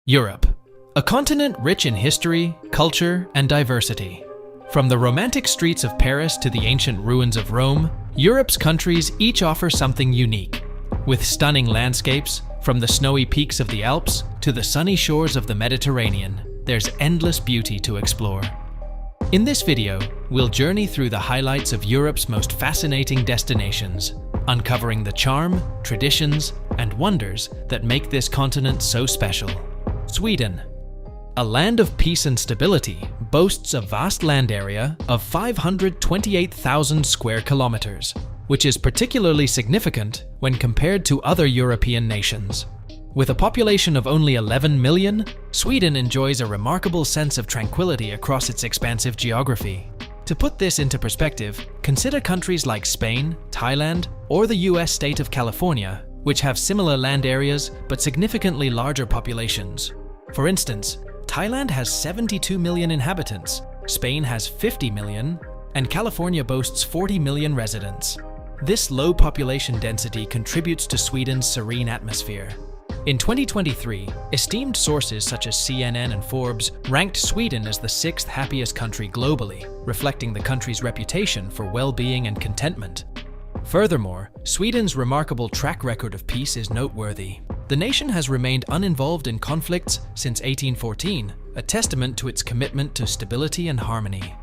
Europe, a continent rich in history, culture, and diversity. From the romantic streets of Paris to the ancient ruins of Rome, Europe's countries each offer something unique. With stunning landscapes, from the snowy peaks of the Alps to the sunny shores of the Mediterranean, there's endless beauty to explore. In this video, we'll journey through the highlights of Europe's most fascinating destinations, uncovering the charm, traditions, and wonders that make this continent so special. Sweden. A land of peace and stability, boasts a vast land area of 528,000 square kilometers, which is particularly significant when compared to other European nations. With a population of only 11 million, Sweden enjoys a remarkable sense of tranquility across its expansive geography. To put this into perspective, consider countries like Spain, Thailand, or the US state of California, which have similar land areas but significantly larger populations. For instance, Thailand has 72 million inhabitants, Spain has 50 million, and California boasts 40 million residents. This low population density contributes to Sweden's serene atmosphere. In 2023, esteemed sources such as CNN and Forbes ranked Sweden as the 6th happiest country globally, reflecting the country's reputation for well-being and contentment. Furthermore, Sweden's remarkable track record of peace is noteworthy. The nation has remained uninvolved in conflicts since 1814, a testament to its commitment to stability and harmony.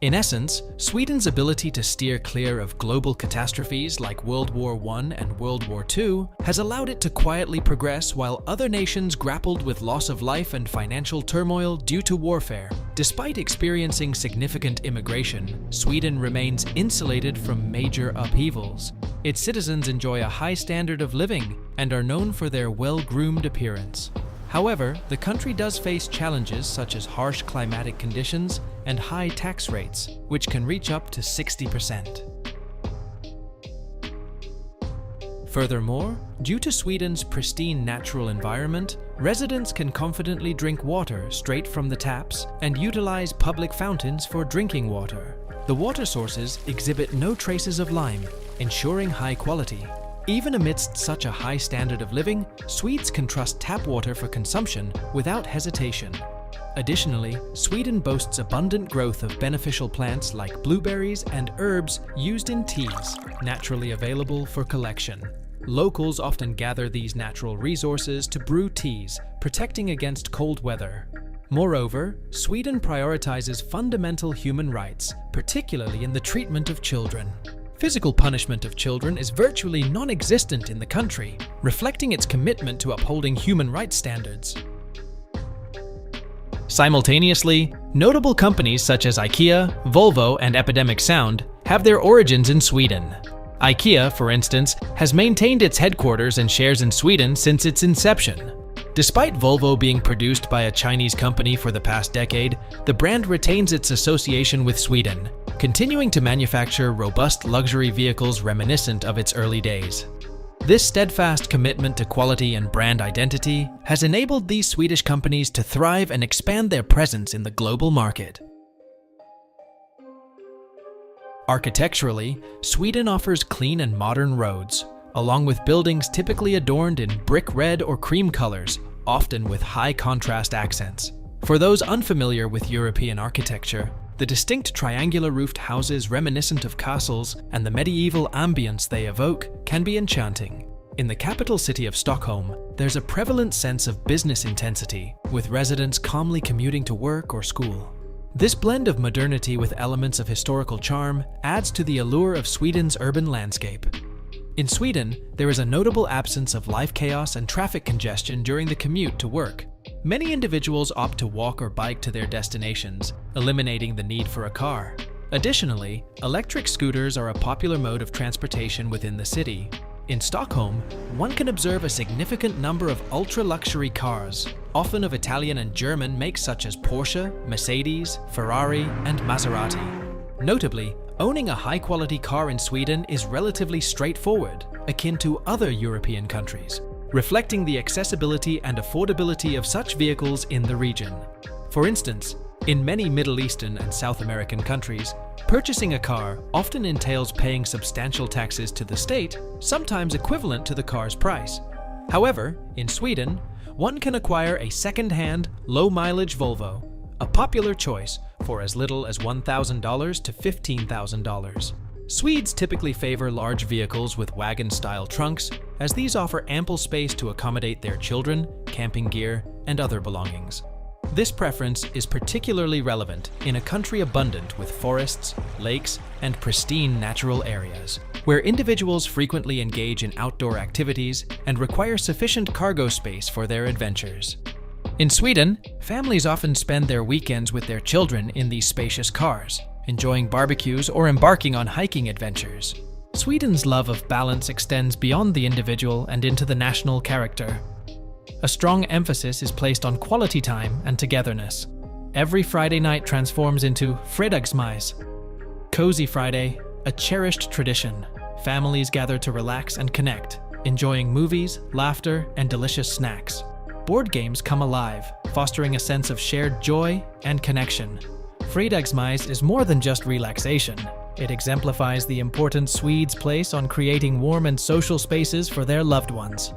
In essence, Sweden's ability to steer clear of global catastrophes like World War I and World War II has allowed it to quietly progress while other nations grappled with loss of life and financial turmoil due to warfare. Despite experiencing significant immigration, Sweden remains insulated from major upheavals. Its citizens enjoy a high standard of living and are known for their well-groomed appearance. However, the country does face challenges such as harsh climatic conditions and high tax rates, which can reach up to 60%. Furthermore, due to Sweden's pristine natural environment, residents can confidently drink water straight from the taps and utilize public fountains for drinking water. The water sources exhibit no traces of lime, ensuring high quality. Even amidst such a high standard of living, Swedes can trust tap water for consumption without hesitation. Additionally, Sweden boasts abundant growth of beneficial plants like blueberries and herbs used in teas, naturally available for collection. Locals often gather these natural resources to brew teas, protecting against cold weather. Moreover, Sweden prioritizes fundamental human rights, particularly in the treatment of children. Physical punishment of children is virtually non-existent in the country, reflecting its commitment to upholding human rights standards. Simultaneously, notable companies such as IKEA, Volvo, and Epidemic Sound have their origins in Sweden. IKEA, for instance, has maintained its headquarters and shares in Sweden since its inception. Despite Volvo being produced by a Chinese company for the past decade, the brand retains its association with Sweden, continuing to manufacture robust luxury vehicles reminiscent of its early days. This steadfast commitment to quality and brand identity has enabled these Swedish companies to thrive and expand their presence in the global market. Architecturally, Sweden offers clean and modern roads, along with buildings typically adorned in brick red or cream colors, often with high contrast accents. For those unfamiliar with European architecture, the distinct triangular roofed houses reminiscent of castles and the medieval ambience they evoke can be enchanting. In the capital city of Stockholm, there's a prevalent sense of business intensity, with residents calmly commuting to work or school. This blend of modernity with elements of historical charm adds to the allure of Sweden's urban landscape. In Sweden, there is a notable absence of life chaos and traffic congestion during the commute to work. Many individuals opt to walk or bike to their destinations, eliminating the need for a car. Additionally, electric scooters are a popular mode of transportation within the city. In Stockholm, one can observe a significant number of ultra-luxury cars, often of Italian and German makes such as Porsche, Mercedes, Ferrari, and Maserati. Notably, owning a high-quality car in Sweden is relatively straightforward, akin to other European countries, reflecting the accessibility and affordability of such vehicles in the region. For instance, in many Middle Eastern and South American countries, purchasing a car often entails paying substantial taxes to the state, sometimes equivalent to the car's price. However, in Sweden, one can acquire a second-hand, low-mileage Volvo, a popular choice for as little as $1,000 to $15,000. Swedes typically favor large vehicles with wagon-style trunks, as these offer ample space to accommodate their children, camping gear, and other belongings. This preference is particularly relevant in a country abundant with forests, lakes, and pristine natural areas, where individuals frequently engage in outdoor activities and require sufficient cargo space for their adventures. In Sweden, families often spend their weekends with their children in these spacious cars, enjoying barbecues or embarking on hiking adventures. Sweden's love of balance extends beyond the individual and into the national character. A strong emphasis is placed on quality time and togetherness. Every Friday night transforms into Fredagsmys, Cozy Friday, a cherished tradition. Families gather to relax and connect, enjoying movies, laughter, and delicious snacks. Board games come alive, fostering a sense of shared joy and connection. Fredagsmys is more than just relaxation. It exemplifies the importance Swedes place on creating warm and social spaces for their loved ones.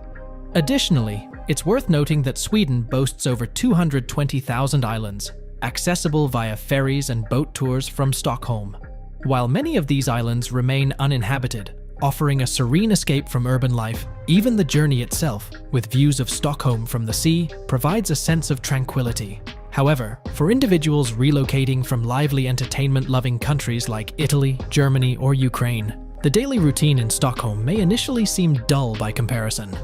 Additionally, it's worth noting that Sweden boasts over 220,000 islands, accessible via ferries and boat tours from Stockholm. While many of these islands remain uninhabited, offering a serene escape from urban life, even the journey itself, with views of Stockholm from the sea, provides a sense of tranquility. However, for individuals relocating from lively entertainment-loving countries like Italy, Germany, or Ukraine, the daily routine in Stockholm may initially seem dull by comparison.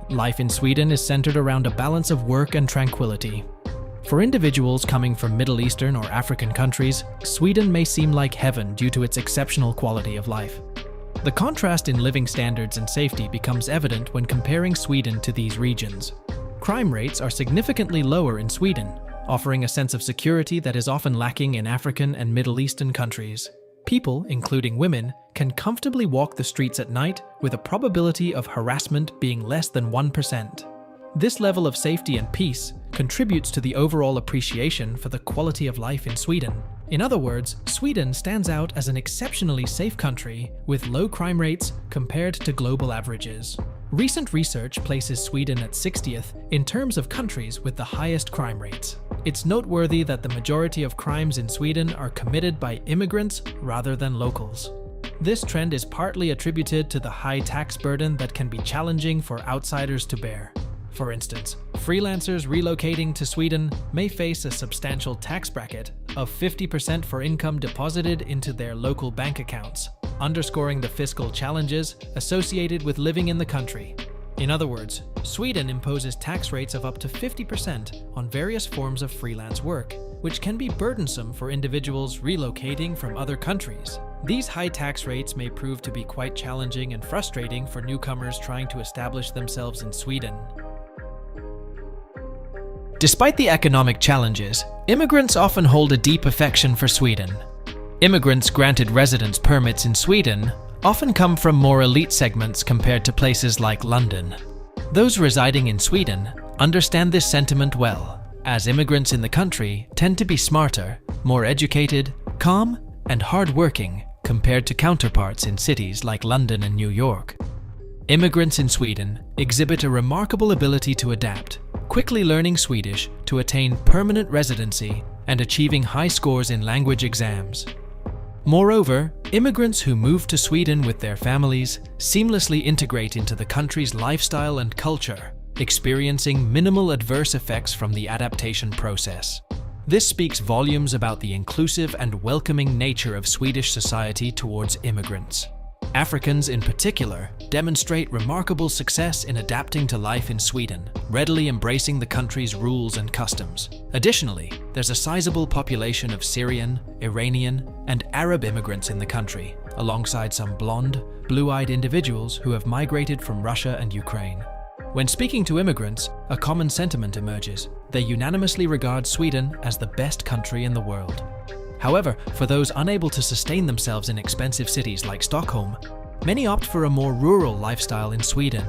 Life in Sweden is centered around a balance of work and tranquility. For individuals coming from Middle Eastern or African countries, Sweden may seem like heaven due to its exceptional quality of life. The contrast in living standards and safety becomes evident when comparing Sweden to these regions. Crime rates are significantly lower in Sweden, offering a sense of security that is often lacking in African and Middle Eastern countries. People, including women, can comfortably walk the streets at night with a probability of harassment being less than 1%. This level of safety and peace contributes to the overall appreciation for the quality of life in Sweden. In other words, Sweden stands out as an exceptionally safe country with low crime rates compared to global averages. Recent research places Sweden at 60th in terms of countries with the highest crime rates. It's noteworthy that the majority of crimes in Sweden are committed by immigrants rather than locals. This trend is partly attributed to the high tax burden that can be challenging for outsiders to bear. For instance, freelancers relocating to Sweden may face a substantial tax bracket of 50% for income deposited into their local bank accounts, underscoring the fiscal challenges associated with living in the country. In other words, Sweden imposes tax rates of up to 50% on various forms of freelance work, which can be burdensome for individuals relocating from other countries. These high tax rates may prove to be quite challenging and frustrating for newcomers trying to establish themselves in Sweden. Despite the economic challenges, immigrants often hold a deep affection for Sweden. Immigrants granted residence permits in Sweden often come from more elite segments compared to places like London. Those residing in Sweden understand this sentiment well, as immigrants in the country tend to be smarter, more educated, calm, and hard-working compared to counterparts in cities like London and New York. Immigrants in Sweden exhibit a remarkable ability to adapt, quickly learning Swedish to attain permanent residency and achieving high scores in language exams. Moreover, immigrants who move to Sweden with their families seamlessly integrate into the country's lifestyle and culture, experiencing minimal adverse effects from the adaptation process. This speaks volumes about the inclusive and welcoming nature of Swedish society towards immigrants. Africans in particular demonstrate remarkable success in adapting to life in Sweden, readily embracing the country's rules and customs. Additionally, there's a sizable population of Syrian, Iranian, and Arab immigrants in the country, alongside some blonde, blue-eyed individuals who have migrated from Russia and Ukraine. When speaking to immigrants, a common sentiment emerges. They unanimously regard Sweden as the best country in the world. However, for those unable to sustain themselves in expensive cities like Stockholm, many opt for a more rural lifestyle in Sweden.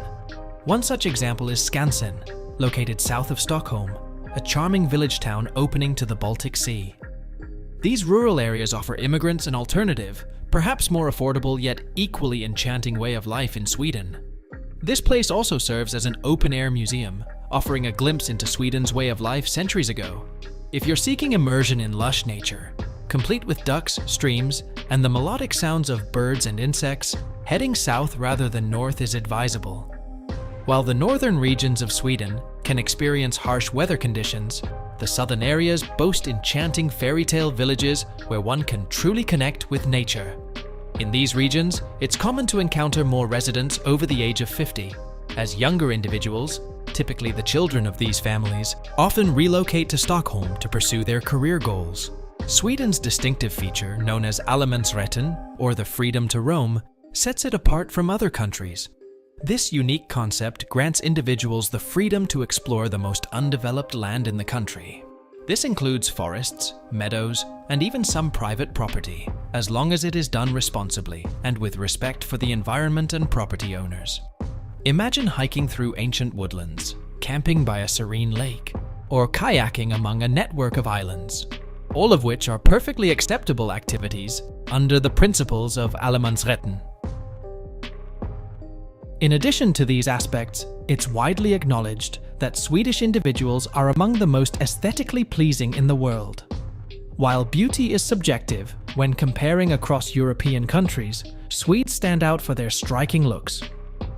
One such example is Skansen, located south of Stockholm, a charming village town opening to the Baltic Sea. These rural areas offer immigrants an alternative, perhaps more affordable yet equally enchanting way of life in Sweden. This place also serves as an open-air museum, offering a glimpse into Sweden's way of life centuries ago. If you're seeking immersion in lush nature, complete with ducks, streams, and the melodic sounds of birds and insects, heading south rather than north is advisable. While the northern regions of Sweden can experience harsh weather conditions, the southern areas boast enchanting fairy tale villages where one can truly connect with nature. In these regions, it's common to encounter more residents over the age of 50, as younger individuals, typically the children of these families, often relocate to Stockholm to pursue their career goals. Sweden's distinctive feature, known as allemansrätten, or the freedom to roam, sets it apart from other countries. This unique concept grants individuals the freedom to explore the most undeveloped land in the country. This includes forests, meadows, and even some private property, as long as it is done responsibly and with respect for the environment and property owners. Imagine hiking through ancient woodlands, camping by a serene lake, or kayaking among a network of islands, all of which are perfectly acceptable activities under the principles of allemansrätten. In addition to these aspects, it's widely acknowledged that Swedish individuals are among the most aesthetically pleasing in the world. While beauty is subjective, when comparing across European countries, Swedes stand out for their striking looks.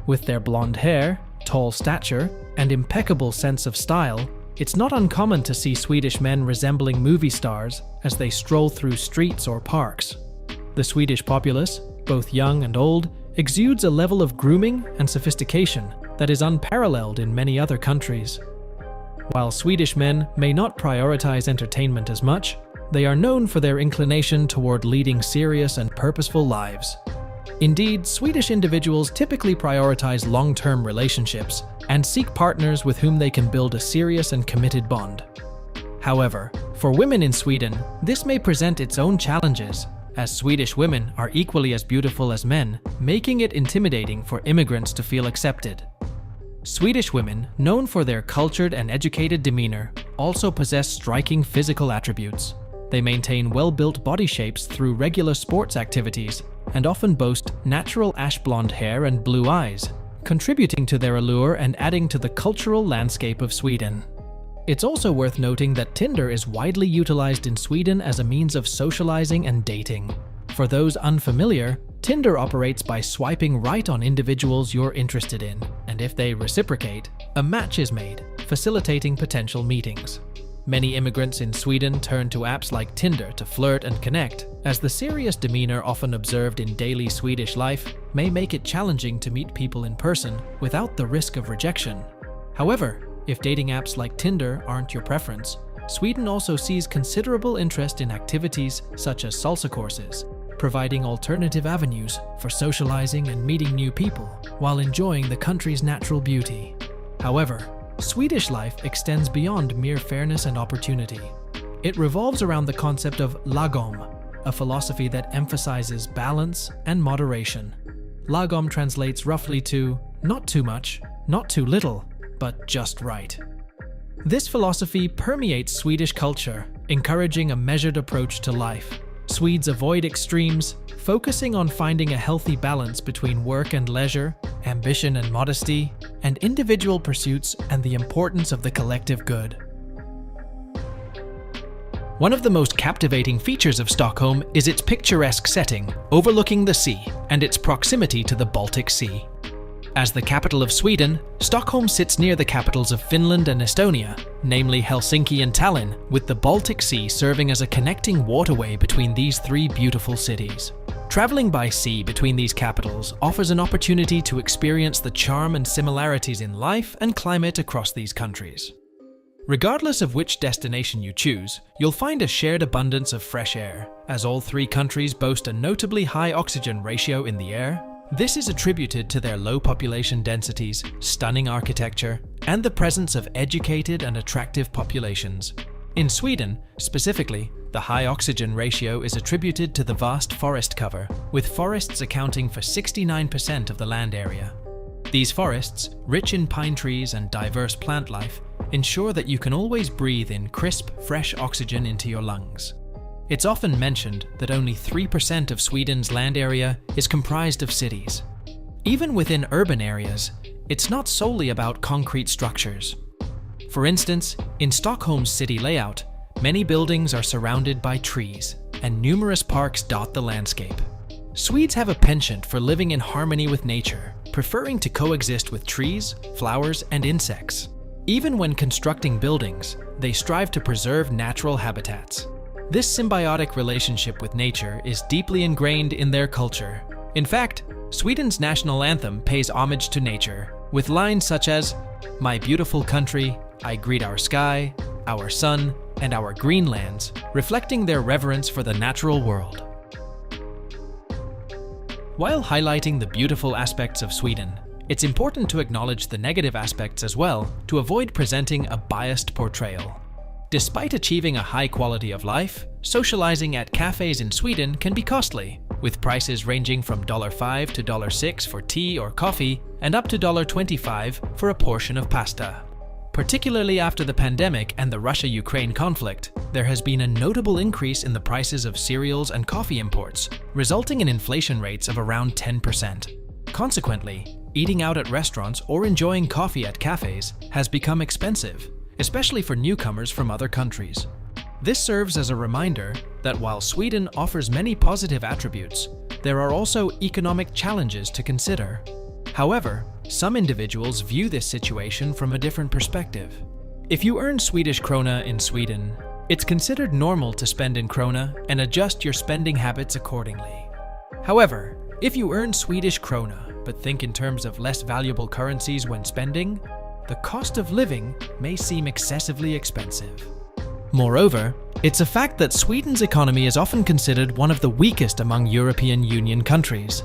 With their blonde hair, tall stature, and impeccable sense of style, it's not uncommon to see Swedish men resembling movie stars as they stroll through streets or parks. The Swedish populace, both young and old, exudes a level of grooming and sophistication that is unparalleled in many other countries. While Swedish men may not prioritize entertainment as much, they are known for their inclination toward leading serious and purposeful lives. Indeed, Swedish individuals typically prioritize long-term relationships and seek partners with whom they can build a serious and committed bond. However, for women in Sweden, this may present its own challenges, as Swedish women are equally as beautiful as men, making it intimidating for immigrants to feel accepted. Swedish women, known for their cultured and educated demeanor, also possess striking physical attributes. They maintain well-built body shapes through regular sports activities and often boast natural ash blonde hair and blue eyes, contributing to their allure and adding to the cultural landscape of Sweden. It's also worth noting that Tinder is widely utilized in Sweden as a means of socializing and dating. For those unfamiliar, Tinder operates by swiping right on individuals you're interested in, and if they reciprocate, a match is made, facilitating potential meetings. Many immigrants in Sweden turn to apps like Tinder to flirt and connect, as the serious demeanor often observed in daily Swedish life may make it challenging to meet people in person without the risk of rejection. However, if dating apps like Tinder aren't your preference, Sweden also sees considerable interest in activities such as salsa courses, providing alternative avenues for socializing and meeting new people while enjoying the country's natural beauty. However, Swedish life extends beyond mere fairness and opportunity. It revolves around the concept of lagom, a philosophy that emphasizes balance and moderation. Lagom translates roughly to not too much, not too little, but just right. This philosophy permeates Swedish culture, encouraging a measured approach to life. Swedes avoid extremes, focusing on finding a healthy balance between work and leisure, ambition and modesty, and individual pursuits and the importance of the collective good. One of the most captivating features of Stockholm is its picturesque setting, overlooking the sea, and its proximity to the Baltic Sea. As the capital of Sweden, Stockholm sits near the capitals of Finland and Estonia, namely Helsinki and Tallinn, with the Baltic Sea serving as a connecting waterway between these three beautiful cities. Traveling by sea between these capitals offers an opportunity to experience the charm and similarities in life and climate across these countries. Regardless of which destination you choose, you'll find a shared abundance of fresh air, as all three countries boast a notably high oxygen ratio in the air. This is attributed to their low population densities, stunning architecture, and the presence of educated and attractive populations. In Sweden, specifically, the high oxygen ratio is attributed to the vast forest cover, with forests accounting for 69% of the land area. These forests, rich in pine trees and diverse plant life, ensure that you can always breathe in crisp, fresh oxygen into your lungs. It's often mentioned that only 3% of Sweden's land area is comprised of cities. Even within urban areas, it's not solely about concrete structures. For instance, in Stockholm's city layout, many buildings are surrounded by trees, and numerous parks dot the landscape. Swedes have a penchant for living in harmony with nature, preferring to coexist with trees, flowers, and insects. Even when constructing buildings, they strive to preserve natural habitats. This symbiotic relationship with nature is deeply ingrained in their culture. In fact, Sweden's national anthem pays homage to nature, with lines such as, "My beautiful country, I greet our sky, our sun, and our green lands," reflecting their reverence for the natural world. While highlighting the beautiful aspects of Sweden, it's important to acknowledge the negative aspects as well to avoid presenting a biased portrayal. Despite achieving a high quality of life, socializing at cafes in Sweden can be costly, with prices ranging from $5 to $6 for tea or coffee and up to $25 for a portion of pasta. Particularly after the pandemic and the Russia-Ukraine conflict, there has been a notable increase in the prices of cereals and coffee imports, resulting in inflation rates of around 10%. Consequently, eating out at restaurants or enjoying coffee at cafes has become expensive, especially for newcomers from other countries. This serves as a reminder that while Sweden offers many positive attributes, there are also economic challenges to consider. However, some individuals view this situation from a different perspective. If you earn Swedish krona in Sweden, it's considered normal to spend in krona and adjust your spending habits accordingly. However, if you earn Swedish krona but think in terms of less valuable currencies when spending, the cost of living may seem excessively expensive. Moreover, it's a fact that Sweden's economy is often considered one of the weakest among European Union countries.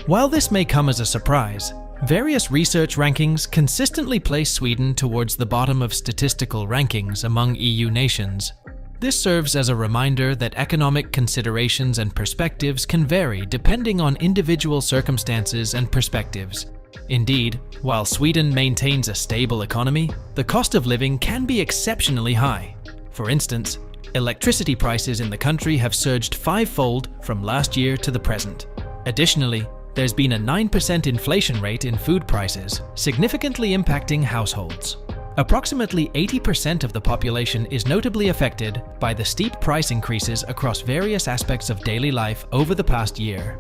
While this may come as a surprise, various research rankings consistently place Sweden towards the bottom of statistical rankings among EU nations. This serves as a reminder that economic considerations and perspectives can vary depending on individual circumstances and perspectives. Indeed, while Sweden maintains a stable economy, the cost of living can be exceptionally high. For instance, electricity prices in the country have surged fivefold from last year to the present. Additionally, there's been a 9% inflation rate in food prices, significantly impacting households. Approximately 80% of the population is notably affected by the steep price increases across various aspects of daily life over the past year.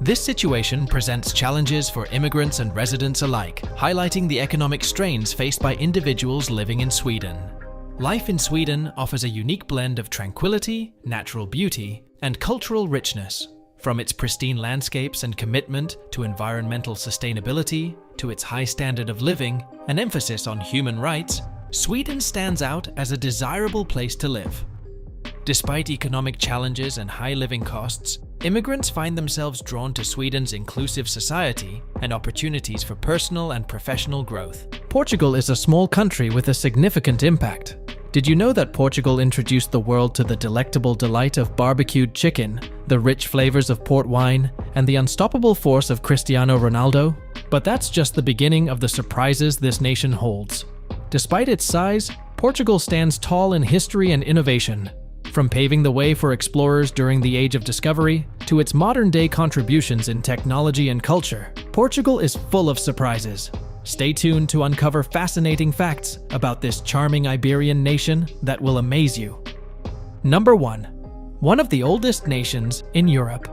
This situation presents challenges for immigrants and residents alike, highlighting the economic strains faced by individuals living in Sweden. Life in Sweden offers a unique blend of tranquility, natural beauty, and cultural richness. From its pristine landscapes and commitment to environmental sustainability, to its high standard of living and emphasis on human rights, Sweden stands out as a desirable place to live. Despite economic challenges and high living costs, immigrants find themselves drawn to Sweden's inclusive society and opportunities for personal and professional growth. Portugal is a small country with a significant impact. Did you know that Portugal introduced the world to the delectable delight of barbecued chicken, the rich flavors of port wine, and the unstoppable force of Cristiano Ronaldo? But that's just the beginning of the surprises this nation holds. Despite its size, Portugal stands tall in history and innovation. From paving the way for explorers during the Age of Discovery to its modern-day contributions in technology and culture, Portugal is full of surprises. Stay tuned to uncover fascinating facts about this charming Iberian nation that will amaze you. Number 1. One of the oldest nations in Europe.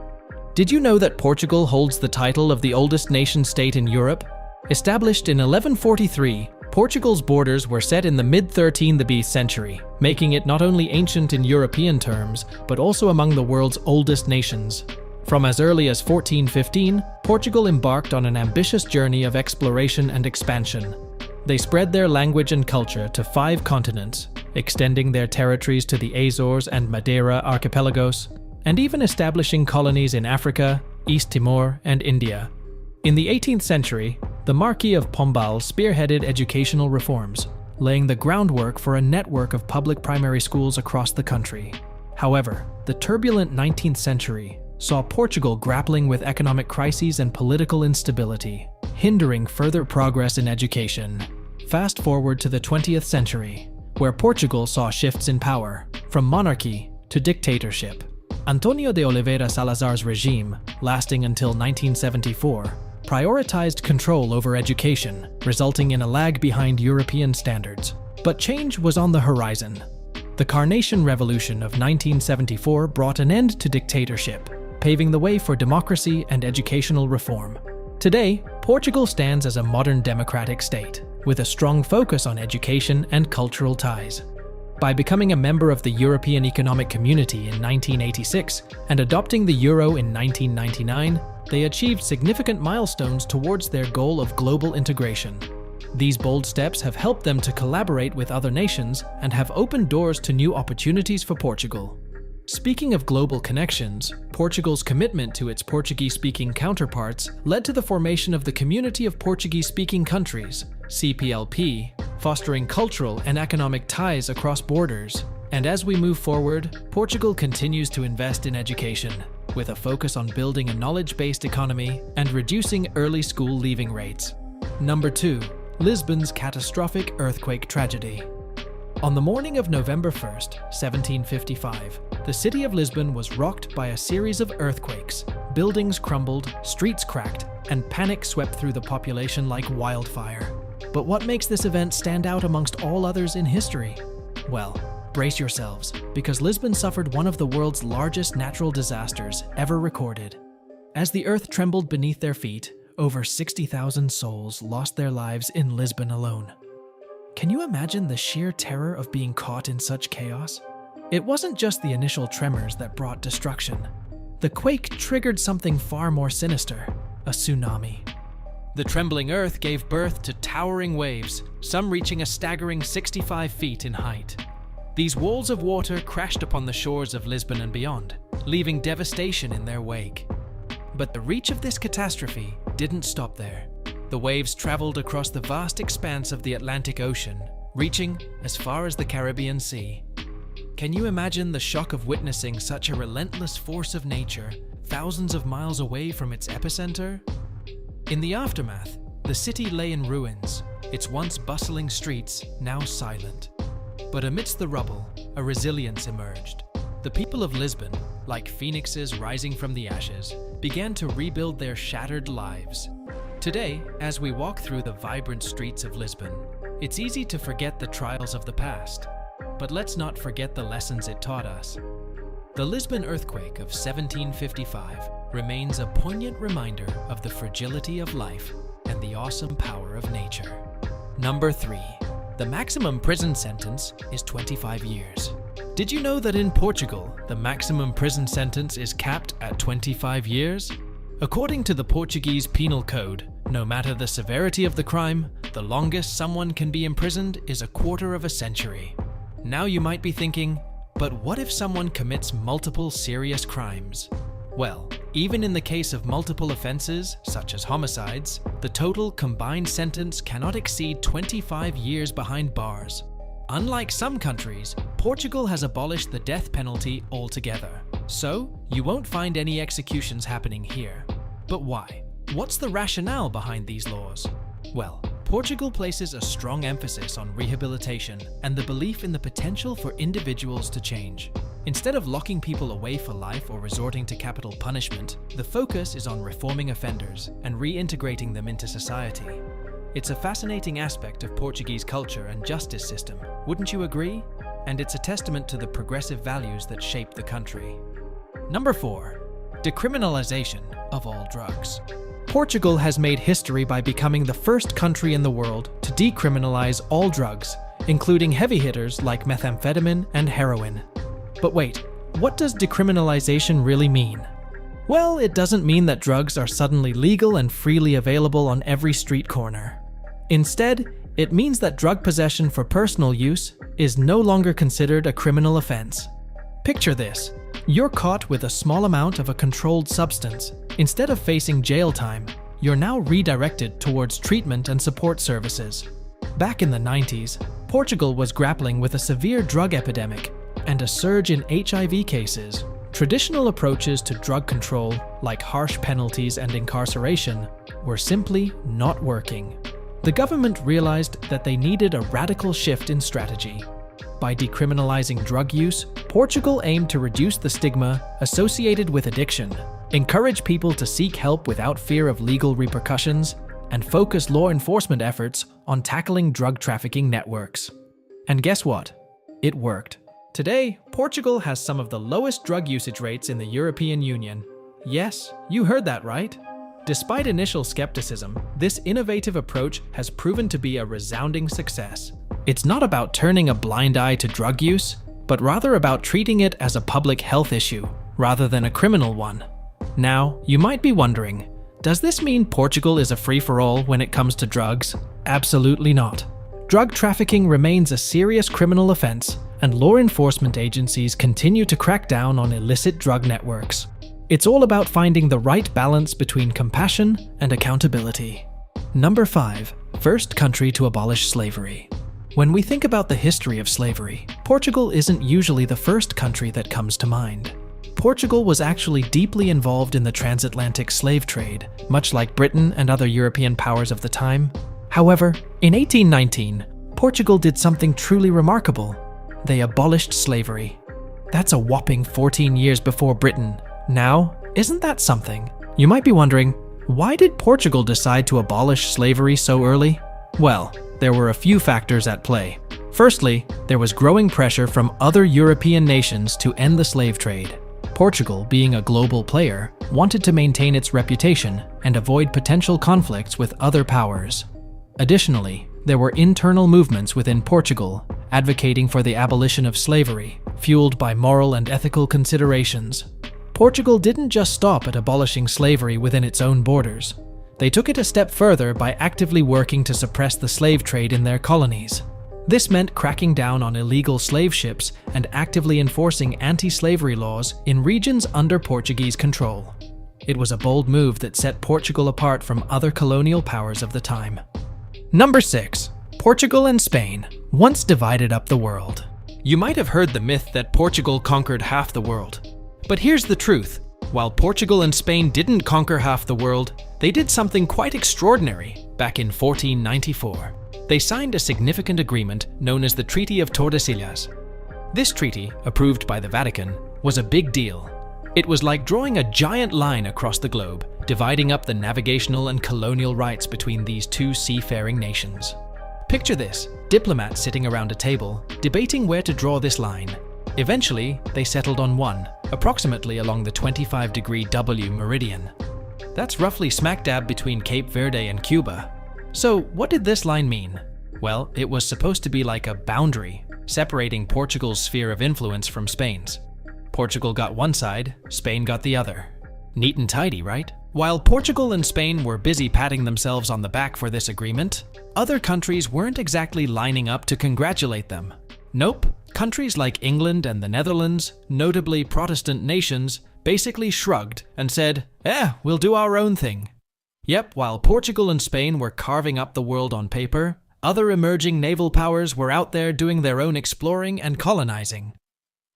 Did you know that Portugal holds the title of the oldest nation-state in Europe? Established in 1143, Portugal's borders were set in the mid-13th century, making it not only ancient in European terms, but also among the world's oldest nations. From as early as 1415, Portugal embarked on an ambitious journey of exploration and expansion. They spread their language and culture to 5 continents, extending their territories to the Azores and Madeira archipelagos, and even establishing colonies in Africa, East Timor, and India. In the 18th century, the Marquis of Pombal spearheaded educational reforms, laying the groundwork for a network of public primary schools across the country. However, the turbulent 19th century saw Portugal grappling with economic crises and political instability, hindering further progress in education. Fast forward to the 20th century, where Portugal saw shifts in power, from monarchy to dictatorship. António de Oliveira Salazar's regime, lasting until 1974, prioritized control over education, resulting in a lag behind European standards. But change was on the horizon. The Carnation Revolution of 1974 brought an end to dictatorship, paving the way for democracy and educational reform. Today, Portugal stands as a modern democratic state, with a strong focus on education and cultural ties. By becoming a member of the European Economic Community in 1986 and adopting the euro in 1999, they achieved significant milestones towards their goal of global integration. These bold steps have helped them to collaborate with other nations and have opened doors to new opportunities for Portugal. Speaking of global connections, Portugal's commitment to its Portuguese-speaking counterparts led to the formation of the Community of Portuguese-Speaking Countries, CPLP, fostering cultural and economic ties across borders. And as we move forward, Portugal continues to invest in education, with a focus on building a knowledge-based economy and reducing early school leaving rates. Number 2. Lisbon's catastrophic earthquake tragedy. On the morning of November 1st, 1755, the city of Lisbon was rocked by a series of earthquakes. Buildings crumbled, streets cracked, and panic swept through the population like wildfire. But what makes this event stand out amongst all others in history? Well, brace yourselves, because Lisbon suffered one of the world's largest natural disasters ever recorded. As the earth trembled beneath their feet, over 60,000 souls lost their lives in Lisbon alone. Can you imagine the sheer terror of being caught in such chaos? It wasn't just the initial tremors that brought destruction. The quake triggered something far more sinister, a tsunami. The trembling earth gave birth to towering waves, some reaching a staggering 65 feet in height. These walls of water crashed upon the shores of Lisbon and beyond, leaving devastation in their wake. But the reach of this catastrophe didn't stop there. The waves traveled across the vast expanse of the Atlantic Ocean, reaching as far as the Caribbean Sea. Can you imagine the shock of witnessing such a relentless force of nature, thousands of miles away from its epicenter? In the aftermath, the city lay in ruins, its once bustling streets now silent. But amidst the rubble, a resilience emerged. The people of Lisbon, like phoenixes rising from the ashes, began to rebuild their shattered lives. Today, as we walk through the vibrant streets of Lisbon, it's easy to forget the trials of the past. But let's not forget the lessons it taught us. The Lisbon earthquake of 1755 remains a poignant reminder of the fragility of life and the awesome power of nature. Number 3. The maximum prison sentence is 25 years. Did you know that in Portugal, the maximum prison sentence is capped at 25 years? According to the Portuguese Penal Code, no matter the severity of the crime, the longest someone can be imprisoned is a quarter of a century. Now you might be thinking, but what if someone commits multiple serious crimes? Well, even in the case of multiple offenses, such as homicides, the total combined sentence cannot exceed 25 years behind bars. Unlike some countries, Portugal has abolished the death penalty altogether. So, you won't find any executions happening here. But why? What's the rationale behind these laws? Well, Portugal places a strong emphasis on rehabilitation and the belief in the potential for individuals to change. Instead of locking people away for life or resorting to capital punishment, the focus is on reforming offenders and reintegrating them into society. It's a fascinating aspect of Portuguese culture and justice system, wouldn't you agree? And it's a testament to the progressive values that shape the country. Number 4. Decriminalization of all drugs. Portugal has made history by becoming the first country in the world to decriminalize all drugs, including heavy hitters like methamphetamine and heroin. But wait, what does decriminalization really mean? Well, it doesn't mean that drugs are suddenly legal and freely available on every street corner. Instead, it means that drug possession for personal use is no longer considered a criminal offense. Picture this. You're caught with a small amount of a controlled substance. Instead of facing jail time, you're now redirected towards treatment and support services. Back in the 90s, Portugal was grappling with a severe drug epidemic and a surge in HIV cases. Traditional approaches to drug control, like harsh penalties and incarceration, were simply not working. The government realized that they needed a radical shift in strategy. By decriminalizing drug use, Portugal aimed to reduce the stigma associated with addiction. encourage people to seek help without fear of legal repercussions, and focus law enforcement efforts on tackling drug trafficking networks. And guess what? It worked. Today, Portugal has some of the lowest drug usage rates in the European Union. Yes, you heard that right. Despite initial skepticism, this innovative approach has proven to be a resounding success. It's not about turning a blind eye to drug use, but rather about treating it as a public health issue, rather than a criminal one. Now, you might be wondering, does this mean Portugal is a free-for-all when it comes to drugs? Absolutely not. Drug trafficking remains a serious criminal offense, and law enforcement agencies continue to crack down on illicit drug networks. It's all about finding the right balance between compassion and accountability. Number 5. First country to abolish slavery. When we think about the history of slavery, Portugal isn't usually the first country that comes to mind. Portugal was actually deeply involved in the transatlantic slave trade, much like Britain and other European powers of the time. However, in 1819, Portugal did something truly remarkable. They abolished slavery. That's a whopping 14 years before Britain. Now, isn't that something? You might be wondering, why did Portugal decide to abolish slavery so early? Well, there were a few factors at play. Firstly, there was growing pressure from other European nations to end the slave trade. Portugal, being a global player, wanted to maintain its reputation and avoid potential conflicts with other powers. Additionally, there were internal movements within Portugal advocating for the abolition of slavery, fueled by moral and ethical considerations. Portugal didn't just stop at abolishing slavery within its own borders. They took it a step further by actively working to suppress the slave trade in their colonies. This meant cracking down on illegal slave ships and actively enforcing anti-slavery laws in regions under Portuguese control. It was a bold move that set Portugal apart from other colonial powers of the time. Number 6. Portugal and Spain once divided up the world. You might have heard the myth that Portugal conquered half the world. But here's the truth. While Portugal and Spain didn't conquer half the world, they did something quite extraordinary back in 1494. They signed a significant agreement known as the Treaty of Tordesillas. This treaty, approved by the Vatican, was a big deal. It was like drawing a giant line across the globe, dividing up the navigational and colonial rights between these two seafaring nations. Picture this, diplomats sitting around a table, debating where to draw this line. Eventually, they settled on one, approximately along the 25° W meridian. That's roughly smack dab between Cape Verde and Cuba. So, what did this line mean? Well, it was supposed to be like a boundary, separating Portugal's sphere of influence from Spain's. Portugal got one side, Spain got the other. Neat and tidy, right? While Portugal and Spain were busy patting themselves on the back for this agreement, other countries weren't exactly lining up to congratulate them. Nope, countries like England and the Netherlands, notably Protestant nations, basically shrugged and said, we'll do our own thing. Yep, while Portugal and Spain were carving up the world on paper, other emerging naval powers were out there doing their own exploring and colonizing.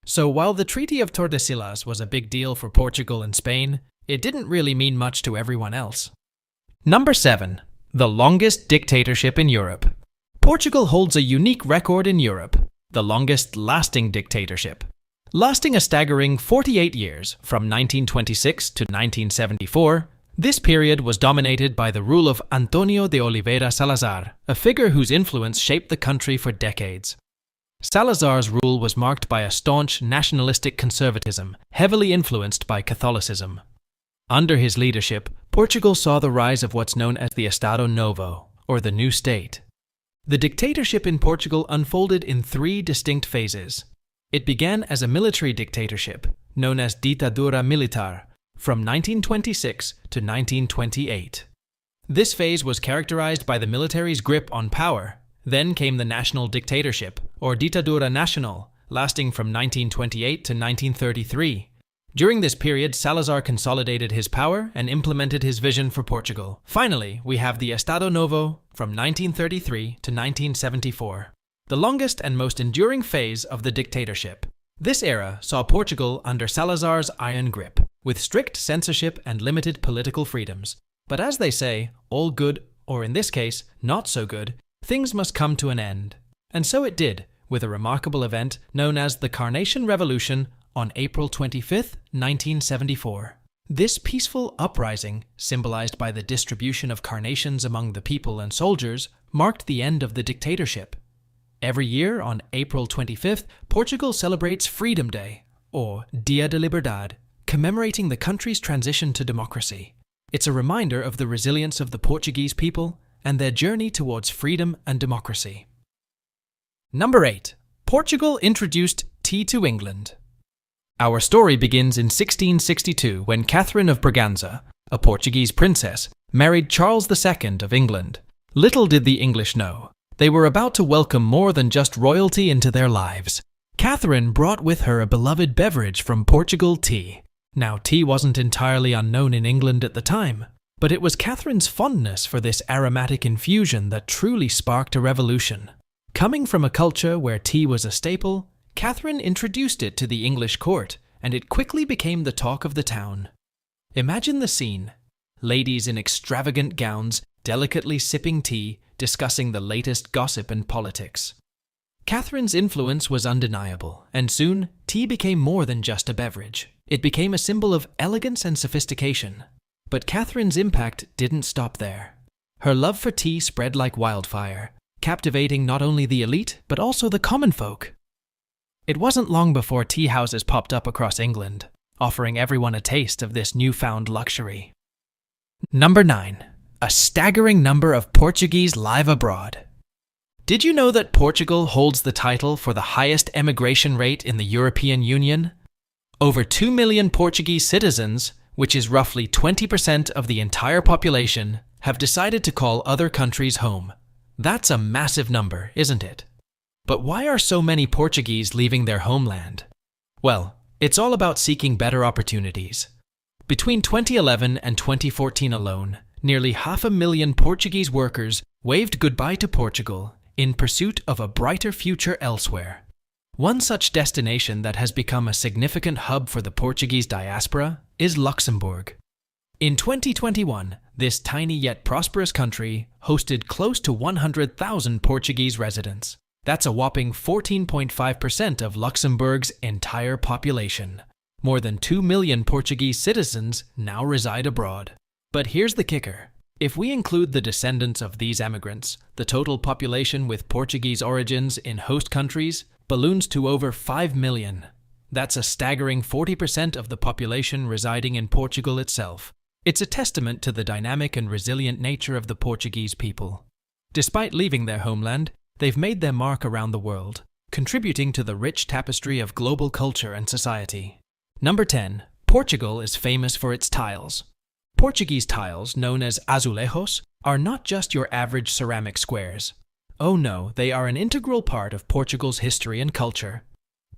So while the Treaty of Tordesillas was a big deal for Portugal and Spain, it didn't really mean much to everyone else. Number 7. The longest dictatorship in Europe. Portugal holds a unique record in Europe, the longest lasting dictatorship. Lasting a staggering 48 years, from 1926 to 1974, this period was dominated by the rule of António de Oliveira Salazar, a figure whose influence shaped the country for decades. Salazar's rule was marked by a staunch nationalistic conservatism, heavily influenced by Catholicism. Under his leadership, Portugal saw the rise of what's known as the Estado Novo, or the new state. The dictatorship in Portugal unfolded in 3 distinct phases. It began as a military dictatorship, known as Ditadura Militar, from 1926 to 1928. This phase was characterized by the military's grip on power. Then came the national dictatorship, or Ditadura Nacional, lasting from 1928 to 1933. During this period, Salazar consolidated his power and implemented his vision for Portugal. Finally, we have the Estado Novo from 1933 to 1974, the longest and most enduring phase of the dictatorship. This era saw Portugal under Salazar's iron grip, with strict censorship and limited political freedoms. But as they say, all good, or in this case, not so good, things must come to an end. And so it did, with a remarkable event known as the Carnation Revolution on April 25, 1974. This peaceful uprising, symbolized by the distribution of carnations among the people and soldiers, marked the end of the dictatorship. Every year, on April 25th, Portugal celebrates Freedom Day, or Dia de Liberdade, commemorating the country's transition to democracy. It's a reminder of the resilience of the Portuguese people and their journey towards freedom and democracy. Number 8. Portugal introduced tea to England. Our story begins in 1662 when Catherine of Braganza, a Portuguese princess, married Charles II of England. Little did the English know, they were about to welcome more than just royalty into their lives. Catherine brought with her a beloved beverage from Portugal, tea. Now, tea wasn't entirely unknown in England at the time, but it was Catherine's fondness for this aromatic infusion that truly sparked a revolution. Coming from a culture where tea was a staple, Catherine introduced it to the English court, and it quickly became the talk of the town. Imagine the scene. Ladies in extravagant gowns, delicately sipping tea, discussing the latest gossip and politics. Catherine's influence was undeniable, and soon, tea became more than just a beverage. It became a symbol of elegance and sophistication. But Catherine's impact didn't stop there. Her love for tea spread like wildfire, captivating not only the elite, but also the common folk. It wasn't long before tea houses popped up across England, offering everyone a taste of this newfound luxury. Number 9. A staggering number of Portuguese live abroad. Did you know that Portugal holds the title for the highest emigration rate in the European Union? Over 2 million Portuguese citizens, which is roughly 20% of the entire population, have decided to call other countries home. That's a massive number, isn't it? But why are so many Portuguese leaving their homeland? Well, it's all about seeking better opportunities. Between 2011 and 2014 alone, nearly 500,000 Portuguese workers waved goodbye to Portugal in pursuit of a brighter future elsewhere. One such destination that has become a significant hub for the Portuguese diaspora is Luxembourg. In 2021, this tiny yet prosperous country hosted close to 100,000 Portuguese residents. That's a whopping 14.5% of Luxembourg's entire population. More than 2 million Portuguese citizens now reside abroad. But here's the kicker. If we include the descendants of these emigrants, the total population with Portuguese origins in host countries balloons to over 5 million. That's a staggering 40% of the population residing in Portugal itself. It's a testament to the dynamic and resilient nature of the Portuguese people. Despite leaving their homeland, they've made their mark around the world, contributing to the rich tapestry of global culture and society. Number 10. Portugal is famous for its tiles. Portuguese tiles, known as azulejos, are not just your average ceramic squares. Oh no, they are an integral part of Portugal's history and culture.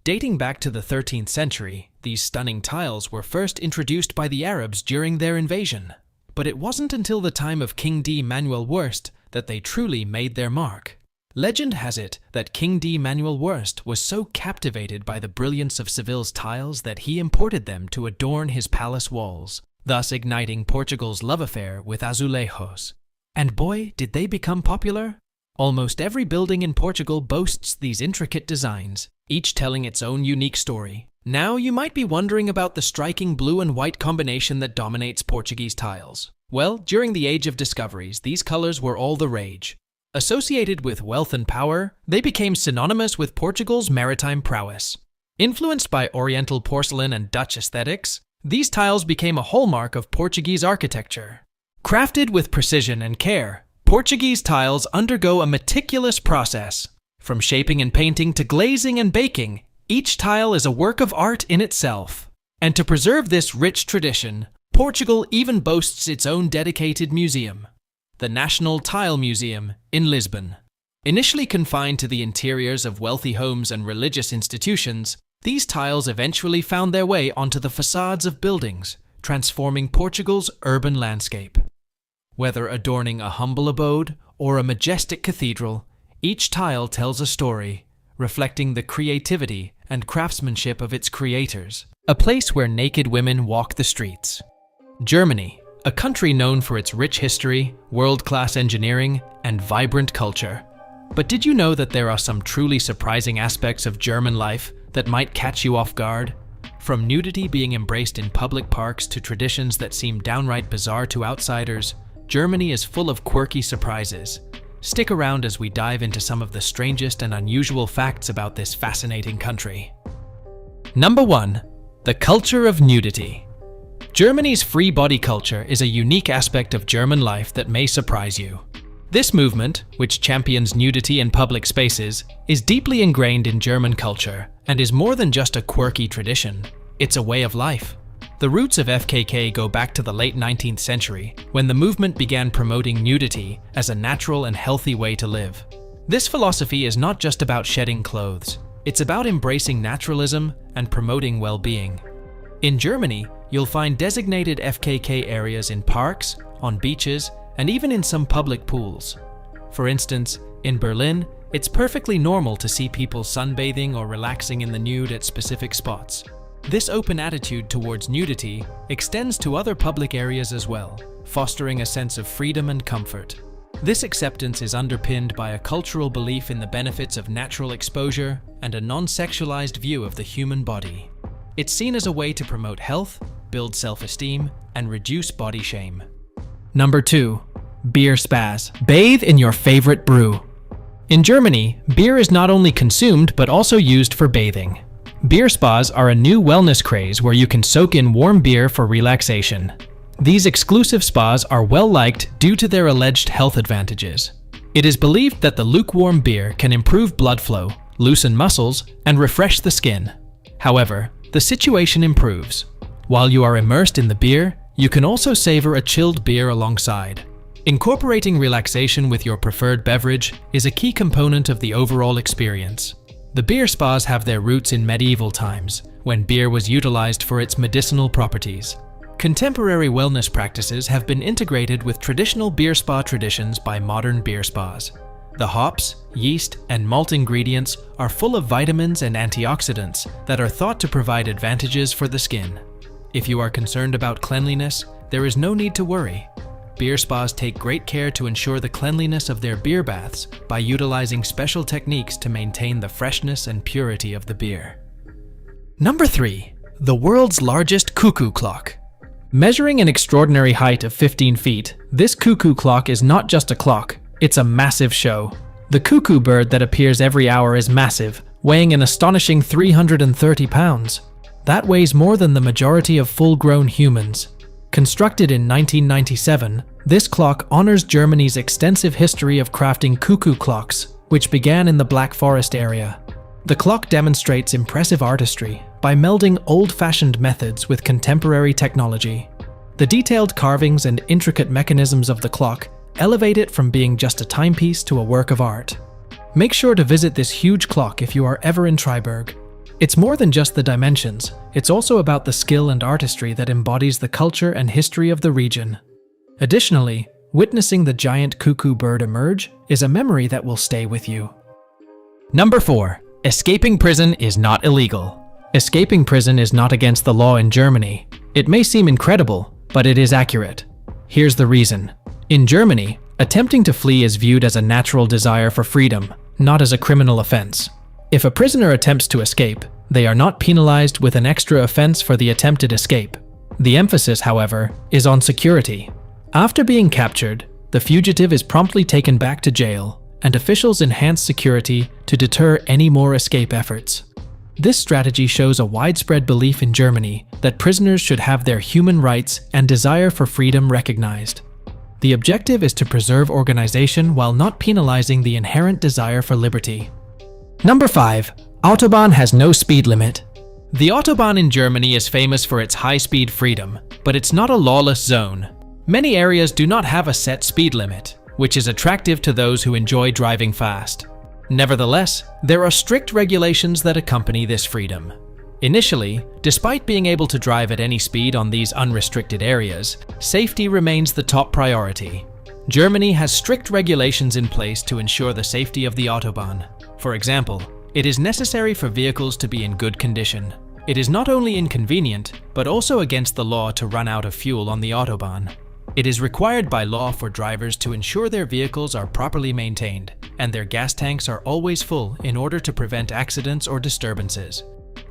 Dating back to the 13th century, these stunning tiles were first introduced by the Arabs during their invasion. But it wasn't until the time of King D. Manuel Wurst that they truly made their mark. Legend has it that King D. Manuel Wurst was so captivated by the brilliance of Seville's tiles that he imported them to adorn his palace walls, thus igniting Portugal's love affair with azulejos. And boy, did they become popular! Almost every building in Portugal boasts these intricate designs, each telling its own unique story. Now you might be wondering about the striking blue and white combination that dominates Portuguese tiles. Well, during the Age of Discoveries, these colors were all the rage. Associated with wealth and power, they became synonymous with Portugal's maritime prowess. Influenced by Oriental porcelain and Dutch aesthetics, these tiles became a hallmark of Portuguese architecture. Crafted with precision and care, Portuguese tiles undergo a meticulous process. From shaping and painting to glazing and baking, each tile is a work of art in itself. And to preserve this rich tradition, Portugal even boasts its own dedicated museum, the National Tile Museum in Lisbon. Initially confined to the interiors of wealthy homes and religious institutions, these tiles eventually found their way onto the facades of buildings, transforming Portugal's urban landscape. Whether adorning a humble abode or a majestic cathedral, each tile tells a story, reflecting the creativity and craftsmanship of its creators. A place where naked women walk the streets. Germany, a country known for its rich history, world-class engineering, and vibrant culture. But did you know that there are some truly surprising aspects of German life that might catch you off guard? From nudity being embraced in public parks to traditions that seem downright bizarre to outsiders, Germany is full of quirky surprises. Stick around as we dive into some of the strangest and unusual facts about this fascinating country. Number 1. The culture of nudity. Germany's free body culture is a unique aspect of German life that may surprise you. This movement, which champions nudity in public spaces, is deeply ingrained in German culture and is more than just a quirky tradition. It's a way of life. The roots of FKK go back to the late 19th century, when the movement began promoting nudity as a natural and healthy way to live. This philosophy is not just about shedding clothes. It's about embracing naturalism and promoting well-being. In Germany, you'll find designated FKK areas in parks, on beaches, and even in some public pools. For instance, in Berlin, it's perfectly normal to see people sunbathing or relaxing in the nude at specific spots. This open attitude towards nudity extends to other public areas as well, fostering a sense of freedom and comfort. This acceptance is underpinned by a cultural belief in the benefits of natural exposure and a non-sexualized view of the human body. It's seen as a way to promote health, build self-esteem, and reduce body shame. Number 2. Beer spas. Bathe in your favorite brew. In Germany, beer is not only consumed but also used for bathing. Beer spas are a new wellness craze where you can soak in warm beer for relaxation. These exclusive spas are well liked due to their alleged health advantages. It is believed that the lukewarm beer can improve blood flow, loosen muscles, and refresh the skin. However, the situation improves. While you are immersed in the beer, you can also savor a chilled beer alongside. Incorporating relaxation with your preferred beverage is a key component of the overall experience. The beer spas have their roots in medieval times, when beer was utilized for its medicinal properties. Contemporary wellness practices have been integrated with traditional beer spa traditions by modern beer spas. The hops, yeast, and malt ingredients are full of vitamins and antioxidants that are thought to provide advantages for the skin. If you are concerned about cleanliness, there is no need to worry. Beer spas take great care to ensure the cleanliness of their beer baths by utilizing special techniques to maintain the freshness and purity of the beer. Number 3. The world's largest cuckoo clock. Measuring an extraordinary height of 15 feet, this cuckoo clock is not just a clock, it's a massive show. The cuckoo bird that appears every hour is massive, weighing an astonishing 330 pounds. That weighs more than the majority of full-grown humans. Constructed in 1997, this clock honors Germany's extensive history of crafting cuckoo clocks, which began in the Black Forest area. The clock demonstrates impressive artistry by melding old-fashioned methods with contemporary technology. The detailed carvings and intricate mechanisms of the clock elevate it from being just a timepiece to a work of art. Make sure to visit this huge clock if you are ever in Freiburg. It's more than just the dimensions, it's also about the skill and artistry that embodies the culture and history of the region. Additionally, witnessing the giant cuckoo bird emerge is a memory that will stay with you. Number 4. Escaping prison is not illegal. Escaping prison is not against the law in Germany. It may seem incredible, but it is accurate. Here's the reason. In Germany, attempting to flee is viewed as a natural desire for freedom, not as a criminal offense. If a prisoner attempts to escape, they are not penalized with an extra offense for the attempted escape. The emphasis, however, is on security. After being captured, the fugitive is promptly taken back to jail, and officials enhance security to deter any more escape efforts. This strategy shows a widespread belief in Germany that prisoners should have their human rights and desire for freedom recognized. The objective is to preserve organization while not penalizing the inherent desire for liberty. Number 5. Autobahn has no speed limit. The Autobahn in Germany is famous for its high-speed freedom, but it's not a lawless zone. Many areas do not have a set speed limit, which is attractive to those who enjoy driving fast. Nevertheless, there are strict regulations that accompany this freedom. Initially, despite being able to drive at any speed on these unrestricted areas, safety remains the top priority. Germany has strict regulations in place to ensure the safety of the Autobahn. For example, it is necessary for vehicles to be in good condition. It is not only inconvenient, but also against the law to run out of fuel on the Autobahn. It is required by law for drivers to ensure their vehicles are properly maintained, and their gas tanks are always full in order to prevent accidents or disturbances.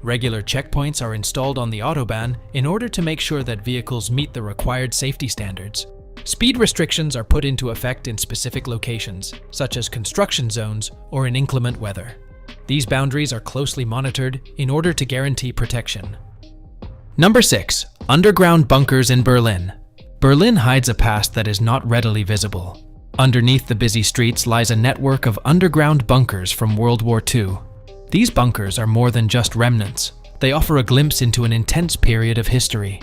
Regular checkpoints are installed on the Autobahn in order to make sure that vehicles meet the required safety standards. Speed restrictions are put into effect in specific locations, such as construction zones or in inclement weather. These boundaries are closely monitored in order to guarantee protection. Number 6. Underground bunkers in Berlin. Berlin hides a past that is not readily visible. Underneath the busy streets lies a network of underground bunkers from World War II. These bunkers are more than just remnants. They offer a glimpse into an intense period of history.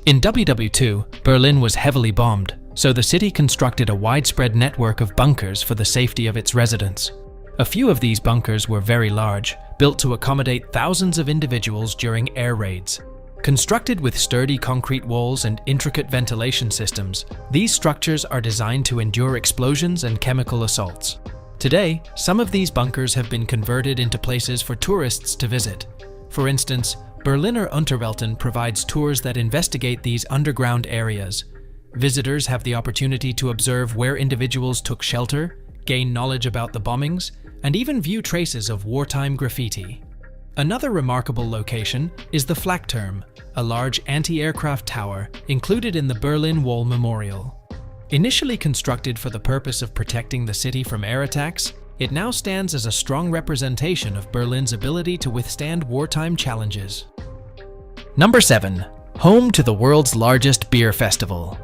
In WW2, Berlin was heavily bombed, so the city constructed a widespread network of bunkers for the safety of its residents. A few of these bunkers were very large, built to accommodate thousands of individuals during air raids. Constructed with sturdy concrete walls and intricate ventilation systems, these structures are designed to endure explosions and chemical assaults. Today, some of these bunkers have been converted into places for tourists to visit. For instance, Berliner Unterwelten provides tours that investigate these underground areas. Visitors have the opportunity to observe where individuals took shelter, gain knowledge about the bombings, and even view traces of wartime graffiti. Another remarkable location is the Flakturm, a large anti-aircraft tower included in the Berlin Wall Memorial. Initially constructed for the purpose of protecting the city from air attacks, it now stands as a strong representation of Berlin's ability to withstand wartime challenges. Number 7. Home to the world's largest beer festival.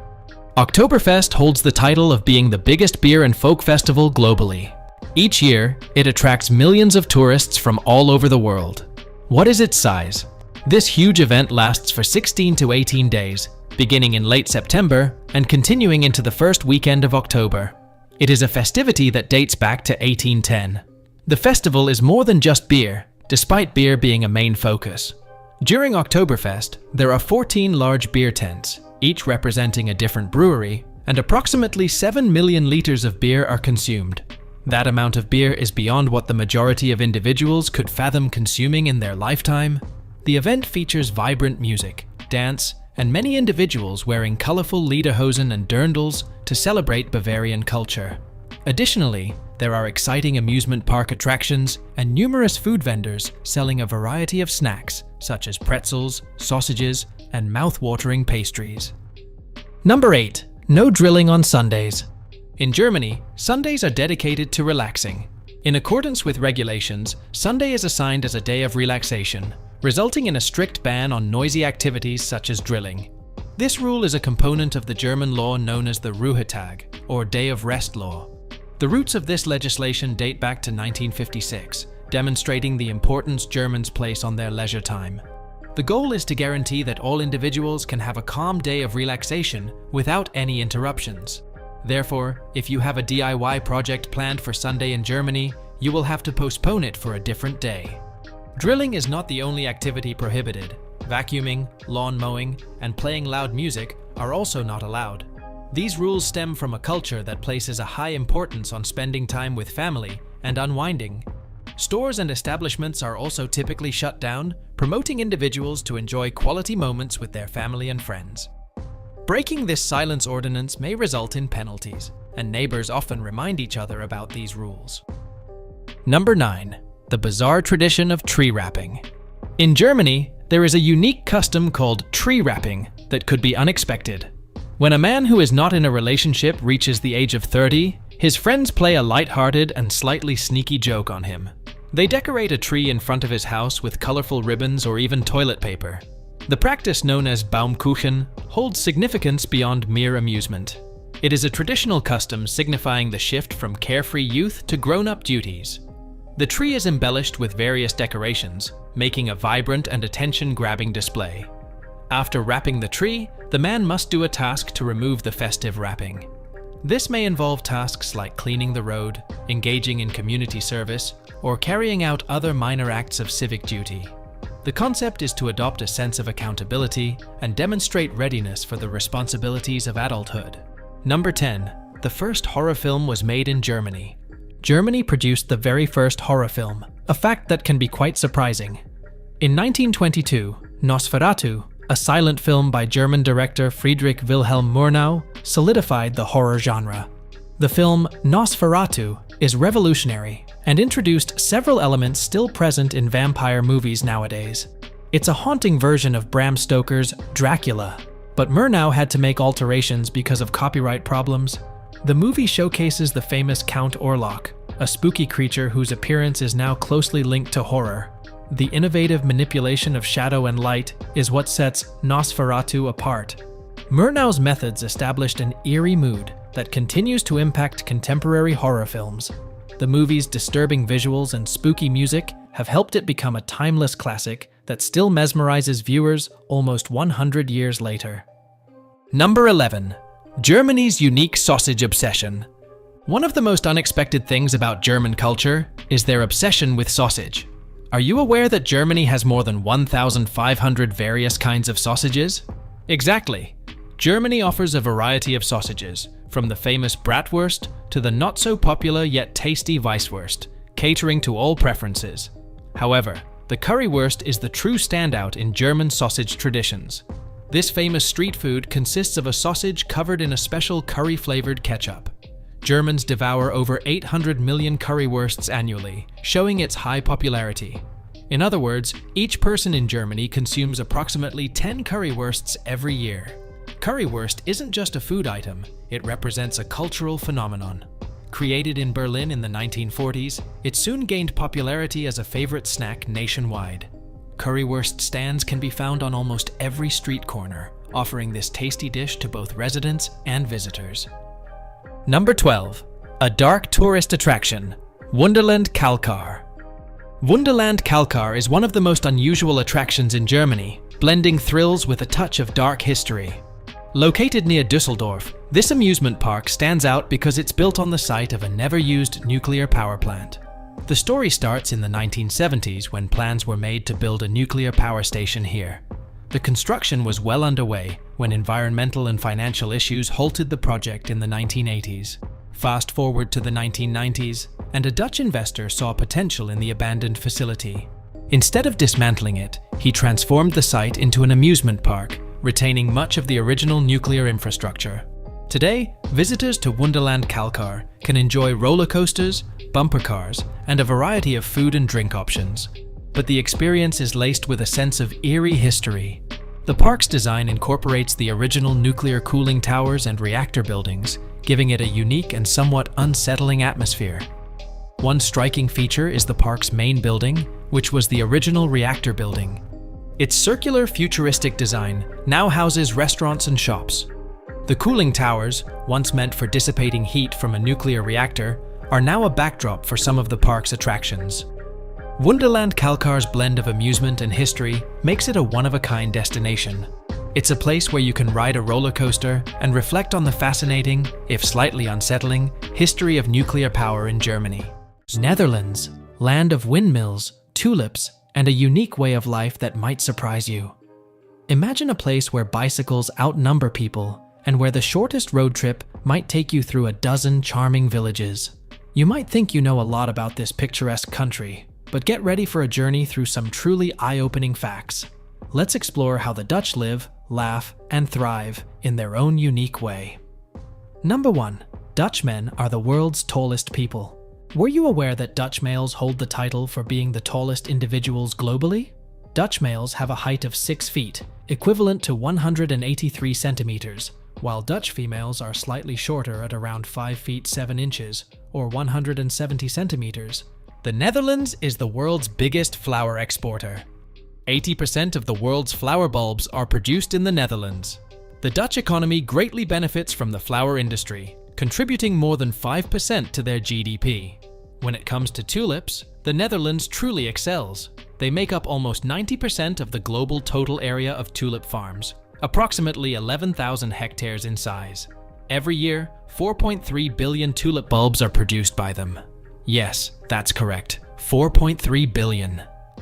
Oktoberfest holds the title of being the biggest beer and folk festival globally. Each year, it attracts millions of tourists from all over the world. What is its size? This huge event lasts for 16 to 18 days, beginning in late September and continuing into the first weekend of October. It is a festivity that dates back to 1810. The festival is more than just beer, despite beer being a main focus. During Oktoberfest, there are 14 large beer tents, each representing a different brewery, and approximately 7 million liters of beer are consumed. That amount of beer is beyond what the majority of individuals could fathom consuming in their lifetime. The event features vibrant music, dance, and many individuals wearing colorful lederhosen and dirndls to celebrate Bavarian culture. Additionally, there are exciting amusement park attractions and numerous food vendors selling a variety of snacks, such as pretzels, sausages, and mouth-watering pastries. Number 8. No drilling on Sundays. In Germany, Sundays are dedicated to relaxing. In accordance with regulations, Sunday is assigned as a day of relaxation, resulting in a strict ban on noisy activities such as drilling. This rule is a component of the German law known as the Ruhetag, or Day of Rest law. The roots of this legislation date back to 1956, demonstrating the importance Germans place on their leisure time. The goal is to guarantee that all individuals can have a calm day of relaxation without any interruptions. Therefore, if you have a DIY project planned for Sunday in Germany, you will have to postpone it for a different day. Drilling is not the only activity prohibited. Vacuuming, lawn mowing, and playing loud music are also not allowed. These rules stem from a culture that places a high importance on spending time with family and unwinding. Stores and establishments are also typically shut down, promoting individuals to enjoy quality moments with their family and friends. Breaking this silence ordinance may result in penalties, and neighbors often remind each other about these rules. Number 9. The bizarre tradition of tree wrapping. In Germany, there is a unique custom called tree wrapping that could be unexpected. When a man who is not in a relationship reaches the age of 30, his friends play a light-hearted and slightly sneaky joke on him. They decorate a tree in front of his house with colorful ribbons or even toilet paper. The practice, known as Baumkuchen, holds significance beyond mere amusement. It is a traditional custom signifying the shift from carefree youth to grown-up duties. The tree is embellished with various decorations, making a vibrant and attention-grabbing display. After wrapping the tree, the man must do a task to remove the festive wrapping. This may involve tasks like cleaning the road, engaging in community service, or carrying out other minor acts of civic duty. The concept is to adopt a sense of accountability and demonstrate readiness for the responsibilities of adulthood. Number 10. The first horror film was made in Germany. Germany produced the very first horror film, a fact that can be quite surprising. In 1922, Nosferatu, a silent film by German director Friedrich Wilhelm Murnau, solidified the horror genre. The film Nosferatu is revolutionary and introduced several elements still present in vampire movies nowadays. It's a haunting version of Bram Stoker's Dracula, but Murnau had to make alterations because of copyright problems. The movie showcases the famous Count Orlok, a spooky creature whose appearance is now closely linked to horror. The innovative manipulation of shadow and light is what sets Nosferatu apart. Murnau's methods established an eerie mood that continues to impact contemporary horror films. The movie's disturbing visuals and spooky music have helped it become a timeless classic that still mesmerizes viewers almost 100 years later. Number 11. Germany's unique sausage obsession. One of the most unexpected things about German culture is their obsession with sausage. Are you aware that Germany has more than 1,500 various kinds of sausages? Exactly. Germany offers a variety of sausages, from the famous Bratwurst to the not-so-popular yet tasty Weisswurst, catering to all preferences. However, the currywurst is the true standout in German sausage traditions. This famous street food consists of a sausage covered in a special curry-flavored ketchup. Germans devour over 800 million currywursts annually, showing its high popularity. In other words, each person in Germany consumes approximately 10 currywursts every year. Currywurst isn't just a food item, it represents a cultural phenomenon. Created in Berlin in the 1940s, it soon gained popularity as a favorite snack nationwide. Currywurst stands can be found on almost every street corner, offering this tasty dish to both residents and visitors. Number 12. A dark tourist attraction, Wunderland Kalkar. Wunderland Kalkar is one of the most unusual attractions in Germany, blending thrills with a touch of dark history. Located near Düsseldorf, this amusement park stands out because it's built on the site of a never-used nuclear power plant. The story starts in the 1970s when plans were made to build a nuclear power station here. The construction was well underway when environmental and financial issues halted the project in the 1980s. Fast forward to the 1990s, and a Dutch investor saw potential in the abandoned facility. Instead of dismantling it, he transformed the site into an amusement park, retaining much of the original nuclear infrastructure. Today, visitors to Wunderland Kalkar can enjoy roller coasters, bumper cars, and a variety of food and drink options. But the experience is laced with a sense of eerie history. The park's design incorporates the original nuclear cooling towers and reactor buildings, giving it a unique and somewhat unsettling atmosphere. One striking feature is the park's main building, which was the original reactor building. Its circular, futuristic design now houses restaurants and shops. The cooling towers, once meant for dissipating heat from a nuclear reactor, are now a backdrop for some of the park's attractions. Wunderland Kalkar's blend of amusement and history makes it a one-of-a-kind destination. It's a place where you can ride a roller coaster and reflect on the fascinating, if slightly unsettling, history of nuclear power in Germany. Netherlands, land of windmills, tulips, and a unique way of life that might surprise you. Imagine a place where bicycles outnumber people and where the shortest road trip might take you through a dozen charming villages. You might think you know a lot about this picturesque country, but get ready for a journey through some truly eye-opening facts. Let's explore how the Dutch live, laugh, and thrive in their own unique way. Number 1. Dutchmen are the world's tallest people. Were you aware that Dutch males hold the title for being the tallest individuals globally? Dutch males have a height of 6 feet, equivalent to 183 centimeters, while Dutch females are slightly shorter at around 5 feet 7 inches, or 170 centimeters. The Netherlands is the world's biggest flower exporter. 80% of the world's flower bulbs are produced in the Netherlands. The Dutch economy greatly benefits from the flower industry, contributing more than 5% to their GDP. When it comes to tulips, the Netherlands truly excels. They make up almost 90% of the global total area of tulip farms, approximately 11,000 hectares in size. Every year, 4.3 billion tulip bulbs are produced by them. Yes, that's correct, 4.3 billion.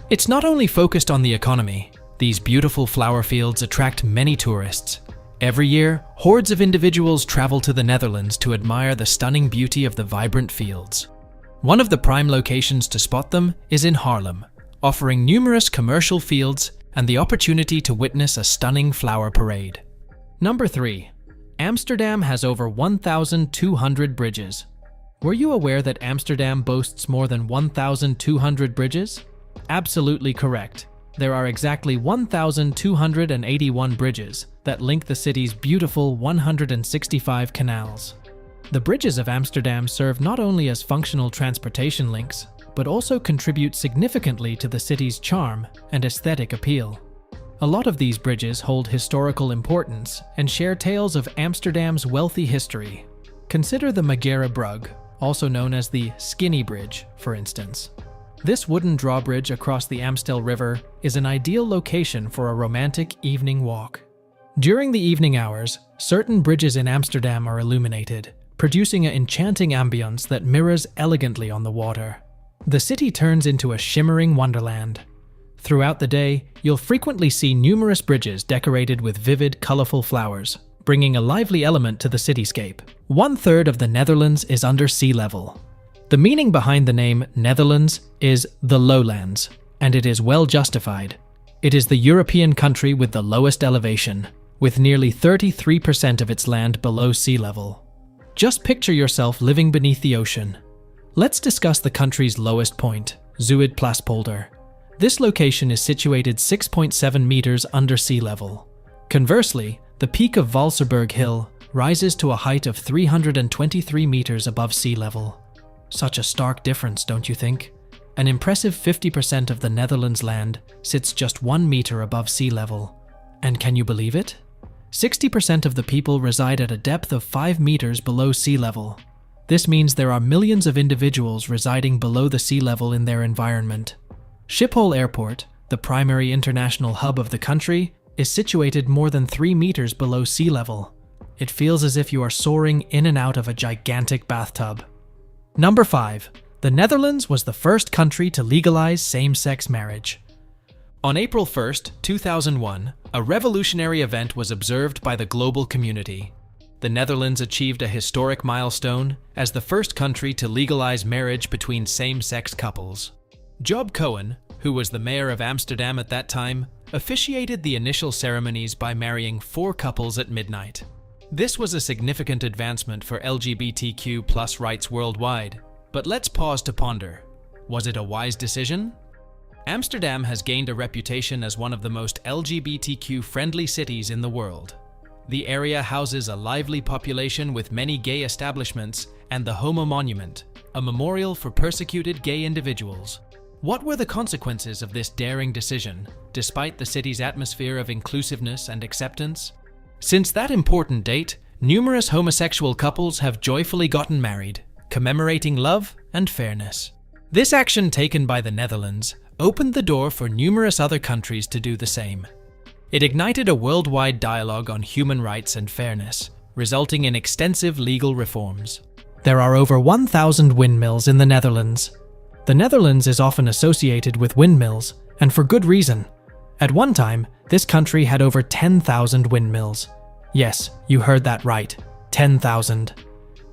It's not only focused on the economy. These beautiful flower fields attract many tourists. Every year, hordes of individuals travel to the Netherlands to admire the stunning beauty of the vibrant fields. One of the prime locations to spot them is in Haarlem, offering numerous commercial fields and the opportunity to witness a stunning flower parade. Number 3. Amsterdam has over 1,200 bridges. Were you aware that Amsterdam boasts more than 1,200 bridges? Absolutely correct. There are exactly 1,281 bridges that link the city's beautiful 165 canals. The bridges of Amsterdam serve not only as functional transportation links, but also contribute significantly to the city's charm and aesthetic appeal. A lot of these bridges hold historical importance and share tales of Amsterdam's wealthy history. Consider the Maghera Brug, also known as the Skinny Bridge, for instance. This wooden drawbridge across the Amstel River is an ideal location for a romantic evening walk. During the evening hours, certain bridges in Amsterdam are illuminated, producing an enchanting ambience that mirrors elegantly on the water. The city turns into a shimmering wonderland. Throughout the day, you'll frequently see numerous bridges decorated with vivid, colorful flowers, bringing a lively element to the cityscape. 1/3 of the Netherlands is under sea level. The meaning behind the name Netherlands is the lowlands, and it is well justified. It is the European country with the lowest elevation, with nearly 33% of its land below sea level. Just picture yourself living beneath the ocean. Let's discuss the country's lowest point, Zuidplaspolder. This location is situated 6.7 meters under sea level. Conversely, the peak of Valserberg Hill rises to a height of 323 meters above sea level. Such a stark difference, don't you think? An impressive 50% of the Netherlands' land sits just 1 meter above sea level. And can you believe it? 60% of the people reside at a depth of 5 meters below sea level. This means there are millions of individuals residing below the sea level in their environment. Schiphol Airport, the primary international hub of the country, is situated more than 3 meters below sea level. It feels as if you are soaring in and out of a gigantic bathtub. Number 5. The Netherlands was the first country to legalize same-sex marriage. On April 1st, 2001, a revolutionary event was observed by the global community. The Netherlands achieved a historic milestone as the first country to legalize marriage between same-sex couples. Job Cohen, who was the mayor of Amsterdam at that time, officiated the initial ceremonies by marrying 4 couples at midnight. This was a significant advancement for LGBTQ+ rights worldwide, but let's pause to ponder. Was it a wise decision? Amsterdam has gained a reputation as one of the most LGBTQ-friendly cities in the world. The area houses a lively population with many gay establishments and the Homo Monument, a memorial for persecuted gay individuals. What were the consequences of this daring decision, despite the city's atmosphere of inclusiveness and acceptance? Since that important date, numerous homosexual couples have joyfully gotten married, commemorating love and fairness. This action taken by the Netherlands opened the door for numerous other countries to do the same. It ignited a worldwide dialogue on human rights and fairness, resulting in extensive legal reforms. There are over 1,000 windmills in the Netherlands. The Netherlands is often associated with windmills, and for good reason. At one time, this country had over 10,000 windmills. Yes, you heard that right, 10,000.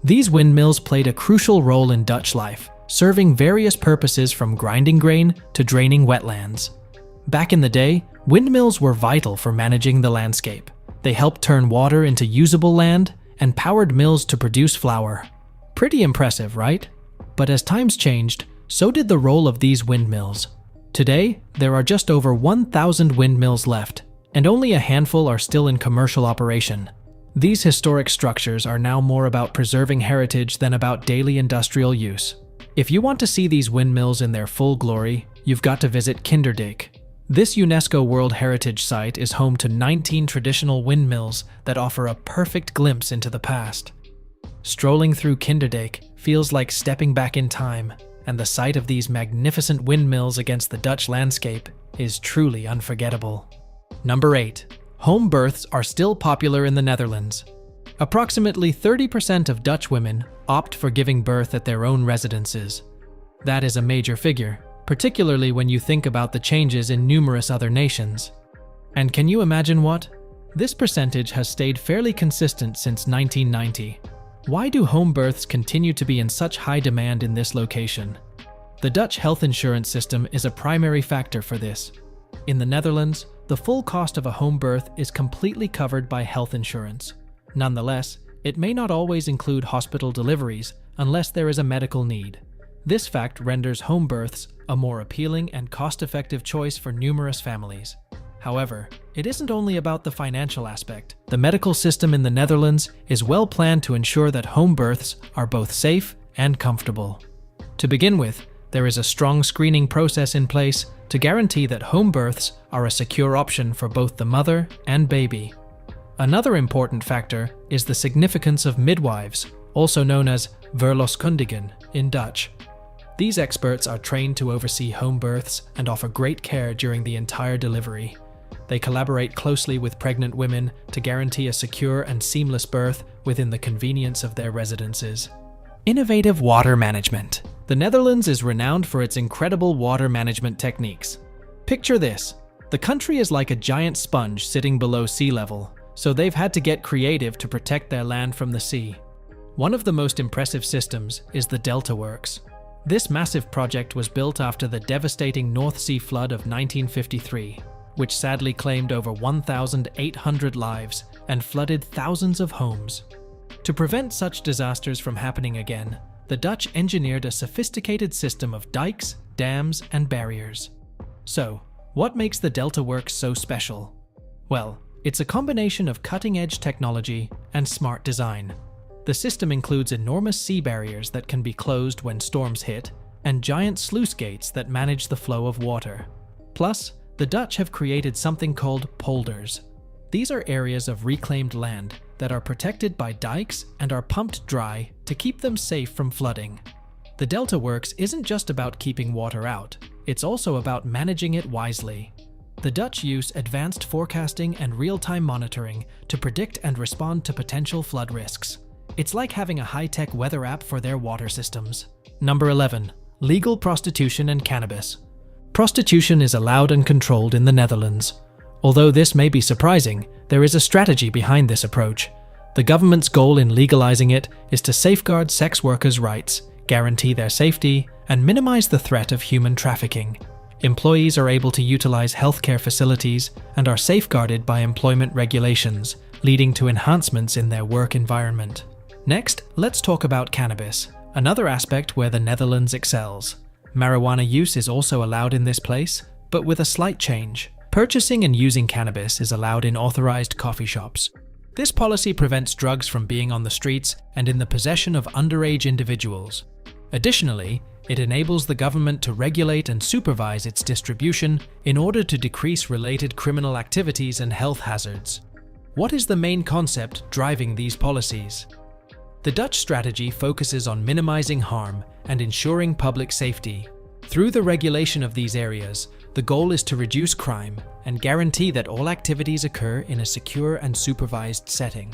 These windmills played a crucial role in Dutch life, serving various purposes from grinding grain to draining wetlands. Back in the day, windmills were vital for managing the landscape. They helped turn water into usable land and powered mills to produce flour. Pretty impressive, right? But as times changed, so did the role of these windmills. Today, there are just over 1,000 windmills left, and only a handful are still in commercial operation. These historic structures are now more about preserving heritage than about daily industrial use. If you want to see these windmills in their full glory, you've got to visit Kinderdijk. This UNESCO World Heritage Site is home to 19 traditional windmills that offer a perfect glimpse into the past. Strolling through Kinderdijk feels like stepping back in time, and the sight of these magnificent windmills against the Dutch landscape is truly unforgettable. Number 8. Home births are still popular in the Netherlands. Approximately 30% of Dutch women opt for giving birth at their own residences. That is a major figure, particularly when you think about the changes in numerous other nations. And can you imagine what? This percentage has stayed fairly consistent since 1990. Why do home births continue to be in such high demand in this location? The Dutch health insurance system is a primary factor for this. In the Netherlands, the full cost of a home birth is completely covered by health insurance. Nonetheless, it may not always include hospital deliveries unless there is a medical need. This fact renders home births a more appealing and cost-effective choice for numerous families. However, it isn't only about the financial aspect. The medical system in the Netherlands is well planned to ensure that home births are both safe and comfortable. To begin with, there is a strong screening process in place to guarantee that home births are a secure option for both the mother and baby. Another important factor is the significance of midwives, also known as verloskundigen in Dutch. These experts are trained to oversee home births and offer great care during the entire delivery. They collaborate closely with pregnant women to guarantee a secure and seamless birth within the convenience of their residences. Innovative water management. The Netherlands is renowned for its incredible water management techniques. Picture this. The country is like a giant sponge sitting below sea level, so they've had to get creative to protect their land from the sea. One of the most impressive systems is the Delta Works. This massive project was built after the devastating North Sea flood of 1953, which sadly claimed over 1,800 lives and flooded thousands of homes. To prevent such disasters from happening again, the Dutch engineered a sophisticated system of dikes, dams, and barriers. So, what makes the Delta Works so special? Well, it's a combination of cutting-edge technology and smart design. The system includes enormous sea barriers that can be closed when storms hit, and giant sluice gates that manage the flow of water. Plus, the Dutch have created something called polders. These are areas of reclaimed land that are protected by dikes and are pumped dry to keep them safe from flooding. The Delta Works isn't just about keeping water out, it's also about managing it wisely. The Dutch use advanced forecasting and real-time monitoring to predict and respond to potential flood risks. It's like having a high-tech weather app for their water systems. Number 11. Legal prostitution and cannabis. Prostitution is allowed and controlled in the Netherlands. Although this may be surprising, there is a strategy behind this approach. The government's goal in legalizing it is to safeguard sex workers' rights, guarantee their safety, and minimize the threat of human trafficking. Employees are able to utilize healthcare facilities and are safeguarded by employment regulations, leading to enhancements in their work environment. Next, let's talk about cannabis, another aspect where the Netherlands excels. Marijuana use is also allowed in this place, but with a slight change. Purchasing and using cannabis is allowed in authorized coffee shops. This policy prevents drugs from being on the streets and in the possession of underage individuals. Additionally, it enables the government to regulate and supervise its distribution in order to decrease related criminal activities and health hazards. What is the main concept driving these policies? The Dutch strategy focuses on minimizing harm and ensuring public safety. Through the regulation of these areas, the goal is to reduce crime and guarantee that all activities occur in a secure and supervised setting.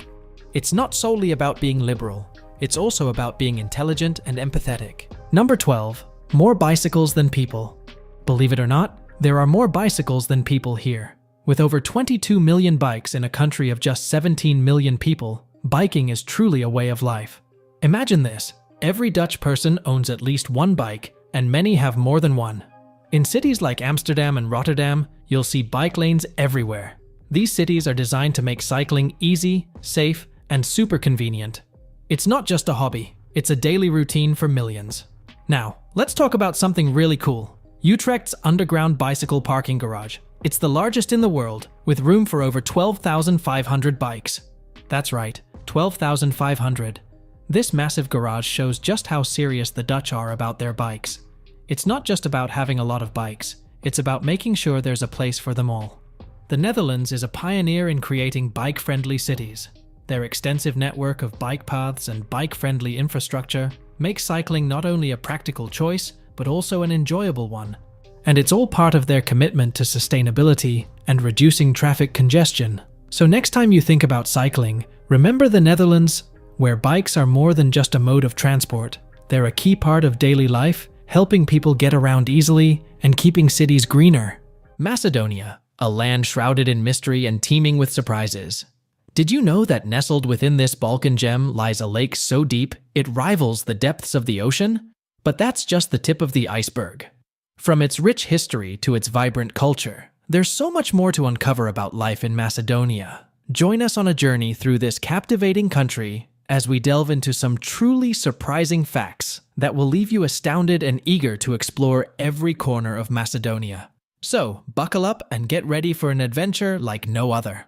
It's not solely about being liberal, it's also about being intelligent and empathetic. Number 12. More bicycles than people. Believe it or not, there are more bicycles than people here. With over 22 million bikes in a country of just 17 million people, biking is truly a way of life. Imagine this, every Dutch person owns at least one bike, and many have more than one. In cities like Amsterdam and Rotterdam, you'll see bike lanes everywhere. These cities are designed to make cycling easy, safe, and super convenient. It's not just a hobby, it's a daily routine for millions. Now, let's talk about something really cool. Utrecht's underground bicycle parking garage. It's the largest in the world, with room for over 12,500 bikes. That's right, 12,500. This massive garage shows just how serious the Dutch are about their bikes. It's not just about having a lot of bikes, it's about making sure there's a place for them all. The Netherlands is a pioneer in creating bike-friendly cities. Their extensive network of bike paths and bike-friendly infrastructure makes cycling not only a practical choice, but also an enjoyable one. And it's all part of their commitment to sustainability and reducing traffic congestion. So next time you think about cycling, remember the Netherlands, where bikes are more than just a mode of transport. They're a key part of daily life, helping people get around easily and keeping cities greener. Macedonia, a land shrouded in mystery and teeming with surprises. Did you know that nestled within this Balkan gem lies a lake so deep it rivals the depths of the ocean? But that's just the tip of the iceberg. From its rich history to its vibrant culture, there's so much more to uncover about life in Macedonia. Join us on a journey through this captivating country as we delve into some truly surprising facts that will leave you astounded and eager to explore every corner of Macedonia. So, buckle up and get ready for an adventure like no other.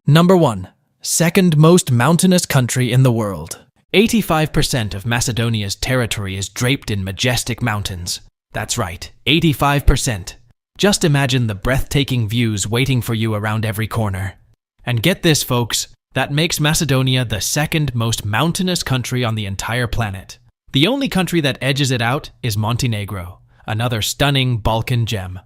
Number 1. Second most mountainous country in the world. 85% of Macedonia's territory is draped in majestic mountains. That's right, 85%. Just imagine the breathtaking views waiting for you around every corner. And get this, folks, that makes Macedonia the second most mountainous country on the entire planet. The only country that edges it out is Montenegro, another stunning Balkan gem.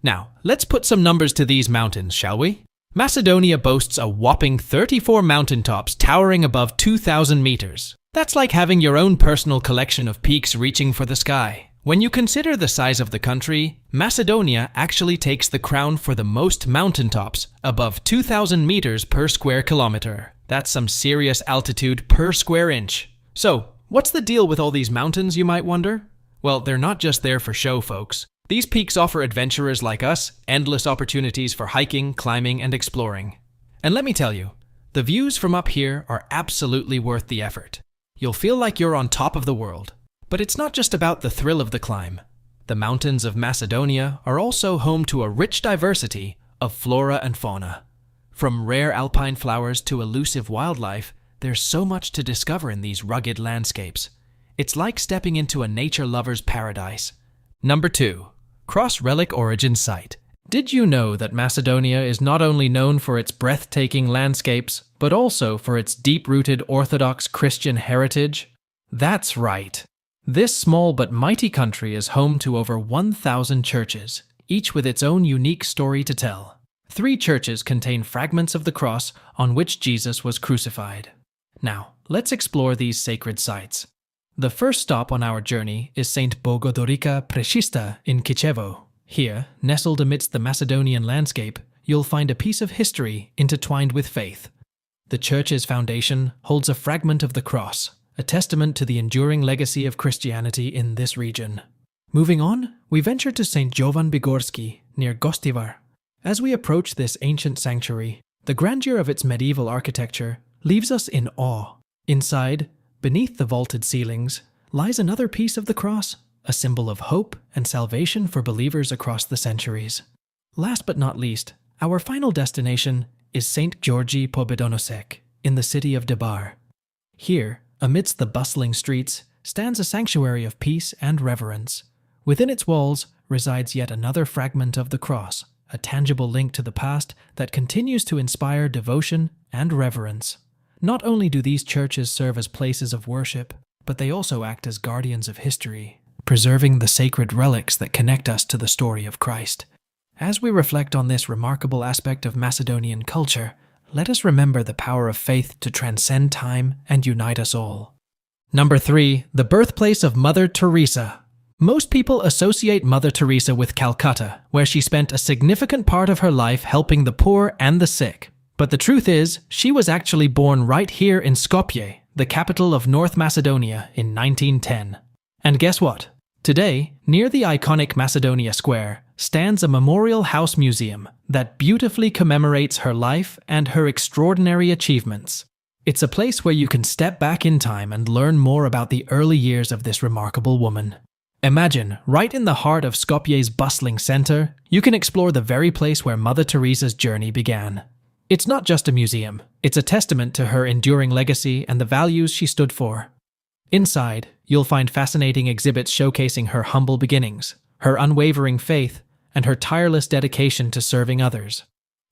Now, let's put some numbers to these mountains, shall we? Macedonia boasts a whopping 34 mountaintops towering above 2,000 meters. That's like having your own personal collection of peaks reaching for the sky. When you consider the size of the country, Macedonia actually takes the crown for the most mountaintops, above 2,000 meters per square kilometer. That's some serious altitude per square inch. So, what's the deal with all these mountains, you might wonder? Well, they're not just there for show, folks. These peaks offer adventurers like us endless opportunities for hiking, climbing, and exploring. And let me tell you, the views from up here are absolutely worth the effort. You'll feel like you're on top of the world. But it's not just about the thrill of the climb. The mountains of Macedonia are also home to a rich diversity of flora and fauna. From rare alpine flowers to elusive wildlife, there's so much to discover in these rugged landscapes. It's like stepping into a nature lover's paradise. Number 2. Cross Relic Origin Site. Did you know that Macedonia is not only known for its breathtaking landscapes, but also for its deep-rooted Orthodox Christian heritage? That's right. This small but mighty country is home to over 1,000 churches, each with its own unique story to tell. 3 churches contain fragments of the cross on which Jesus was crucified. Now, let's explore these sacred sites. The first stop on our journey is St. Bogodorica Prechista in Kičevo. Here, nestled amidst the Macedonian landscape, you'll find a piece of history intertwined with faith. The church's foundation holds a fragment of the cross, a testament to the enduring legacy of Christianity in this region. Moving on, we venture to St. Jovan Bigorski, near Gostivar. As we approach this ancient sanctuary, the grandeur of its medieval architecture leaves us in awe. Inside, beneath the vaulted ceilings, lies another piece of the cross, a symbol of hope and salvation for believers across the centuries. Last but not least, our final destination is St. Georgi Pobedonosek, in the city of Debar. Here, amidst the bustling streets, stands a sanctuary of peace and reverence. Within its walls resides yet another fragment of the cross, a tangible link to the past that continues to inspire devotion and reverence. Not only do these churches serve as places of worship, but they also act as guardians of history, preserving the sacred relics that connect us to the story of Christ. As we reflect on this remarkable aspect of Macedonian culture, let us remember the power of faith to transcend time and unite us all. Number 3. The birthplace of Mother Teresa. Most people associate Mother Teresa with Calcutta, where she spent a significant part of her life helping the poor and the sick. But the truth is, she was actually born right here in Skopje, the capital of North Macedonia, in 1910. And guess what? Today, near the iconic Macedonia Square, stands a memorial house museum that beautifully commemorates her life and her extraordinary achievements. It's a place where you can step back in time and learn more about the early years of this remarkable woman. Imagine, right in the heart of Skopje's bustling center, you can explore the very place where Mother Teresa's journey began. It's not just a museum, it's a testament to her enduring legacy and the values she stood for. Inside, you'll find fascinating exhibits showcasing her humble beginnings, her unwavering faith, and her tireless dedication to serving others.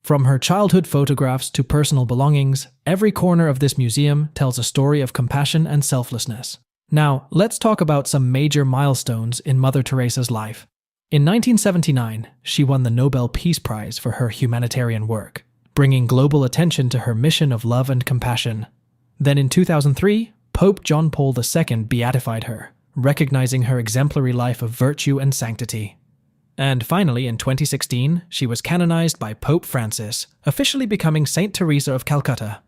From her childhood photographs to personal belongings, every corner of this museum tells a story of compassion and selflessness. Now, let's talk about some major milestones in Mother Teresa's life. In 1979, she won the Nobel Peace Prize for her humanitarian work, bringing global attention to her mission of love and compassion. Then in 2003, Pope John Paul II beatified her, recognizing her exemplary life of virtue and sanctity. And finally, in 2016, she was canonized by Pope Francis, officially becoming Saint Teresa of Calcutta.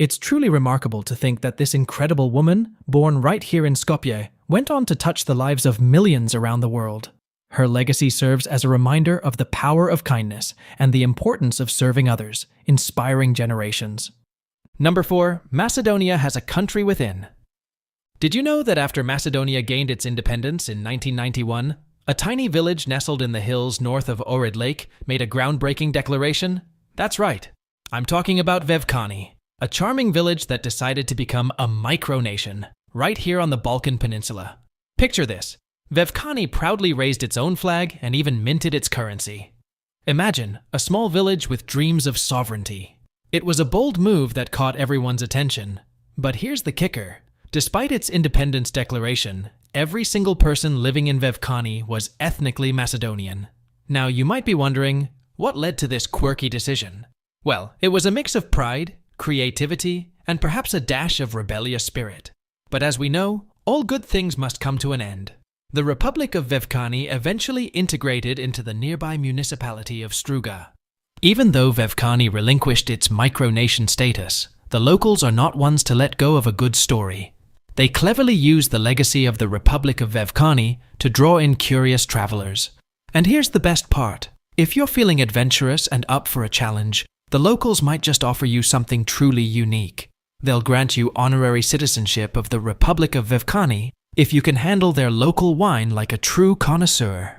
It's truly remarkable to think that this incredible woman, born right here in Skopje, went on to touch the lives of millions around the world. Her legacy serves as a reminder of the power of kindness and the importance of serving others, inspiring generations. Number 4. Macedonia has a country within. Did you know that after Macedonia gained its independence in 1991, a tiny village nestled in the hills north of Ohrid Lake made a groundbreaking declaration? That's right. I'm talking about Vevkani, a charming village that decided to become a micronation right here on the Balkan Peninsula. Picture this. Vevkani proudly raised its own flag and even minted its currency. Imagine a small village with dreams of sovereignty. It was a bold move that caught everyone's attention. But here's the kicker. Despite its independence declaration, every single person living in Vevkani was ethnically Macedonian. Now, you might be wondering, what led to this quirky decision? Well, it was a mix of pride, creativity, and perhaps a dash of rebellious spirit. But as we know, all good things must come to an end. The Republic of Vevkani eventually integrated into the nearby municipality of Struga. Even though Vevkani relinquished its micronation status, the locals are not ones to let go of a good story. They cleverly used the legacy of the Republic of Vevkani to draw in curious travelers. And here's the best part. If you're feeling adventurous and up for a challenge, the locals might just offer you something truly unique. They'll grant you honorary citizenship of the Republic of Vevkani if you can handle their local wine like a true connoisseur.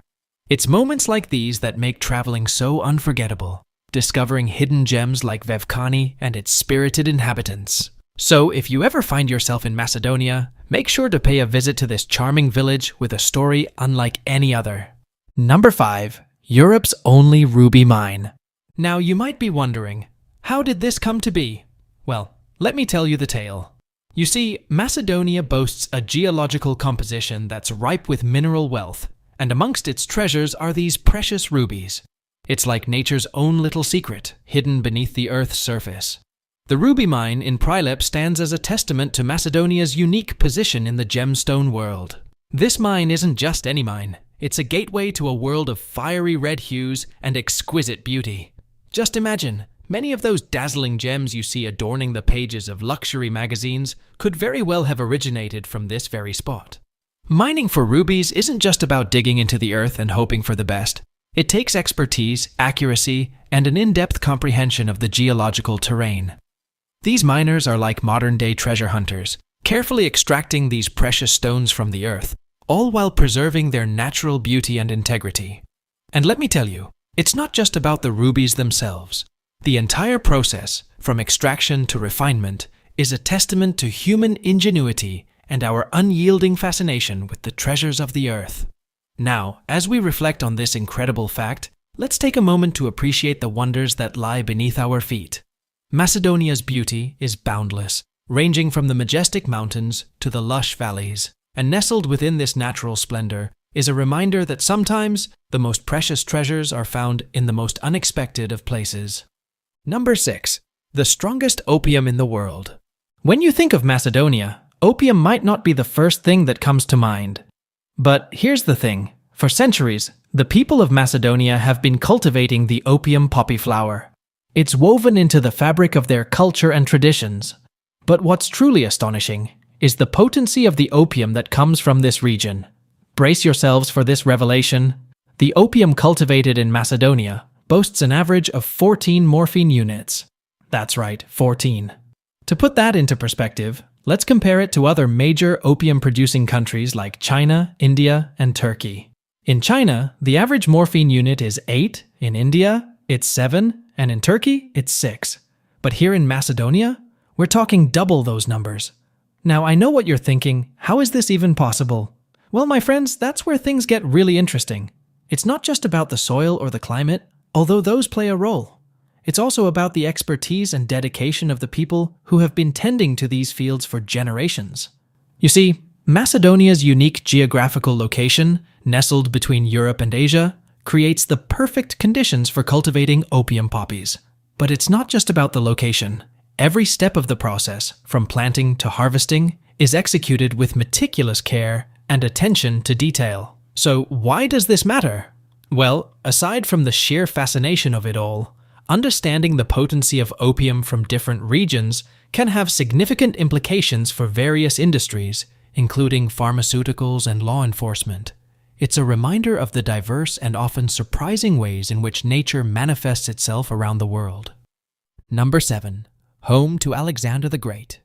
It's moments like these that make traveling so unforgettable, discovering hidden gems like Vevkani and its spirited inhabitants. So, if you ever find yourself in Macedonia, make sure to pay a visit to this charming village with a story unlike any other. Number 5. Europe's only ruby mine. Now, you might be wondering, how did this come to be? Well, let me tell you the tale. You see, Macedonia boasts a geological composition that's ripe with mineral wealth, and amongst its treasures are these precious rubies. It's like nature's own little secret, hidden beneath the Earth's surface. The ruby mine in Prilep stands as a testament to Macedonia's unique position in the gemstone world. This mine isn't just any mine. It's a gateway to a world of fiery red hues and exquisite beauty. Just imagine, many of those dazzling gems you see adorning the pages of luxury magazines could very well have originated from this very spot. Mining for rubies isn't just about digging into the earth and hoping for the best. It takes expertise, accuracy, and an in-depth comprehension of the geological terrain. These miners are like modern-day treasure hunters, carefully extracting these precious stones from the earth, all while preserving their natural beauty and integrity. And let me tell you, it's not just about the rubies themselves. The entire process, from extraction to refinement, is a testament to human ingenuity and our unyielding fascination with the treasures of the earth. Now, as we reflect on this incredible fact, let's take a moment to appreciate the wonders that lie beneath our feet. Macedonia's beauty is boundless, ranging from the majestic mountains to the lush valleys, and nestled within this natural splendor is a reminder that sometimes the most precious treasures are found in the most unexpected of places. Number 6. The strongest opium in the world. When you think of Macedonia, opium might not be the first thing that comes to mind. But here's the thing. For centuries, the people of Macedonia have been cultivating the opium poppy flower. It's woven into the fabric of their culture and traditions. But what's truly astonishing is the potency of the opium that comes from this region. Brace yourselves for this revelation. The opium cultivated in Macedonia boasts an average of 14 morphine units. That's right, 14. To put that into perspective, let's compare it to other major opium-producing countries like China, India, and Turkey. In China, the average morphine unit is 8, in India, it's 7, and in Turkey, it's 6. But here in Macedonia, we're talking double those numbers. Now, I know what you're thinking, how is this even possible? Well, my friends, that's where things get really interesting. It's not just about the soil or the climate, although those play a role. It's also about the expertise and dedication of the people who have been tending to these fields for generations. You see, Macedonia's unique geographical location, nestled between Europe and Asia, creates the perfect conditions for cultivating opium poppies. But it's not just about the location. Every step of the process, from planting to harvesting, is executed with meticulous care and attention to detail. So why does this matter? Well, aside from the sheer fascination of it all, understanding the potency of opium from different regions can have significant implications for various industries, including pharmaceuticals and law enforcement. It's a reminder of the diverse and often surprising ways in which nature manifests itself around the world. Number 7. home to Alexander the Great.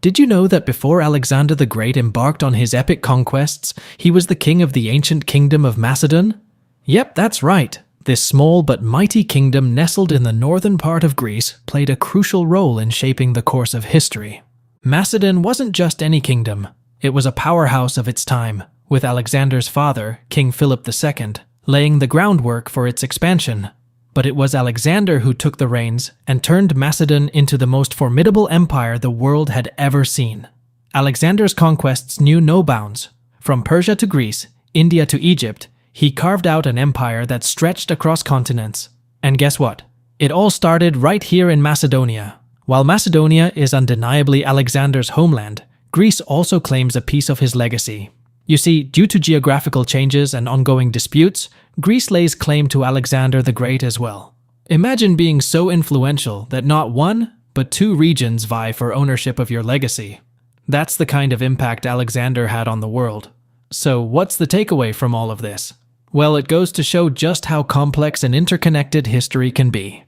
Did you know that before Alexander the Great embarked on his epic conquests, he was the king of the ancient kingdom of Macedon? Yep, that's right. This small but mighty kingdom nestled in the northern part of Greece played a crucial role in shaping the course of history. Macedon wasn't just any kingdom. It was a powerhouse of its time, with Alexander's father, King Philip II, laying the groundwork for its expansion. But it was Alexander who took the reins and turned Macedon into the most formidable empire the world had ever seen. Alexander's conquests knew no bounds. From Persia to Greece, India to Egypt, he carved out an empire that stretched across continents. And guess what? It all started right here in Macedonia. While Macedonia is undeniably Alexander's homeland, Greece also claims a piece of his legacy. You see, due to geographical changes and ongoing disputes, Greece lays claim to Alexander the Great as well. Imagine being so influential that not one, but two regions vie for ownership of your legacy. That's the kind of impact Alexander had on the world. So what's the takeaway from all of this? Well, it goes to show just how complex and interconnected history can be.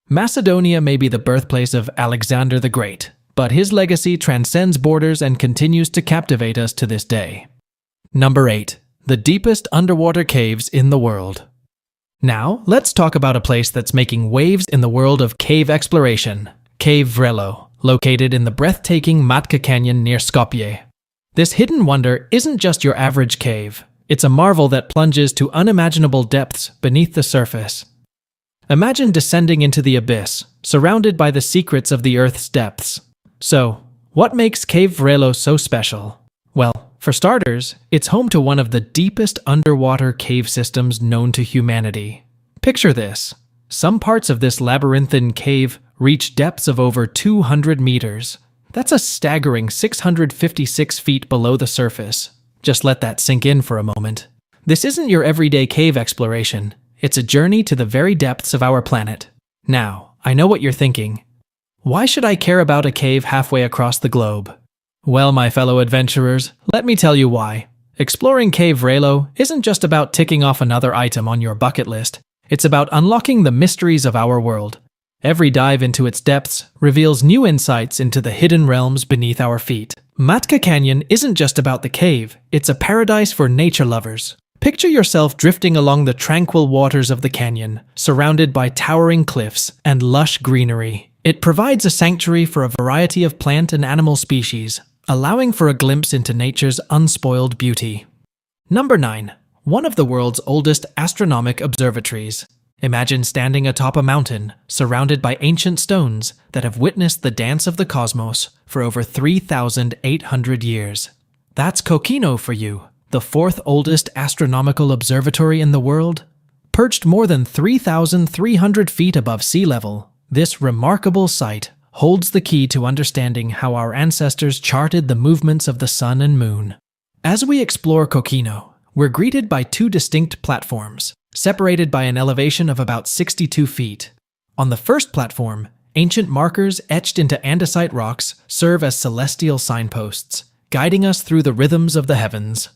Macedonia may be the birthplace of Alexander the Great, but his legacy transcends borders and continues to captivate us to this day. Number 8. The deepest underwater caves in the world. Now, let's talk about a place that's making waves in the world of cave exploration, Cave Vrelo, located in the breathtaking Matka Canyon near Skopje. This hidden wonder isn't just your average cave. It's a marvel that plunges to unimaginable depths beneath the surface. Imagine descending into the abyss, surrounded by the secrets of the Earth's depths. So, what makes Cave Vrelo so special? Well, for starters, it's home to one of the deepest underwater cave systems known to humanity. Picture this. Some parts of this labyrinthine cave reach depths of over 200 meters. That's a staggering 656 feet below the surface. Just let that sink in for a moment. This isn't your everyday cave exploration. It's a journey to the very depths of our planet. Now, I know what you're thinking. Why should I care about a cave halfway across the globe? Well, my fellow adventurers, let me tell you why. Exploring Cave Vrelo isn't just about ticking off another item on your bucket list. It's about unlocking the mysteries of our world. Every dive into its depths reveals new insights into the hidden realms beneath our feet. Matka Canyon isn't just about the cave, it's a paradise for nature lovers. Picture yourself drifting along the tranquil waters of the canyon, surrounded by towering cliffs and lush greenery. It provides a sanctuary for a variety of plant and animal species, allowing for a glimpse into nature's unspoiled beauty. Number 9. One of the world's oldest astronomical observatories. Imagine standing atop a mountain, surrounded by ancient stones that have witnessed the dance of the cosmos for over 3,800 years. That's Kokino for you, the fourth oldest astronomical observatory in the world. Perched more than 3,300 feet above sea level, this remarkable site holds the key to understanding how our ancestors charted the movements of the sun and moon. As we explore Kokino, we're greeted by two distinct platforms, separated by an elevation of about 62 feet. On the first platform, ancient markers etched into andesite rocks serve as celestial signposts, guiding us through the rhythms of the heavens.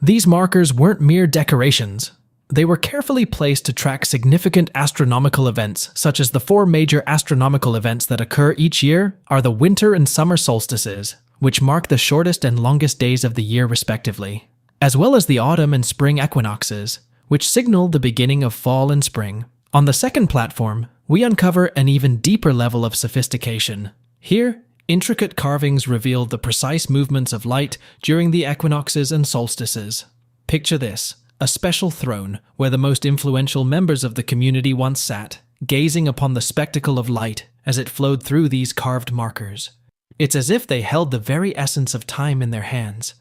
These markers weren't mere decorations. They were carefully placed to track significant astronomical events, such as the four major astronomical events that occur each year are the winter and summer solstices, which mark the shortest and longest days of the year respectively, as well as the autumn and spring equinoxes, which signal the beginning of fall and spring. On the second platform, we uncover an even deeper level of sophistication. Here, intricate carvings reveal the precise movements of light during the equinoxes and solstices. Picture this. A special throne where the most influential members of the community once sat, gazing upon the spectacle of light as it flowed through these carved markers. It's as if they held the very essence of time in their hands.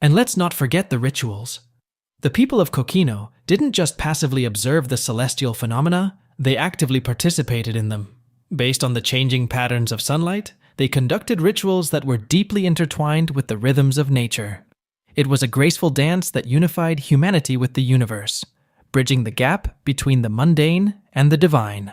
And let's not forget the rituals. The people of Kokino didn't just passively observe the celestial phenomena, they actively participated in them. Based on the changing patterns of sunlight, they conducted rituals that were deeply intertwined with the rhythms of nature. It was a graceful dance that unified humanity with the universe, bridging the gap between the mundane and the divine.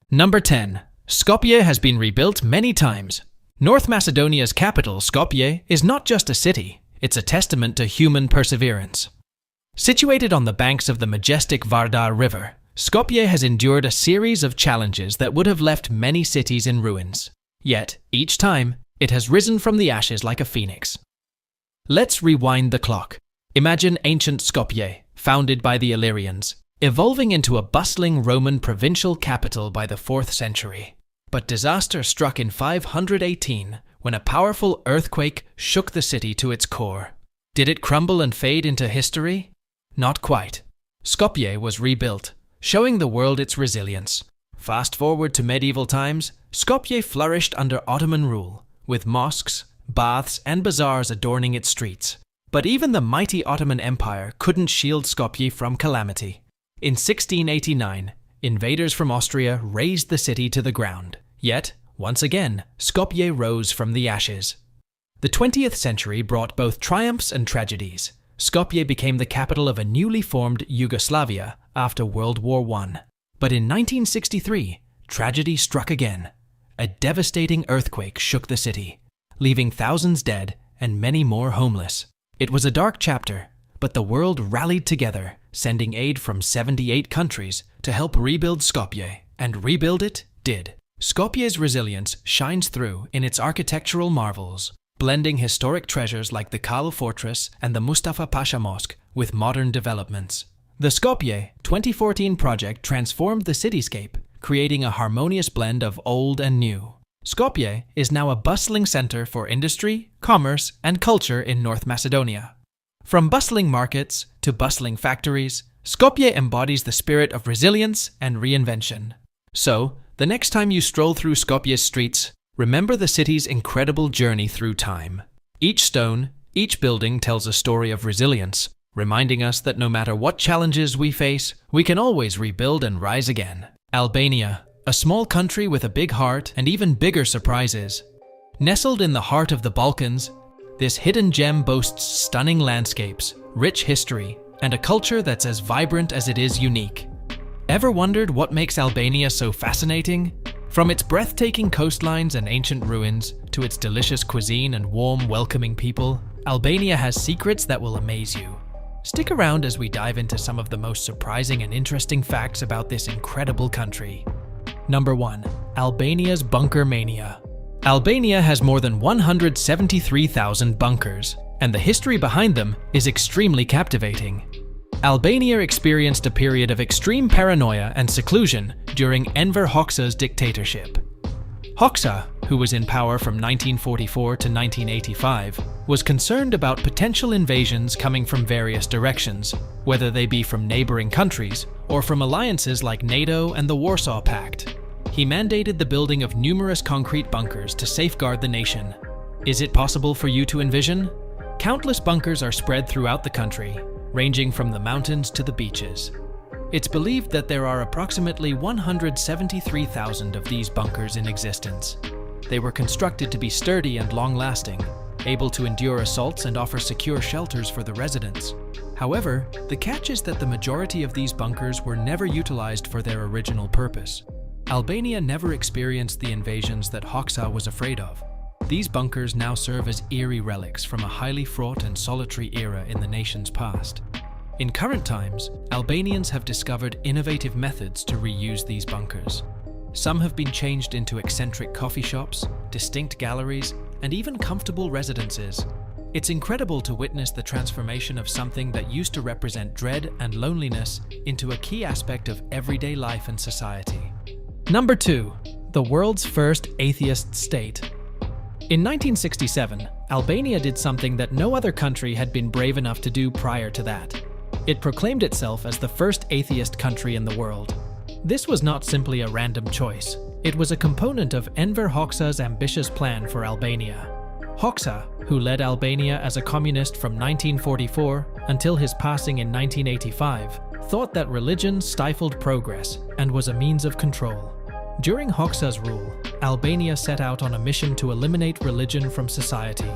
Number 10. Skopje has been rebuilt many times. North Macedonia's capital, Skopje, is not just a city, it's a testament to human perseverance. Situated on the banks of the majestic Vardar River, Skopje has endured a series of challenges that would have left many cities in ruins. Yet, each time, it has risen from the ashes like a phoenix. Let's rewind the clock. Imagine ancient Skopje, founded by the Illyrians, evolving into a bustling Roman provincial capital by the 4th century. But disaster struck in 518 when a powerful earthquake shook the city to its core. Did it crumble and fade into history? Not quite. Skopje was rebuilt, showing the world its resilience. Fast forward to medieval times, Skopje flourished under Ottoman rule, with mosques, baths, and bazaars adorning its streets. But even the mighty Ottoman Empire couldn't shield Skopje from calamity. In 1689, invaders from Austria razed the city to the ground. Yet, once again, Skopje rose from the ashes. The 20th century brought both triumphs and tragedies. Skopje became the capital of a newly formed Yugoslavia after World War I. But in 1963, tragedy struck again. A devastating earthquake shook the city, leaving thousands dead and many more homeless. It was a dark chapter, but the world rallied together, sending aid from 78 countries to help rebuild Skopje, and rebuild it did. Skopje's resilience shines through in its architectural marvels, blending historic treasures like the Kale Fortress and the Mustafa Pasha Mosque with modern developments. The Skopje 2014 project transformed the cityscape, creating a harmonious blend of old and new. Skopje is now a bustling center for industry, commerce, and culture in North Macedonia. From bustling markets to bustling factories, Skopje embodies the spirit of resilience and reinvention. So, the next time you stroll through Skopje's streets, remember the city's incredible journey through time. Each stone, each building tells a story of resilience, reminding us that no matter what challenges we face, we can always rebuild and rise again. Albania, a small country with a big heart and even bigger surprises. Nestled in the heart of the Balkans, this hidden gem boasts stunning landscapes, rich history, and a culture that's as vibrant as it is unique. Ever wondered what makes Albania so fascinating? From its breathtaking coastlines and ancient ruins, to its delicious cuisine and warm, welcoming people, Albania has secrets that will amaze you. Stick around as we dive into some of the most surprising and interesting facts about this incredible country. Number 1. Albania's bunker mania. Albania has more than 173,000 bunkers, and the history behind them is extremely captivating. Albania experienced a period of extreme paranoia and seclusion during Enver Hoxha's dictatorship. Hoxha, who was in power from 1944 to 1985, was concerned about potential invasions coming from various directions, whether they be from neighboring countries or from alliances like NATO and the Warsaw Pact. He mandated the building of numerous concrete bunkers to safeguard the nation. Is it possible for you to envision? Countless bunkers are spread throughout the country, ranging from the mountains to the beaches. It's believed that there are approximately 173,000 of these bunkers in existence. They were constructed to be sturdy and long-lasting, able to endure assaults and offer secure shelters for the residents. However, the catch is that the majority of these bunkers were never utilized for their original purpose. Albania never experienced the invasions that Hoxha was afraid of. These bunkers now serve as eerie relics from a highly fraught and solitary era in the nation's past. In current times, Albanians have discovered innovative methods to reuse these bunkers. Some have been changed into eccentric coffee shops, distinct galleries, and even comfortable residences. It's incredible to witness the transformation of something that used to represent dread and loneliness into a key aspect of everyday life and society. Number 2. The world's first atheist state. In 1967, Albania did something that no other country had been brave enough to do prior to that. It proclaimed itself as the first atheist country in the world. This was not simply a random choice. It was a component of Enver Hoxha's ambitious plan for Albania. Hoxha, who led Albania as a communist from 1944 until his passing in 1985, thought that religion stifled progress and was a means of control. During Hoxha's rule, Albania set out on a mission to eliminate religion from society.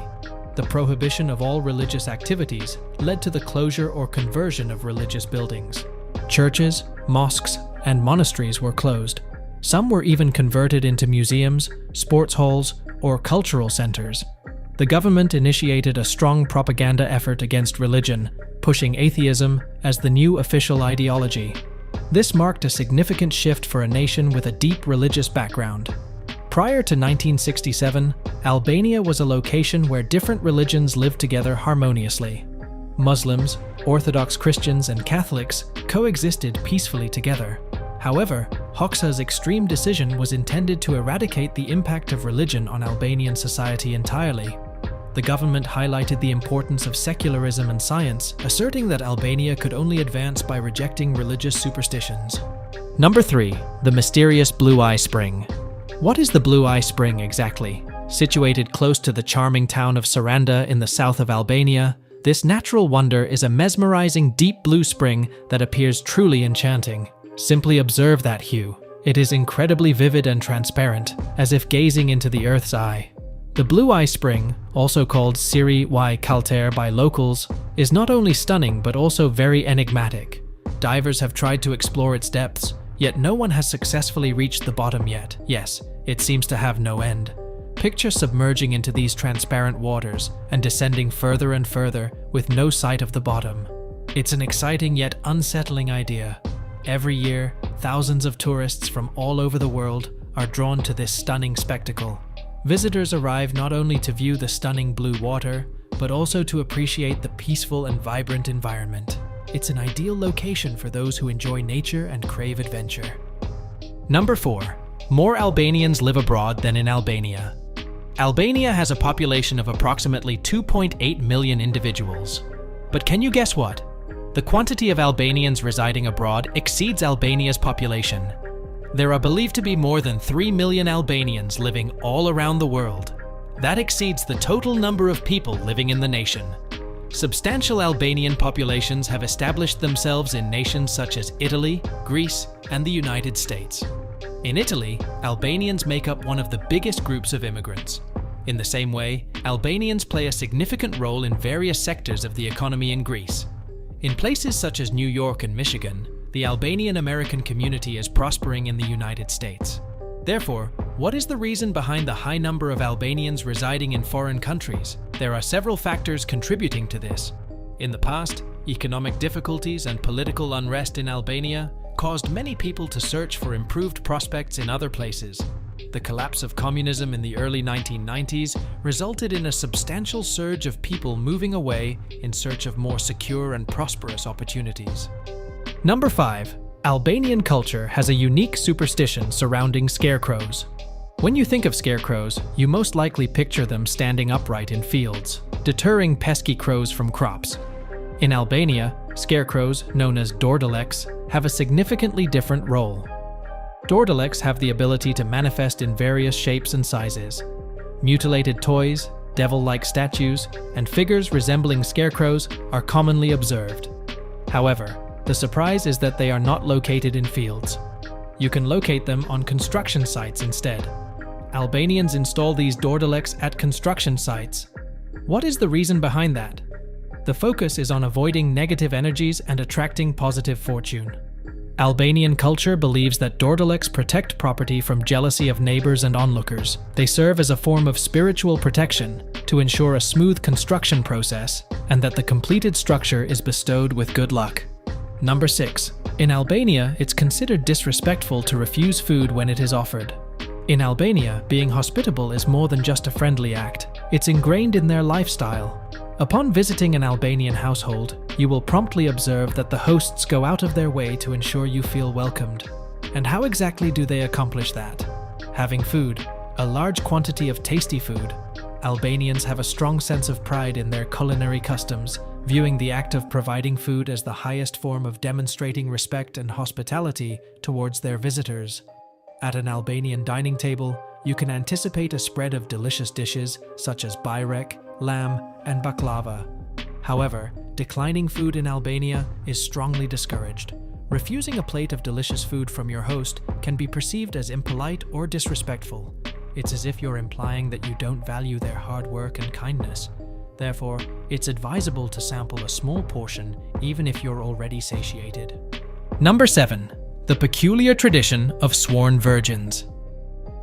The prohibition of all religious activities led to the closure or conversion of religious buildings. Churches, mosques, and monasteries were closed. Some were even converted into museums, sports halls, or cultural centers. The government initiated a strong propaganda effort against religion, pushing atheism as the new official ideology. This marked a significant shift for a nation with a deep religious background. Prior to 1967, Albania was a location where different religions lived together harmoniously. Muslims, Orthodox Christians, and Catholics coexisted peacefully together. However, Hoxha's extreme decision was intended to eradicate the impact of religion on Albanian society entirely. The government highlighted the importance of secularism and science, asserting that Albania could only advance by rejecting religious superstitions. Number 3. The mysterious Blue Eye Spring. What is the Blue Eye Spring exactly? Situated close to the charming town of Saranda in the south of Albania, this natural wonder is a mesmerizing deep blue spring that appears truly enchanting. Simply observe that hue. It is incredibly vivid and transparent, as if gazing into the Earth's eye. The Blue Eye Spring, also called Siri y Kalter by locals, is not only stunning but also very enigmatic. Divers have tried to explore its depths, yet no one has successfully reached the bottom yet. Yes, it seems to have no end. Picture submerging into these transparent waters and descending further and further with no sight of the bottom. It's an exciting yet unsettling idea. Every year, thousands of tourists from all over the world are drawn to this stunning spectacle. Visitors arrive not only to view the stunning blue water, but also to appreciate the peaceful and vibrant environment. It's an ideal location for those who enjoy nature and crave adventure. Number 4. More Albanians live abroad than in Albania. Albania has a population of approximately 2.8 million individuals. But can you guess what? The quantity of Albanians residing abroad exceeds Albania's population. There are believed to be more than 3 million Albanians living all around the world. That exceeds the total number of people living in the nation. Substantial Albanian populations have established themselves in nations such as Italy, Greece, and the United States. In Italy, Albanians make up one of the biggest groups of immigrants. In the same way, Albanians play a significant role in various sectors of the economy in Greece. In places such as New York and Michigan, the Albanian American community is prospering in the United States. Therefore, what is the reason behind the high number of Albanians residing in foreign countries? There are several factors contributing to this. In the past, economic difficulties and political unrest in Albania caused many people to search for improved prospects in other places. The collapse of communism in the early 1990s resulted in a substantial surge of people moving away in search of more secure and prosperous opportunities. Number 5. Albanian culture has a unique superstition surrounding scarecrows. When you think of scarecrows, you most likely picture them standing upright in fields, deterring pesky crows from crops. In Albania, scarecrows, known as dordaleks, have a significantly different role. Dordaleks have the ability to manifest in various shapes and sizes. Mutilated toys, devil-like statues, and figures resembling scarecrows are commonly observed. However, the surprise is that they are not located in fields. You can locate them on construction sites instead. Albanians install these dordaleks at construction sites. What is the reason behind that? The focus is on avoiding negative energies and attracting positive fortune. Albanian culture believes that dordaleks protect property from jealousy of neighbors and onlookers. They serve as a form of spiritual protection to ensure a smooth construction process and that the completed structure is bestowed with good luck. Number 6. In Albania, it's considered disrespectful to refuse food when it is offered. In Albania, being hospitable is more than just a friendly act. It's ingrained in their lifestyle. Upon visiting an Albanian household, you will promptly observe that the hosts go out of their way to ensure you feel welcomed. And how exactly do they accomplish that? Having food, a large quantity of tasty food. Albanians have a strong sense of pride in their culinary customs, viewing the act of providing food as the highest form of demonstrating respect and hospitality towards their visitors. At an Albanian dining table, you can anticipate a spread of delicious dishes such as bajrek, lamb, and baklava. However, declining food in Albania is strongly discouraged. Refusing a plate of delicious food from your host can be perceived as impolite or disrespectful. It's as if you're implying that you don't value their hard work and kindness. Therefore, it's advisable to sample a small portion even if you're already satiated. Number 7. The peculiar tradition of sworn virgins.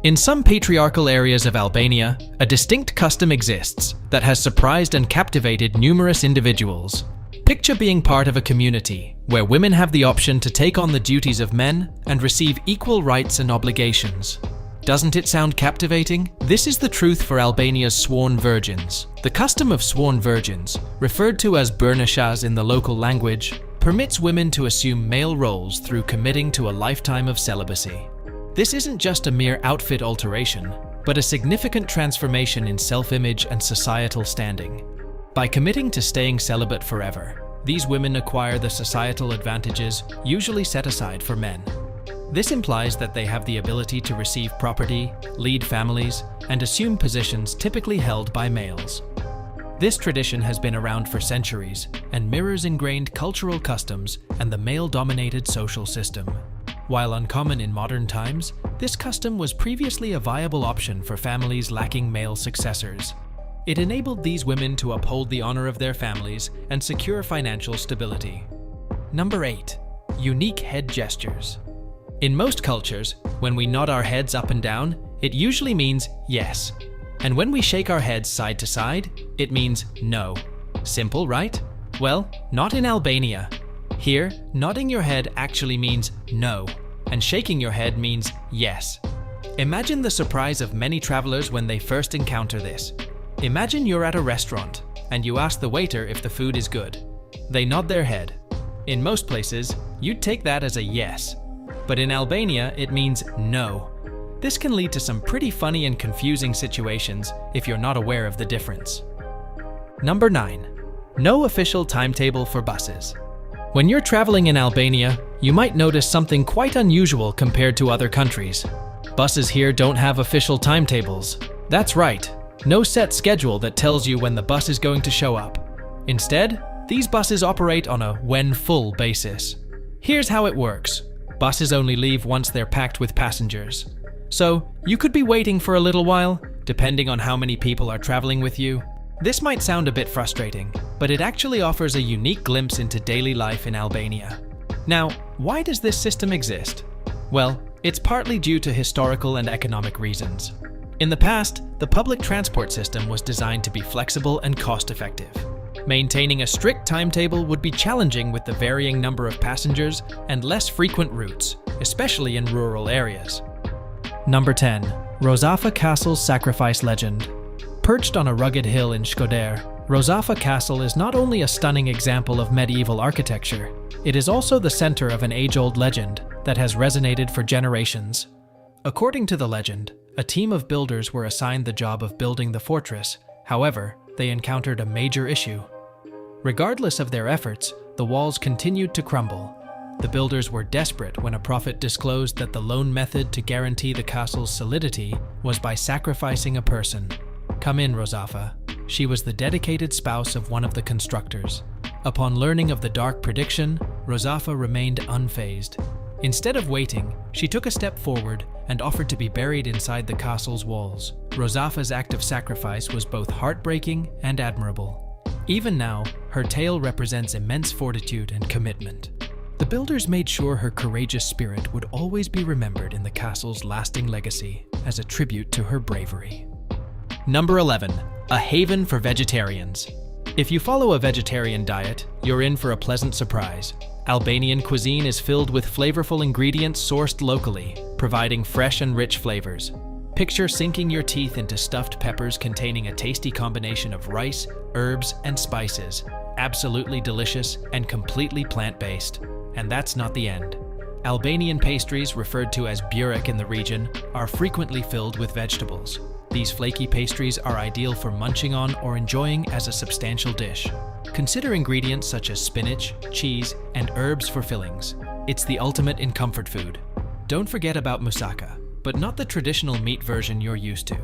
In some patriarchal areas of Albania, a distinct custom exists that has surprised and captivated numerous individuals. Picture being part of a community where women have the option to take on the duties of men and receive equal rights and obligations. Doesn't it sound captivating? This is the truth for Albania's sworn virgins. The custom of sworn virgins, referred to as burnashas in the local language, permits women to assume male roles through committing to a lifetime of celibacy. This isn't just a mere outfit alteration, but a significant transformation in self-image and societal standing. By committing to staying celibate forever, these women acquire the societal advantages usually set aside for men. This implies that they have the ability to receive property, lead families, and assume positions typically held by males. This tradition has been around for centuries and mirrors ingrained cultural customs and the male-dominated social system. While uncommon in modern times, this custom was previously a viable option for families lacking male successors. It enabled these women to uphold the honor of their families and secure financial stability. Number 8. Unique head gestures. In most cultures, when we nod our heads up and down, it usually means yes. And when we shake our heads side to side, it means no. Simple, right? Well, not in Albania. Here, nodding your head actually means no, and shaking your head means yes. Imagine the surprise of many travelers when they first encounter this. Imagine you're at a restaurant, and you ask the waiter if the food is good. They nod their head. In most places, you'd take that as a yes. But in Albania, it means no. This can lead to some pretty funny and confusing situations if you're not aware of the difference. Number 9. No official timetable for buses. When you're traveling in Albania, you might notice something quite unusual compared to other countries. Buses here don't have official timetables. That's right, no set schedule that tells you when the bus is going to show up. Instead, these buses operate on a when full basis. Here's how it works. Buses only leave once they're packed with passengers. So, you could be waiting for a little while, depending on how many people are traveling with you. This might sound a bit frustrating, but it actually offers a unique glimpse into daily life in Albania. Now, why does this system exist? Well, it's partly due to historical and economic reasons. In the past, the public transport system was designed to be flexible and cost-effective. Maintaining a strict timetable would be challenging with the varying number of passengers and less frequent routes, especially in rural areas. Number 10. Rozafa Castle's Sacrifice Legend. Perched on a rugged hill in Shkodër, Rozafa Castle is not only a stunning example of medieval architecture, it is also the center of an age-old legend that has resonated for generations. According to the legend, a team of builders were assigned the job of building the fortress. However, they encountered a major issue. Regardless of their efforts, the walls continued to crumble. The builders were desperate when a prophet disclosed that the lone method to guarantee the castle's solidity was by sacrificing a person. Come in, Rozafa. She was the dedicated spouse of one of the constructors. Upon learning of the dark prediction, Rozafa remained unfazed. Instead of waiting, she took a step forward and offered to be buried inside the castle's walls. Rozafa's act of sacrifice was both heartbreaking and admirable. Even now, her tale represents immense fortitude and commitment. The builders made sure her courageous spirit would always be remembered in the castle's lasting legacy as a tribute to her bravery. Number 11. A haven for vegetarians. If you follow a vegetarian diet, you're in for a pleasant surprise. Albanian cuisine is filled with flavorful ingredients sourced locally, providing fresh and rich flavors. Picture sinking your teeth into stuffed peppers containing a tasty combination of rice, herbs, and spices. Absolutely delicious and completely plant-based. And that's not the end. Albanian pastries, referred to as burek in the region, are frequently filled with vegetables. These flaky pastries are ideal for munching on or enjoying as a substantial dish. Consider ingredients such as spinach, cheese, and herbs for fillings. It's the ultimate in comfort food. Don't forget about moussaka, but not the traditional meat version you're used to.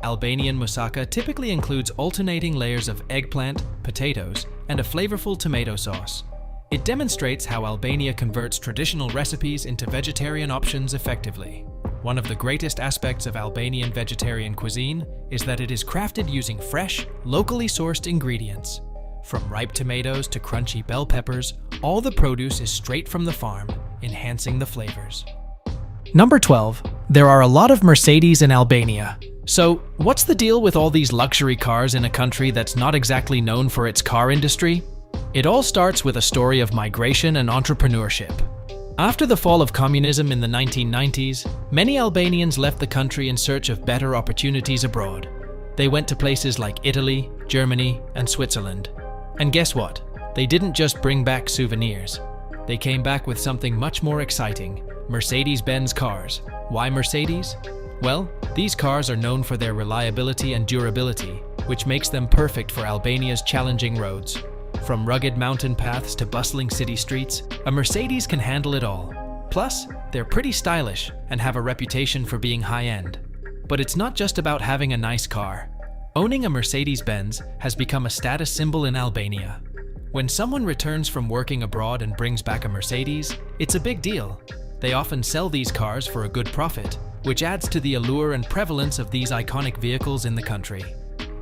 Albanian moussaka typically includes alternating layers of eggplant, potatoes, and a flavorful tomato sauce. It demonstrates how Albania converts traditional recipes into vegetarian options effectively. One of the greatest aspects of Albanian vegetarian cuisine is that it is crafted using fresh, locally sourced ingredients. From ripe tomatoes to crunchy bell peppers, all the produce is straight from the farm, enhancing the flavors. Number 12. There are a lot of Mercedes in Albania. So, what's the deal with all these luxury cars in a country that's not exactly known for its car industry? It all starts with a story of migration and entrepreneurship. After the fall of communism in the 1990s, many Albanians left the country in search of better opportunities abroad. They went to places like Italy, Germany, and Switzerland. And guess what? They didn't just bring back souvenirs. They came back with something much more exciting: Mercedes-Benz cars. Why Mercedes? Well, these cars are known for their reliability and durability, which makes them perfect for Albania's challenging roads. From rugged mountain paths to bustling city streets, a Mercedes can handle it all. Plus, they're pretty stylish and have a reputation for being high-end. But it's not just about having a nice car. Owning a Mercedes-Benz has become a status symbol in Albania. When someone returns from working abroad and brings back a Mercedes, it's a big deal. They often sell these cars for a good profit, which adds to the allure and prevalence of these iconic vehicles in the country.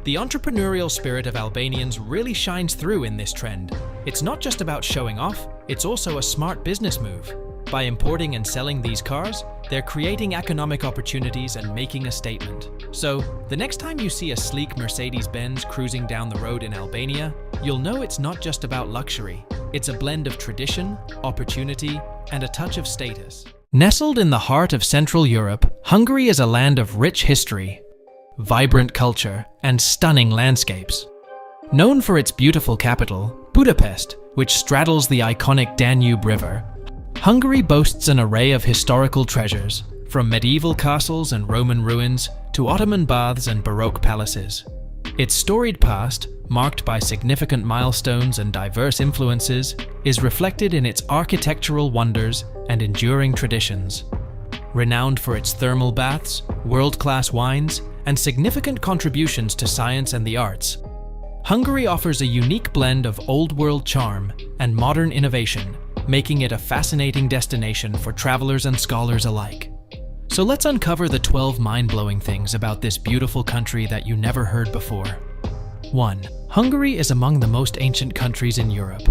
The entrepreneurial spirit of Albanians really shines through in this trend. It's not just about showing off, it's also a smart business move. By importing and selling these cars, they're creating economic opportunities and making a statement. So, the next time you see a sleek Mercedes-Benz cruising down the road in Albania, you'll know it's not just about luxury. It's a blend of tradition, opportunity, and a touch of status. Nestled in the heart of Central Europe, Hungary is a land of rich history, vibrant culture, and stunning landscapes. Known for its beautiful capital, Budapest, which straddles the iconic Danube River, Hungary boasts an array of historical treasures, from medieval castles and Roman ruins to Ottoman baths and Baroque palaces. Its storied past, marked by significant milestones and diverse influences, is reflected in its architectural wonders and enduring traditions. Renowned for its thermal baths, world-class wines, and significant contributions to science and the arts, Hungary offers a unique blend of old-world charm and modern innovation, making it a fascinating destination for travelers and scholars alike. So let's uncover the 12 mind-blowing things about this beautiful country that you never heard before. 1. Hungary is among the most ancient countries in Europe.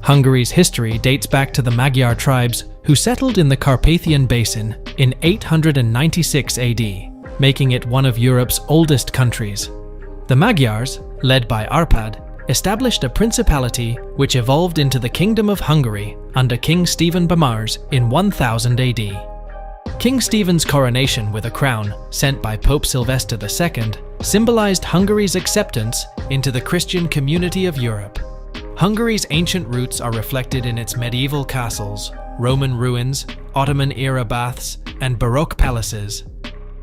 Hungary's history dates back to the Magyar tribes who settled in the Carpathian Basin in 896 AD, making it one of Europe's oldest countries. The Magyars, led by Arpad, established a principality which evolved into the Kingdom of Hungary under King Stephen Bamars in 1000 AD. King Stephen's coronation with a crown, sent by Pope Sylvester II, symbolized Hungary's acceptance into the Christian community of Europe. Hungary's ancient roots are reflected in its medieval castles, Roman ruins, Ottoman-era baths, and Baroque palaces.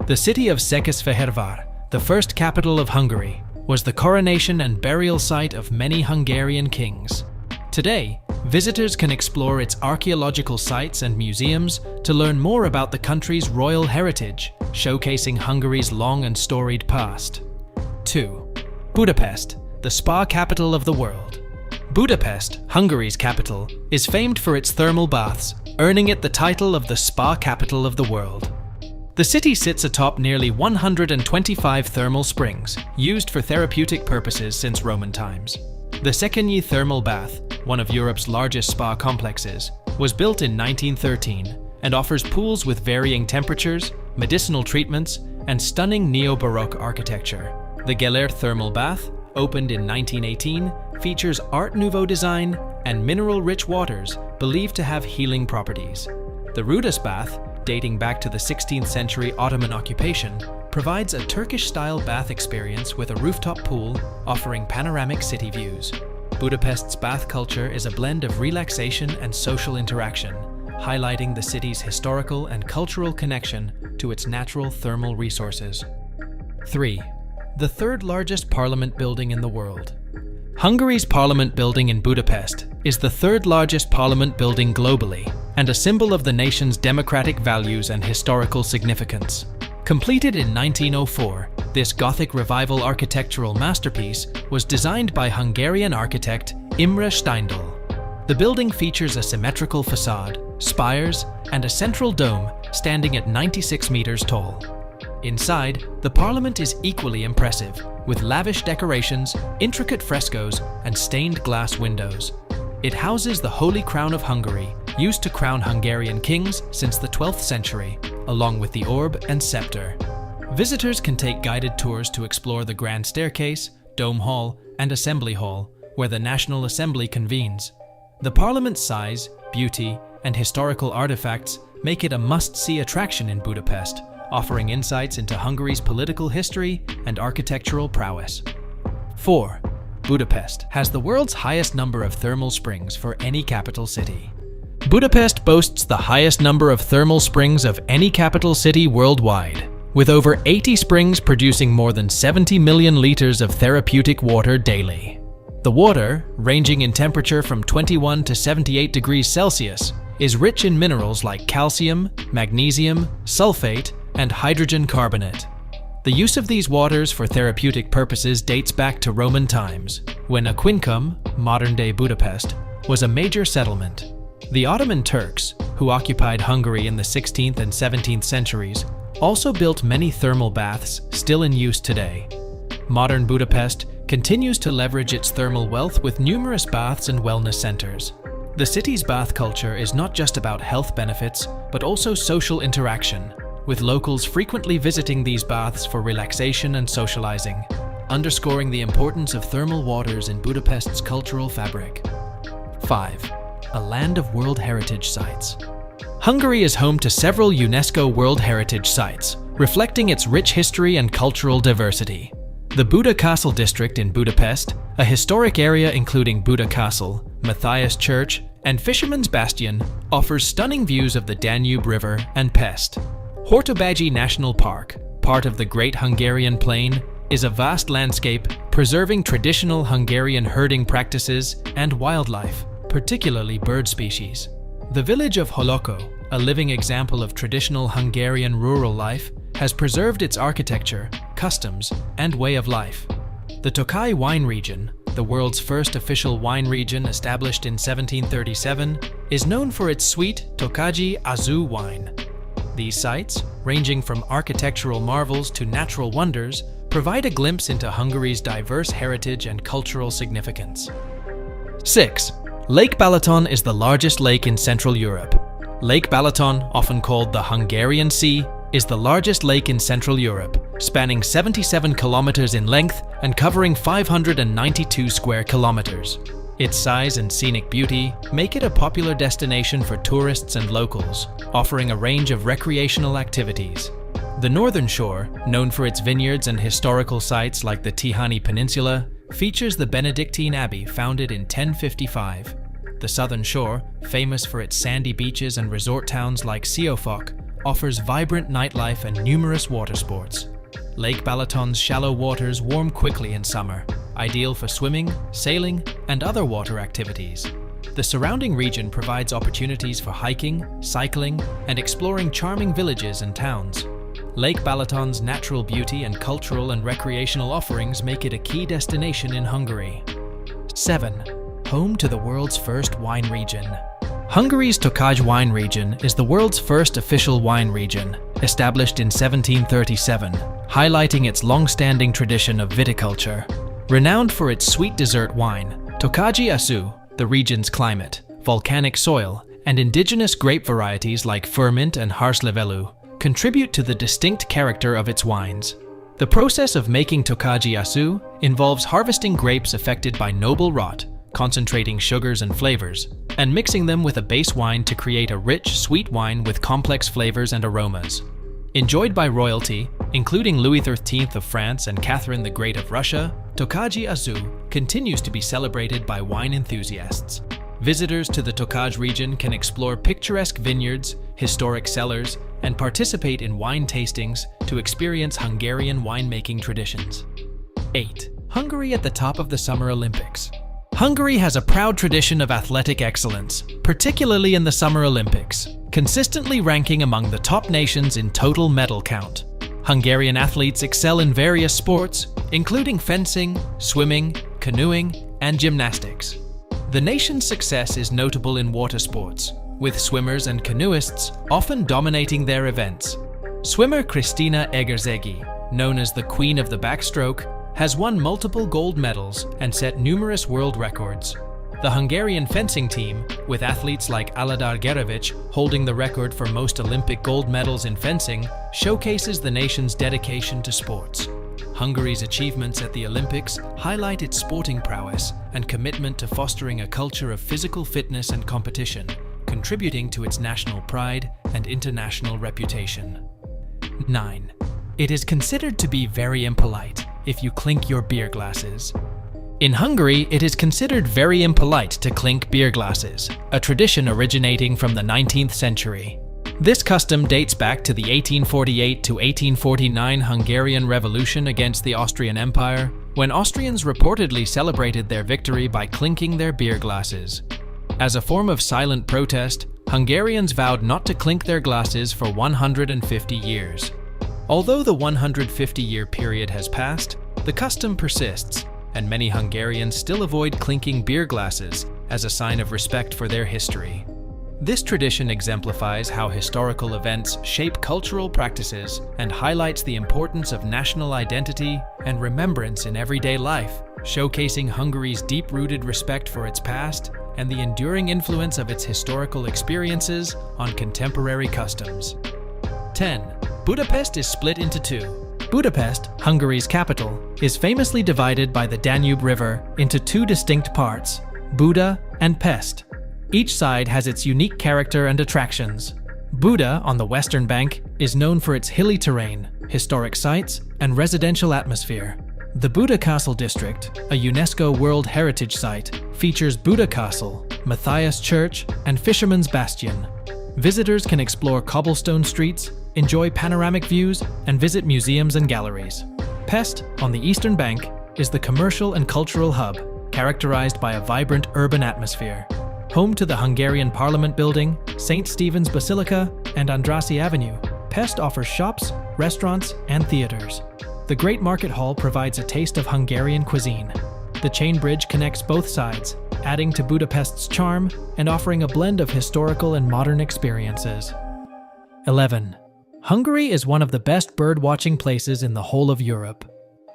The city of Székesfehérvár, the first capital of Hungary, was the coronation and burial site of many Hungarian kings. Today, visitors can explore its archaeological sites and museums to learn more about the country's royal heritage, showcasing Hungary's long and storied past. 2. Budapest, the spa capital of the world. Budapest, Hungary's capital, is famed for its thermal baths, earning it the title of the spa capital of the world. The city sits atop nearly 125 thermal springs, used for therapeutic purposes since Roman times. The Székely Thermal Bath, one of Europe's largest spa complexes, was built in 1913 and offers pools with varying temperatures, medicinal treatments, and stunning neo-Baroque architecture. The Gellért Thermal Bath, opened in 1918, features Art Nouveau design and mineral-rich waters believed to have healing properties. The Rudis Bath, dating back to the 16th century Ottoman occupation, provides a Turkish-style bath experience with a rooftop pool offering panoramic city views. Budapest's bath culture is a blend of relaxation and social interaction, highlighting the city's historical and cultural connection to its natural thermal resources. 3. The third largest parliament building in the world. Hungary's Parliament building in Budapest is the third largest parliament building globally and a symbol of the nation's democratic values and historical significance. Completed in 1904, this Gothic Revival architectural masterpiece was designed by Hungarian architect Imre Steindl. The building features a symmetrical facade, spires, and a central dome standing at 96 meters tall. Inside, the parliament is equally impressive, with lavish decorations, intricate frescoes, and stained glass windows. It houses the Holy Crown of Hungary, used to crown Hungarian kings since the 12th century, along with the orb and scepter. Visitors can take guided tours to explore the Grand Staircase, Dome Hall, and Assembly Hall, where the National Assembly convenes. The parliament's size, beauty, and historical artifacts make it a must-see attraction in Budapest, offering insights into Hungary's political history and architectural prowess. 4. Budapest has the world's highest number of thermal springs for any capital city. Budapest boasts the highest number of thermal springs of any capital city worldwide, with over 80 springs producing more than 70 million liters of therapeutic water daily. The water, ranging in temperature from 21 to 78 degrees Celsius, is rich in minerals like calcium, magnesium, sulfate, and hydrogen carbonate. The use of these waters for therapeutic purposes dates back to Roman times, when Aquincum, modern-day Budapest, was a major settlement. The Ottoman Turks, who occupied Hungary in the 16th and 17th centuries, also built many thermal baths still in use today. Modern Budapest continues to leverage its thermal wealth with numerous baths and wellness centers. The city's bath culture is not just about health benefits, but also social interaction, with locals frequently visiting these baths for relaxation and socializing, underscoring the importance of thermal waters in Budapest's cultural fabric. 5. A land of World Heritage Sites. Hungary is home to several UNESCO World Heritage Sites, reflecting its rich history and cultural diversity. The Buda Castle district in Budapest, a historic area including Buda Castle, Matthias Church, and Fisherman's Bastion, offers stunning views of the Danube River and Pest. Hortobágy National Park, part of the Great Hungarian Plain, is a vast landscape preserving traditional Hungarian herding practices and wildlife, particularly bird species. The village of Holoko, a living example of traditional Hungarian rural life, has preserved its architecture, customs, and way of life. The Tokaj wine region, the world's first official wine region established in 1737, is known for its sweet Tokaji Azu wine. These sites, ranging from architectural marvels to natural wonders, provide a glimpse into Hungary's diverse heritage and cultural significance. 6. Lake Balaton is the largest lake in Central Europe. Lake Balaton, often called the Hungarian Sea, is the largest lake in Central Europe, spanning 77 kilometers in length and covering 592 square kilometers. Its size and scenic beauty make it a popular destination for tourists and locals, offering a range of recreational activities. The northern shore, known for its vineyards and historical sites like the Tihany Peninsula, features the Benedictine Abbey founded in 1055. The southern shore, famous for its sandy beaches and resort towns like Siófok, offers vibrant nightlife and numerous water sports. Lake Balaton's shallow waters warm quickly in summer, ideal for swimming, sailing, and other water activities. The surrounding region provides opportunities for hiking, cycling, and exploring charming villages and towns. Lake Balaton's natural beauty and cultural and recreational offerings make it a key destination in Hungary. 7. Home to the world's first wine region. Hungary's Tokaj wine region is the world's first official wine region, established in 1737, highlighting its long-standing tradition of viticulture. Renowned for its sweet dessert wine, Tokaji Asu, the region's climate, volcanic soil, and indigenous grape varieties like Furmint and Harslevelu contribute to the distinct character of its wines. The process of making Tokaji Asu involves harvesting grapes affected by noble rot, concentrating sugars and flavors, and mixing them with a base wine to create a rich, sweet wine with complex flavors and aromas. Enjoyed by royalty, including Louis XIII of France and Catherine the Great of Russia, Tokaji Azu continues to be celebrated by wine enthusiasts. Visitors to the Tokaj region can explore picturesque vineyards, historic cellars, and participate in wine tastings to experience Hungarian winemaking traditions. 8. Hungary at the top of the Summer Olympics. Hungary has a proud tradition of athletic excellence, particularly in the Summer Olympics, consistently ranking among the top nations in total medal count. Hungarian athletes excel in various sports, including fencing, swimming, canoeing, and gymnastics. The nation's success is notable in water sports, with swimmers and canoeists often dominating their events. Swimmer Kristina Egerzségi, known as the Queen of the Backstroke, has won multiple gold medals and set numerous world records. The Hungarian fencing team, with athletes like Aladar Gerevic holding the record for most Olympic gold medals in fencing, showcases the nation's dedication to sports. Hungary's achievements at the Olympics highlight its sporting prowess and commitment to fostering a culture of physical fitness and competition, contributing to its national pride and international reputation. 9. It is considered to be very impolite if you clink your beer glasses. In Hungary, it is considered very impolite to clink beer glasses, a tradition originating from the 19th century. This custom dates back to the 1848 to 1849 Hungarian Revolution against the Austrian Empire, when Austrians reportedly celebrated their victory by clinking their beer glasses. As a form of silent protest, Hungarians vowed not to clink their glasses for 150 years. Although the 150-year period has passed, the custom persists, and many Hungarians still avoid clinking beer glasses as a sign of respect for their history. This tradition exemplifies how historical events shape cultural practices and highlights the importance of national identity and remembrance in everyday life, showcasing Hungary's deep-rooted respect for its past and the enduring influence of its historical experiences on contemporary customs. 10. Budapest is split into two. Budapest, Hungary's capital, is famously divided by the Danube River into two distinct parts, Buda and Pest. Each side has its unique character and attractions. Buda, on the western bank, is known for its hilly terrain, historic sites, and residential atmosphere. The Buda Castle district, a UNESCO World Heritage Site, features Buda Castle, Matthias Church, and Fisherman's Bastion. Visitors can explore cobblestone streets, enjoy panoramic views, and visit museums and galleries. Pest, on the eastern bank, is the commercial and cultural hub, characterized by a vibrant urban atmosphere. Home to the Hungarian Parliament Building, St. Stephen's Basilica, and Andrassy Avenue, Pest offers shops, restaurants, and theaters. The Great Market Hall provides a taste of Hungarian cuisine. The chain bridge connects both sides, adding to Budapest's charm and offering a blend of historical and modern experiences. 11. Hungary is one of the best bird-watching places in the whole of Europe.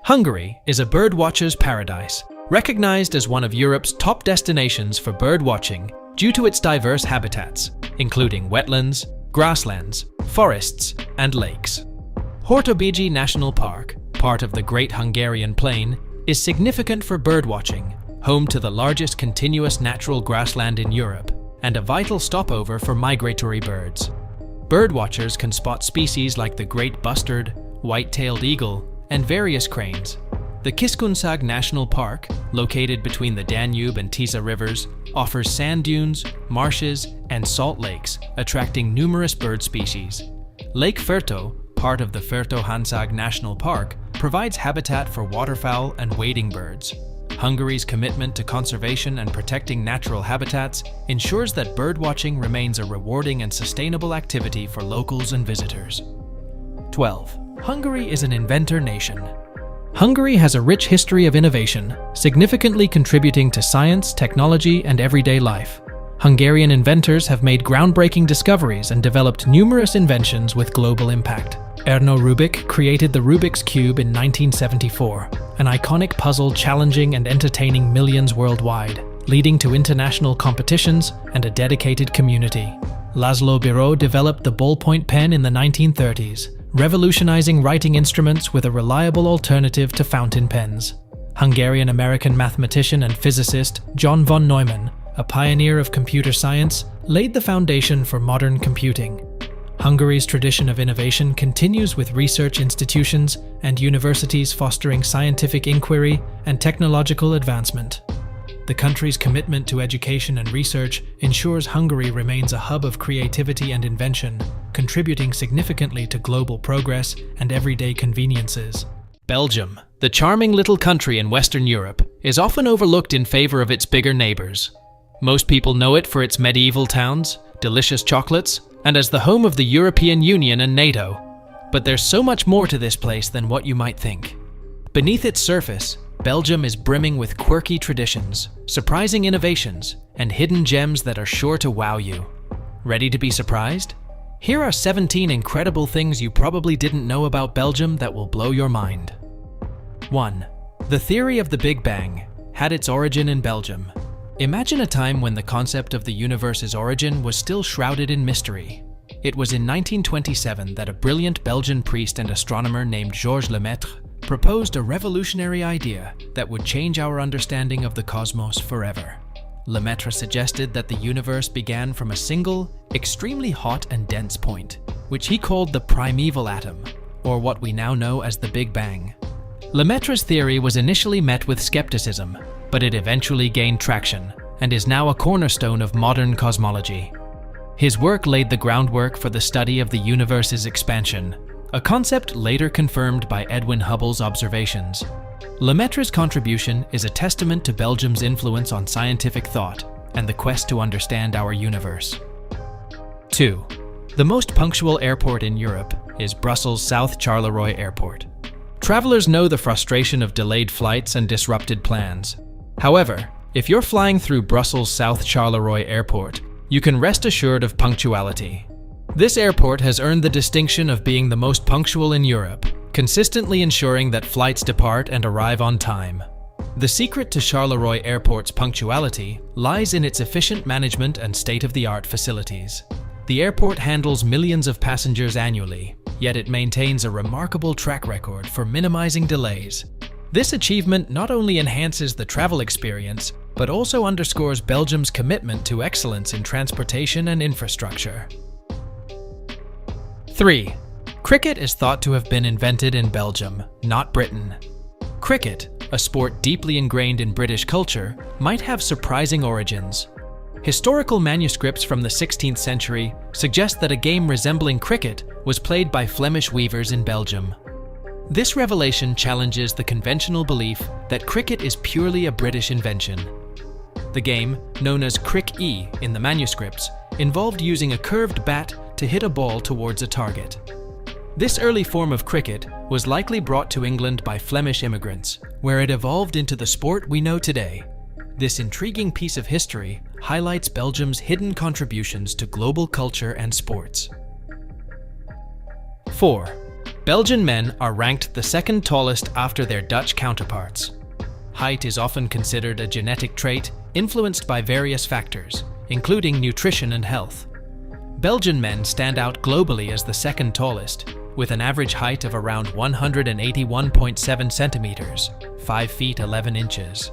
Hungary is a birdwatcher's paradise, recognized as one of Europe's top destinations for birdwatching due to its diverse habitats, including wetlands, grasslands, forests, and lakes. Hortobégy National Park, part of the Great Hungarian Plain, is significant for birdwatching, home to the largest continuous natural grassland in Europe, and a vital stopover for migratory birds. Birdwatchers can spot species like the great bustard, white-tailed eagle, and various cranes. The Kiskunság National Park, located between the Danube and Tisza rivers, offers sand dunes, marshes, and salt lakes, attracting numerous bird species. Lake Ferto, part of the Ferto-Hánság National Park, provides habitat for waterfowl and wading birds. Hungary's commitment to conservation and protecting natural habitats ensures that birdwatching remains a rewarding and sustainable activity for locals and visitors. 12. Hungary is an inventor nation. Hungary has a rich history of innovation, significantly contributing to science, technology, and everyday life. Hungarian inventors have made groundbreaking discoveries and developed numerous inventions with global impact. Erno Rubik created the Rubik's Cube in 1974, an iconic puzzle challenging and entertaining millions worldwide, leading to international competitions and a dedicated community. Laszlo Biro developed the ballpoint pen in the 1930s, revolutionizing writing instruments with a reliable alternative to fountain pens. Hungarian-American mathematician and physicist John von Neumann, a pioneer of computer science, laid the foundation for modern computing. Hungary's tradition of innovation continues with research institutions and universities fostering scientific inquiry and technological advancement. The country's commitment to education and research ensures Hungary remains a hub of creativity and invention, contributing significantly to global progress and everyday conveniences. Belgium, the charming little country in Western Europe, is often overlooked in favor of its bigger neighbors. Most people know it for its medieval towns, delicious chocolates, and as the home of the European Union and NATO. But there's so much more to this place than what you might think. Beneath its surface, Belgium is brimming with quirky traditions, surprising innovations, and hidden gems that are sure to wow you. Ready to be surprised? Here are 17 incredible things you probably didn't know about Belgium that will blow your mind. 1. The theory of the Big Bang had its origin in Belgium. Imagine a time when the concept of the universe's origin was still shrouded in mystery. It was in 1927 that a brilliant Belgian priest and astronomer named Georges Lemaitre proposed a revolutionary idea that would change our understanding of the cosmos forever. Lemaitre suggested that the universe began from a single, extremely hot and dense point, which he called the primeval atom, or what we now know as the Big Bang. Lemaitre's theory was initially met with skepticism, but it eventually gained traction and is now a cornerstone of modern cosmology. His work laid the groundwork for the study of the universe's expansion, a concept later confirmed by Edwin Hubble's observations. Lemaitre's contribution is a testament to Belgium's influence on scientific thought and the quest to understand our universe. 2. The most punctual airport in Europe is Brussels South Charleroi Airport. Travelers know the frustration of delayed flights and disrupted plans. However, if you're flying through Brussels South Charleroi Airport, you can rest assured of punctuality. This airport has earned the distinction of being the most punctual in Europe, consistently ensuring that flights depart and arrive on time. The secret to Charleroi Airport's punctuality lies in its efficient management and state-of-the-art facilities. The airport handles millions of passengers annually, yet it maintains a remarkable track record for minimizing delays. This achievement not only enhances the travel experience, but also underscores Belgium's commitment to excellence in transportation and infrastructure. 3. Cricket is thought to have been invented in Belgium, not Britain. Cricket, a sport deeply ingrained in British culture, might have surprising origins. Historical manuscripts from the 16th century suggest that a game resembling cricket was played by Flemish weavers in Belgium. This revelation challenges the conventional belief that cricket is purely a British invention. The game, known as crick-e in the manuscripts, involved using a curved bat to hit a ball towards a target. This early form of cricket was likely brought to England by Flemish immigrants, where it evolved into the sport we know today. This intriguing piece of history highlights Belgium's hidden contributions to global culture and sports. 4. Belgian men are ranked the second tallest after their Dutch counterparts. Height is often considered a genetic trait influenced by various factors, including nutrition and health. Belgian men stand out globally as the second tallest, with an average height of around 181.7 centimeters, 5 feet 11 inches.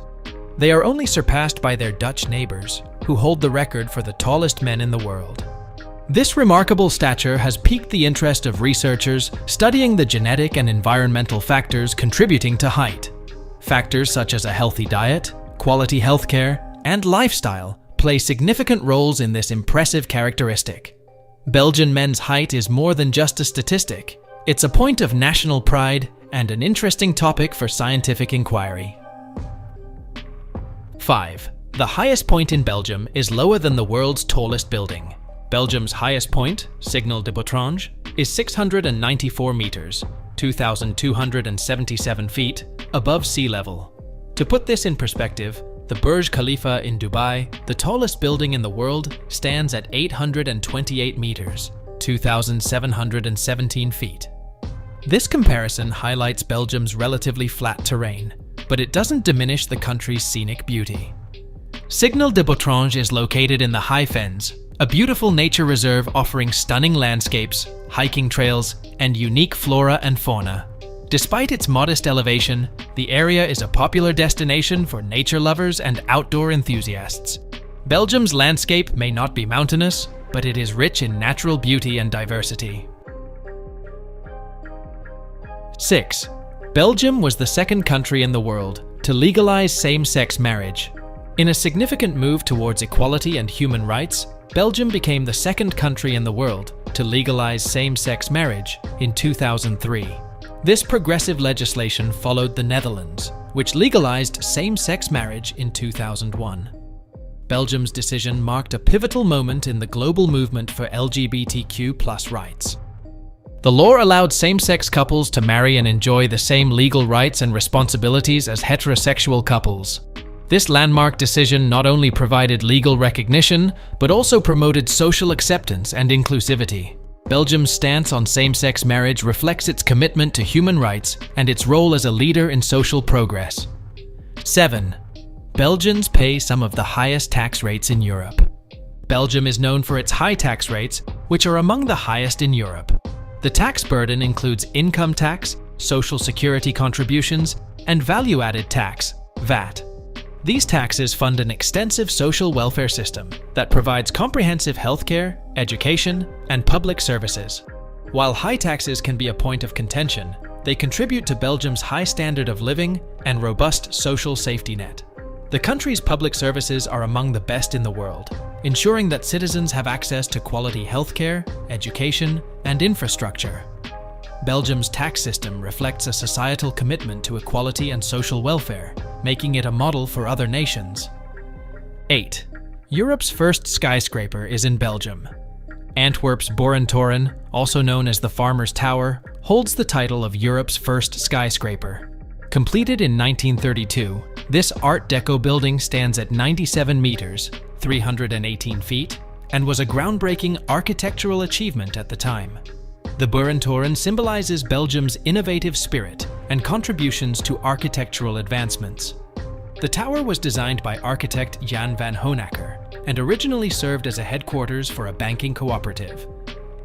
They are only surpassed by their Dutch neighbors, who hold the record for the tallest men in the world. This remarkable stature has piqued the interest of researchers studying the genetic and environmental factors contributing to height. Factors such as a healthy diet, quality healthcare, and lifestyle play significant roles in this impressive characteristic. Belgian men's height is more than just a statistic. It's a point of national pride and an interesting topic for scientific inquiry. 5. The highest point in Belgium is lower than the world's tallest building. Belgium's highest point, Signal de Botrange, is 694 meters, 2,277 feet, above sea level. To put this in perspective, the Burj Khalifa in Dubai, the tallest building in the world, stands at 828 meters, 2,717 feet. This comparison highlights Belgium's relatively flat terrain, but it doesn't diminish the country's scenic beauty. Signal de Botrange is located in the High Fens, a beautiful nature reserve offering stunning landscapes, hiking trails, and unique flora and fauna. Despite its modest elevation, the area is a popular destination for nature lovers and outdoor enthusiasts. Belgium's landscape may not be mountainous, but it is rich in natural beauty and diversity. 6. Belgium was the second country in the world to legalize same-sex marriage. In a significant move towards equality and human rights, Belgium became the second country in the world to legalize same-sex marriage in 2003. This progressive legislation followed the Netherlands, which legalized same-sex marriage in 2001. Belgium's decision marked a pivotal moment in the global movement for LGBTQ+ rights. The law allowed same-sex couples to marry and enjoy the same legal rights and responsibilities as heterosexual couples. This landmark decision not only provided legal recognition, but also promoted social acceptance and inclusivity. Belgium's stance on same-sex marriage reflects its commitment to human rights and its role as a leader in social progress. 7. Belgians pay some of the highest tax rates in Europe. Belgium is known for its high tax rates, which are among the highest in Europe. The tax burden includes income tax, social security contributions, and value-added tax, VAT. These taxes fund an extensive social welfare system that provides comprehensive healthcare, education, and public services. While high taxes can be a point of contention, they contribute to Belgium's high standard of living and robust social safety net. The country's public services are among the best in the world, ensuring that citizens have access to quality healthcare, education, and infrastructure. Belgium's tax system reflects a societal commitment to equality and social welfare, making it a model for other nations. 8. Europe's first skyscraper is in Belgium. Antwerp's Boerentoren, also known as the Farmer's Tower, holds the title of Europe's first skyscraper. Completed in 1932, this Art Deco building stands at 97 meters, 318 feet, and was a groundbreaking architectural achievement at the time. The Boerentoren symbolizes Belgium's innovative spirit and contributions to architectural advancements. The tower was designed by architect Jan van Hoenacker and originally served as a headquarters for a banking cooperative.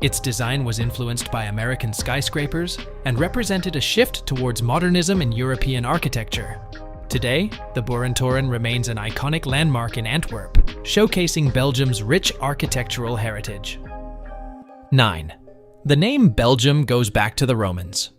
Its design was influenced by American skyscrapers and represented a shift towards modernism in European architecture. Today, the Boerentoren remains an iconic landmark in Antwerp, showcasing Belgium's rich architectural heritage. 9. The name Belgium goes back to the Romans.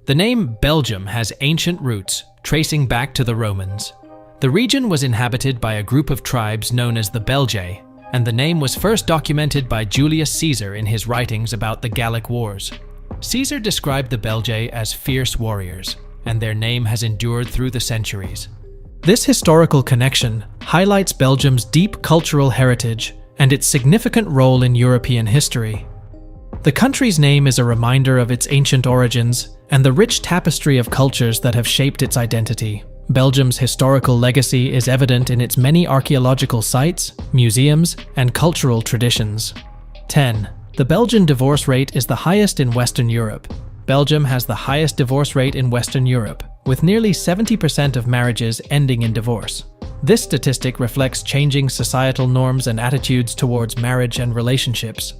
The name Belgium has ancient roots, tracing back to the Romans. The region was inhabited by a group of tribes known as the Belgae, and the name was first documented by Julius Caesar in his writings about the Gallic Wars. Caesar described the Belgae as fierce warriors, and their name has endured through the centuries. This historical connection highlights Belgium's deep cultural heritage and its significant role in European history. The country's name is a reminder of its ancient origins and the rich tapestry of cultures that have shaped its identity. Belgium's historical legacy is evident in its many archaeological sites, museums, and cultural traditions. 10. The Belgian divorce rate is the highest in Western Europe. Belgium has the highest divorce rate in Western Europe, with nearly 70% of marriages ending in divorce. This statistic reflects changing societal norms and attitudes towards marriage and relationships.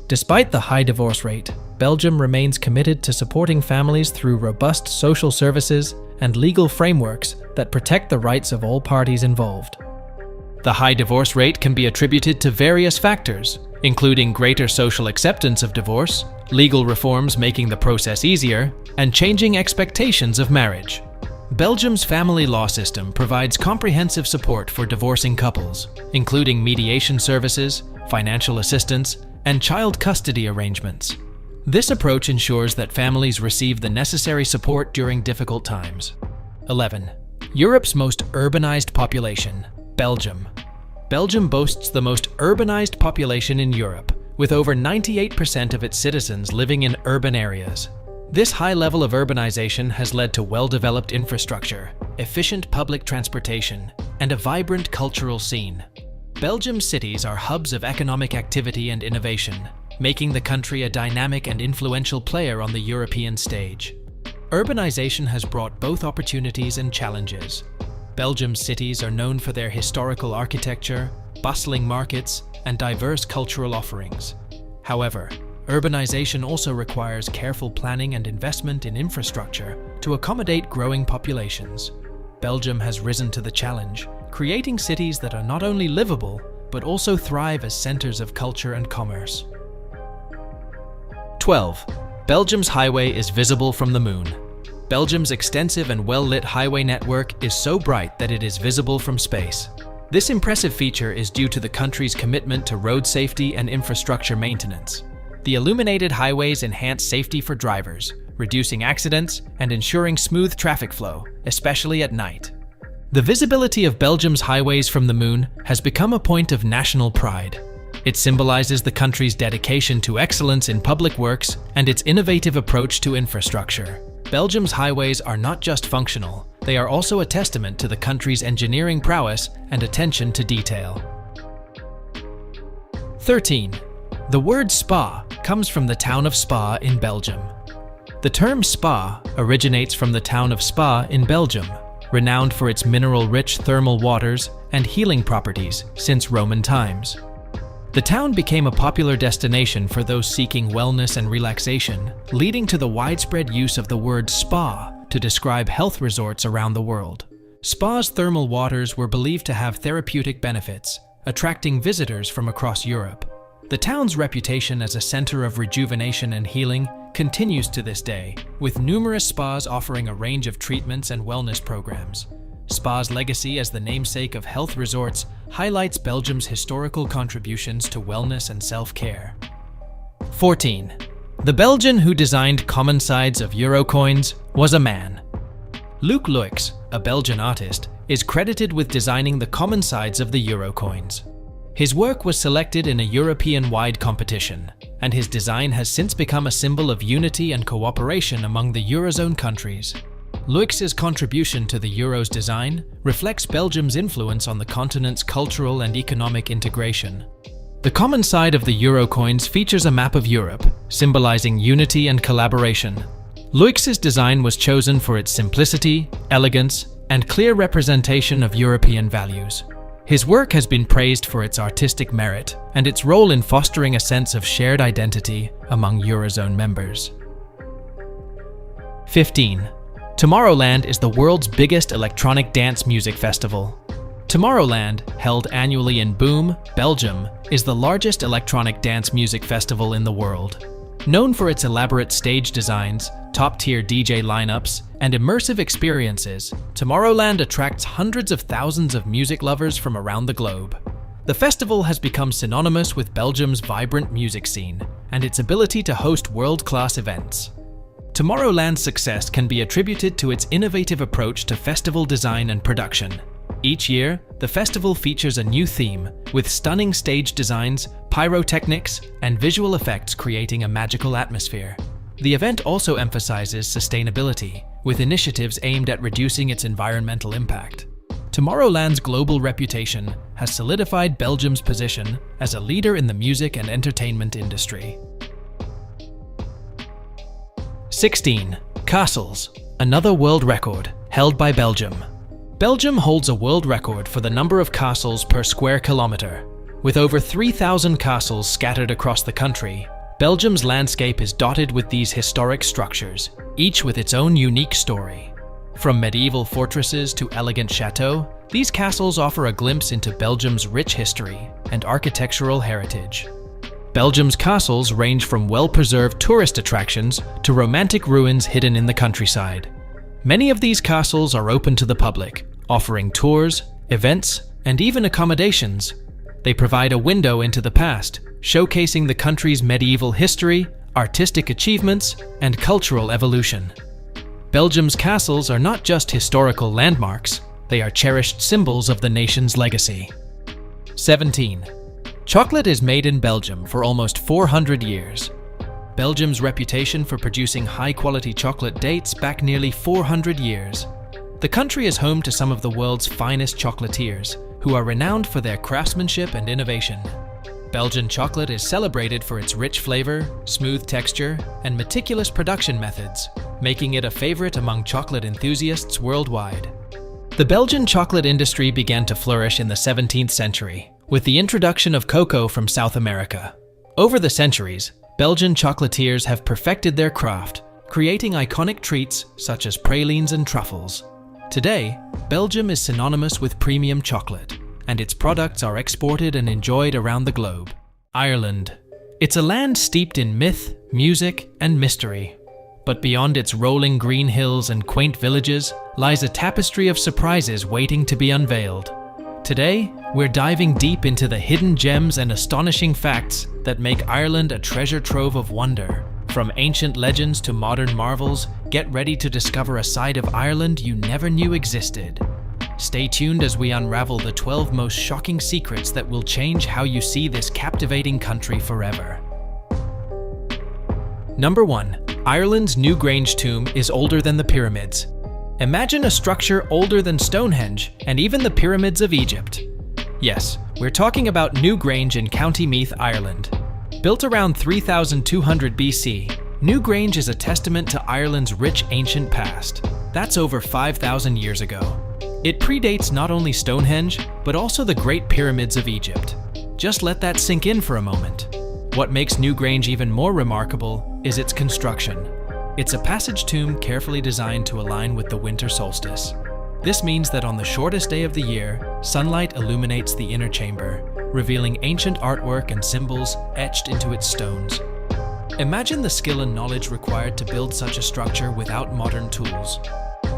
Despite the high divorce rate, Belgium remains committed to supporting families through robust social services and legal frameworks that protect the rights of all parties involved. The high divorce rate can be attributed to various factors, including greater social acceptance of divorce, legal reforms making the process easier, and changing expectations of marriage. Belgium's family law system provides comprehensive support for divorcing couples, including mediation services, financial assistance, and child custody arrangements. This approach ensures that families receive the necessary support during difficult times. 11. Europe's most urbanized population, Belgium. Belgium boasts the most urbanized population in Europe, with over 98% of its citizens living in urban areas. This high level of urbanization has led to well-developed infrastructure, efficient public transportation, and a vibrant cultural scene. Belgium's cities are hubs of economic activity and innovation, making the country a dynamic and influential player on the European stage. Urbanization has brought both opportunities and challenges. Belgium's cities are known for their historical architecture, bustling markets, and diverse cultural offerings. However, urbanization also requires careful planning and investment in infrastructure to accommodate growing populations. Belgium has risen to the challenge, creating cities that are not only livable, but also thrive as centers of culture and commerce. 12. Belgium's highway is visible from the moon. Belgium's extensive and well-lit highway network is so bright that it is visible from space. This impressive feature is due to the country's commitment to road safety and infrastructure maintenance. The illuminated highways enhance safety for drivers, reducing accidents and ensuring smooth traffic flow, especially at night. The visibility of Belgium's highways from the moon has become a point of national pride. It symbolizes the country's dedication to excellence in public works and its innovative approach to infrastructure. Belgium's highways are not just functional, they are also a testament to the country's engineering prowess and attention to detail. 13. The word spa comes from the town of Spa in Belgium. The term spa originates from the town of Spa in Belgium, renowned for its mineral-rich thermal waters and healing properties since Roman times. The town became a popular destination for those seeking wellness and relaxation, leading to the widespread use of the word spa to describe health resorts around the world. Spa's thermal waters were believed to have therapeutic benefits, attracting visitors from across Europe. The town's reputation as a center of rejuvenation and healing continues to this day, with numerous spas offering a range of treatments and wellness programs. Spa's legacy as the namesake of health resorts highlights Belgium's historical contributions to wellness and self-care. 14. The Belgian who designed common sides of euro coins was a man. Luc Luix, a Belgian artist, is credited with designing the common sides of the euro coins. His work was selected in a European-wide competition, and his design has since become a symbol of unity and cooperation among the Eurozone countries. Luix's contribution to the euro's design reflects Belgium's influence on the continent's cultural and economic integration. The common side of the euro coins features a map of Europe, symbolizing unity and collaboration. Luix's design was chosen for its simplicity, elegance, and clear representation of European values. His work has been praised for its artistic merit and its role in fostering a sense of shared identity among Eurozone members. 15. Tomorrowland is the world's biggest electronic dance music festival. Tomorrowland, held annually in Boom, Belgium, is the largest electronic dance music festival in the world. Known for its elaborate stage designs, top-tier DJ lineups, and immersive experiences, Tomorrowland attracts hundreds of thousands of music lovers from around the globe. The festival has become synonymous with Belgium's vibrant music scene and its ability to host world-class events. Tomorrowland's success can be attributed to its innovative approach to festival design and production. Each year, the festival features a new theme, with stunning stage designs, pyrotechnics, and visual effects creating a magical atmosphere. The event also emphasizes sustainability, with initiatives aimed at reducing its environmental impact. Tomorrowland's global reputation has solidified Belgium's position as a leader in the music and entertainment industry. 16. Castles, another world record held by Belgium. Belgium holds a world record for the number of castles per square kilometer. With over 3,000 castles scattered across the country, Belgium's landscape is dotted with these historic structures, each with its own unique story. From medieval fortresses to elegant chateaux, these castles offer a glimpse into Belgium's rich history and architectural heritage. Belgium's castles range from well-preserved tourist attractions to romantic ruins hidden in the countryside. Many of these castles are open to the public, offering tours, events, and even accommodations. They provide a window into the past, showcasing the country's medieval history, artistic achievements, and cultural evolution. Belgium's castles are not just historical landmarks, they are cherished symbols of the nation's legacy. 17. Chocolate is made in Belgium for almost 400 years. Belgium's reputation for producing high-quality chocolate dates back nearly 400 years. The country is home to some of the world's finest chocolatiers, who are renowned for their craftsmanship and innovation. Belgian chocolate is celebrated for its rich flavor, smooth texture, and meticulous production methods, making it a favorite among chocolate enthusiasts worldwide. The Belgian chocolate industry began to flourish in the 17th century, with the introduction of cocoa from South America. Over the centuries, Belgian chocolatiers have perfected their craft, creating iconic treats such as pralines and truffles. Today, Belgium is synonymous with premium chocolate, and its products are exported and enjoyed around the globe. Ireland. It's a land steeped in myth, music, and mystery. But beyond its rolling green hills and quaint villages lies a tapestry of surprises waiting to be unveiled. Today, we're diving deep into the hidden gems and astonishing facts that make Ireland a treasure trove of wonder. From ancient legends to modern marvels, get ready to discover a side of Ireland you never knew existed. Stay tuned as we unravel the 12 most shocking secrets that will change how you see this captivating country forever. Number 1. Ireland's Newgrange tomb is older than the pyramids. Imagine a structure older than Stonehenge and even the pyramids of Egypt. Yes, we're talking about Newgrange in County Meath, Ireland. Built around 3200 BC, Newgrange is a testament to Ireland's rich ancient past. That's over 5,000 years ago. It predates not only Stonehenge, but also the Great Pyramids of Egypt. Just let that sink in for a moment. What makes Newgrange even more remarkable is its construction. It's a passage tomb carefully designed to align with the winter solstice. This means that on the shortest day of the year, sunlight illuminates the inner chamber, revealing ancient artwork and symbols etched into its stones. Imagine the skill and knowledge required to build such a structure without modern tools.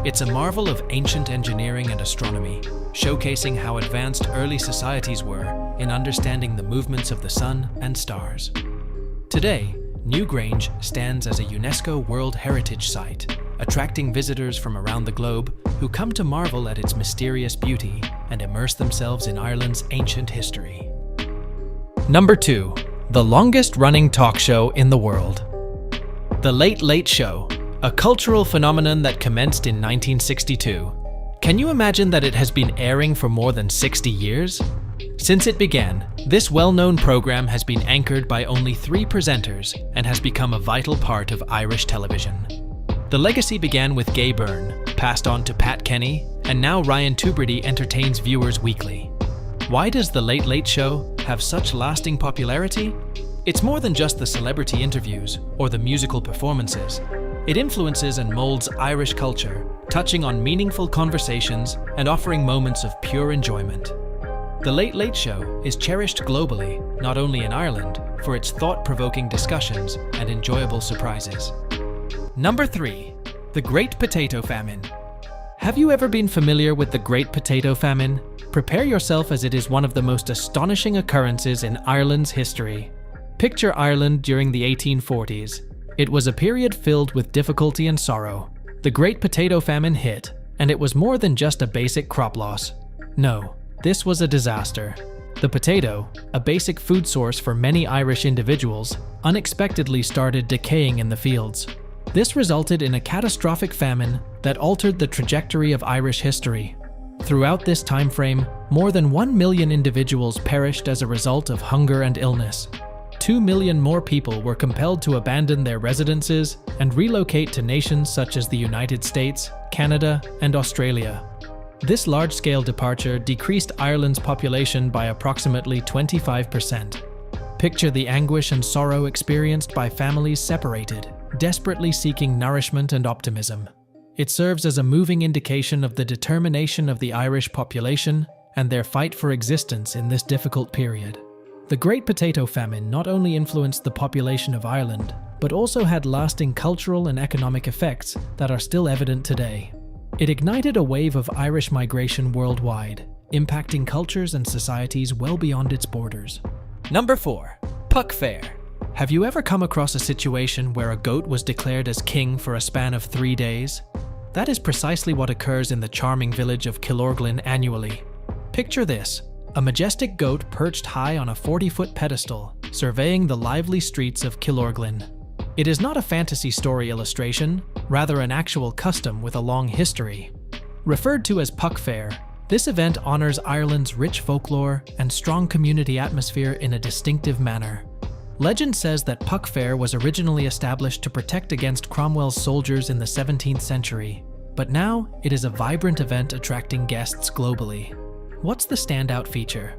It's a marvel of ancient engineering and astronomy, showcasing how advanced early societies were in understanding the movements of the sun and stars. Today, Newgrange stands as a UNESCO World Heritage Site, attracting visitors from around the globe who come to marvel at its mysterious beauty and immerse themselves in Ireland's ancient history. Number 2. The longest-running talk show in the world. The Late Late Show, a cultural phenomenon that commenced in 1962. Can you imagine that it has been airing for more than 60 years? Since it began, this well-known program has been anchored by only 3 presenters and has become a vital part of Irish television. The legacy began with Gay Byrne, passed on to Pat Kenny, and now Ryan Tubridy entertains viewers weekly. Why does The Late Late Show have such lasting popularity? It's more than just the celebrity interviews or the musical performances. It influences and molds Irish culture, touching on meaningful conversations and offering moments of pure enjoyment. The Late Late Show is cherished globally, not only in Ireland, for its thought-provoking discussions and enjoyable surprises. Number 3. The Great Potato Famine. Have you ever been familiar with the Great Potato Famine? Prepare yourself, as it is one of the most astonishing occurrences in Ireland's history. Picture Ireland during the 1840s. It was a period filled with difficulty and sorrow. The Great Potato Famine hit, and it was more than just a basic crop loss. No, this was a disaster. The potato, a basic food source for many Irish individuals, unexpectedly started decaying in the fields. This resulted in a catastrophic famine that altered the trajectory of Irish history. Throughout this time frame, more than 1 million individuals perished as a result of hunger and illness. 2 million more people were compelled to abandon their residences and relocate to nations such as the United States, Canada, and Australia. This large-scale departure decreased Ireland's population by approximately 25%. Picture the anguish and sorrow experienced by families separated, desperately seeking nourishment and optimism. It serves as a moving indication of the determination of the Irish population and their fight for existence in this difficult period. The Great Potato Famine not only influenced the population of Ireland, but also had lasting cultural and economic effects that are still evident today. It ignited a wave of Irish migration worldwide, impacting cultures and societies well beyond its borders. Number 4. Puck Fair. Have you ever come across a situation where a goat was declared as king for a span of 3 days? That is precisely what occurs in the charming village of Killorglin annually. Picture this: a majestic goat perched high on a 40-foot pedestal, surveying the lively streets of Killorglin. It is not a fantasy story illustration, rather an actual custom with a long history. Referred to as Puck Fair, this event honors Ireland's rich folklore and strong community atmosphere in a distinctive manner. Legend says that Puck Fair was originally established to protect against Cromwell's soldiers in the 17th century, but now it is a vibrant event attracting guests globally. What's the standout feature?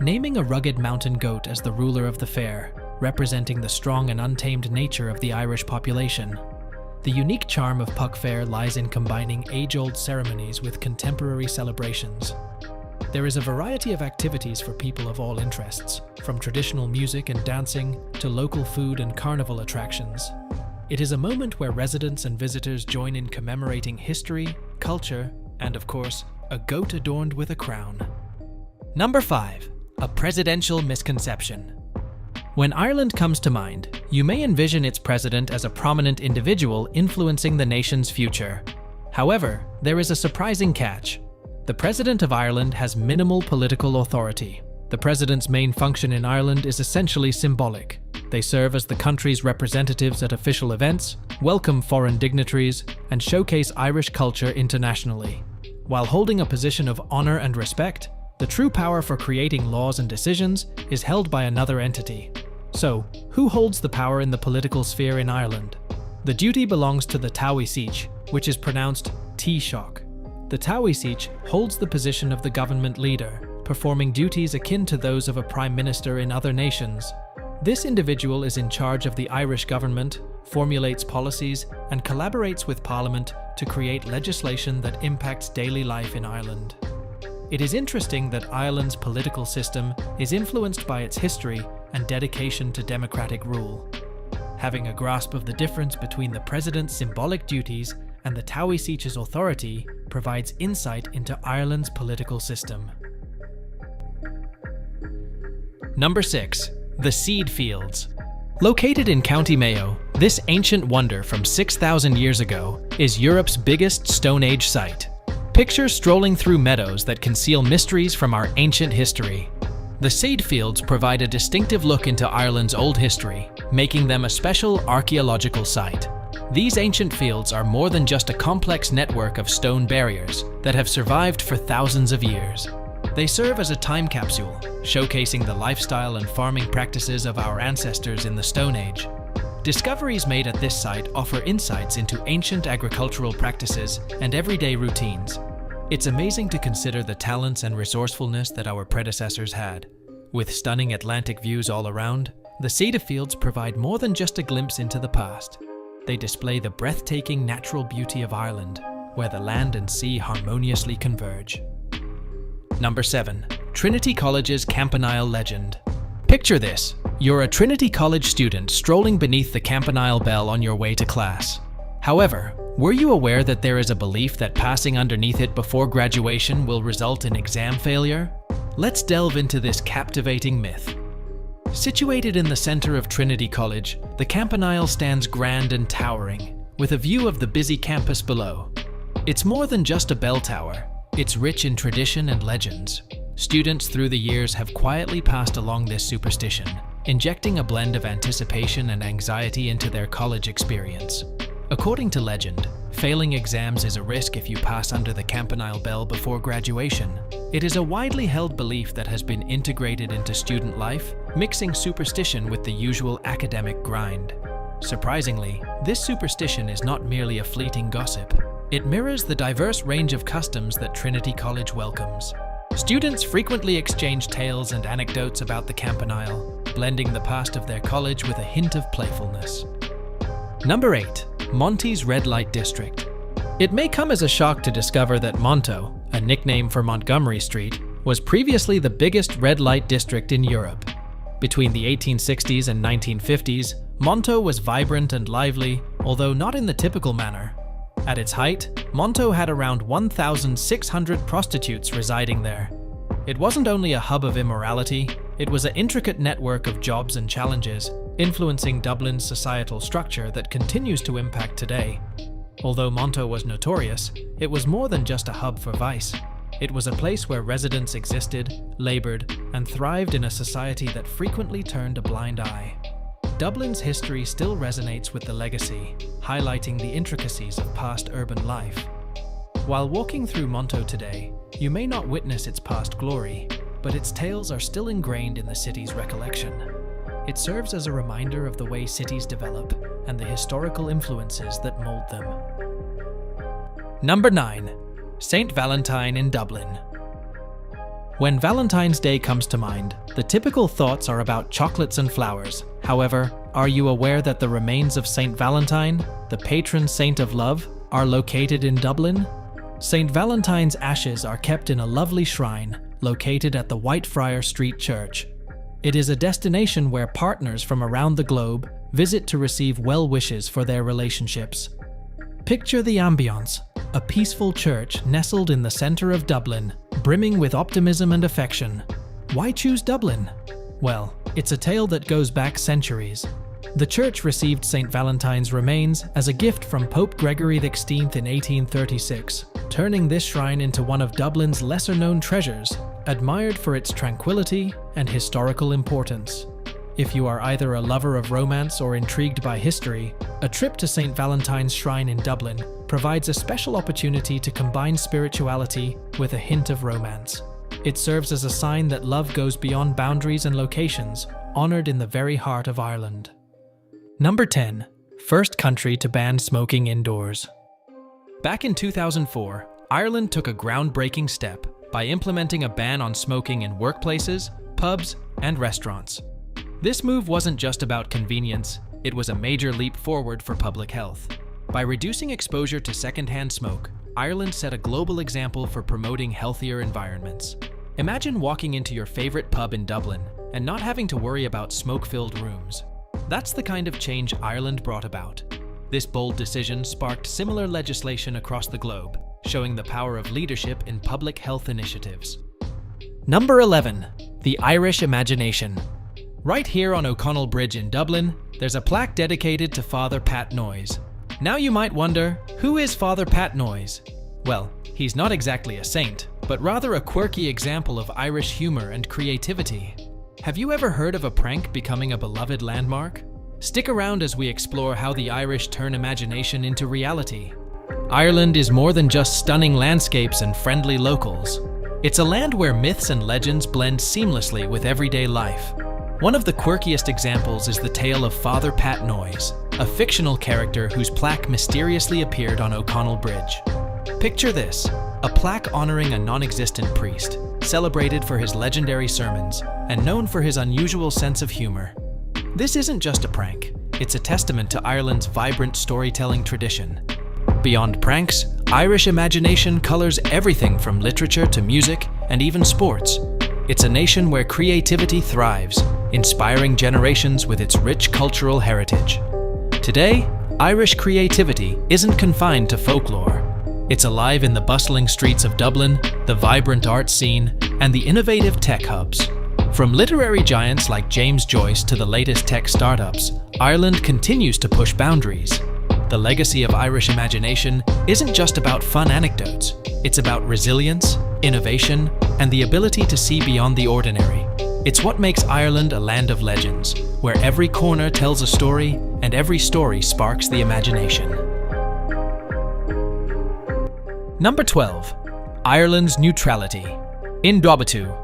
Naming a rugged mountain goat as the ruler of the fair, representing the strong and untamed nature of the Irish population. The unique charm of Puck Fair lies in combining age-old ceremonies with contemporary celebrations. There is a variety of activities for people of all interests, from traditional music and dancing to local food and carnival attractions. It is a moment where residents and visitors join in commemorating history, culture, and of course, a goat adorned with a crown. Number 5. A presidential misconception. When Ireland comes to mind, you may envision its president as a prominent individual influencing the nation's future. However, there is a surprising catch. The President of Ireland has minimal political authority. The President's main function in Ireland is essentially symbolic. They serve as the country's representatives at official events, welcome foreign dignitaries, and showcase Irish culture internationally. While holding a position of honor and respect, the true power for creating laws and decisions is held by another entity. So, who holds the power in the political sphere in Ireland? The duty belongs to the Taoiseach, which is pronounced Taoiseach. The Taoiseach holds the position of the government leader, performing duties akin to those of a prime minister in other nations. This individual is in charge of the Irish government, formulates policies, and collaborates with Parliament to create legislation that impacts daily life in Ireland. It is interesting that Ireland's political system is influenced by its history and dedication to democratic rule. Having a grasp of the difference between the president's symbolic duties and the Taoiseach's authority provides insight into Ireland's political system. Number 6. The Seed Fields. Located in County Mayo, this ancient wonder from 6,000 years ago is Europe's biggest Stone Age site. Picture strolling through meadows that conceal mysteries from our ancient history. The seed fields provide a distinctive look into Ireland's old history, making them a special archaeological site. These ancient fields are more than just a complex network of stone barriers that have survived for thousands of years. They serve as a time capsule, showcasing the lifestyle and farming practices of our ancestors in the Stone Age. Discoveries made at this site offer insights into ancient agricultural practices and everyday routines. It's amazing to consider the talents and resourcefulness that our predecessors had. With stunning Atlantic views all around, the cedar fields provide more than just a glimpse into the past. They display the breathtaking natural beauty of Ireland, where the land and sea harmoniously converge. Number 7. Trinity College's Campanile Legend. Picture this. You're a Trinity College student strolling beneath the Campanile Bell on your way to class. However, were you aware that there is a belief that passing underneath it before graduation will result in exam failure? Let's delve into this captivating myth. Situated in the center of Trinity College, the Campanile stands grand and towering, with a view of the busy campus below. It's more than just a bell tower. It's rich in tradition and legends. Students through the years have quietly passed along this superstition, injecting a blend of anticipation and anxiety into their college experience. According to legend, failing exams is a risk if you pass under the Campanile Bell before graduation. It is a widely held belief that has been integrated into student life, mixing superstition with the usual academic grind. Surprisingly, this superstition is not merely a fleeting gossip. It mirrors the diverse range of customs that Trinity College welcomes. Students frequently exchange tales and anecdotes about the Campanile, blending the past of their college with a hint of playfulness. Number 8. Monty's Red Light District. It may come as a shock to discover that Monto, a nickname for Montgomery Street, was previously the biggest red light district in Europe. Between the 1860s and 1950s, Monto was vibrant and lively, although not in the typical manner. At its height, Monto had around 1,600 prostitutes residing there. It wasn't only a hub of immorality, it was an intricate network of jobs and challenges, influencing Dublin's societal structure that continues to impact today. Although Monto was notorious, it was more than just a hub for vice. It was a place where residents existed, labored, and thrived in a society that frequently turned a blind eye. Dublin's history still resonates with the legacy, highlighting the intricacies of past urban life. While walking through Monto today, you may not witness its past glory, but its tales are still ingrained in the city's recollection. It serves as a reminder of the way cities develop and the historical influences that mold them. Number 9. St. Valentine in Dublin. When Valentine's Day comes to mind, the typical thoughts are about chocolates and flowers. However, are you aware that the remains of St. Valentine, the patron saint of love, are located in Dublin? St. Valentine's ashes are kept in a lovely shrine located at the Whitefriar Street Church. It is a destination where partners from around the globe visit to receive well wishes for their relationships. Picture the ambience, a peaceful church nestled in the center of Dublin, brimming with optimism and affection. Why choose Dublin? Well, it's a tale that goes back centuries. The church received St. Valentine's remains as a gift from Pope Gregory XVI in 1836, turning this shrine into one of Dublin's lesser-known treasures, admired for its tranquility and historical importance. If you are either a lover of romance or intrigued by history, a trip to St. Valentine's Shrine in Dublin provides a special opportunity to combine spirituality with a hint of romance. It serves as a sign that love goes beyond boundaries and locations, honored in the very heart of Ireland. Number 10. First country to ban smoking indoors. Back in 2004, Ireland took a groundbreaking step, by implementing a ban on smoking in workplaces, pubs, and restaurants. This move wasn't just about convenience, it was a major leap forward for public health. By reducing exposure to secondhand smoke, Ireland set a global example for promoting healthier environments. Imagine walking into your favorite pub in Dublin and not having to worry about smoke-filled rooms. That's the kind of change Ireland brought about. This bold decision sparked similar legislation across the globe, showing the power of leadership in public health initiatives. Number 11. The Irish Imagination. Right here on O'Connell Bridge in Dublin, there's a plaque dedicated to Father Pat Noyes. Now you might wonder, who is Father Pat Noyes? Well, he's not exactly a saint, but rather a quirky example of Irish humor and creativity. Have you ever heard of a prank becoming a beloved landmark? Stick around as we explore how the Irish turn imagination into reality. Ireland is more than just stunning landscapes and friendly locals. It's a land where myths and legends blend seamlessly with everyday life. One of the quirkiest examples is the tale of Father Pat Noyes, a fictional character whose plaque mysteriously appeared on O'Connell Bridge. Picture this, a plaque honoring a non-existent priest, celebrated for his legendary sermons, and known for his unusual sense of humor. This isn't just a prank, it's a testament to Ireland's vibrant storytelling tradition. Beyond pranks, Irish imagination colors everything from literature to music and even sports. It's a nation where creativity thrives, inspiring generations with its rich cultural heritage. Today, Irish creativity isn't confined to folklore. It's alive in the bustling streets of Dublin, the vibrant art scene, and the innovative tech hubs. From literary giants like James Joyce to the latest tech startups, Ireland continues to push boundaries. The legacy of Irish imagination isn't just about fun anecdotes. It's about resilience, innovation, and the ability to see beyond the ordinary. It's what makes Ireland a land of legends, where every corner tells a story and every story sparks the imagination. Number 12. Ireland's neutrality. In Dwabattu.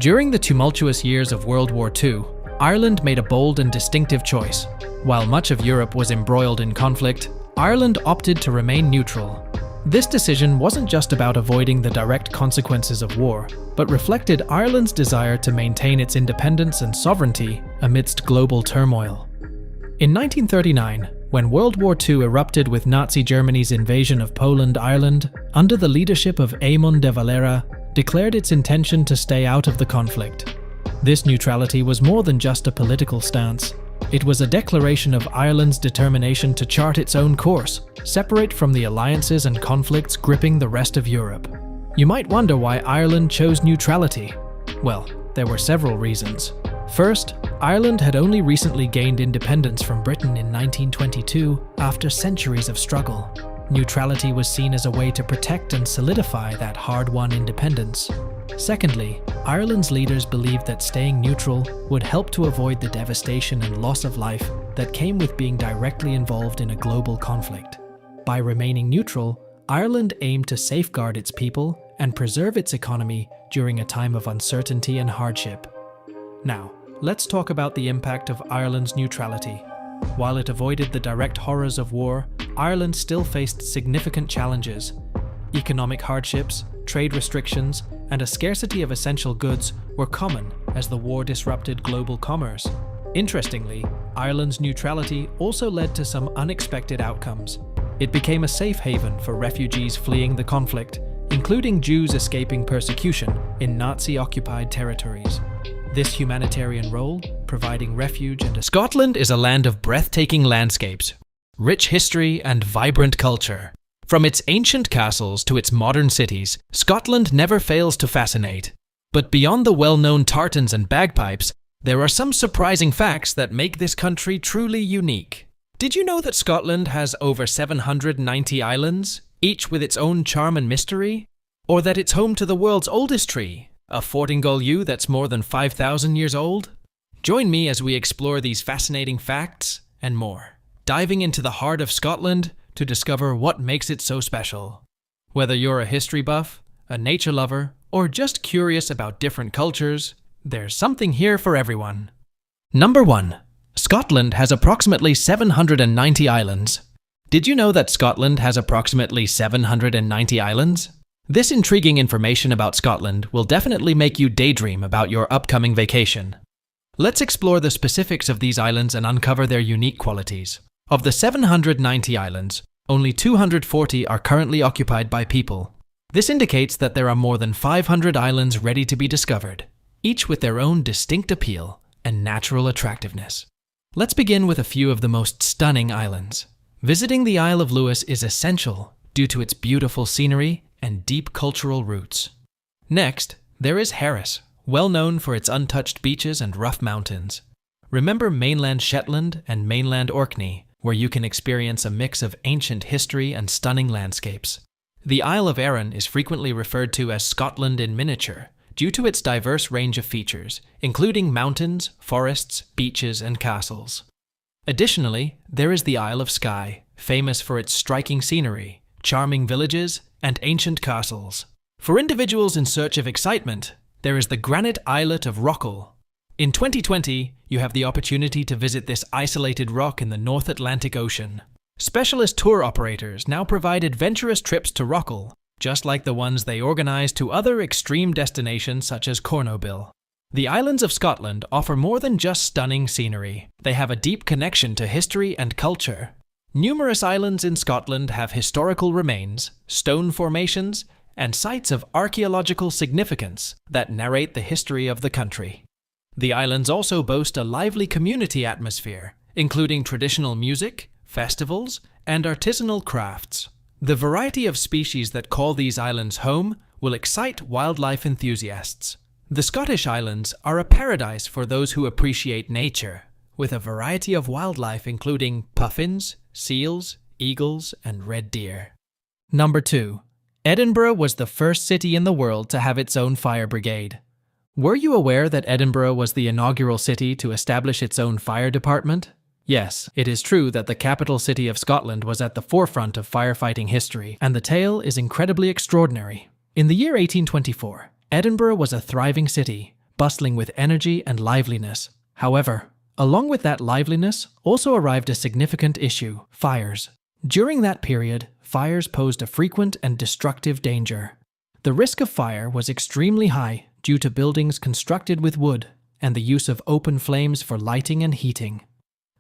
During the tumultuous years of World War II, Ireland made a bold and distinctive choice. While much of Europe was embroiled in conflict, Ireland opted to remain neutral. This decision wasn't just about avoiding the direct consequences of war, but reflected Ireland's desire to maintain its independence and sovereignty amidst global turmoil. In 1939, when World War II erupted with Nazi Germany's invasion of Poland, Ireland, under the leadership of Eamon de Valera, declared its intention to stay out of the conflict. This neutrality was more than just a political stance. It was a declaration of Ireland's determination to chart its own course, separate from the alliances and conflicts gripping the rest of Europe. You might wonder why Ireland chose neutrality. Well, there were several reasons. First, Ireland had only recently gained independence from Britain in 1922 after centuries of struggle. Neutrality was seen as a way to protect and solidify that hard-won independence. Secondly, Ireland's leaders believed that staying neutral would help to avoid the devastation and loss of life that came with being directly involved in a global conflict. By remaining neutral, Ireland aimed to safeguard its people and preserve its economy during a time of uncertainty and hardship. Now, let's talk about the impact of Ireland's neutrality. While it avoided the direct horrors of war, Ireland still faced significant challenges. Economic hardships, trade restrictions, and a scarcity of essential goods were common as the war disrupted global commerce. Interestingly, Ireland's neutrality also led to some unexpected outcomes. It became a safe haven for refugees fleeing the conflict, including Jews escaping persecution in Nazi-occupied territories. This humanitarian role, providing refuge and Scotland is a land of breathtaking landscapes, rich history, and vibrant culture. From its ancient castles to its modern cities, Scotland never fails to fascinate. But beyond the well-known tartans and bagpipes, there are some surprising facts that make this country truly unique. Did you know that Scotland has over 790 islands, each with its own charm and mystery? Or that it's home to the world's oldest tree, a Fortingall yew that's more than 5,000 years old? Join me as we explore these fascinating facts and more, diving into the heart of Scotland to discover what makes it so special. Whether you're a history buff, a nature lover, or just curious about different cultures, there's something here for everyone. Number 1. Scotland has approximately 790 islands. Did you know that Scotland has approximately 790 islands? This intriguing information about Scotland will definitely make you daydream about your upcoming vacation. Let's explore the specifics of these islands and uncover their unique qualities. Of the 790 islands, only 240 are currently occupied by people. This indicates that there are more than 500 islands ready to be discovered, each with their own distinct appeal and natural attractiveness. Let's begin with a few of the most stunning islands. Visiting the Isle of Lewis is essential due to its beautiful scenery and deep cultural roots. Next, there is Harris, well known for its untouched beaches and rough mountains. Remember mainland Shetland and mainland Orkney, where you can experience a mix of ancient history and stunning landscapes. The Isle of Arran is frequently referred to as Scotland in miniature, due to its diverse range of features, including mountains, forests, beaches, and castles. Additionally, there is the Isle of Skye, famous for its striking scenery, charming villages, and ancient castles. For individuals in search of excitement, there is the granite islet of Rockall. In 2020, you have the opportunity to visit this isolated rock in the North Atlantic Ocean. Specialist tour operators now provide adventurous trips to Rockall, just like the ones they organize to other extreme destinations such as Cornobill. The islands of Scotland offer more than just stunning scenery. They have a deep connection to history and culture. Numerous islands in Scotland have historical remains, stone formations, and sites of archaeological significance that narrate the history of the country. The islands also boast a lively community atmosphere, including traditional music, festivals, and artisanal crafts. The variety of species that call these islands home will excite wildlife enthusiasts. The Scottish Islands are a paradise for those who appreciate nature, with a variety of wildlife including puffins, seals, eagles, and red deer. Number 2. Edinburgh was the first city in the world to have its own fire brigade. Were you aware that Edinburgh was the inaugural city to establish its own fire department? Yes, it is true that the capital city of Scotland was at the forefront of firefighting history, and the tale is incredibly extraordinary. In the year 1824, Edinburgh was a thriving city, bustling with energy and liveliness. However, along with that liveliness also arrived a significant issue: fires. During that period, fires posed a frequent and destructive danger. The risk of fire was extremely high due to buildings constructed with wood and the use of open flames for lighting and heating.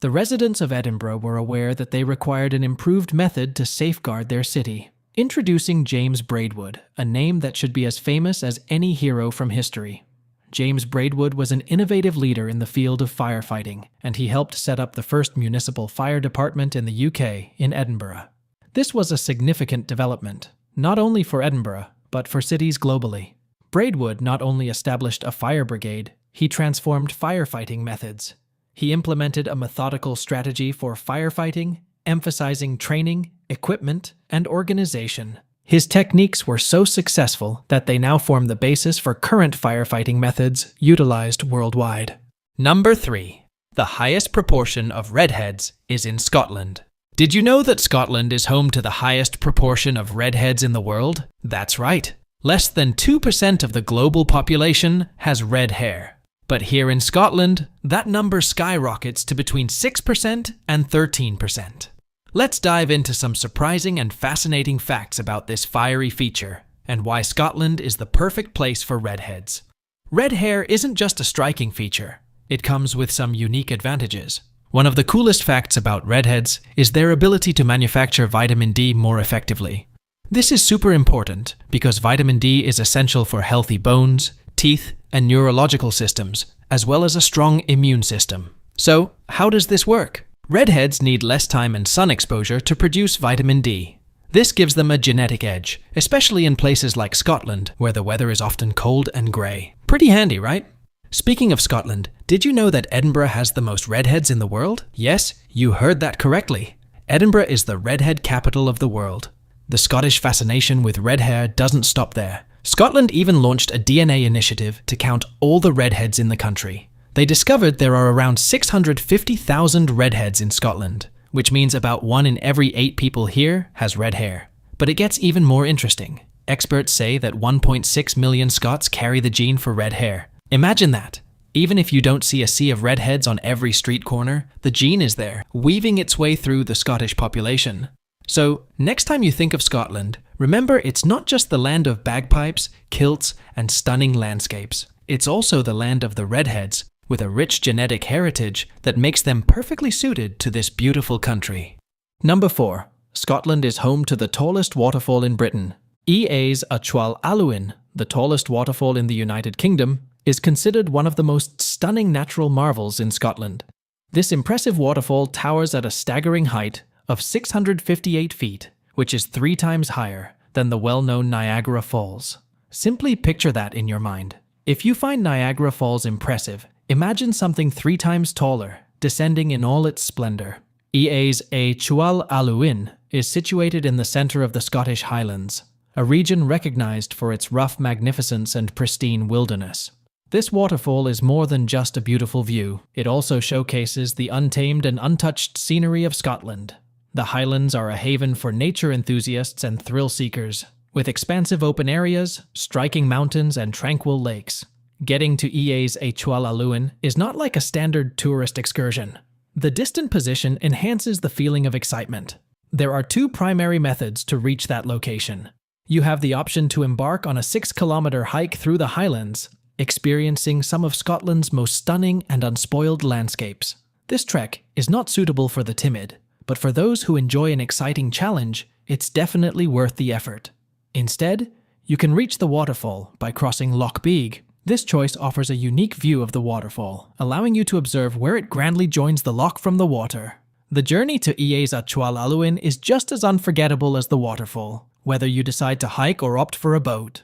The residents of Edinburgh were aware that they required an improved method to safeguard their city. Introducing James Braidwood, a name that should be as famous as any hero from history. James Braidwood was an innovative leader in the field of firefighting, and he helped set up the first municipal fire department in the UK, in Edinburgh. This was a significant development, not only for Edinburgh, but for cities globally. Braidwood not only established a fire brigade, he transformed firefighting methods. He implemented a methodical strategy for firefighting, emphasizing training, equipment, and organization. His techniques were so successful that they now form the basis for current firefighting methods utilized worldwide. Number 3. The highest proportion of redheads is in Scotland. Did you know that Scotland is home to the highest proportion of redheads in the world? That's right. Less than 2% of the global population has red hair. But here in Scotland, that number skyrockets to between 6% and 13%. Let's dive into some surprising and fascinating facts about this fiery feature and why Scotland is the perfect place for redheads. Red hair isn't just a striking feature. It comes with some unique advantages. One of the coolest facts about redheads is their ability to manufacture vitamin D more effectively. This is super important because vitamin D is essential for healthy bones, teeth, and neurological systems, as well as a strong immune system. So, how does this work? Redheads need less time and sun exposure to produce vitamin D. This gives them a genetic edge, especially in places like Scotland, where the weather is often cold and grey. Pretty handy, right? Speaking of Scotland, did you know that Edinburgh has the most redheads in the world? Yes, you heard that correctly. Edinburgh is the redhead capital of the world. The Scottish fascination with red hair doesn't stop there. Scotland even launched a DNA initiative to count all the redheads in the country. They discovered there are around 650,000 redheads in Scotland, which means about 1 in every 8 people here has red hair. But it gets even more interesting. Experts say that 1.6 million Scots carry the gene for red hair. Imagine that. Even if you don't see a sea of redheads on every street corner, the gene is there, weaving its way through the Scottish population. So, next time you think of Scotland, remember it's not just the land of bagpipes, kilts, and stunning landscapes. It's also the land of the redheads, with a rich genetic heritage that makes them perfectly suited to this beautiful country. Number 4. Scotland is home to the tallest waterfall in Britain. Eas Achwal Aluin, the tallest waterfall in the United Kingdom, is considered one of the most stunning natural marvels in Scotland. This impressive waterfall towers at a staggering height of 658 feet, which is 3 times higher than the well-known Niagara Falls. Simply picture that in your mind. If you find Niagara Falls impressive, imagine something 3 times taller, descending in all its splendor. Eas Achwal Aluin is situated in the center of the Scottish Highlands, a region recognized for its rough magnificence and pristine wilderness. This waterfall is more than just a beautiful view. It also showcases the untamed and untouched scenery of Scotland. The Highlands are a haven for nature enthusiasts and thrill seekers, with expansive open areas, striking mountains, and tranquil lakes. Getting to Eas Achwal Aluin is not like a standard tourist excursion. The distant position enhances the feeling of excitement. There are 2 primary methods to reach that location. You have the option to embark on a 6-kilometer hike through the Highlands, experiencing some of Scotland's most stunning and unspoiled landscapes. This trek is not suitable for the timid, but for those who enjoy an exciting challenge, it's definitely worth the effort. Instead, you can reach the waterfall by crossing Loch Beag. This choice offers a unique view of the waterfall, allowing you to observe where it grandly joins the loch from the water. The journey to Eas Achwal Aluin is just as unforgettable as the waterfall, whether you decide to hike or opt for a boat.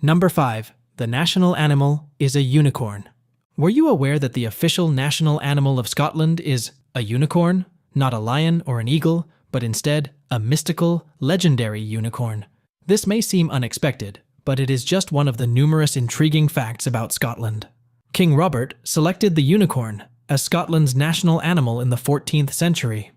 Number 5. The national animal is a unicorn. Were you aware that the official national animal of Scotland is a unicorn? Not a lion or an eagle, but instead a mystical, legendary unicorn. This may seem unexpected, but it is just one of the numerous intriguing facts about Scotland. King Robert selected the unicorn as Scotland's national animal in the 14th century.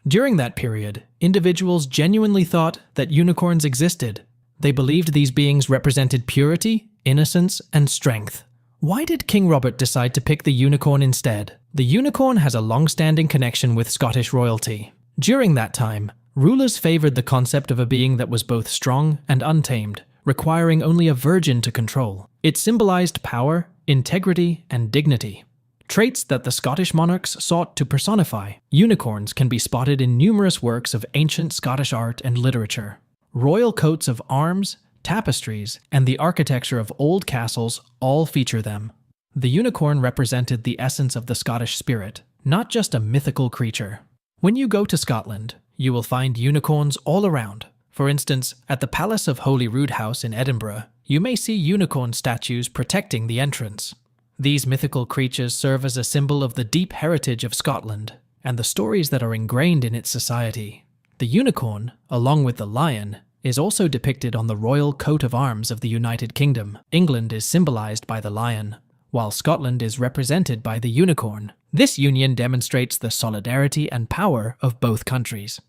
During that period, individuals genuinely thought that unicorns existed. They believed these beings represented purity, innocence, and strength. Why did King Robert decide to pick the unicorn instead? The unicorn has a long-standing connection with Scottish royalty. During that time, rulers favored the concept of a being that was both strong and untamed, requiring only a virgin to control. It symbolized power, integrity, and dignity, traits that the Scottish monarchs sought to personify. Unicorns can be spotted in numerous works of ancient Scottish art and literature. Royal coats of arms, tapestries, and the architecture of old castles all feature them. The unicorn represented the essence of the Scottish spirit, not just a mythical creature. When you go to Scotland, you will find unicorns all around. For instance, at the Palace of Holyrood House in Edinburgh, you may see unicorn statues protecting the entrance. These mythical creatures serve as a symbol of the deep heritage of Scotland and the stories that are ingrained in its society. The unicorn, along with the lion, is also depicted on the royal coat of arms of the United Kingdom. England is symbolized by the lion, while Scotland is represented by the unicorn. This union demonstrates the solidarity and power of both countries.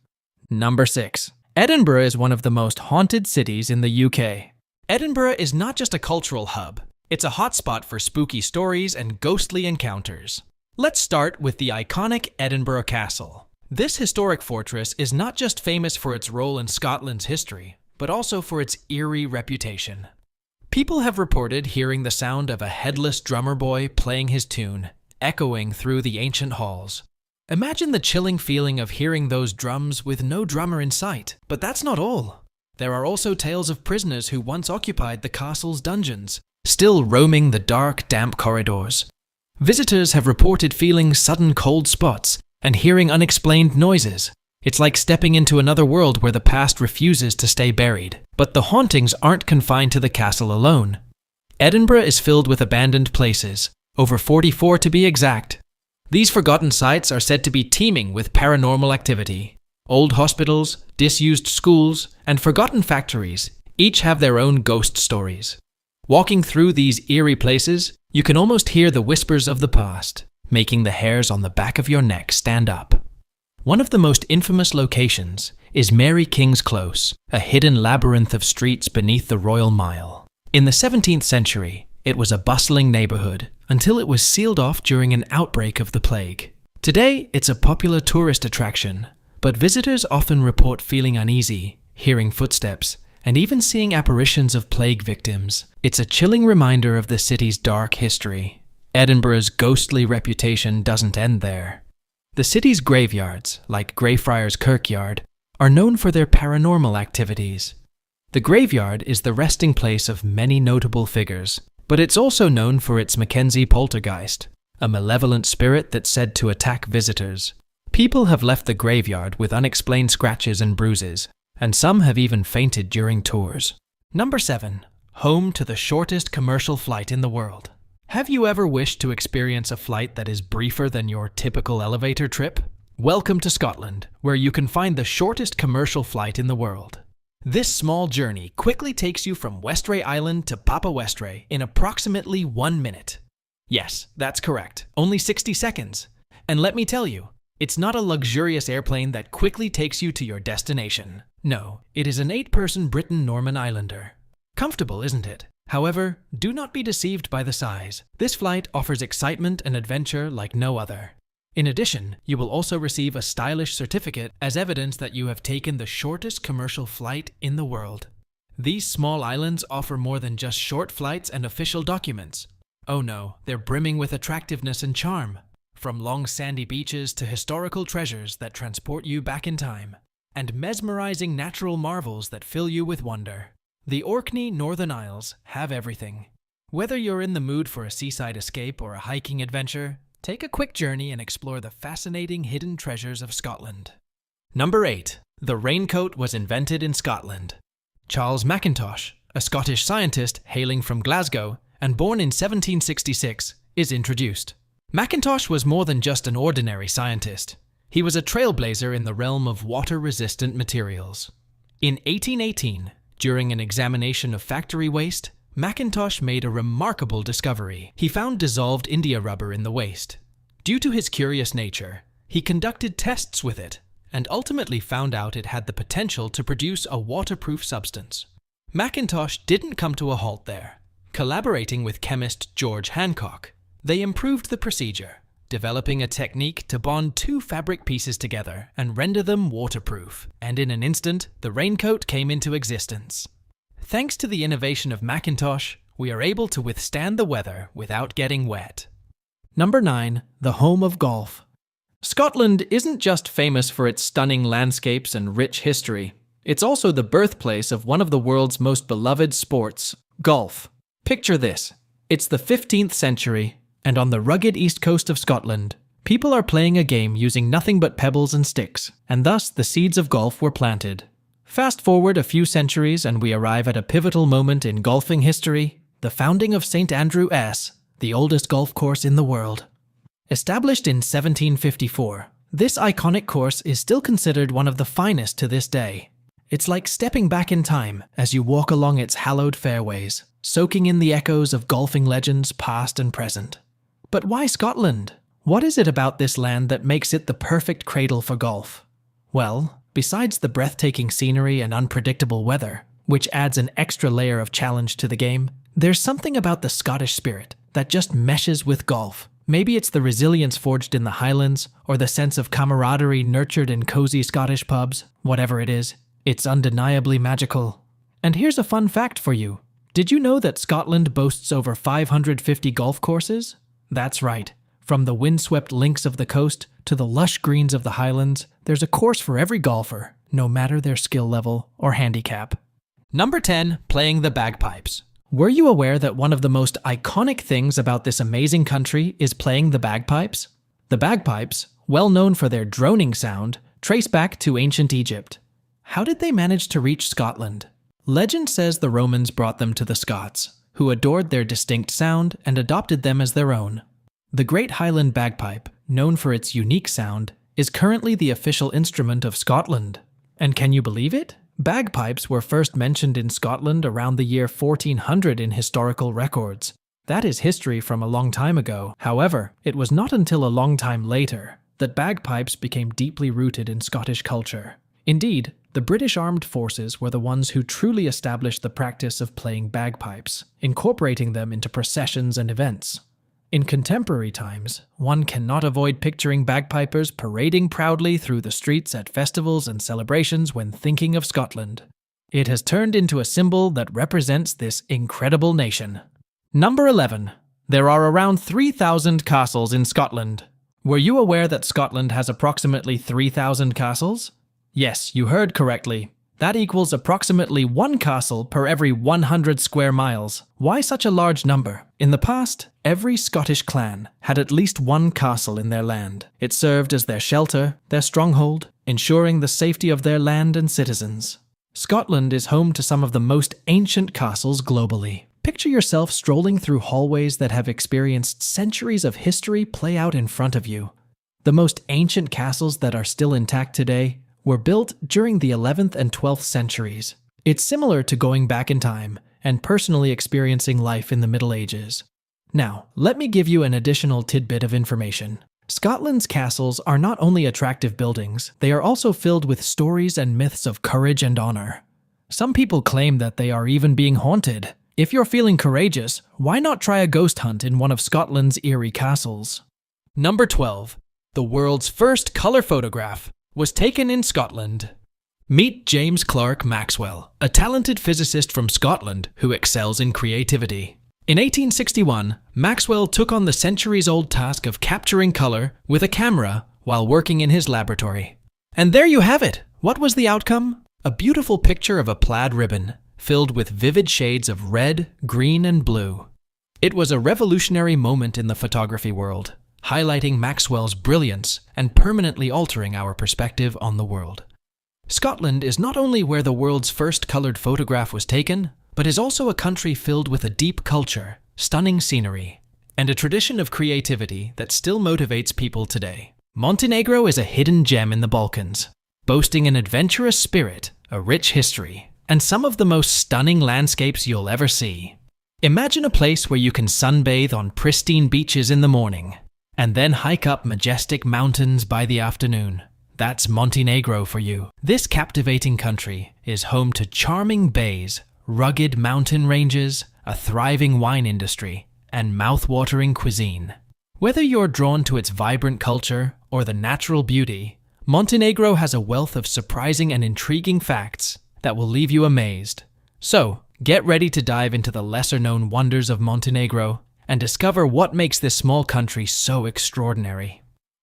Number 6. Edinburgh is one of the most haunted cities in the UK. Edinburgh is not just a cultural hub. It's a hotspot for spooky stories and ghostly encounters. Let's start with the iconic Edinburgh Castle. This historic fortress is not just famous for its role in Scotland's history, but also for its eerie reputation. People have reported hearing the sound of a headless drummer boy playing his tune, echoing through the ancient halls. Imagine the chilling feeling of hearing those drums with no drummer in sight. But that's not all. There are also tales of prisoners who once occupied the castle's dungeons, still roaming the dark, damp corridors. Visitors have reported feeling sudden cold spots and hearing unexplained noises. It's like stepping into another world where the past refuses to stay buried. But the hauntings aren't confined to the castle alone. Edinburgh is filled with abandoned places, over 44 to be exact. These forgotten sites are said to be teeming with paranormal activity. Old hospitals, disused schools, and forgotten factories each have their own ghost stories. Walking through these eerie places, you can almost hear the whispers of the past, making the hairs on the back of your neck stand up. One of the most infamous locations is Mary King's Close, a hidden labyrinth of streets beneath the Royal Mile. In the 17th century, it was a bustling neighborhood until it was sealed off during an outbreak of the plague. Today, it's a popular tourist attraction, but visitors often report feeling uneasy, hearing footsteps, and even seeing apparitions of plague victims. It's a chilling reminder of the city's dark history. Edinburgh's ghostly reputation doesn't end there. The city's graveyards, like Greyfriars Kirkyard, are known for their paranormal activities. The graveyard is the resting place of many notable figures, but it's also known for its Mackenzie poltergeist, a malevolent spirit that's said to attack visitors. People have left the graveyard with unexplained scratches and bruises, and some have even fainted during tours. Number 7. Home to the shortest commercial flight in the world. Have you ever wished to experience a flight that is briefer than your typical elevator trip? Welcome to Scotland, where you can find the shortest commercial flight in the world. This small journey quickly takes you from Westray Island to Papa Westray in approximately 1 minute. Yes, that's correct, only 60 seconds. And let me tell you, it's not a luxurious airplane that quickly takes you to your destination. No, it is an 8-person Britten-Norman Islander. Comfortable, isn't it? However, do not be deceived by the size. This flight offers excitement and adventure like no other. In addition, you will also receive a stylish certificate as evidence that you have taken the shortest commercial flight in the world. These small islands offer more than just short flights and official documents. Oh no, they're brimming with attractiveness and charm. From long sandy beaches to historical treasures that transport you back in time, and mesmerizing natural marvels that fill you with wonder. The Orkney Northern Isles have everything. Whether you're in the mood for a seaside escape or a hiking adventure, take a quick journey and explore the fascinating hidden treasures of Scotland. Number 8. The raincoat was invented in Scotland. Charles Mackintosh, a Scottish scientist hailing from Glasgow and born in 1766, is introduced. Mackintosh was more than just an ordinary scientist. He was a trailblazer in the realm of water-resistant materials. In 1818, during an examination of factory waste, Mackintosh made a remarkable discovery. He found dissolved India rubber in the waste. Due to his curious nature, he conducted tests with it and ultimately found out it had the potential to produce a waterproof substance. Mackintosh didn't come to a halt there. Collaborating with chemist George Hancock, they improved the procedure, developing a technique to bond 2 fabric pieces together and render them waterproof, and in an instant, the raincoat came into existence. Thanks to the innovation of Mackintosh, we are able to withstand the weather without getting wet. Number 9. The home of golf. Scotland isn't just famous for its stunning landscapes and rich history. It's also the birthplace of one of the world's most beloved sports, golf. Picture this. It's the 15th century, and on the rugged east coast of Scotland, people are playing a game using nothing but pebbles and sticks, and thus the seeds of golf were planted. Fast forward a few centuries and we arrive at a pivotal moment in golfing history, the founding of St. Andrew S, the oldest golf course in the world. Established in 1754, this iconic course is still considered one of the finest to this day. It's like stepping back in time as you walk along its hallowed fairways, soaking in the echoes of golfing legends past and present. But why Scotland? What is it about this land that makes it the perfect cradle for golf? Well, besides the breathtaking scenery and unpredictable weather, which adds an extra layer of challenge to the game, there's something about the Scottish spirit that just meshes with golf. Maybe it's the resilience forged in the Highlands, or the sense of camaraderie nurtured in cozy Scottish pubs. Whatever it is, it's undeniably magical. And here's a fun fact for you. Did you know that Scotland boasts over 550 golf courses? That's right. From the windswept links of the coast to the lush greens of the Highlands, there's a course for every golfer, no matter their skill level or handicap. Number 10. Playing the bagpipes. Were you aware that one of the most iconic things about this amazing country is playing the bagpipes? The bagpipes, well known for their droning sound, trace back to ancient Egypt. How did they manage to reach Scotland? Legend says the Romans brought them to the Scots, who adored their distinct sound and adopted them as their own. The Great Highland Bagpipe, known for its unique sound, is currently the official instrument of Scotland. And can you believe it? Bagpipes were first mentioned in Scotland around the year 1400 in historical records. That is history from a long time ago. However, it was not until a long time later that bagpipes became deeply rooted in Scottish culture. Indeed, the British Armed Forces were the ones who truly established the practice of playing bagpipes, incorporating them into processions and events. In contemporary times, one cannot avoid picturing bagpipers parading proudly through the streets at festivals and celebrations when thinking of Scotland. It has turned into a symbol that represents this incredible nation. Number 11. There are around 3,000 castles in Scotland. Were you aware that Scotland has approximately 3,000 castles? Yes, you heard correctly. That equals approximately one castle per every 100 square miles. Why such a large number? In the past, every Scottish clan had at least one castle in their land. It served as their shelter, their stronghold, ensuring the safety of their land and citizens. Scotland is home to some of the most ancient castles globally. Picture yourself strolling through hallways that have experienced centuries of history play out in front of you. The most ancient castles that are still intact today were built during the 11th and 12th centuries. It's similar to going back in time and personally experiencing life in the Middle Ages. Now, let me give you an additional tidbit of information. Scotland's castles are not only attractive buildings, they are also filled with stories and myths of courage and honor. Some people claim that they are even being haunted. If you're feeling courageous, why not try a ghost hunt in one of Scotland's eerie castles? Number 12. The world's first color photograph was taken in Scotland. Meet James Clerk Maxwell, a talented physicist from Scotland who excels in creativity. In 1861, Maxwell took on the centuries-old task of capturing color with a camera while working in his laboratory. And there you have it! What was the outcome? A beautiful picture of a plaid ribbon, filled with vivid shades of red, green, and blue. It was a revolutionary moment in the photography world, highlighting Maxwell's brilliance and permanently altering our perspective on the world. Scotland is not only where the world's first colored photograph was taken, but is also a country filled with a deep culture, stunning scenery, and a tradition of creativity that still motivates people today. Montenegro is a hidden gem in the Balkans, boasting an adventurous spirit, a rich history, and some of the most stunning landscapes you'll ever see. Imagine a place where you can sunbathe on pristine beaches in the morning, and then hike up majestic mountains by the afternoon. That's Montenegro for you. This captivating country is home to charming bays, rugged mountain ranges, a thriving wine industry, and mouth-watering cuisine. Whether you're drawn to its vibrant culture or the natural beauty, Montenegro has a wealth of surprising and intriguing facts that will leave you amazed. So, get ready to dive into the lesser-known wonders of Montenegro and discover what makes this small country so extraordinary.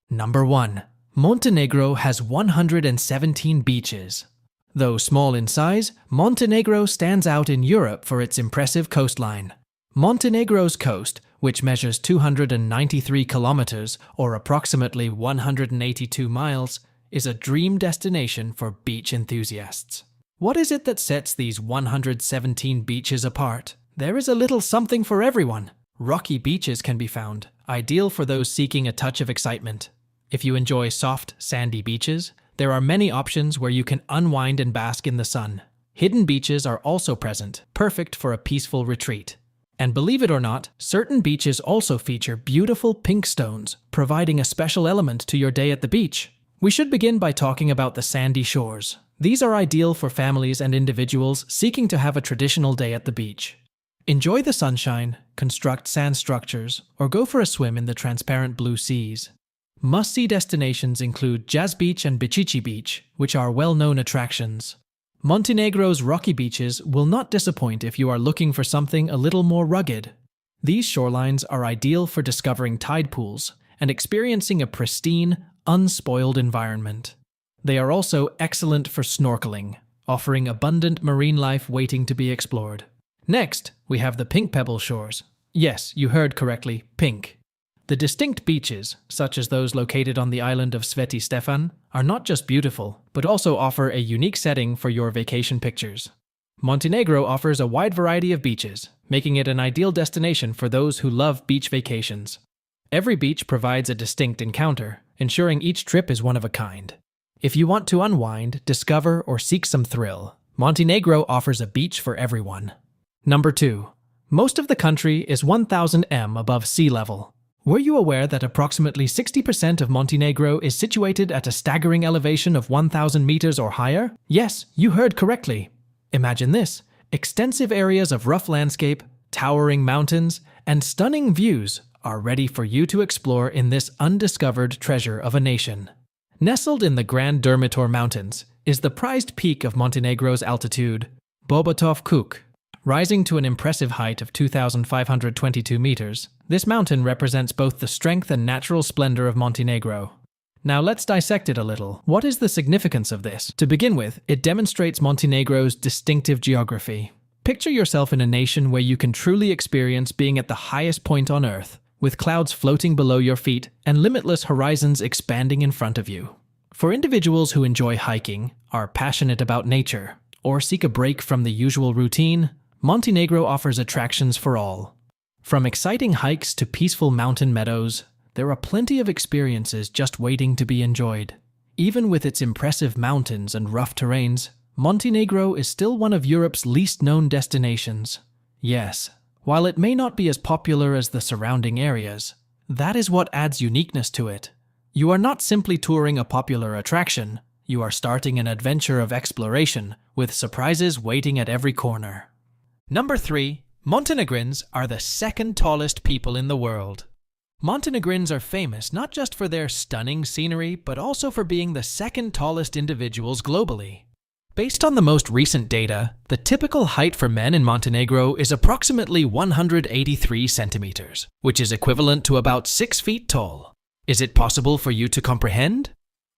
Number 1. Montenegro has 117 beaches. Though small in size, Montenegro stands out in Europe for its impressive coastline. Montenegro's coast, which measures 293 kilometers or approximately 182 miles, is a dream destination for beach enthusiasts. What is it that sets these 117 beaches apart? There is a little something for everyone. Rocky beaches can be found, ideal for those seeking a touch of excitement. If you enjoy soft, sandy beaches, there are many options where you can unwind and bask in the sun. Hidden beaches are also present, perfect for a peaceful retreat. And believe it or not, certain beaches also feature beautiful pink stones, providing a special element to your day at the beach. We should begin by talking about the sandy shores. These are ideal for families and individuals seeking to have a traditional day at the beach. Enjoy the sunshine, construct sand structures, or go for a swim in the transparent blue seas. Must-see destinations include Jazz Beach and Bičići Beach, which are well-known attractions. Montenegro's rocky beaches will not disappoint if you are looking for something a little more rugged. These shorelines are ideal for discovering tide pools and experiencing a pristine, unspoiled environment. They are also excellent for snorkeling, offering abundant marine life waiting to be explored. Next, we have the Pink Pebble shores. Yes, you heard correctly, pink. The distinct beaches, such as those located on the island of Sveti Stefan, are not just beautiful, but also offer a unique setting for your vacation pictures. Montenegro offers a wide variety of beaches, making it an ideal destination for those who love beach vacations. Every beach provides a distinct encounter, ensuring each trip is one of a kind. If you want to unwind, discover, or seek some thrill, Montenegro offers a beach for everyone. Number 2. Most of the country is 1,000 m above sea level. Were you aware that approximately 60% of Montenegro is situated at a staggering elevation of 1,000 meters or higher? Yes, you heard correctly. Imagine this: extensive areas of rough landscape, towering mountains, and stunning views are ready for you to explore in this undiscovered treasure of a nation. Nestled in the Grand Durmitor Mountains is the prized peak of Montenegro's altitude, Bobatov Kuk. Rising to an impressive height of 2,522 meters, this mountain represents both the strength and natural splendor of Montenegro. Now let's dissect it a little. What is the significance of this? To begin with, it demonstrates Montenegro's distinctive geography. Picture yourself in a nation where you can truly experience being at the highest point on Earth, with clouds floating below your feet and limitless horizons expanding in front of you. For individuals who enjoy hiking, are passionate about nature, or seek a break from the usual routine, Montenegro offers attractions for all. From exciting hikes to peaceful mountain meadows, there are plenty of experiences just waiting to be enjoyed. Even with its impressive mountains and rough terrains, Montenegro is still one of Europe's least known destinations. Yes, while it may not be as popular as the surrounding areas, that is what adds uniqueness to it. You are not simply touring a popular attraction, you are starting an adventure of exploration, with surprises waiting at every corner. Number 3. Montenegrins are the second tallest people in the world. Montenegrins are famous not just for their stunning scenery, but also for being the second tallest individuals globally. Based on the most recent data, the typical height for men in Montenegro is approximately 183 centimeters, which is equivalent to about 6 feet tall. Is it possible for you to comprehend?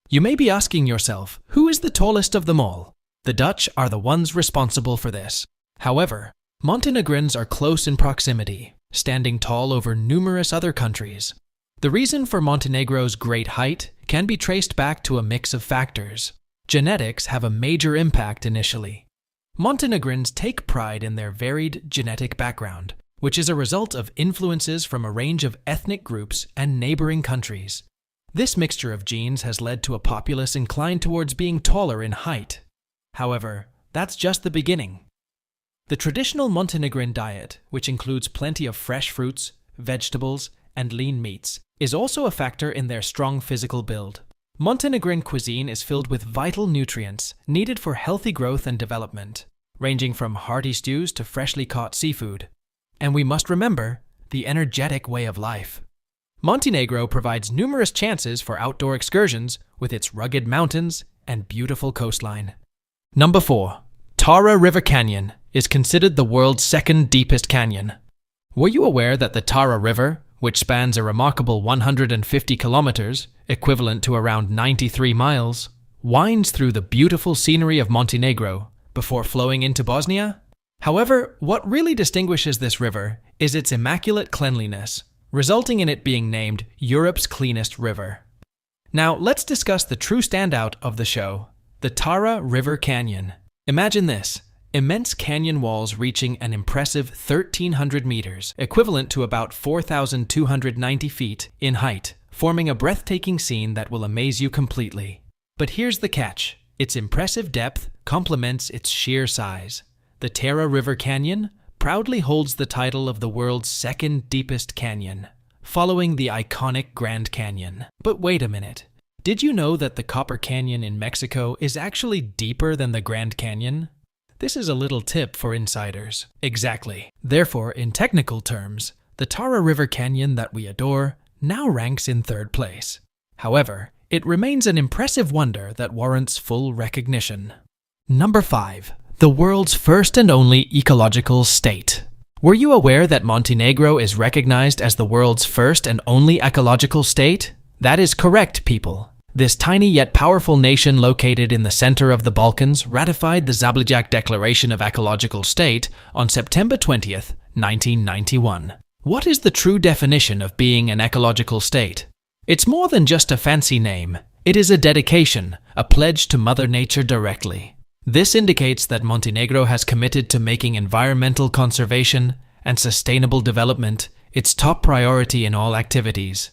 You may be asking yourself, who is the tallest of them all? The Dutch are the ones responsible for this. However, Montenegrins are close in proximity, standing tall over numerous other countries. The reason for Montenegro's great height can be traced back to a mix of factors. Genetics have a major impact initially. Montenegrins take pride in their varied genetic background, which is a result of influences from a range of ethnic groups and neighboring countries. This mixture of genes has led to a populace inclined towards being taller in height. However, that's just the beginning. The traditional Montenegrin diet, which includes plenty of fresh fruits, vegetables, and lean meats, is also a factor in their strong physical build. Montenegrin cuisine is filled with vital nutrients needed for healthy growth and development, ranging from hearty stews to freshly caught seafood. And we must remember the energetic way of life. Montenegro provides numerous chances for outdoor excursions with its rugged mountains and beautiful coastline. Number 4. Tara River Canyon is considered the world's second deepest canyon. Were you aware that the Tara River, which spans a remarkable 150 kilometers, equivalent to around 93 miles, winds through the beautiful scenery of Montenegro before flowing into Bosnia? However, what really distinguishes this river is its immaculate cleanliness, resulting in it being named Europe's cleanest river. Now, let's discuss the true standout of the show, the Tara River Canyon. Imagine this. Immense canyon walls reaching an impressive 1,300 meters, equivalent to about 4,290 feet in height, forming a breathtaking scene that will amaze you completely. But here's the catch. Its impressive depth complements its sheer size. The Tara River Canyon proudly holds the title of the world's second deepest canyon, following the iconic Grand Canyon. But wait a minute. Did you know that the Copper Canyon in Mexico is actually deeper than the Grand Canyon? This is a little tip for insiders. Exactly. Therefore, in technical terms, the Tara River Canyon that we adore now ranks in 3rd place. However, it remains an impressive wonder that warrants full recognition. Number 5. The world's first and only ecological state. Were you aware that Montenegro is recognized as the world's first and only ecological state? That is correct, people. This tiny yet powerful nation located in the center of the Balkans ratified the Zabljac Declaration of Ecological State on September 20th, 1991. What is the true definition of being an ecological state? It's more than just a fancy name. It is a dedication, a pledge to Mother Nature directly. This indicates that Montenegro has committed to making environmental conservation and sustainable development its top priority in all activities.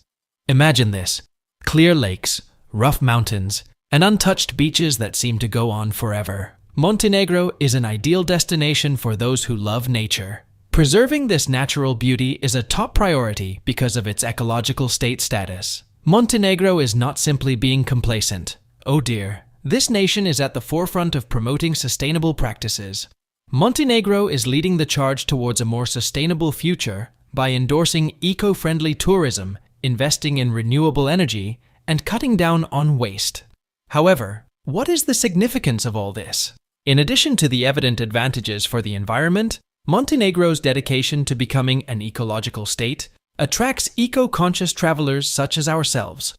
Imagine this: clear lakes, rough mountains, and untouched beaches that seem to go on forever. Montenegro is an ideal destination for those who love nature. Preserving this natural beauty is a top priority because of its ecological state status. Montenegro is not simply being complacent. Oh dear, this nation is at the forefront of promoting sustainable practices. Montenegro is leading the charge towards a more sustainable future by endorsing eco-friendly tourism, investing in renewable energy, and cutting down on waste. However, what is the significance of all this? In addition to the evident advantages for the environment, Montenegro's dedication to becoming an ecological state attracts eco-conscious travelers such as ourselves.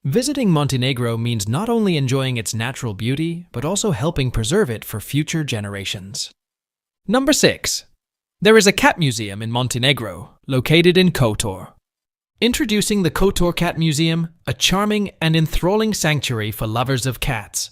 Visiting Montenegro means not only enjoying its natural beauty, but also helping preserve it for future generations. Number 6. There is a cat museum in Montenegro, located in Kotor. Introducing the Kotor Cat Museum, a charming and enthralling sanctuary for lovers of cats.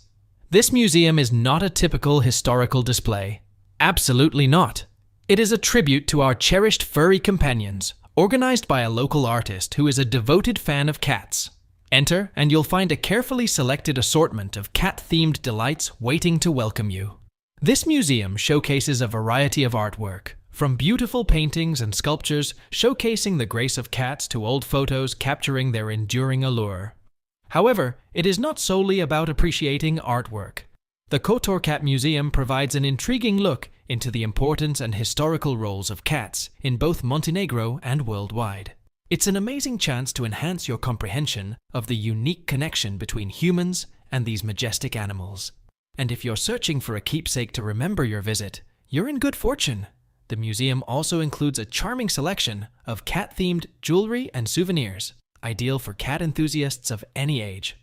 This museum is not a typical historical display. Absolutely not. It is a tribute to our cherished furry companions, organized by a local artist who is a devoted fan of cats. Enter, and you'll find a carefully selected assortment of cat-themed delights waiting to welcome you. This museum showcases a variety of artwork, from beautiful paintings and sculptures showcasing the grace of cats to old photos capturing their enduring allure. However, it is not solely about appreciating artwork. The Kotor Cat Museum provides an intriguing look into the importance and historical roles of cats in both Montenegro and worldwide. It's an amazing chance to enhance your comprehension of the unique connection between humans and these majestic animals. And if you're searching for a keepsake to remember your visit, you're in good fortune. The museum also includes a charming selection of cat-themed jewelry and souvenirs, ideal for cat enthusiasts of any age.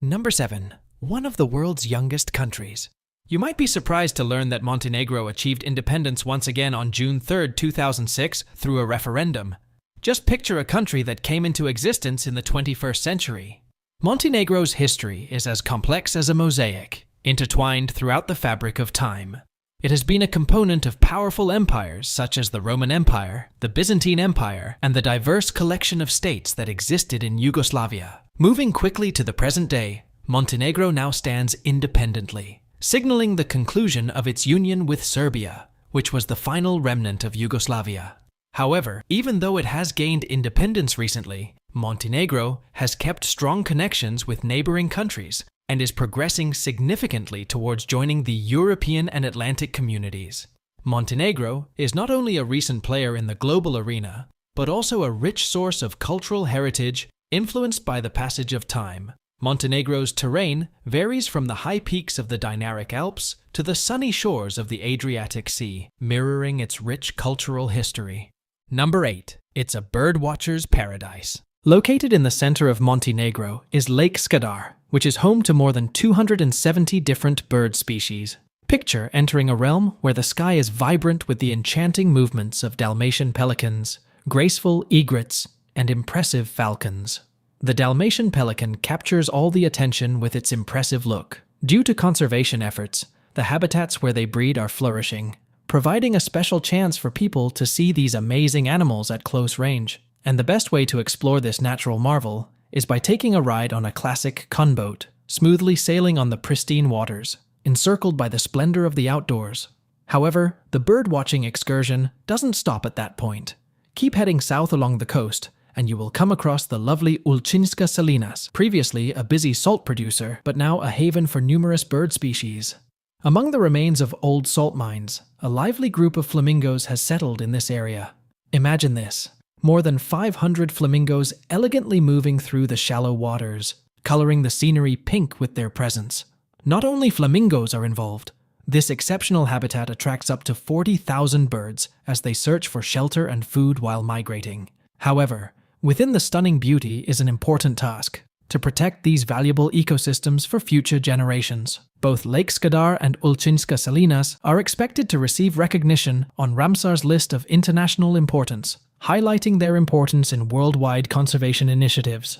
Number 7. One of the world's youngest countries. You might be surprised to learn that Montenegro achieved independence once again on June 3, 2006 through a referendum. Just picture a country that came into existence in the 21st century. Montenegro's history is as complex as a mosaic, intertwined throughout the fabric of time. It has been a component of powerful empires such as the Roman Empire, the Byzantine Empire, and the diverse collection of states that existed in Yugoslavia. Moving quickly to the present day, Montenegro now stands independently, signaling the conclusion of its union with Serbia, which was the final remnant of Yugoslavia. However, even though it has gained independence recently, Montenegro has kept strong connections with neighboring countries and is progressing significantly towards joining the European and Atlantic communities. Montenegro is not only a recent player in the global arena, but also a rich source of cultural heritage influenced by the passage of time. Montenegro's terrain varies from the high peaks of the Dinaric Alps to the sunny shores of the Adriatic Sea, mirroring its rich cultural history. Number 8. It's a birdwatcher's paradise. Located in the center of Montenegro is Lake Skadar, which is home to more than 270 different bird species. Picture entering a realm where the sky is vibrant with the enchanting movements of Dalmatian pelicans, graceful egrets, and impressive falcons. The Dalmatian pelican captures all the attention with its impressive look. Due to conservation efforts, the habitats where they breed are flourishing, providing a special chance for people to see these amazing animals at close range. And the best way to explore this natural marvel is by taking a ride on a classic cunboat, smoothly sailing on the pristine waters, encircled by the splendor of the outdoors. However, the bird-watching excursion doesn't stop at that point. Keep heading south along the coast, and you will come across the lovely Ulcinska Salinas, previously a busy salt producer, but now a haven for numerous bird species. Among the remains of old salt mines, a lively group of flamingos has settled in this area. Imagine this. More than 500 flamingos elegantly moving through the shallow waters, coloring the scenery pink with their presence. Not only flamingos are involved, this exceptional habitat attracts up to 40,000 birds as they search for shelter and food while migrating. However, within the stunning beauty is an important task: to protect these valuable ecosystems for future generations. Both Lake Skadar and Ulcinska Salinas are expected to receive recognition on Ramsar's list of international importance, highlighting their importance in worldwide conservation initiatives.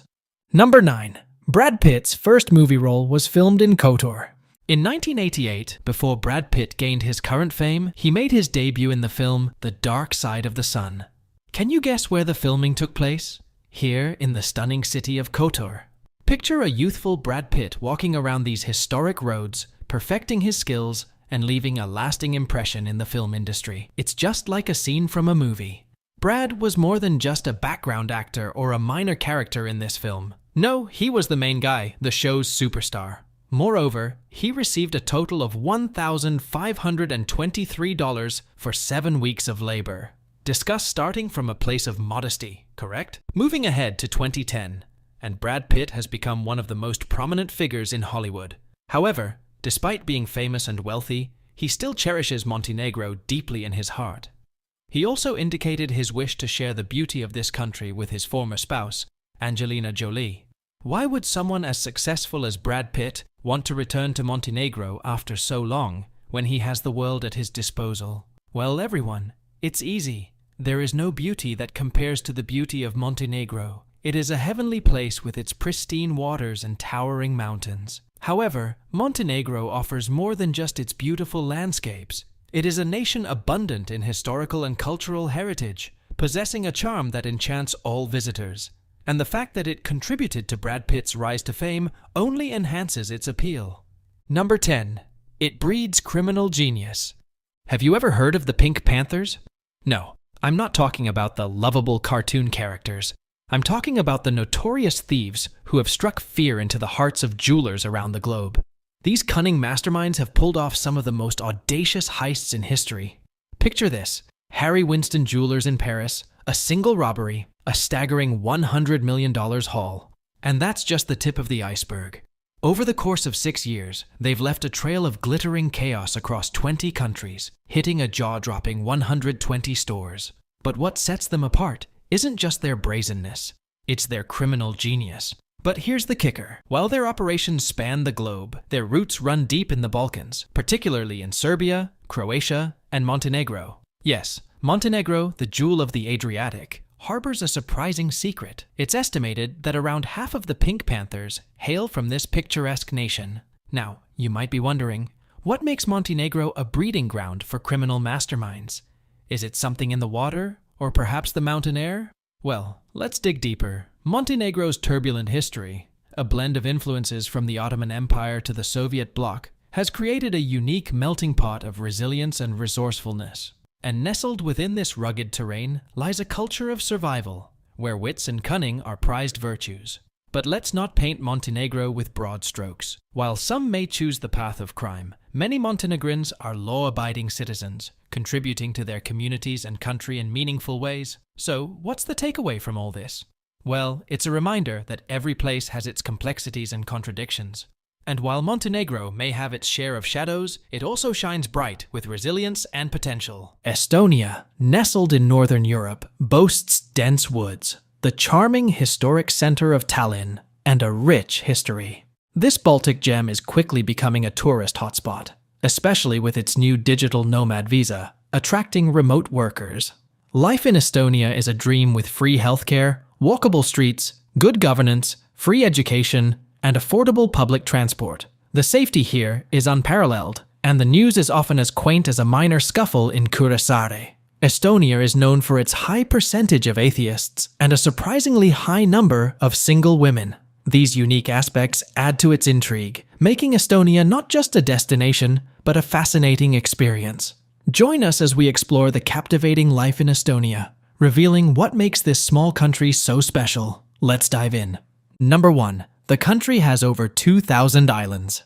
Number 9. Brad Pitt's first movie role was filmed in Kotor. In 1988, before Brad Pitt gained his current fame, he made his debut in the film The Dark Side of the Sun. Can you guess where the filming took place? Here in the stunning city of Kotor. Picture a youthful Brad Pitt walking around these historic roads, perfecting his skills and leaving a lasting impression in the film industry. It's just like a scene from a movie. Brad was more than just a background actor or a minor character in this film. No, he was the main guy, the show's superstar. Moreover, he received a total of $1,523 for 7 weeks of labor. discuss starting from a place of modesty, correct? Moving ahead to 2010, and Brad Pitt has become one of the most prominent figures in Hollywood. However, despite being famous and wealthy, he still cherishes Montenegro deeply in his heart. He also indicated his wish to share the beauty of this country with his former spouse, Angelina Jolie. Why would someone as successful as Brad Pitt want to return to Montenegro after so long, when he has the world at his disposal? Well, everyone, it's easy. There is no beauty that compares to the beauty of Montenegro. It is a heavenly place with its pristine waters and towering mountains. However, Montenegro offers more than just its beautiful landscapes. It is a nation abundant in historical and cultural heritage, possessing a charm that enchants all visitors. And the fact that it contributed to Brad Pitt's rise to fame only enhances its appeal. Number 10. It breeds criminal genius. Have you ever heard of the Pink Panthers? No, I'm not talking about the lovable cartoon characters. I'm talking about the notorious thieves who have struck fear into the hearts of jewelers around the globe. These cunning masterminds have pulled off some of the most audacious heists in history. Picture this: Harry Winston Jewelers in Paris, a single robbery, a staggering $100 million haul. And that's just the tip of the iceberg. Over the course of 6 years, they've left a trail of glittering chaos across 20 countries, hitting a jaw-dropping 120 stores. But what sets them apart isn't just their brazenness, it's their criminal genius. But here's the kicker. While their operations span the globe, their roots run deep in the Balkans, particularly in Serbia, Croatia, and Montenegro. Yes, Montenegro, the jewel of the Adriatic, harbors a surprising secret. It's estimated that around half of the Pink Panthers hail from this picturesque nation. Now, you might be wondering, what makes Montenegro a breeding ground for criminal masterminds? Is it something in the water, or perhaps the mountain air? Well, let's dig deeper. Montenegro's turbulent history, a blend of influences from the Ottoman Empire to the Soviet bloc, has created a unique melting pot of resilience and resourcefulness. And nestled within this rugged terrain lies a culture of survival, where wits and cunning are prized virtues. But let's not paint Montenegro with broad strokes. While some may choose the path of crime, many Montenegrins are law-abiding citizens, contributing to their communities and country in meaningful ways. So, what's the takeaway from all this? Well, it's a reminder that every place has its complexities and contradictions. And while Montenegro may have its share of shadows, it also shines bright with resilience and potential. Estonia, nestled in northern Europe, boasts dense woods, the charming historic center of Tallinn, and a rich history. This Baltic gem is quickly becoming a tourist hotspot, especially with its new digital nomad visa, attracting remote workers. Life in Estonia is a dream with free healthcare, walkable streets, good governance, free education, and affordable public transport. The safety here is unparalleled, and the news is often as quaint as a minor scuffle in Kuressaare. Estonia is known for its high percentage of atheists and a surprisingly high number of single women. These unique aspects add to its intrigue, making Estonia not just a destination, but a fascinating experience. Join us as we explore the captivating life in Estonia, revealing what makes this small country so special. Let's dive in. Number 1. The country has over 2,000 islands.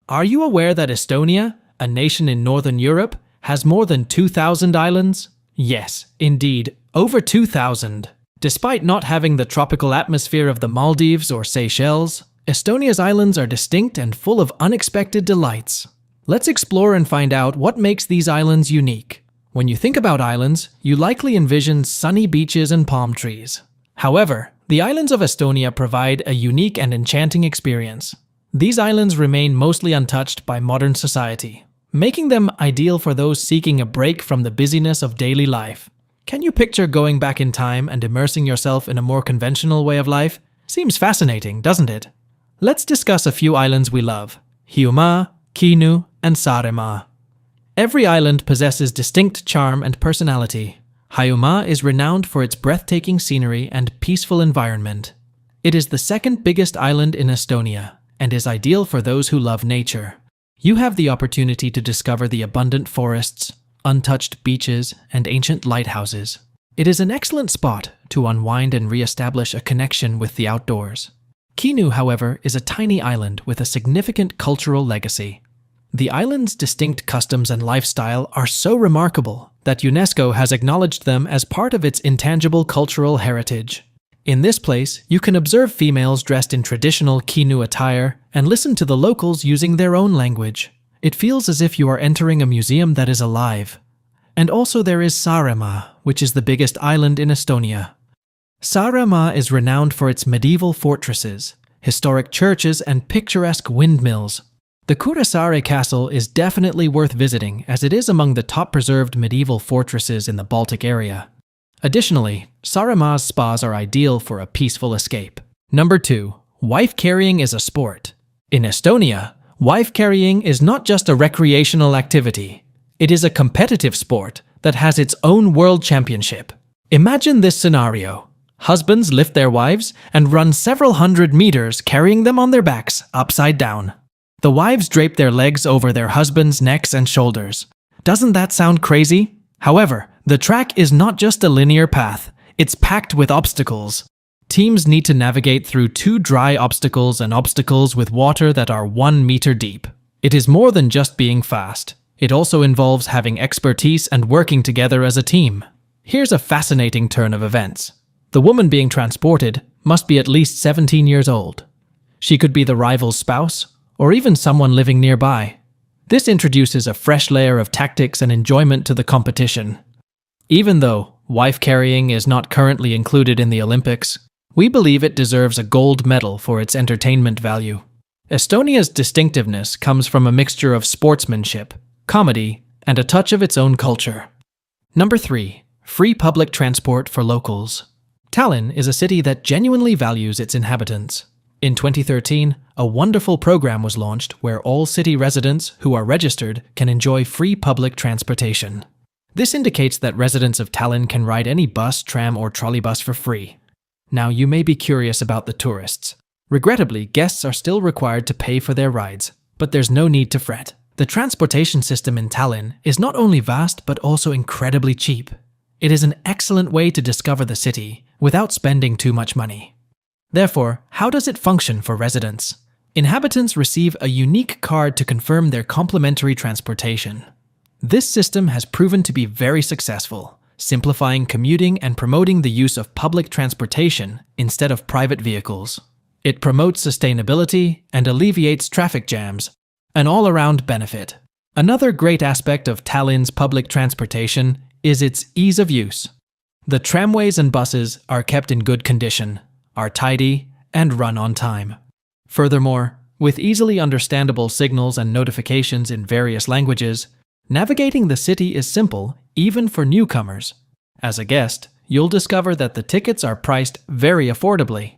Are you aware that Estonia, a nation in Northern Europe, has more than 2,000 islands? Yes, indeed, over 2,000. Despite not having the tropical atmosphere of the Maldives or Seychelles, Estonia's islands are distinct and full of unexpected delights. Let's explore and find out what makes these islands unique. When you think about islands, you likely envision sunny beaches and palm trees. However, the islands of Estonia provide a unique and enchanting experience. These islands remain mostly untouched by modern society, making them ideal for those seeking a break from the busyness of daily life. Can you picture going back in time and immersing yourself in a more conventional way of life? Seems fascinating, doesn't it? Let's discuss a few islands we love: Hiiumaa, Kihnu, and Saaremaa. Every island possesses distinct charm and personality. Hiiumaa is renowned for its breathtaking scenery and peaceful environment. It is the second biggest island in Estonia and is ideal for those who love nature. You have the opportunity to discover the abundant forests, untouched beaches, and ancient lighthouses. It is an excellent spot to unwind and re-establish a connection with the outdoors. Kihnu, however, is a tiny island with a significant cultural legacy. The island's distinct customs and lifestyle are so remarkable that UNESCO has acknowledged them as part of its intangible cultural heritage. In this place, you can observe females dressed in traditional Kinu attire and listen to the locals using their own language. It feels as if you are entering a museum that is alive. And also there is Saaremaa, which is the biggest island in Estonia. Saaremaa is renowned for its medieval fortresses, historic churches, and picturesque windmills. The Kuressaare Castle is definitely worth visiting as it is among the top preserved medieval fortresses in the Baltic area. Additionally, Saaremaa's spas are ideal for a peaceful escape. Number 2. Wife carrying is a sport. In Estonia, wife carrying is not just a recreational activity. It is a competitive sport that has its own world championship. Imagine this scenario. Husbands lift their wives and run several hundred meters carrying them on their backs, upside down. The wives drape their legs over their husbands' necks and shoulders. Doesn't that sound crazy? However, the track is not just a linear path, it's packed with obstacles. Teams need to navigate through 2 dry obstacles and obstacles with water that are 1 meter deep. It is more than just being fast. It also involves having expertise and working together as a team. Here's a fascinating turn of events. The woman being transported must be at least 17 years old. She could be the rival's spouse, or even someone living nearby. This introduces a fresh layer of tactics and enjoyment to the competition. Even though wife carrying is not currently included in the Olympics, we believe it deserves a gold medal for its entertainment value. Estonia's distinctiveness comes from a mixture of sportsmanship, comedy, and a touch of its own culture. Number 3. Free public transport for locals. Tallinn is a city that genuinely values its inhabitants. In 2013, a wonderful program was launched where all city residents who are registered can enjoy free public transportation. This indicates that residents of Tallinn can ride any bus, tram, or trolleybus for free. Now, you may be curious about the tourists. Regrettably, guests are still required to pay for their rides, but there's no need to fret. The transportation system in Tallinn is not only vast but also incredibly cheap. It is an excellent way to discover the city without spending too much money. Therefore, how does it function for residents? Inhabitants receive a unique card to confirm their complimentary transportation. This system has proven to be very successful, simplifying commuting and promoting the use of public transportation instead of private vehicles. It promotes sustainability and alleviates traffic jams, an all-around benefit. Another great aspect of Tallinn's public transportation is its ease of use. The tramways and buses are kept in good condition, are tidy, and run on time. Furthermore, with easily understandable signals and notifications in various languages, navigating the city is simple even for newcomers. As a guest, you'll discover that the tickets are priced very affordably.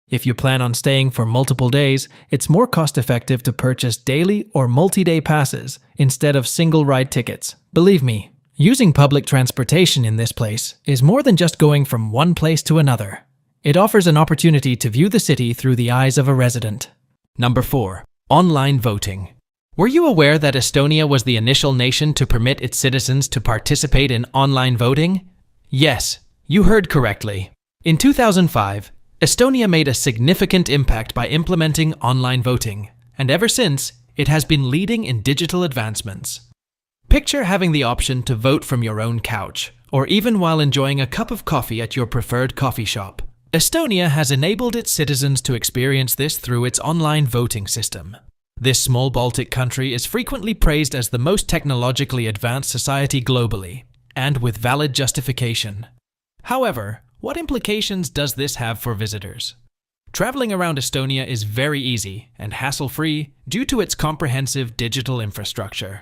If you plan on staying for multiple days, it's more cost-effective to purchase daily or multi-day passes instead of single-ride tickets. Believe me, using public transportation in this place is more than just going from one place to another. It offers an opportunity to view the city through the eyes of a resident. Number 4. Online voting. Were you aware that Estonia was the initial nation to permit its citizens to participate in online voting? Yes, you heard correctly. In 2005, Estonia made a significant impact by implementing online voting, and ever since, it has been leading in digital advancements. Picture having the option to vote from your own couch, or even while enjoying a cup of coffee at your preferred coffee shop. Estonia has enabled its citizens to experience this through its online voting system. This small Baltic country is frequently praised as the most technologically advanced society globally, and with valid justification. However, what implications does this have for visitors? Traveling around Estonia is very easy and hassle-free due to its comprehensive digital infrastructure.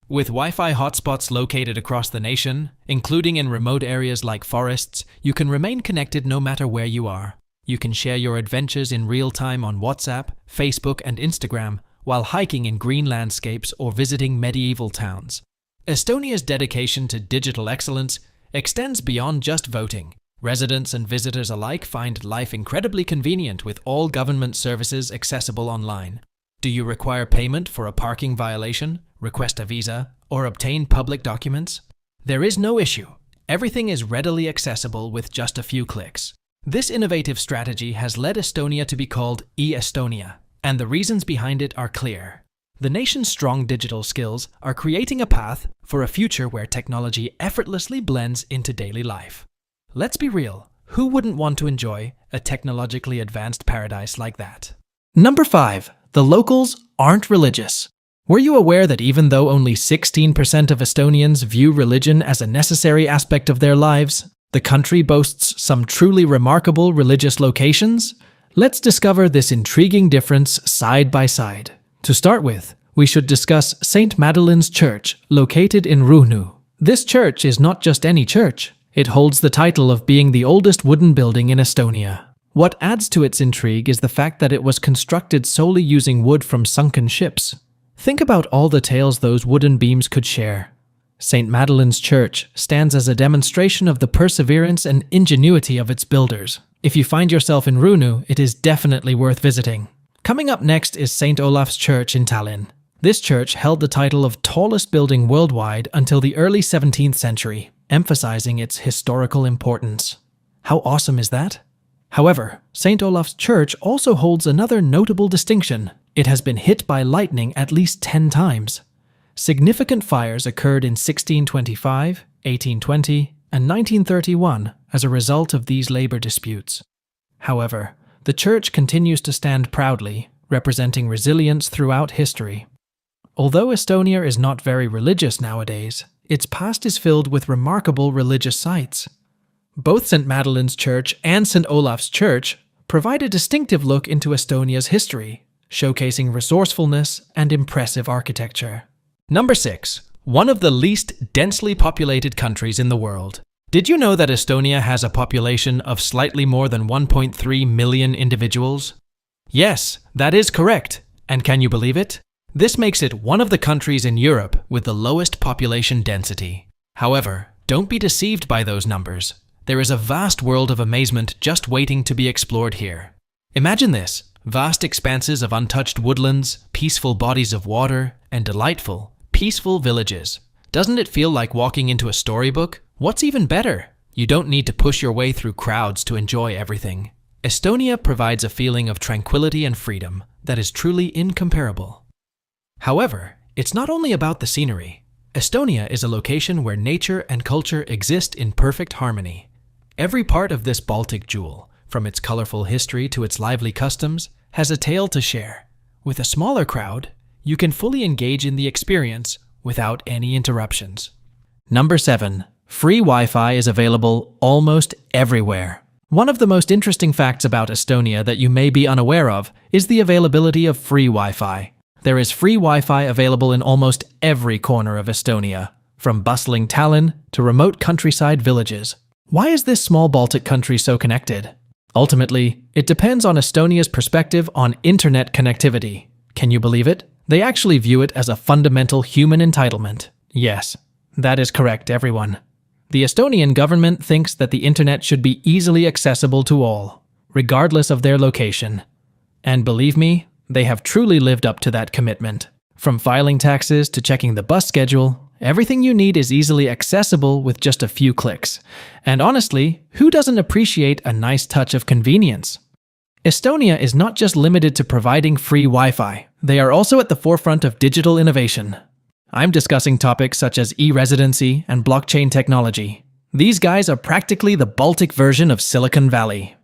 With Wi-Fi hotspots located across the nation, including in remote areas like forests, you can remain connected no matter where you are. You can share your adventures in real time on WhatsApp, Facebook, and Instagram, while hiking in green landscapes or visiting medieval towns. Estonia's dedication to digital excellence extends beyond just voting. Residents and visitors alike find life incredibly convenient with all government services accessible online. Do you require payment for a parking violation, request a visa, or obtain public documents? There is no issue. Everything is readily accessible with just a few clicks. This innovative strategy has led Estonia to be called e-Estonia, and the reasons behind it are clear. The nation's strong digital skills are creating a path for a future where technology effortlessly blends into daily life. Let's be real, who wouldn't want to enjoy a technologically advanced paradise like that? Number 5. The locals aren't religious. Were you aware that even though only 16% of Estonians view religion as a necessary aspect of their lives, the country boasts some truly remarkable religious locations? Let's discover this intriguing difference side by side. To start with, we should discuss St. Madeline's Church, located in Ruhnu. This church is not just any church. It holds the title of being the oldest wooden building in Estonia. What adds to its intrigue is the fact that it was constructed solely using wood from sunken ships. Think about all the tales those wooden beams could share. St. Madeline's Church stands as a demonstration of the perseverance and ingenuity of its builders. If you find yourself in Ruhnu, it is definitely worth visiting. Coming up next is St. Olaf's Church in Tallinn. This church held the title of tallest building worldwide until the early 17th century, emphasizing its historical importance. How awesome is that? However, St. Olaf's Church also holds another notable distinction. It has been hit by lightning at least 10 times. Significant fires occurred in 1625, 1820, and 1931 as a result of these labor disputes. However, the church continues to stand proudly, representing resilience throughout history. Although Estonia is not very religious nowadays, its past is filled with remarkable religious sites. Both St. Madeline's Church and St. Olaf's Church provide a distinctive look into Estonia's history, showcasing resourcefulness and impressive architecture. Number 6. One of the least densely populated countries in the world. Did you know that Estonia has a population of slightly more than 1.3 million individuals? Yes, that is correct. And can you believe it? This makes it one of the countries in Europe with the lowest population density. However, don't be deceived by those numbers. There is a vast world of amazement just waiting to be explored here. Imagine this: vast expanses of untouched woodlands, peaceful bodies of water, and delightful, peaceful villages. Doesn't it feel like walking into a storybook? What's even better? You don't need to push your way through crowds to enjoy everything. Estonia provides a feeling of tranquility and freedom that is truly incomparable. However, it's not only about the scenery. Estonia is a location where nature and culture exist in perfect harmony. Every part of this Baltic jewel, from its colorful history to its lively customs, has a tale to share. With a smaller crowd, you can fully engage in the experience without any interruptions. Number 7. Free Wi-Fi is available almost everywhere. One of the most interesting facts about Estonia that you may be unaware of is the availability of free Wi-Fi. There is free Wi-Fi available in almost every corner of Estonia, from bustling Tallinn to remote countryside villages. Why is this small Baltic country so connected? Ultimately, it depends on Estonia's perspective on internet connectivity. Can you believe it? They actually view it as a fundamental human entitlement. Yes, that is correct, everyone. The Estonian government thinks that the internet should be easily accessible to all, regardless of their location. And believe me, they have truly lived up to that commitment. From filing taxes to checking the bus schedule, everything you need is easily accessible with just a few clicks. And honestly, who doesn't appreciate a nice touch of convenience? Estonia is not just limited to providing free Wi-Fi. They are also at the forefront of digital innovation. I'm discussing topics such as e-residency and blockchain technology. These guys are practically the Baltic version of Silicon Valley.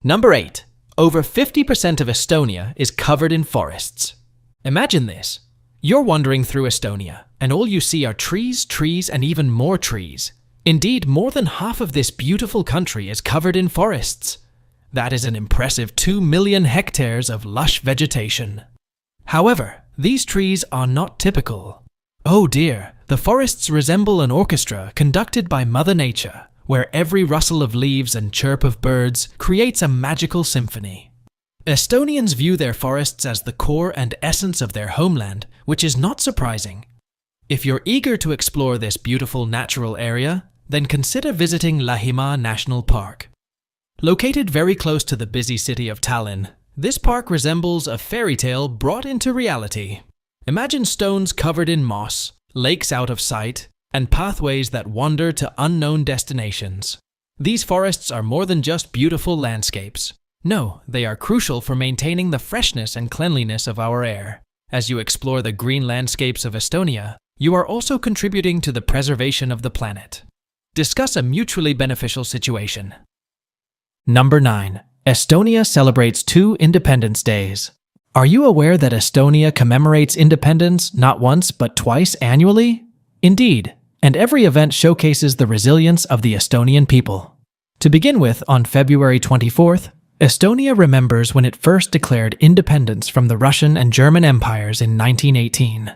Number 8. Over 50% of Estonia is covered in forests. Imagine this. You're wandering through Estonia, and all you see are trees, trees, and even more trees. Indeed, more than half of this beautiful country is covered in forests. That is an impressive 2 million hectares of lush vegetation. However, these trees are not typical. Oh dear, the forests resemble an orchestra conducted by Mother Nature, where every rustle of leaves and chirp of birds creates a magical symphony. Estonians view their forests as the core and essence of their homeland, which is not surprising. If you're eager to explore this beautiful natural area, then consider visiting Lahimaa National Park. Located very close to the busy city of Tallinn, this park resembles a fairy tale brought into reality. Imagine stones covered in moss, lakes out of sight, and pathways that wander to unknown destinations. These forests are more than just beautiful landscapes. No, they are crucial for maintaining the freshness and cleanliness of our air. As you explore the green landscapes of Estonia, you are also contributing to the preservation of the planet. Discuss a mutually beneficial situation. Number 9. Estonia celebrates 2 Independence Days. Are you aware that Estonia commemorates independence not once but twice annually? Indeed, and every event showcases the resilience of the Estonian people. To begin with, on February 24th, Estonia remembers when it first declared independence from the Russian and German empires in 1918.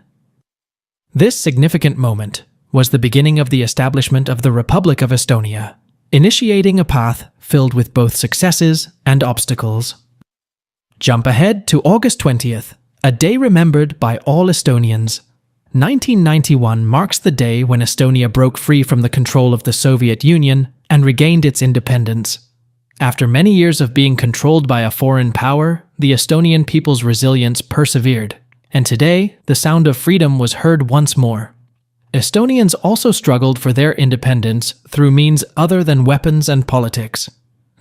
This significant moment was the beginning of the establishment of the Republic of Estonia, initiating a path filled with both successes and obstacles. Jump ahead to August 20th, a day remembered by all Estonians. 1991 marks the day when Estonia broke free from the control of the Soviet Union and regained its independence. After many years of being controlled by a foreign power, the Estonian people's resilience persevered, and today the sound of freedom was heard once more. Estonians also struggled for their independence through means other than weapons and politics.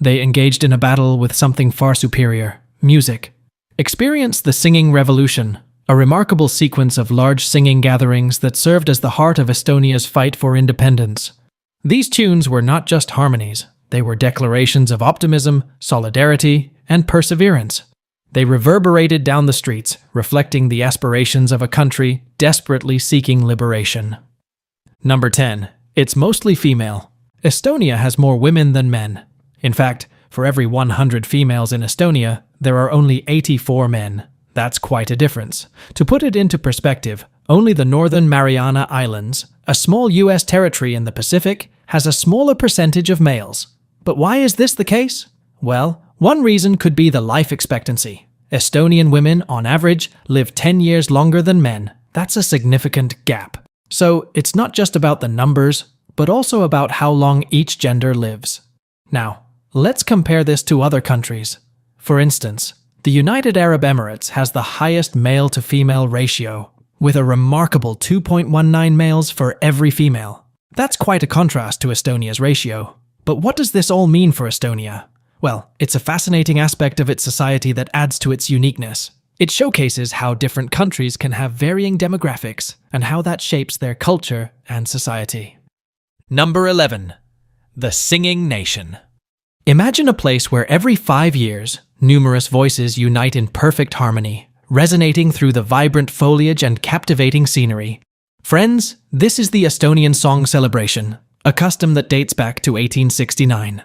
They engaged in a battle with something far superior: music. Experience the Singing Revolution, a remarkable sequence of large singing gatherings that served as the heart of Estonia's fight for independence. These tunes were not just harmonies, they were declarations of optimism, solidarity, and perseverance. They reverberated down the streets, reflecting the aspirations of a country desperately seeking liberation. Number 10. It's mostly female. Estonia has more women than men. In fact, for every 100 females in Estonia, there are only 84 men. That's quite a difference. To put it into perspective, only the Northern Mariana Islands, a small U.S. territory in the Pacific, has a smaller percentage of males. But why is this the case? Well, one reason could be the life expectancy. Estonian women, on average, live 10 years longer than men. That's a significant gap. So, it's not just about the numbers, but also about how long each gender lives. Now, let's compare this to other countries. For instance, the United Arab Emirates has the highest male-to-female ratio, with a remarkable 2.19 males for every female. That's quite a contrast to Estonia's ratio. But what does this all mean for Estonia? Well, it's a fascinating aspect of its society that adds to its uniqueness. It showcases how different countries can have varying demographics and how that shapes their culture and society. Number 11. The Singing Nation. Imagine a place where every 5 years, numerous voices unite in perfect harmony, resonating through the vibrant foliage and captivating scenery. Friends, this is the Estonian Song Celebration, a custom that dates back to 1869.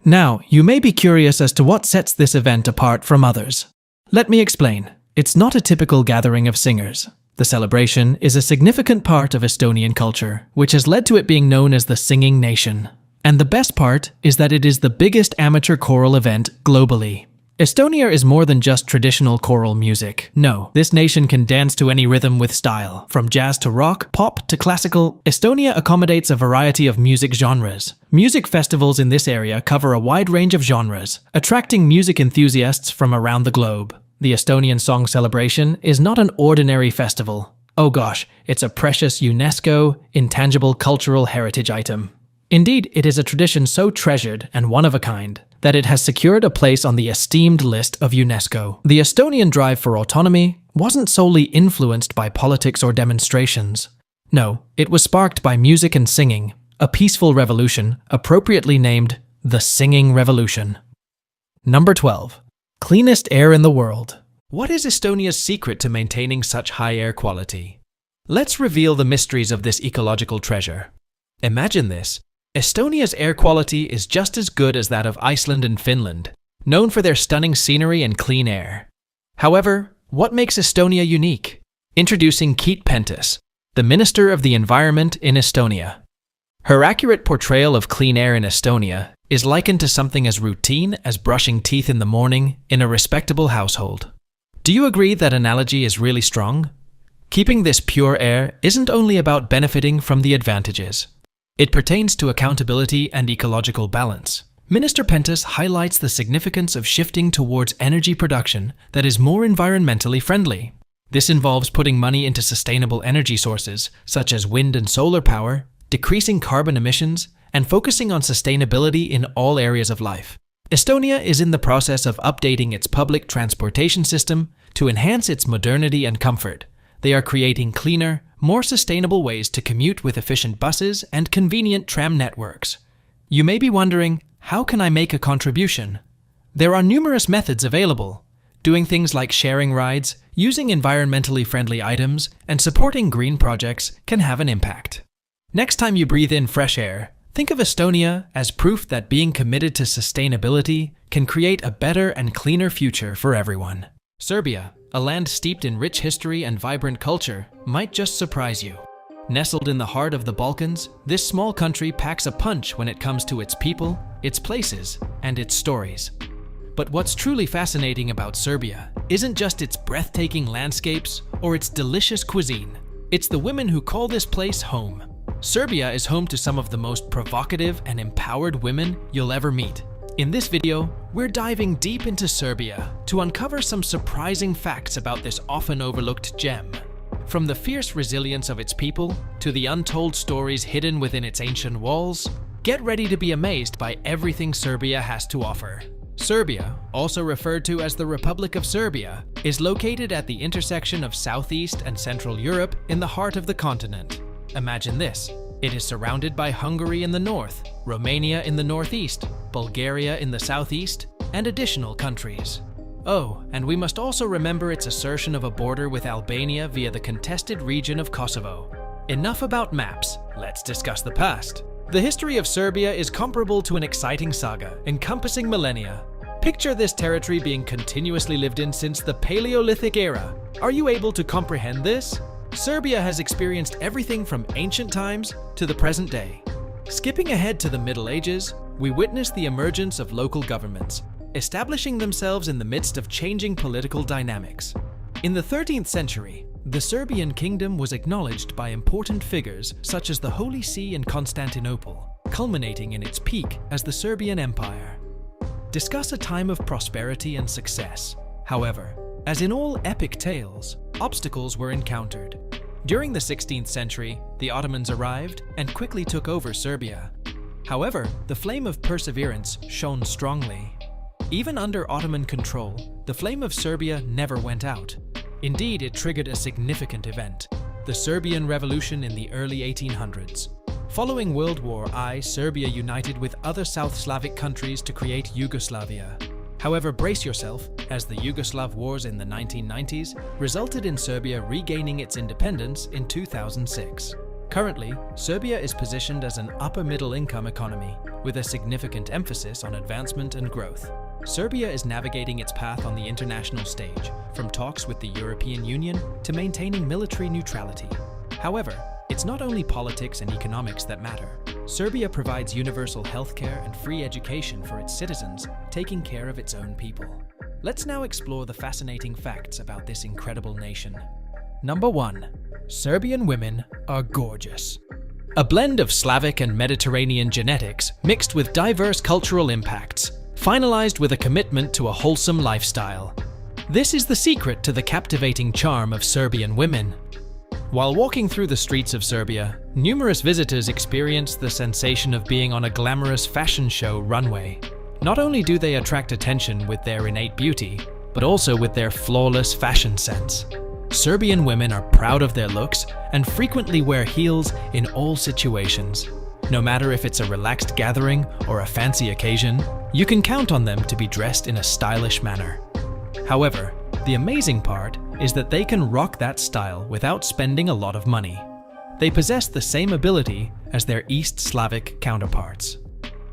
Now, you may be curious as to what sets this event apart from others. Let me explain. It's not a typical gathering of singers. The celebration is a significant part of Estonian culture, which has led to it being known as the Singing Nation. And the best part is that it is the biggest amateur choral event globally. Estonia is more than just traditional choral music. No, this nation can dance to any rhythm with style. From jazz to rock, pop to classical, Estonia accommodates a variety of music genres. Music festivals in this area cover a wide range of genres, attracting music enthusiasts from around the globe. The Estonian Song Celebration is not an ordinary festival. Oh gosh, it's a precious UNESCO, intangible cultural heritage item. Indeed, it is a tradition so treasured and one of a kind that it has secured a place on the esteemed list of UNESCO. The Estonian drive for autonomy wasn't solely influenced by politics or demonstrations. No, it was sparked by music and singing, a peaceful revolution appropriately named the Singing Revolution. Number 12. Cleanest air in the world. What is Estonia's secret to maintaining such high air quality? Let's reveal the mysteries of this ecological treasure. Imagine this. Estonia's air quality is just as good as that of Iceland and Finland, known for their stunning scenery and clean air. However, what makes Estonia unique? Introducing Keit Pentus, the Minister of the Environment in Estonia. Her accurate portrayal of clean air in Estonia is likened to something as routine as brushing teeth in the morning in a respectable household. Do you agree that analogy is really strong? Keeping this pure air isn't only about benefiting from the advantages. It pertains to accountability and ecological balance. Minister Pentus highlights the significance of shifting towards energy production that is more environmentally friendly. This involves putting money into sustainable energy sources, such as wind and solar power, decreasing carbon emissions, and focusing on sustainability in all areas of life. Estonia is in the process of updating its public transportation system To enhance its modernity and comfort, they are creating cleaner, more sustainable ways to commute with efficient buses and convenient tram networks. You may be wondering, how can I make a contribution? There are numerous methods available. Doing things like sharing rides, using environmentally friendly items, and supporting green projects can have an impact. Next time you breathe in fresh air, think of Estonia as proof that being committed to sustainability can create a better and cleaner future for everyone. Serbia, a land steeped in rich history and vibrant culture, might just surprise you. Nestled in the heart of the Balkans, this small country packs a punch when it comes to its people, its places, and its stories. But what's truly fascinating about Serbia isn't just its breathtaking landscapes or its delicious cuisine. It's the women who call this place home. Serbia is home to some of the most provocative and empowered women you'll ever meet. In this video, we're diving deep into Serbia to uncover some surprising facts about this often overlooked gem. From the fierce resilience of its people to the untold stories hidden within its ancient walls, get ready to be amazed by everything Serbia has to offer. Serbia, also referred to as the Republic of Serbia, is located at the intersection of Southeast and Central Europe in the heart of the continent. Imagine this. It is surrounded by Hungary in the north, Romania in the northeast, Bulgaria in the southeast, and additional countries. Oh, and we must also remember its assertion of a border with Albania via the contested region of Kosovo. Enough about maps, let's discuss the past. The history of Serbia is comparable to an exciting saga encompassing millennia. Picture this territory being continuously lived in since the Paleolithic era. Are you able to comprehend this? Serbia has experienced everything from ancient times to the present day. Skipping ahead to the Middle Ages, we witness the emergence of local governments, establishing themselves in the midst of changing political dynamics. In the 13th century, the Serbian kingdom was acknowledged by important figures such as the Holy See in Constantinople, culminating in its peak as the Serbian Empire. Discuss a time of prosperity and success. However, as in all epic tales, obstacles were encountered. During the 16th century, the Ottomans arrived and quickly took over Serbia. However, the flame of perseverance shone strongly. Even under Ottoman control, the flame of Serbia never went out. Indeed, it triggered a significant event, the Serbian Revolution in the early 1800s. Following World War I, Serbia united with other South Slavic countries to create Yugoslavia. However, brace yourself, as the Yugoslav wars in the 1990s resulted in Serbia regaining its independence in 2006. Currently, Serbia is positioned as an upper-middle-income economy, with a significant emphasis on advancement and growth. Serbia is navigating its path on the international stage, from talks with the European Union to maintaining military neutrality. However, it's not only politics and economics that matter. Serbia provides universal healthcare and free education for its citizens, taking care of its own people. Let's now explore the fascinating facts about this incredible nation. Number 1. Serbian women are gorgeous. A blend of Slavic and Mediterranean genetics mixed with diverse cultural impacts, finalized with a commitment to a wholesome lifestyle. This is the secret to the captivating charm of Serbian women. While walking through the streets of Serbia, numerous visitors experience the sensation of being on a glamorous fashion show runway. Not only do they attract attention with their innate beauty, but also with their flawless fashion sense. Serbian women are proud of their looks and frequently wear heels in all situations. No matter if it's a relaxed gathering or a fancy occasion, you can count on them to be dressed in a stylish manner. However, the amazing part is that they can rock that style without spending a lot of money. They possess the same ability as their East Slavic counterparts.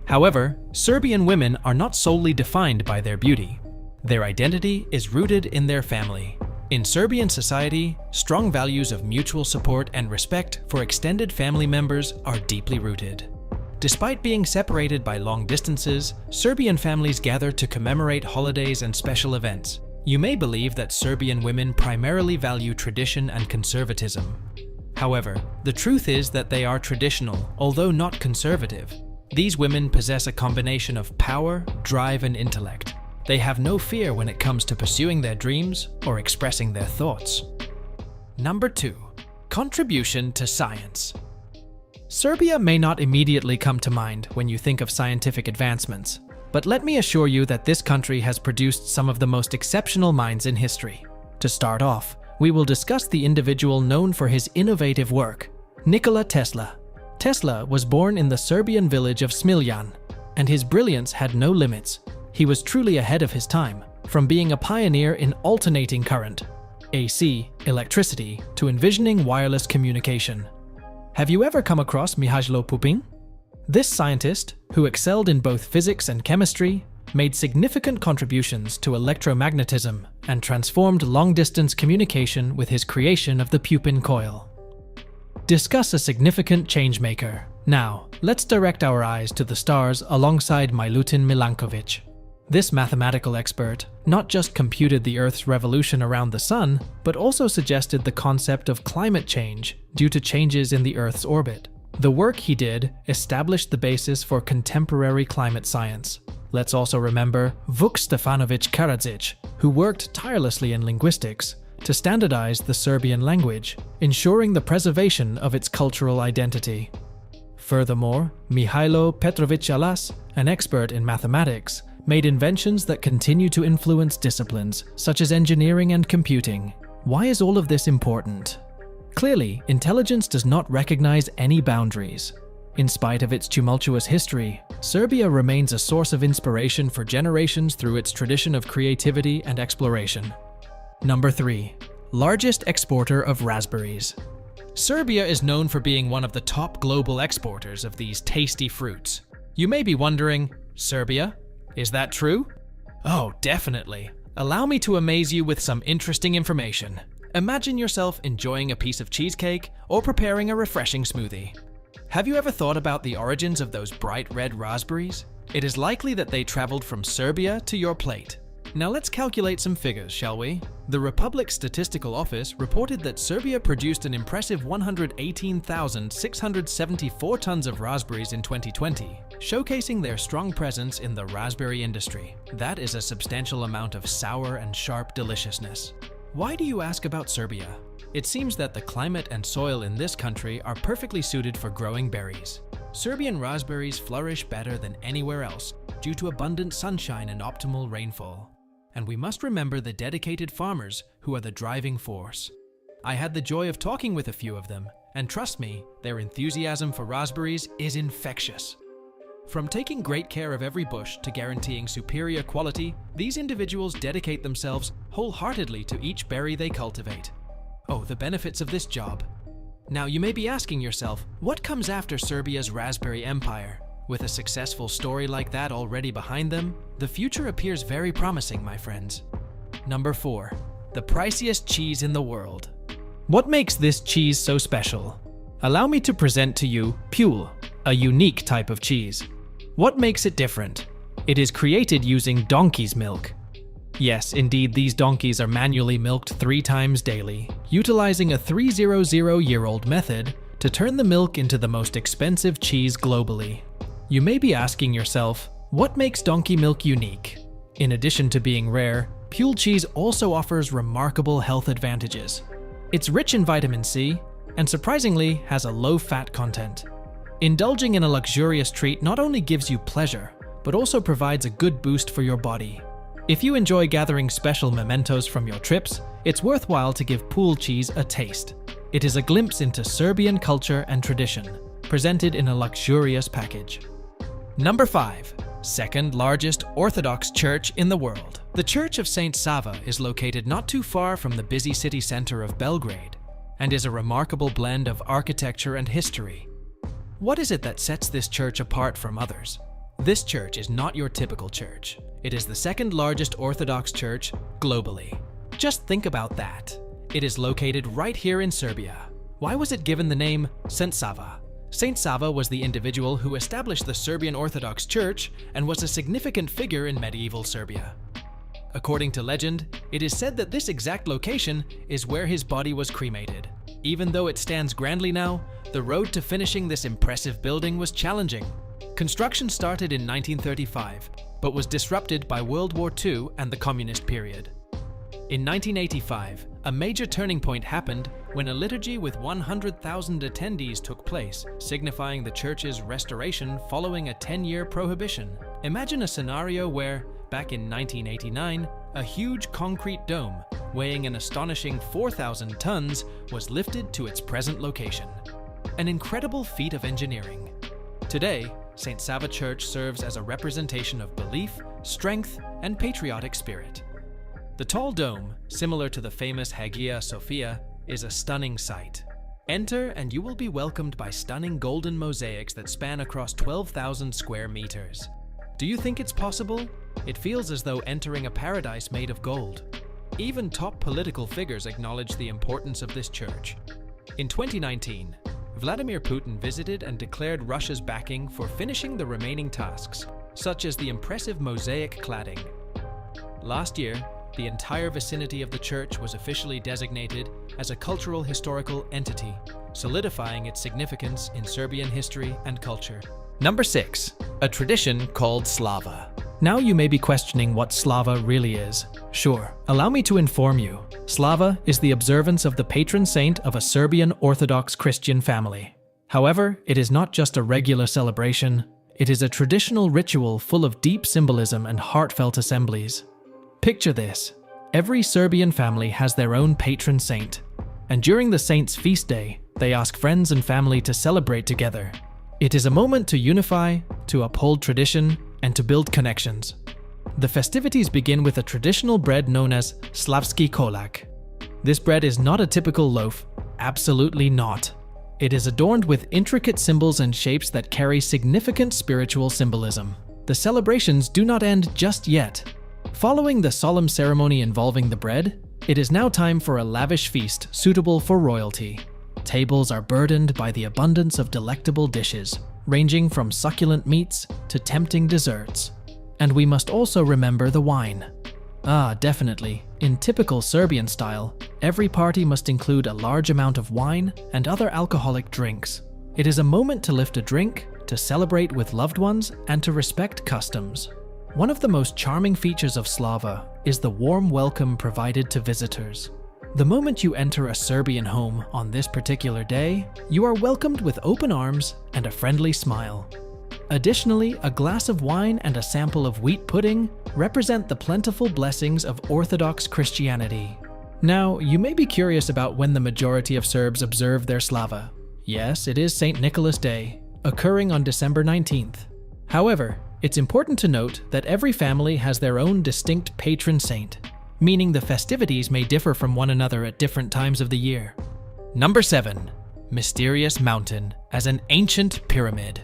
However, Serbian women are not solely defined by their beauty. Their identity is rooted in their family. In Serbian society, strong values of mutual support and respect for extended family members are deeply rooted. Despite being separated by long distances, Serbian families gather to commemorate holidays and special events. You may believe that Serbian women primarily value tradition and conservatism. However, the truth is that they are traditional, although not conservative. These women possess a combination of power, drive, and intellect. They have no fear when it comes to pursuing their dreams or expressing their thoughts. Number 2. Contribution to science. Serbia may not immediately come to mind when you think of scientific advancements, but let me assure you that this country has produced some of the most exceptional minds in history. To start off, we will discuss the individual known for his innovative work, Nikola Tesla. Tesla was born in the Serbian village of Smiljan, and his brilliance had no limits. He was truly ahead of his time, from being a pioneer in alternating current, AC, electricity, to envisioning wireless communication. Have you ever come across Mihailo Pupin? This scientist, who excelled in both physics and chemistry, made significant contributions to electromagnetism and transformed long-distance communication with his creation of the Pupin coil. Discuss a significant changemaker. Now, let's direct our eyes to the stars alongside Milutin Milankovic. This mathematical expert not just computed the Earth's revolution around the Sun, but also suggested the concept of climate change due to changes in the Earth's orbit. The work he did established the basis for contemporary climate science. Let's also remember Vuk Stefanović Karadzic, who worked tirelessly in linguistics to standardize the Serbian language, ensuring the preservation of its cultural identity. Furthermore, Mihailo Petrović Alas, an expert in mathematics, made inventions that continue to influence disciplines such as engineering and computing. Why is all of this important? Clearly, intelligence does not recognize any boundaries. In spite of its tumultuous history, Serbia remains a source of inspiration for generations through its tradition of creativity and exploration. Number 3. Largest exporter of raspberries. Serbia is known for being one of the top global exporters of these tasty fruits. You may be wondering, Serbia? Is that true? Oh, definitely. Allow me to amaze you with some interesting information. Imagine yourself enjoying a piece of cheesecake or preparing a refreshing smoothie. Have you ever thought about the origins of those bright red raspberries? It is likely that they traveled from Serbia to your plate. Now let's calculate some figures, shall we? The Republic Statistical Office reported that Serbia produced an impressive 118,674 tons of raspberries in 2020, showcasing their strong presence in the raspberry industry. That is a substantial amount of sour and sharp deliciousness. Why do you ask about Serbia? It seems that the climate and soil in this country are perfectly suited for growing berries. Serbian raspberries flourish better than anywhere else due to abundant sunshine and optimal rainfall. And we must remember the dedicated farmers who are the driving force. I had the joy of talking with a few of them, and trust me, their enthusiasm for raspberries is infectious. From taking great care of every bush to guaranteeing superior quality, these individuals dedicate themselves wholeheartedly to each berry they cultivate. Oh, the benefits of this job. Now you may be asking yourself, what comes after Serbia's raspberry empire? With a successful story like that already behind them, the future appears very promising, my friends. Number 4. The priciest cheese in the world. What makes this cheese so special? Allow me to present to you Pule, a unique type of cheese. What makes it different? It is created using donkey's milk. Yes, indeed, these donkeys are manually milked 3 times daily, utilizing a 300-year-old method to turn the milk into the most expensive cheese globally. You may be asking yourself, what makes donkey milk unique? In addition to being rare, Pule cheese also offers remarkable health advantages. It's rich in vitamin C, and surprisingly has a low fat content. Indulging in a luxurious treat not only gives you pleasure, but also provides a good boost for your body. If you enjoy gathering special mementos from your trips, it's worthwhile to give Pule cheese a taste. It is a glimpse into Serbian culture and tradition, presented in a luxurious package. Number 5. Second largest Orthodox church in the world. The Church of St. Sava is located not too far from the busy city center of Belgrade, and is a remarkable blend of architecture and history. What is it that sets this church apart from others? This church is not your typical church. It is the second largest Orthodox church globally. Just think about that. It is located right here in Serbia. Why was it given the name St. Sava? St. Sava was the individual who established the Serbian Orthodox Church and was a significant figure in medieval Serbia. According to legend, it is said that this exact location is where his body was cremated. Even though it stands grandly now, the road to finishing this impressive building was challenging. Construction started in 1935, but was disrupted by World War II and the Communist period. In 1985, a major turning point happened when a liturgy with 100,000 attendees took place, signifying the church's restoration following a 10-year prohibition. Imagine a scenario where, back in 1989, a huge concrete dome, weighing an astonishing 4,000 tons, was lifted to its present location. An incredible feat of engineering. Today, St. Sava Church serves as a representation of belief, strength, and patriotic spirit. The tall dome, similar to the famous Hagia Sophia, is a stunning sight. Enter and you will be welcomed by stunning golden mosaics that span across 12,000 square meters. Do you think it's possible? It feels as though entering a paradise made of gold. Even top political figures acknowledge the importance of this church. In 2019, Vladimir Putin visited and declared Russia's backing for finishing the remaining tasks, such as the impressive mosaic cladding. Last year, the entire vicinity of the church was officially designated as a cultural historical entity, solidifying its significance in Serbian history and culture. Number 6. A tradition called Slava. Now you may be questioning what Slava really is. Sure, allow me to inform you. Slava is the observance of the patron saint of a Serbian Orthodox Christian family. However, it is not just a regular celebration. It is a traditional ritual full of deep symbolism and heartfelt assemblies. Picture this. Every Serbian family has their own patron saint, and during the saint's feast day, they ask friends and family to celebrate together. It is a moment to unify, to uphold tradition, and to build connections. The festivities begin with a traditional bread known as Slavski kolak. This bread is not a typical loaf, absolutely not. It is adorned with intricate symbols and shapes that carry significant spiritual symbolism. The celebrations do not end just yet. Following the solemn ceremony involving the bread, it is now time for a lavish feast suitable for royalty. Tables are burdened by the abundance of delectable dishes, ranging from succulent meats to tempting desserts. And we must also remember the wine. Definitely. In typical Serbian style, every party must include a large amount of wine and other alcoholic drinks. It is a moment to lift a drink, to celebrate with loved ones, and to respect customs. One of the most charming features of Slava is the warm welcome provided to visitors. The moment you enter a Serbian home on this particular day, you are welcomed with open arms and a friendly smile. Additionally, a glass of wine and a sample of wheat pudding represent the plentiful blessings of Orthodox Christianity. Now, you may be curious about when the majority of Serbs observe their Slava. Yes, it is St. Nicholas Day, occurring on December 19th. However, it's important to note that every family has their own distinct patron saint, meaning the festivities may differ from one another at different times of the year. Number 7. Mysterious Mountain as an ancient pyramid.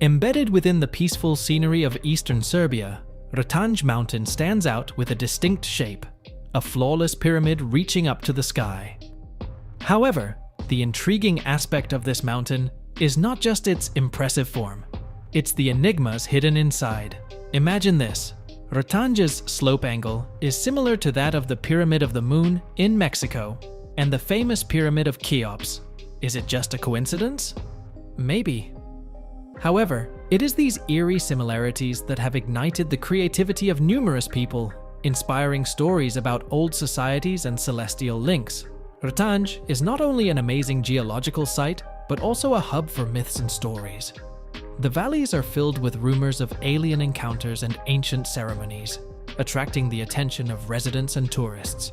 Embedded within the peaceful scenery of eastern Serbia, Ratanj Mountain stands out with a distinct shape, a flawless pyramid reaching up to the sky. However, the intriguing aspect of this mountain is not just its impressive form, it's the enigmas hidden inside. Imagine this. Ratanj's slope angle is similar to that of the Pyramid of the Moon in Mexico and the famous Pyramid of Cheops. Is it just a coincidence? Maybe. However, it is these eerie similarities that have ignited the creativity of numerous people, inspiring stories about old societies and celestial links. Ratanj is not only an amazing geological site, but also a hub for myths and stories. The valleys are filled with rumors of alien encounters and ancient ceremonies, attracting the attention of residents and tourists.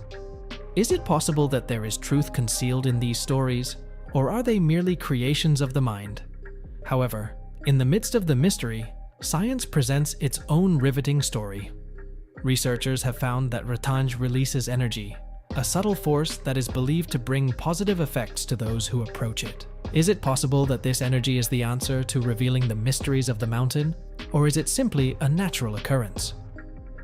Is it possible that there is truth concealed in these stories, or are they merely creations of the mind? However, in the midst of the mystery, science presents its own riveting story. Researchers have found that Ratanj releases energy, a subtle force that is believed to bring positive effects to those who approach it. Is it possible that this energy is the answer to revealing the mysteries of the mountain, or is it simply a natural occurrence?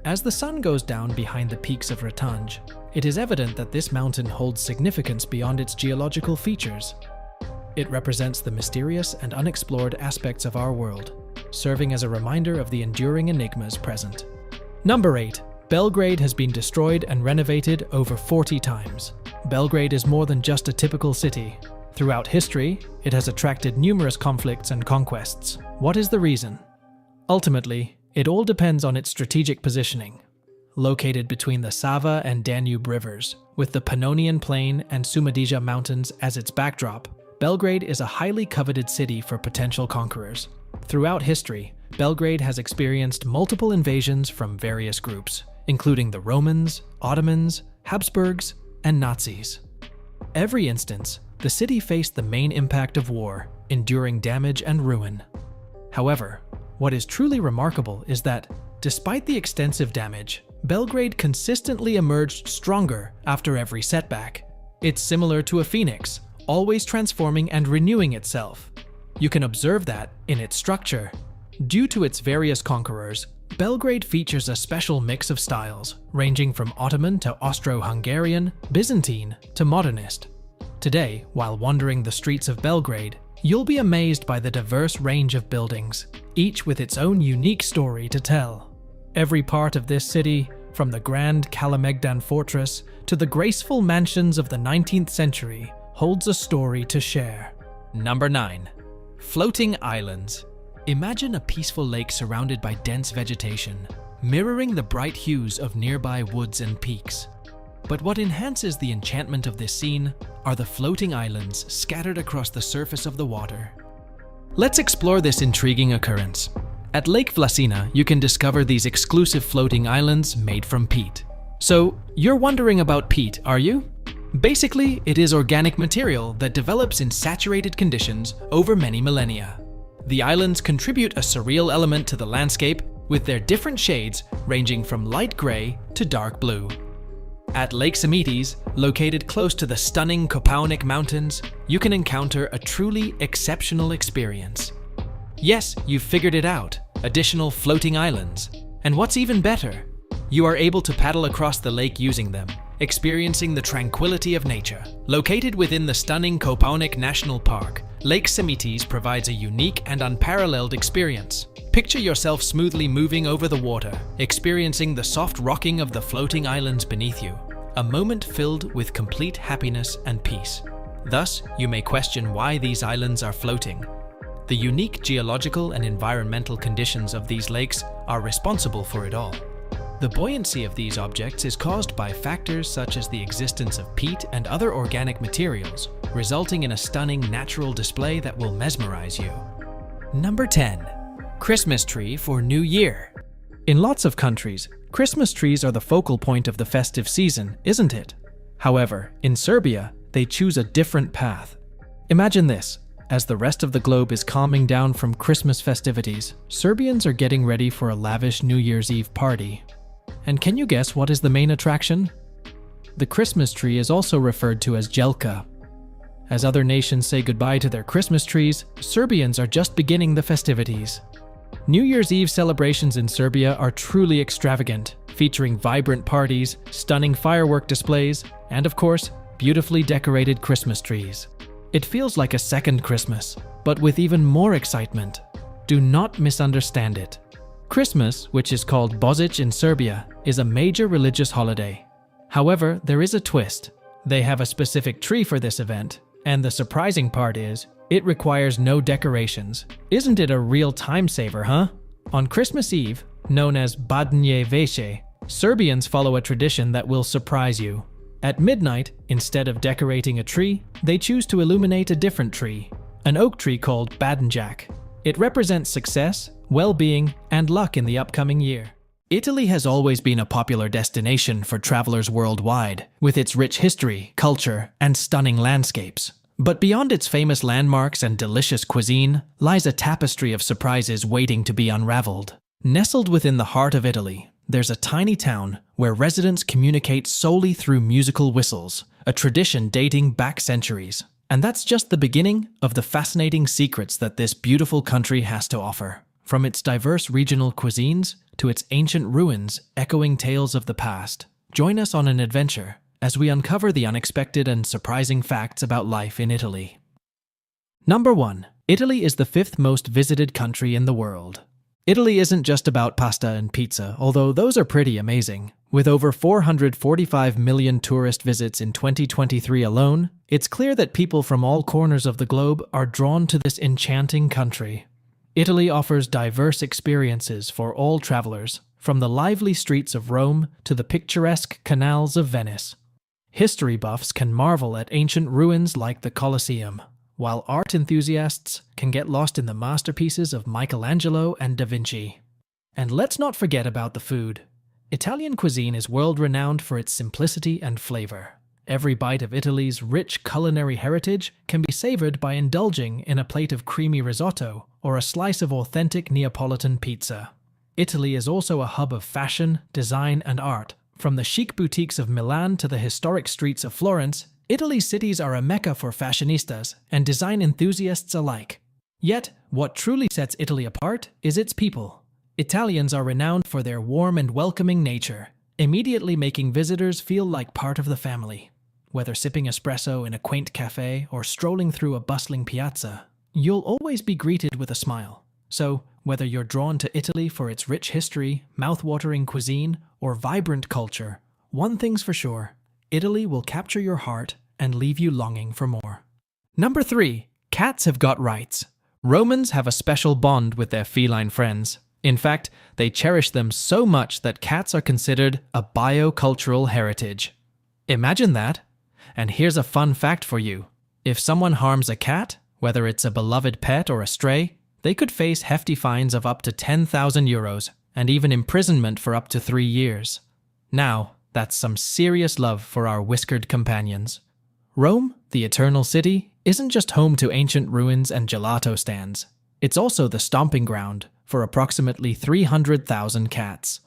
As the sun goes down behind the peaks of Ratanj, it is evident that this mountain holds significance beyond its geological features. It represents the mysterious and unexplored aspects of our world, serving as a reminder of the enduring enigmas present. Number 8. Belgrade has been destroyed and renovated over 40 times. Belgrade is more than just a typical city. Throughout history, it has attracted numerous conflicts and conquests. What is the reason? Ultimately, it all depends on its strategic positioning. Located between the Sava and Danube rivers, with the Pannonian Plain and Šumadija Mountains as its backdrop, Belgrade is a highly coveted city for potential conquerors. Throughout history, Belgrade has experienced multiple invasions from various groups, including the Romans, Ottomans, Habsburgs, and Nazis. Every instance, the city faced the main impact of war, enduring damage and ruin. However, what is truly remarkable is that, despite the extensive damage, Belgrade consistently emerged stronger after every setback. It's similar to a phoenix, always transforming and renewing itself. You can observe that in its structure. Due to its various conquerors, Belgrade features a special mix of styles, ranging from Ottoman to Austro-Hungarian, Byzantine to modernist. Today, while wandering the streets of Belgrade, you'll be amazed by the diverse range of buildings, each with its own unique story to tell. Every part of this city, from the grand Kalemegdan fortress to the graceful mansions of the 19th century, holds a story to share. Number 9. Floating Islands. Imagine a peaceful lake surrounded by dense vegetation, mirroring the bright hues of nearby woods and peaks. But what enhances the enchantment of this scene are the floating islands scattered across the surface of the water. Let's explore this intriguing occurrence. At Lake Vlasina, you can discover these exclusive floating islands made from peat. So, you're wondering about peat, are you? Basically, it is organic material that develops in saturated conditions over many millennia. The islands contribute a surreal element to the landscape, with their different shades ranging from light gray to dark blue. At Lake Samites, located close to the stunning Kopaonik Mountains, you can encounter a truly exceptional experience. Yes, you've figured it out, additional floating islands. And what's even better, you are able to paddle across the lake using them, experiencing the tranquility of nature. Located within the stunning Kopaonik National Park, Lake Samites provides a unique and unparalleled experience. Picture yourself smoothly moving over the water, experiencing the soft rocking of the floating islands beneath you, a moment filled with complete happiness and peace. Thus, you may question why these islands are floating. The unique geological and environmental conditions of these lakes are responsible for it all. The buoyancy of these objects is caused by factors such as the existence of peat and other organic materials, resulting in a stunning natural display that will mesmerize you. Number 10. Christmas tree for New Year. In lots of countries, Christmas trees are the focal point of the festive season, isn't it? However, in Serbia, they choose a different path. Imagine this. As the rest of the globe is calming down from Christmas festivities, Serbians are getting ready for a lavish New Year's Eve party. And can you guess what is the main attraction? The Christmas tree is also referred to as Jelka. As other nations say goodbye to their Christmas trees, Serbians are just beginning the festivities. New Year's Eve celebrations in Serbia are truly extravagant, featuring vibrant parties, stunning firework displays, and of course, beautifully decorated Christmas trees. It feels like a second Christmas, but with even more excitement. Do not misunderstand it. Christmas, which is called Božić in Serbia, is a major religious holiday. However, there is a twist. They have a specific tree for this event, and the surprising part is, it requires no decorations. Isn't it a real time saver, huh? On Christmas Eve, known as Badnje Veće, Serbians follow a tradition that will surprise you. At midnight, instead of decorating a tree, they choose to illuminate a different tree, an oak tree called Badnjak. It represents success, well-being, and luck in the upcoming year. Italy has always been a popular destination for travelers worldwide, with its rich history, culture, and stunning landscapes. But beyond its famous landmarks and delicious cuisine lies a tapestry of surprises waiting to be unraveled. Nestled within the heart of Italy, there's a tiny town where residents communicate solely through musical whistles, a tradition dating back centuries. And that's just the beginning of the fascinating secrets that this beautiful country has to offer. From its diverse regional cuisines to its ancient ruins echoing tales of the past, join us on an adventure as we uncover the unexpected and surprising facts about life in Italy. Number 1. Italy is the 5th most visited country in the world. Italy isn't just about pasta and pizza, although those are pretty amazing. With over 445 million tourist visits in 2023 alone, it's clear that people from all corners of the globe are drawn to this enchanting country. Italy offers diverse experiences for all travelers, from the lively streets of Rome to the picturesque canals of Venice. History buffs can marvel at ancient ruins like the Colosseum, while art enthusiasts can get lost in the masterpieces of Michelangelo and Da Vinci. And let's not forget about the food. Italian cuisine is world-renowned for its simplicity and flavor. Every bite of Italy's rich culinary heritage can be savored by indulging in a plate of creamy risotto or a slice of authentic Neapolitan pizza. Italy is also a hub of fashion, design, and art. From the chic boutiques of Milan to the historic streets of Florence, Italy's cities are a mecca for fashionistas and design enthusiasts alike. Yet, what truly sets Italy apart is its people. Italians are renowned for their warm and welcoming nature, immediately making visitors feel like part of the family. Whether sipping espresso in a quaint cafe or strolling through a bustling piazza, you'll always be greeted with a smile. So, whether you're drawn to Italy for its rich history, mouth-watering cuisine, or vibrant culture, one thing's for sure: Italy will capture your heart and leave you longing for more. Number 3. Cats have got rights. Romans have a special bond with their feline friends. In fact, they cherish them so much that cats are considered a biocultural heritage. Imagine that. And here's a fun fact for you. If someone harms a cat, whether it's a beloved pet or a stray, they could face hefty fines of up to 10,000 euros and even imprisonment for up to 3 years. Now, that's some serious love for our whiskered companions. Rome, the Eternal City, isn't just home to ancient ruins and gelato stands. It's also the stomping ground for approximately 300,000 cats.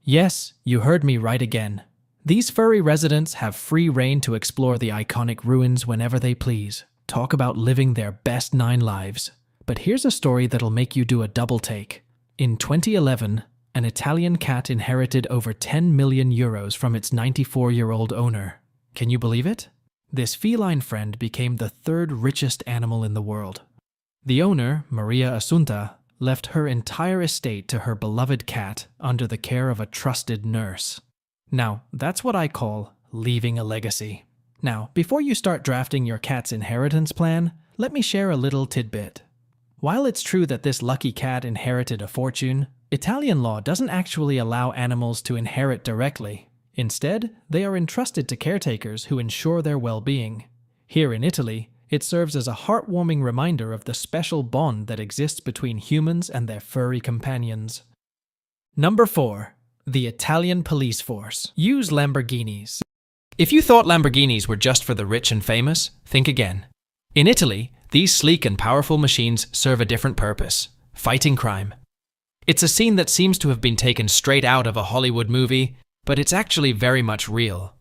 Yes, you heard me right again. These furry residents have free rein to explore the iconic ruins whenever they please. Talk about living their best 9 lives. But here's a story that'll make you do a double take. In 2011, an Italian cat inherited over 10 million euros from its 94-year-old owner. Can you believe it? This feline friend became the 3rd richest animal in the world. The owner, Maria Assunta, left her entire estate to her beloved cat under the care of a trusted nurse. Now, that's what I call leaving a legacy. Now, before you start drafting your cat's inheritance plan, let me share a little tidbit. While it's true that this lucky cat inherited a fortune, Italian law doesn't actually allow animals to inherit directly. Instead, they are entrusted to caretakers who ensure their well-being. Here in Italy, it serves as a heartwarming reminder of the special bond that exists between humans and their furry companions. Number 4. The Italian police force. Use Lamborghinis. If you thought Lamborghinis were just for the rich and famous, think again. In Italy, these sleek and powerful machines serve a different purpose: fighting crime. It's a scene that seems to have been taken straight out of a Hollywood movie, but it's actually very much real.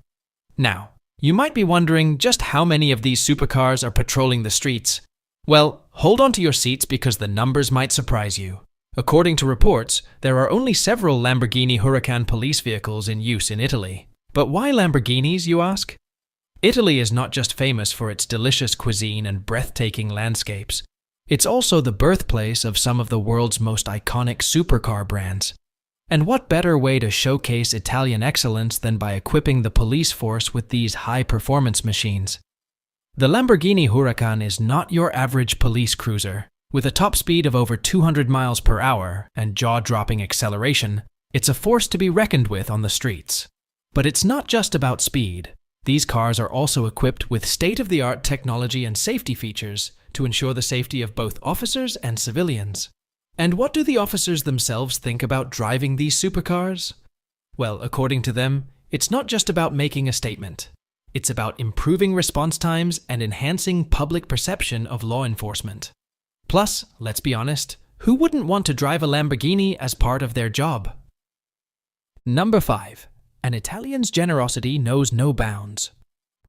Now, you might be wondering just how many of these supercars are patrolling the streets. Well, hold on to your seats because the numbers might surprise you. According to reports, there are only several Lamborghini Huracan police vehicles in use in Italy. But why Lamborghinis, you ask? Italy is not just famous for its delicious cuisine and breathtaking landscapes. It's also the birthplace of some of the world's most iconic supercar brands. And what better way to showcase Italian excellence than by equipping the police force with these high-performance machines? The Lamborghini Huracan is not your average police cruiser. With a top speed of over 200 miles per hour and jaw-dropping acceleration, it's a force to be reckoned with on the streets. But it's not just about speed. These cars are also equipped with state-of-the-art technology and safety features to ensure the safety of both officers and civilians. And what do the officers themselves think about driving these supercars? Well, according to them, it's not just about making a statement. It's about improving response times and enhancing public perception of law enforcement. Plus, let's be honest, who wouldn't want to drive a Lamborghini as part of their job? Number 5. An Italian's generosity knows no bounds.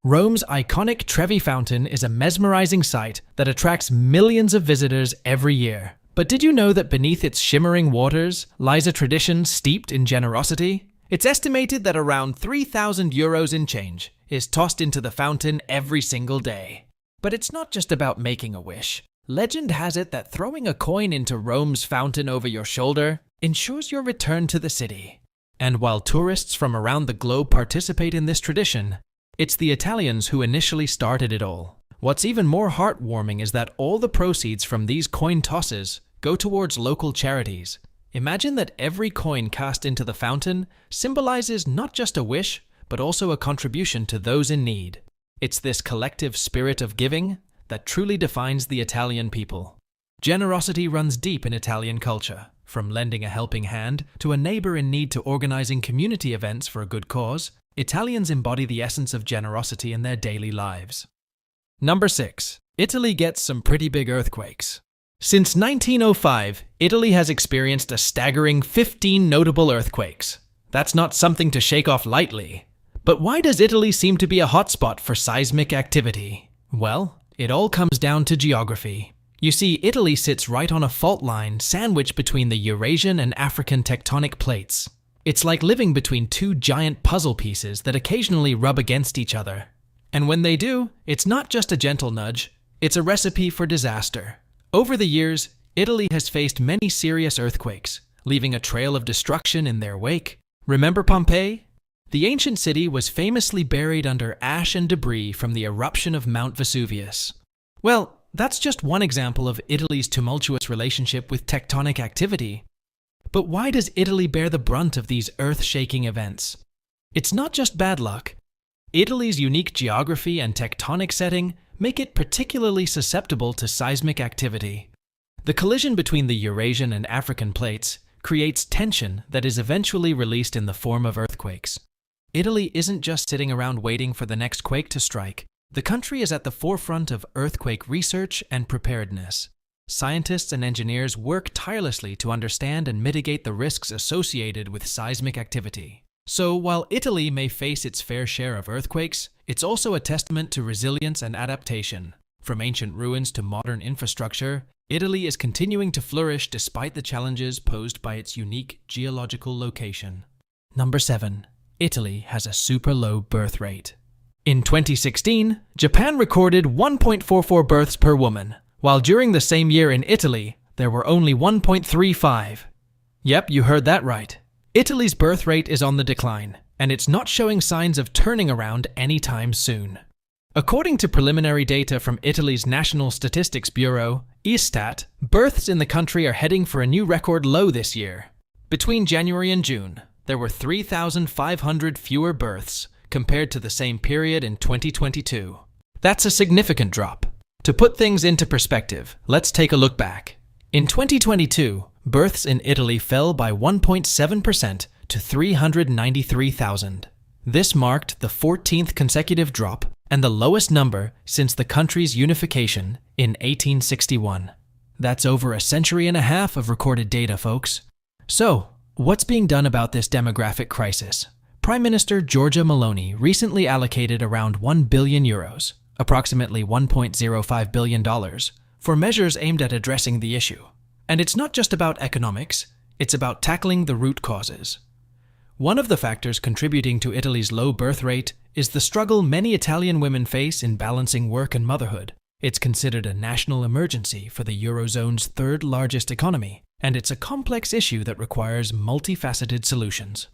Rome's iconic Trevi Fountain is a mesmerizing sight that attracts millions of visitors every year. But did you know that beneath its shimmering waters lies a tradition steeped in generosity? It's estimated that around 3,000 euros in change is tossed into the fountain every single day. But it's not just about making a wish. Legend has it that throwing a coin into Rome's fountain over your shoulder ensures your return to the city. And while tourists from around the globe participate in this tradition, it's the Italians who initially started it all. What's even more heartwarming is that all the proceeds from these coin tosses go towards local charities. Imagine that every coin cast into the fountain symbolizes not just a wish, but also a contribution to those in need. It's this collective spirit of giving that truly defines the Italian people. Generosity runs deep in Italian culture, From lending a helping hand to a neighbor in need to organizing community events for a good cause, Italians embody the essence of generosity in their daily lives. Number 6. Italy gets some pretty big earthquakes. Since 1905, Italy has experienced a staggering 15 notable earthquakes. That's not something to shake off lightly. But why does Italy seem to be a hotspot for seismic activity? Well, it all comes down to geography. You see, Italy sits right on a fault line sandwiched between the Eurasian and African tectonic plates. It's like living between two giant puzzle pieces that occasionally rub against each other. And when they do, it's not just a gentle nudge, it's a recipe for disaster. Over the years, Italy has faced many serious earthquakes, leaving a trail of destruction in their wake. Remember Pompeii? The ancient city was famously buried under ash and debris from the eruption of Mount Vesuvius. Well, that's just one example of Italy's tumultuous relationship with tectonic activity. But why does Italy bear the brunt of these earth-shaking events? It's not just bad luck. Italy's unique geography and tectonic setting make it particularly susceptible to seismic activity. The collision between the Eurasian and African plates creates tension that is eventually released in the form of earthquakes. Italy isn't just sitting around waiting for the next quake to strike. The country is at the forefront of earthquake research and preparedness. Scientists and engineers work tirelessly to understand and mitigate the risks associated with seismic activity. So, while Italy may face its fair share of earthquakes, it's also a testament to resilience and adaptation. From ancient ruins to modern infrastructure, Italy is continuing to flourish despite the challenges posed by its unique geological location. Number 7. Italy has a super low birth rate. In 2016, Japan recorded 1.44 births per woman, while during the same year in Italy, there were only 1.35. Yep, you heard that right. Italy's birth rate is on the decline, and it's not showing signs of turning around anytime soon. According to preliminary data from Italy's National Statistics Bureau, Istat, births in the country are heading for a new record low this year. Between January and June, there were 3,500 fewer births compared to the same period in 2022. That's a significant drop. To put things into perspective, let's take a look back. In 2022, births in Italy fell by 1.7% to 393,000. This marked the 14th consecutive drop and the lowest number since the country's unification in 1861. That's over a century and a half of recorded data, folks. So, what's being done about this demographic crisis? Prime Minister Giorgia Meloni recently allocated around €1 billion, approximately $1.05 billion, for measures aimed at addressing the issue. And it's not just about economics, it's about tackling the root causes. One of the factors contributing to Italy's low birth rate is the struggle many Italian women face in balancing work and motherhood. It's considered a national emergency for the Eurozone's third largest economy, and it's a complex issue that requires multifaceted solutions.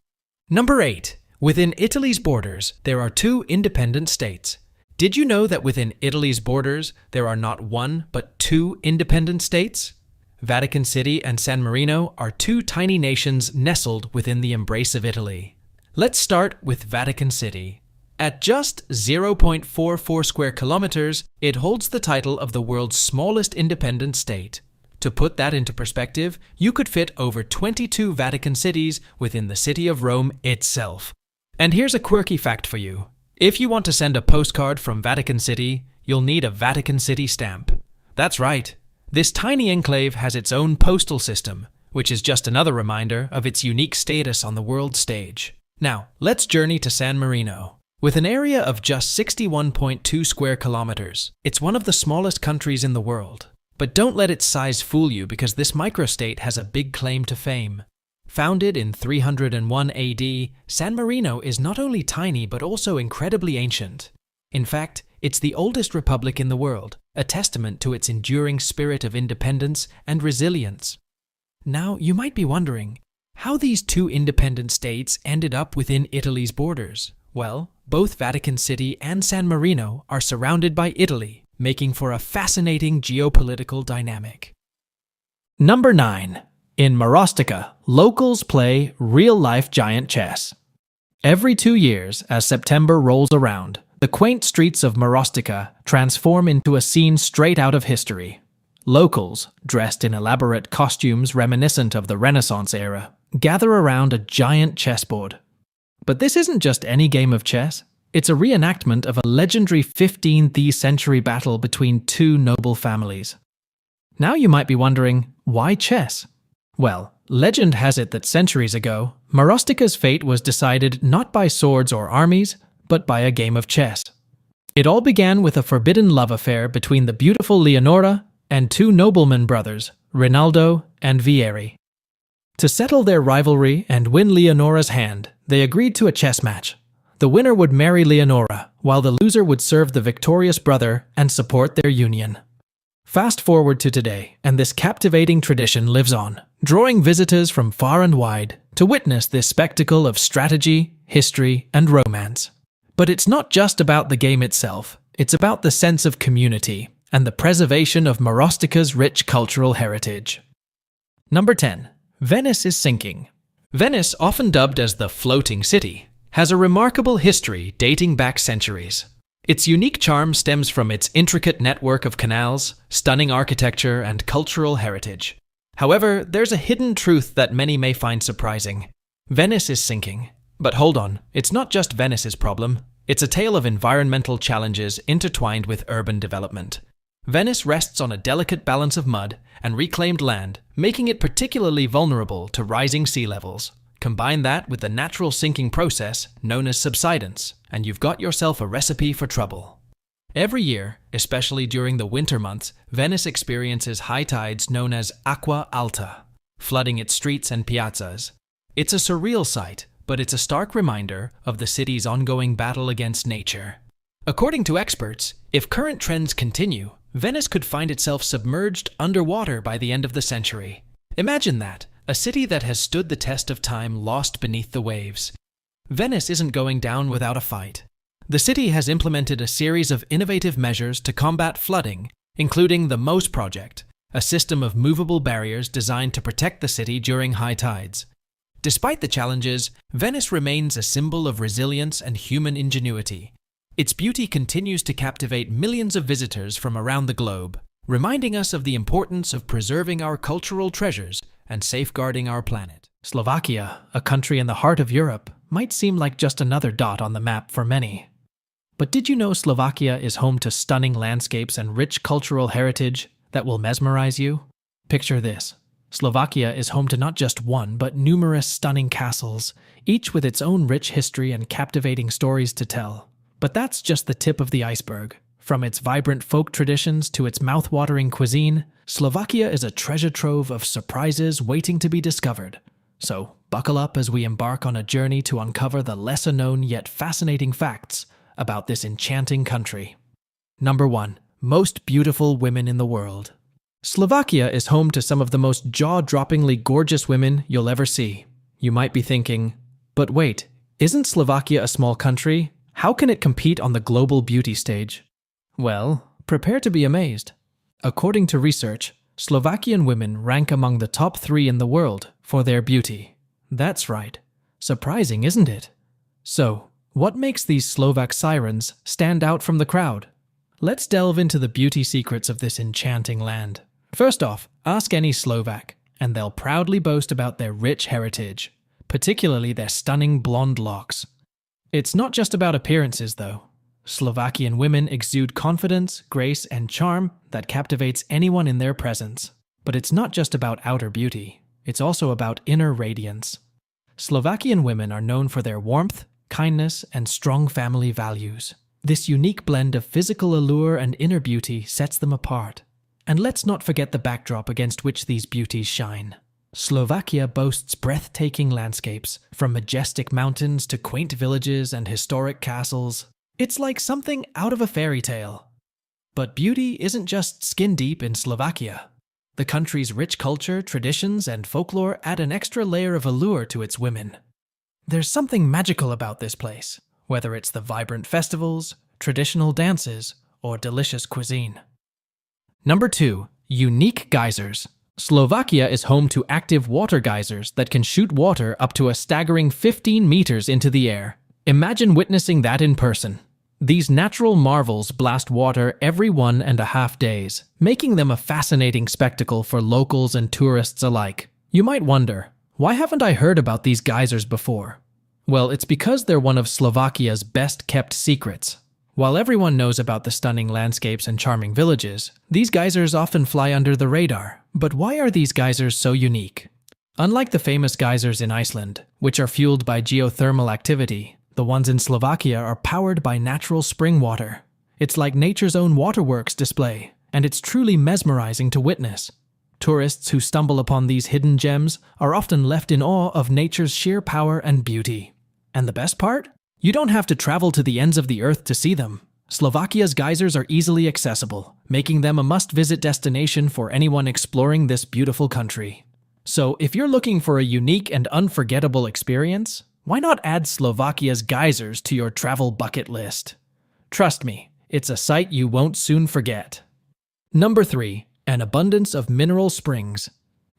Number 8. Within Italy's borders, there are 2 independent states. Did you know that within Italy's borders, there are not 1 but 2 independent states? Vatican City and San Marino are 2 tiny nations nestled within the embrace of Italy. Let's start with Vatican City. At just 0.44 square kilometers, it holds the title of the world's smallest independent state. To put that into perspective, you could fit over 22 Vatican cities within the city of Rome itself. And here's a quirky fact for you. If you want to send a postcard from Vatican City, you'll need a Vatican City stamp. That's right. This tiny enclave has its own postal system, which is just another reminder of its unique status on the world stage. Now, let's journey to San Marino. With an area of just 61.2 square kilometers, it's one of the smallest countries in the world. But don't let its size fool you, because this microstate has a big claim to fame. Founded in 301 AD, San Marino is not only tiny but also incredibly ancient. In fact, it's the oldest republic in the world, a testament to its enduring spirit of independence and resilience. Now, you might be wondering how these 2 independent states ended up within Italy's borders. Well, both Vatican City and San Marino are surrounded by Italy, making for a fascinating geopolitical dynamic. Number 9. In Marostica, locals play real-life giant chess. Every 2 years, as September rolls around, the quaint streets of Marostica transform into a scene straight out of history. Locals, dressed in elaborate costumes reminiscent of the Renaissance era, gather around a giant chessboard. But this isn't just any game of chess. It's a reenactment of a legendary 15th century battle between two noble families. Now you might be wondering, why chess? Well, legend has it that centuries ago, Marostika's fate was decided not by swords or armies, but by a game of chess. It all began with a forbidden love affair between the beautiful Leonora and two nobleman brothers, Rinaldo and Vieri. To settle their rivalry and win Leonora's hand, they agreed to a chess match. The winner would marry Leonora, while the loser would serve the victorious brother and support their union. Fast forward to today, and this captivating tradition lives on, drawing visitors from far and wide to witness this spectacle of strategy, history, and romance. But it's not just about the game itself, it's about the sense of community and the preservation of Marostika's rich cultural heritage. Number 10. Venice is sinking. Venice, often dubbed as the floating city, has a remarkable history dating back centuries. Its unique charm stems from its intricate network of canals, stunning architecture, and cultural heritage. However, there's a hidden truth that many may find surprising. Venice is sinking. But hold on, it's not just Venice's problem. It's a tale of environmental challenges intertwined with urban development. Venice rests on a delicate balance of mud and reclaimed land, making it particularly vulnerable to rising sea levels. Combine that with the natural sinking process known as subsidence, and you've got yourself a recipe for trouble. Every year, especially during the winter months, Venice experiences high tides known as acqua alta, flooding its streets and piazzas. It's a surreal sight, but it's a stark reminder of the city's ongoing battle against nature. According to experts, if current trends continue, Venice could find itself submerged underwater by the end of the century. Imagine that, a city that has stood the test of time lost beneath the waves. Venice isn't going down without a fight. The city has implemented a series of innovative measures to combat flooding, including the MOSE project, a system of movable barriers designed to protect the city during high tides. Despite the challenges, Venice remains a symbol of resilience and human ingenuity. Its beauty continues to captivate millions of visitors from around the globe, reminding us of the importance of preserving our cultural treasures and safeguarding our planet. Slovakia, a country in the heart of Europe, might seem like just another dot on the map for many. But did you know Slovakia is home to stunning landscapes and rich cultural heritage that will mesmerize you? Picture this. Slovakia is home to not just one, but numerous stunning castles, each with its own rich history and captivating stories to tell. But that's just the tip of the iceberg. From its vibrant folk traditions to its mouth-watering cuisine, Slovakia is a treasure trove of surprises waiting to be discovered. So, buckle up as we embark on a journey to uncover the lesser-known yet fascinating facts about this enchanting country. Number 1. Most beautiful women in the world. Slovakia is home to some of the most jaw-droppingly gorgeous women you'll ever see. You might be thinking, but wait, isn't Slovakia a small country? How can it compete on the global beauty stage? Well, prepare to be amazed. According to research, Slovakian women rank among the top 3 in the world for their beauty. That's right. Surprising, isn't it? So, what makes these Slovak sirens stand out from the crowd? Let's delve into the beauty secrets of this enchanting land. First off, ask any Slovak, and they'll proudly boast about their rich heritage, particularly their stunning blonde locks. It's not just about appearances, though. Slovakian women exude confidence, grace, and charm that captivates anyone in their presence. But it's not just about outer beauty. It's also about inner radiance. Slovakian women are known for their warmth, kindness, and strong family values. This unique blend of physical allure and inner beauty sets them apart. And let's not forget the backdrop against which these beauties shine. Slovakia boasts breathtaking landscapes, from majestic mountains to quaint villages and historic castles. It's like something out of a fairy tale. But beauty isn't just skin-deep in Slovakia. The country's rich culture, traditions, and folklore add an extra layer of allure to its women. There's something magical about this place, whether it's the vibrant festivals, traditional dances, or delicious cuisine. Number 2. Unique geysers. Slovakia is home to active water geysers that can shoot water up to a staggering 15 meters into the air. Imagine witnessing that in person. These natural marvels blast water every 1.5 days, making them a fascinating spectacle for locals and tourists alike. You might wonder, why haven't I heard about these geysers before? Well, it's because they're one of Slovakia's best-kept secrets. While everyone knows about the stunning landscapes and charming villages, these geysers often fly under the radar. But why are these geysers so unique? Unlike the famous geysers in Iceland, which are fueled by geothermal activity, the ones in Slovakia are powered by natural spring water. It's like nature's own waterworks display, and it's truly mesmerizing to witness. Tourists who stumble upon these hidden gems are often left in awe of nature's sheer power and beauty. And the best part? You don't have to travel to the ends of the earth to see them. Slovakia's geysers are easily accessible, making them a must-visit destination for anyone exploring this beautiful country. So, if you're looking for a unique and unforgettable experience, why not add Slovakia's geysers to your travel bucket list? Trust me, it's a sight you won't soon forget. Number 3. An abundance of mineral springs.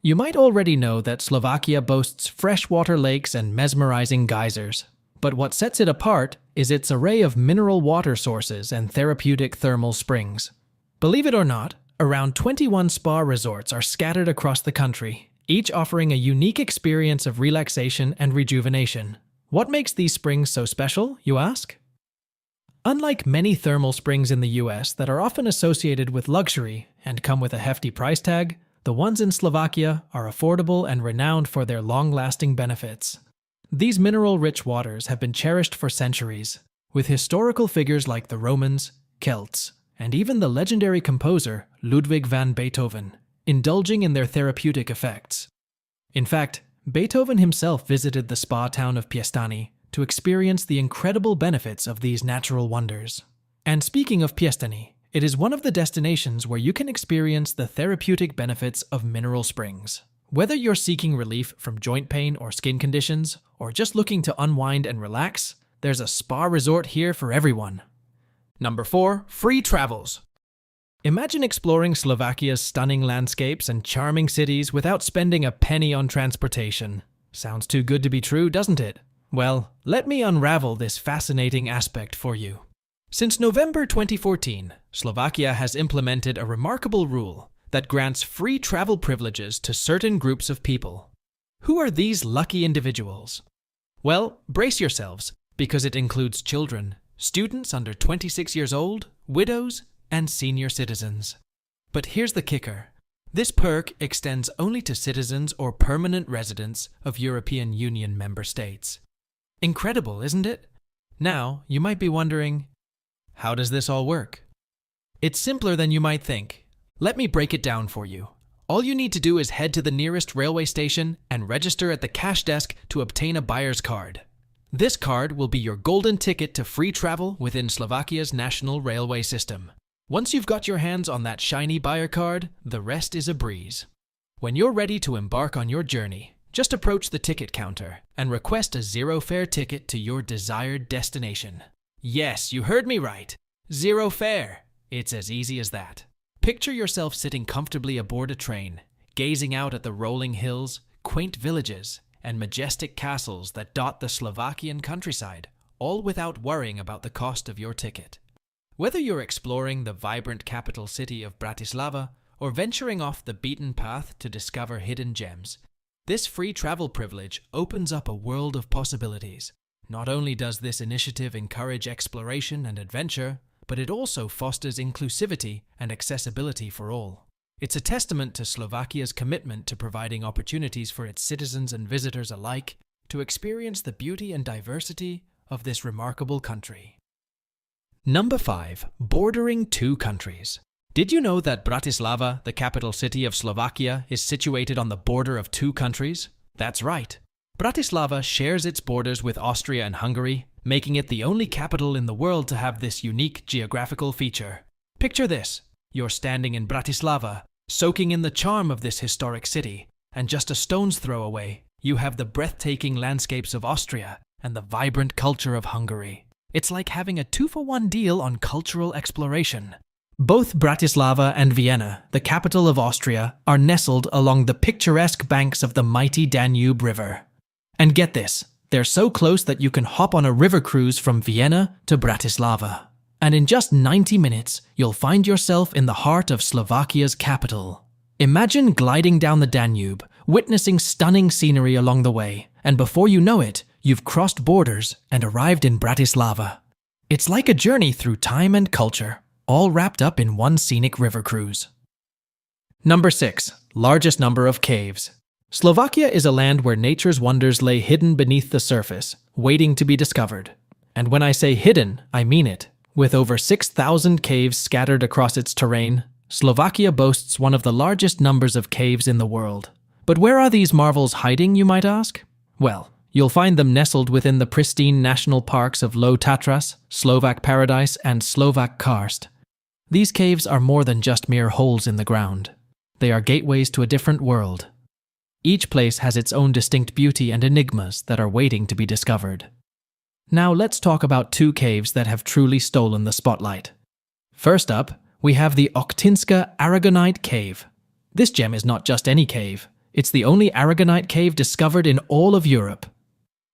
You might already know that Slovakia boasts freshwater lakes and mesmerizing geysers. But what sets it apart is its array of mineral water sources and therapeutic thermal springs. Believe it or not, around 21 spa resorts are scattered across the country, each offering a unique experience of relaxation and rejuvenation. What makes these springs so special, you ask? Unlike many thermal springs in the US that are often associated with luxury and come with a hefty price tag, the ones in Slovakia are affordable and renowned for their long-lasting benefits. These mineral-rich waters have been cherished for centuries, with historical figures like the Romans, Celts, and even the legendary composer Ludwig van Beethoven indulging in their therapeutic effects. In fact, Beethoven himself visited the spa town of Piestany to experience the incredible benefits of these natural wonders. And speaking of Piestany, it is one of the destinations where you can experience the therapeutic benefits of mineral springs. Whether you're seeking relief from joint pain or skin conditions, or just looking to unwind and relax, there's a spa resort here for everyone. Number 4. Free travels. Imagine exploring Slovakia's stunning landscapes and charming cities without spending a penny on transportation. Sounds too good to be true, doesn't it? Well, let me unravel this fascinating aspect for you. Since November 2014, Slovakia has implemented a remarkable rule that grants free travel privileges to certain groups of people. Who are these lucky individuals? Well, brace yourselves, because it includes children, students under 26 years old, widows, and senior citizens. But here's the kicker. This perk extends only to citizens or permanent residents of European Union member states. Incredible, isn't it? Now, you might be wondering, how does this all work? It's simpler than you might think. Let me break it down for you. All you need to do is head to the nearest railway station and register at the cash desk to obtain a buyer's card. This card will be your golden ticket to free travel within Slovakia's national railway system. Once you've got your hands on that shiny buyer card, the rest is a breeze. When you're ready to embark on your journey, just approach the ticket counter and request a zero-fare ticket to your desired destination. Yes, you heard me right. Zero fare. It's as easy as that. Picture yourself sitting comfortably aboard a train, gazing out at the rolling hills, quaint villages, and majestic castles that dot the Slovakian countryside, all without worrying about the cost of your ticket. Whether you're exploring the vibrant capital city of Bratislava or venturing off the beaten path to discover hidden gems, this free travel privilege opens up a world of possibilities. Not only does this initiative encourage exploration and adventure, but it also fosters inclusivity and accessibility for all. It's a testament to Slovakia's commitment to providing opportunities for its citizens and visitors alike to experience the beauty and diversity of this remarkable country. Number 5. Bordering two countries. Did you know that Bratislava, the capital city of Slovakia, is situated on the border of two countries? That's right. Bratislava shares its borders with Austria and Hungary, making it the only capital in the world to have this unique geographical feature. Picture this. You're standing in Bratislava, soaking in the charm of this historic city, and just a stone's throw away, you have the breathtaking landscapes of Austria and the vibrant culture of Hungary. It's like having a 2-for-1 deal on cultural exploration. Both Bratislava and Vienna, the capital of Austria, are nestled along the picturesque banks of the mighty Danube River. And get this, they're so close that you can hop on a river cruise from Vienna to Bratislava. And in just 90 minutes, you'll find yourself in the heart of Slovakia's capital. Imagine gliding down the Danube, witnessing stunning scenery along the way, and before you know it, you've crossed borders and arrived in Bratislava. It's like a journey through time and culture, all wrapped up in one scenic river cruise. Number 6. Largest number of caves. Slovakia is a land where nature's wonders lay hidden beneath the surface, waiting to be discovered. And when I say hidden, I mean it. With over 6,000 caves scattered across its terrain, Slovakia boasts one of the largest numbers of caves in the world. But where are these marvels hiding, you might ask? Well, you'll find them nestled within the pristine national parks of Low Tatras, Slovak Paradise, and Slovak Karst. These caves are more than just mere holes in the ground. They are gateways to a different world. Each place has its own distinct beauty and enigmas that are waiting to be discovered. Now let's talk about two caves that have truly stolen the spotlight. First up, we have the Ochtinska Aragonite Cave. This gem is not just any cave. It's the only aragonite cave discovered in all of Europe.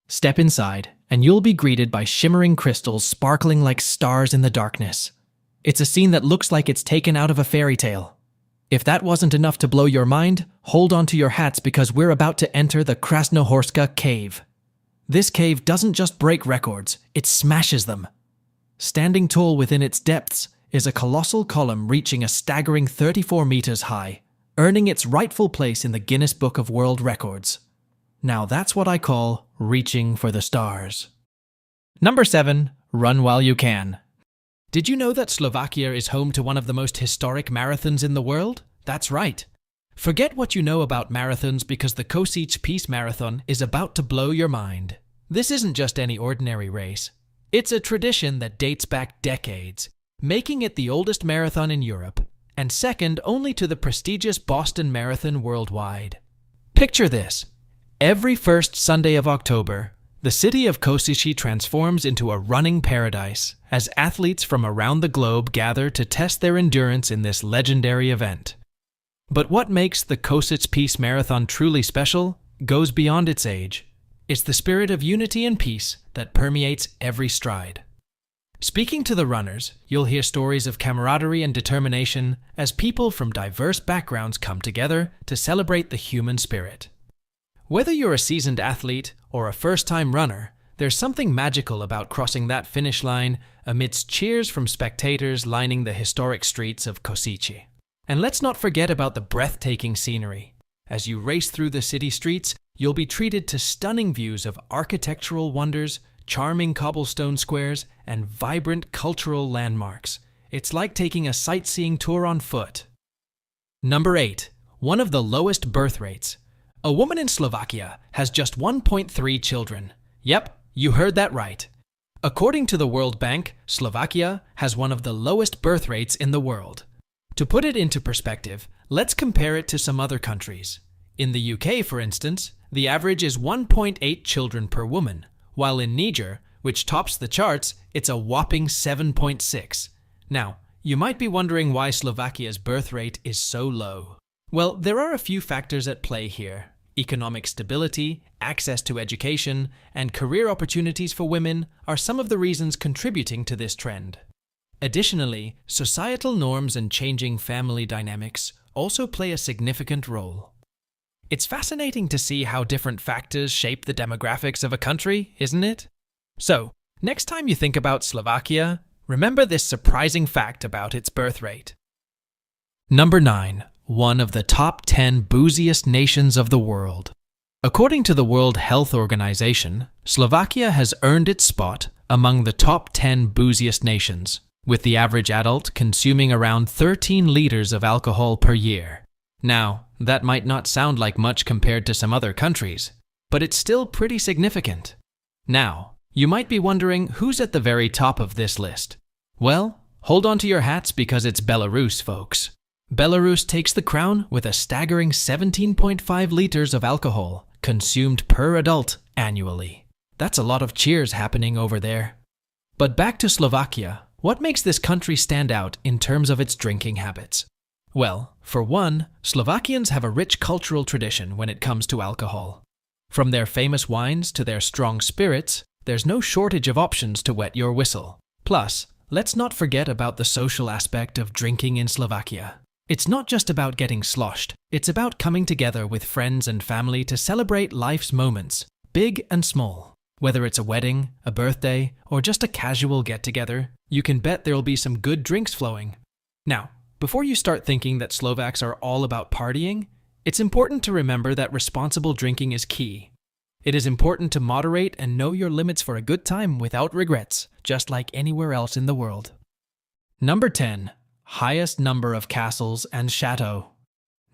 Step inside, and you'll be greeted by shimmering crystals sparkling like stars in the darkness. It's a scene that looks like it's taken out of a fairy tale. If that wasn't enough to blow your mind, hold on to your hats because we're about to enter the Krasnohorska Cave. This cave doesn't just break records, it smashes them. Standing tall within its depths is a colossal column reaching a staggering 34 meters high, earning its rightful place in the Guinness Book of World Records. Now that's what I call reaching for the stars. Number 7. Run while you can. Did you know that Slovakia is home to one of the most historic marathons in the world? That's right. Forget what you know about marathons because the Kosice Peace Marathon is about to blow your mind. This isn't just any ordinary race. It's a tradition that dates back decades, making it the oldest marathon in Europe, and second only to the prestigious Boston Marathon worldwide. Picture this. Every first Sunday of October, the city of Kosice transforms into a running paradise as athletes from around the globe gather to test their endurance in this legendary event. But what makes the Kosice Peace Marathon truly special goes beyond its age. It's the spirit of unity and peace that permeates every stride. Speaking to the runners, you'll hear stories of camaraderie and determination as people from diverse backgrounds come together to celebrate the human spirit. Whether you're a seasoned athlete or a first-time runner, there's something magical about crossing that finish line amidst cheers from spectators lining the historic streets of Kosice. And let's not forget about the breathtaking scenery. As you race through the city streets, you'll be treated to stunning views of architectural wonders, charming cobblestone squares, and vibrant cultural landmarks. It's like taking a sightseeing tour on foot. Number 8. One of the lowest birth rates. A woman in Slovakia has just 1.3 children. Yep, you heard that right. According to the World Bank, Slovakia has one of the lowest birth rates in the world. To put it into perspective, let's compare it to some other countries. In the UK, for instance, the average is 1.8 children per woman, while in Niger, which tops the charts, it's a whopping 7.6. Now, you might be wondering why Slovakia's birth rate is so low. Well, there are a few factors at play here. Economic stability, access to education, and career opportunities for women are some of the reasons contributing to this trend. Additionally, societal norms and changing family dynamics also play a significant role. It's fascinating to see how different factors shape the demographics of a country, isn't it? So, next time you think about Slovakia, remember this surprising fact about its birth rate. Number 9. One of the top 10 booziest nations of the world. According to the World Health Organization, Slovakia has earned its spot among the top 10 booziest nations, with the average adult consuming around 13 liters of alcohol per year. Now, that might not sound like much compared to some other countries, but it's still pretty significant. Now, you might be wondering who's at the very top of this list. Well, hold on to your hats because it's Belarus, folks. Belarus takes the crown with a staggering 17.5 liters of alcohol consumed per adult annually. That's a lot of cheers happening over there. But back to Slovakia, what makes this country stand out in terms of its drinking habits? Well, for one, Slovakians have a rich cultural tradition when it comes to alcohol. From their famous wines to their strong spirits, there's no shortage of options to wet your whistle. Plus, Let's not forget about the social aspect of drinking in Slovakia. It's not just about getting sloshed, it's about coming together with friends and family to celebrate life's moments, big and small. Whether it's a wedding, a birthday, or just a casual get-together, you can bet there'll be some good drinks flowing. Now, before you start thinking that Slovaks are all about partying, it's important to remember that responsible drinking is key. It is important to moderate and know your limits for a good time without regrets, just like anywhere else in the world. Number 10. Highest number of castles and chateaux.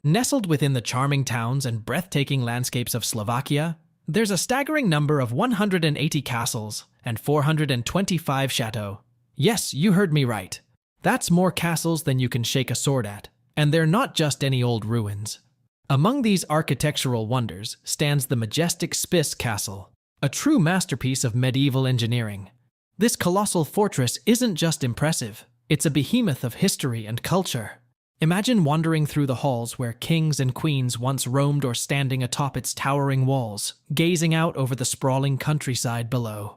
Nestled within the charming towns and breathtaking landscapes of Slovakia, there's a staggering number of 180 castles and 425 chateaux. Yes, you heard me right. That's more castles than you can shake a sword at, and they're not just any old ruins. Among these architectural wonders stands the majestic Spiš Castle, a true masterpiece of medieval engineering. This colossal fortress isn't just impressive, it's a behemoth of history and culture. Imagine wandering through the halls where kings and queens once roamed or standing atop its towering walls, gazing out over the sprawling countryside below.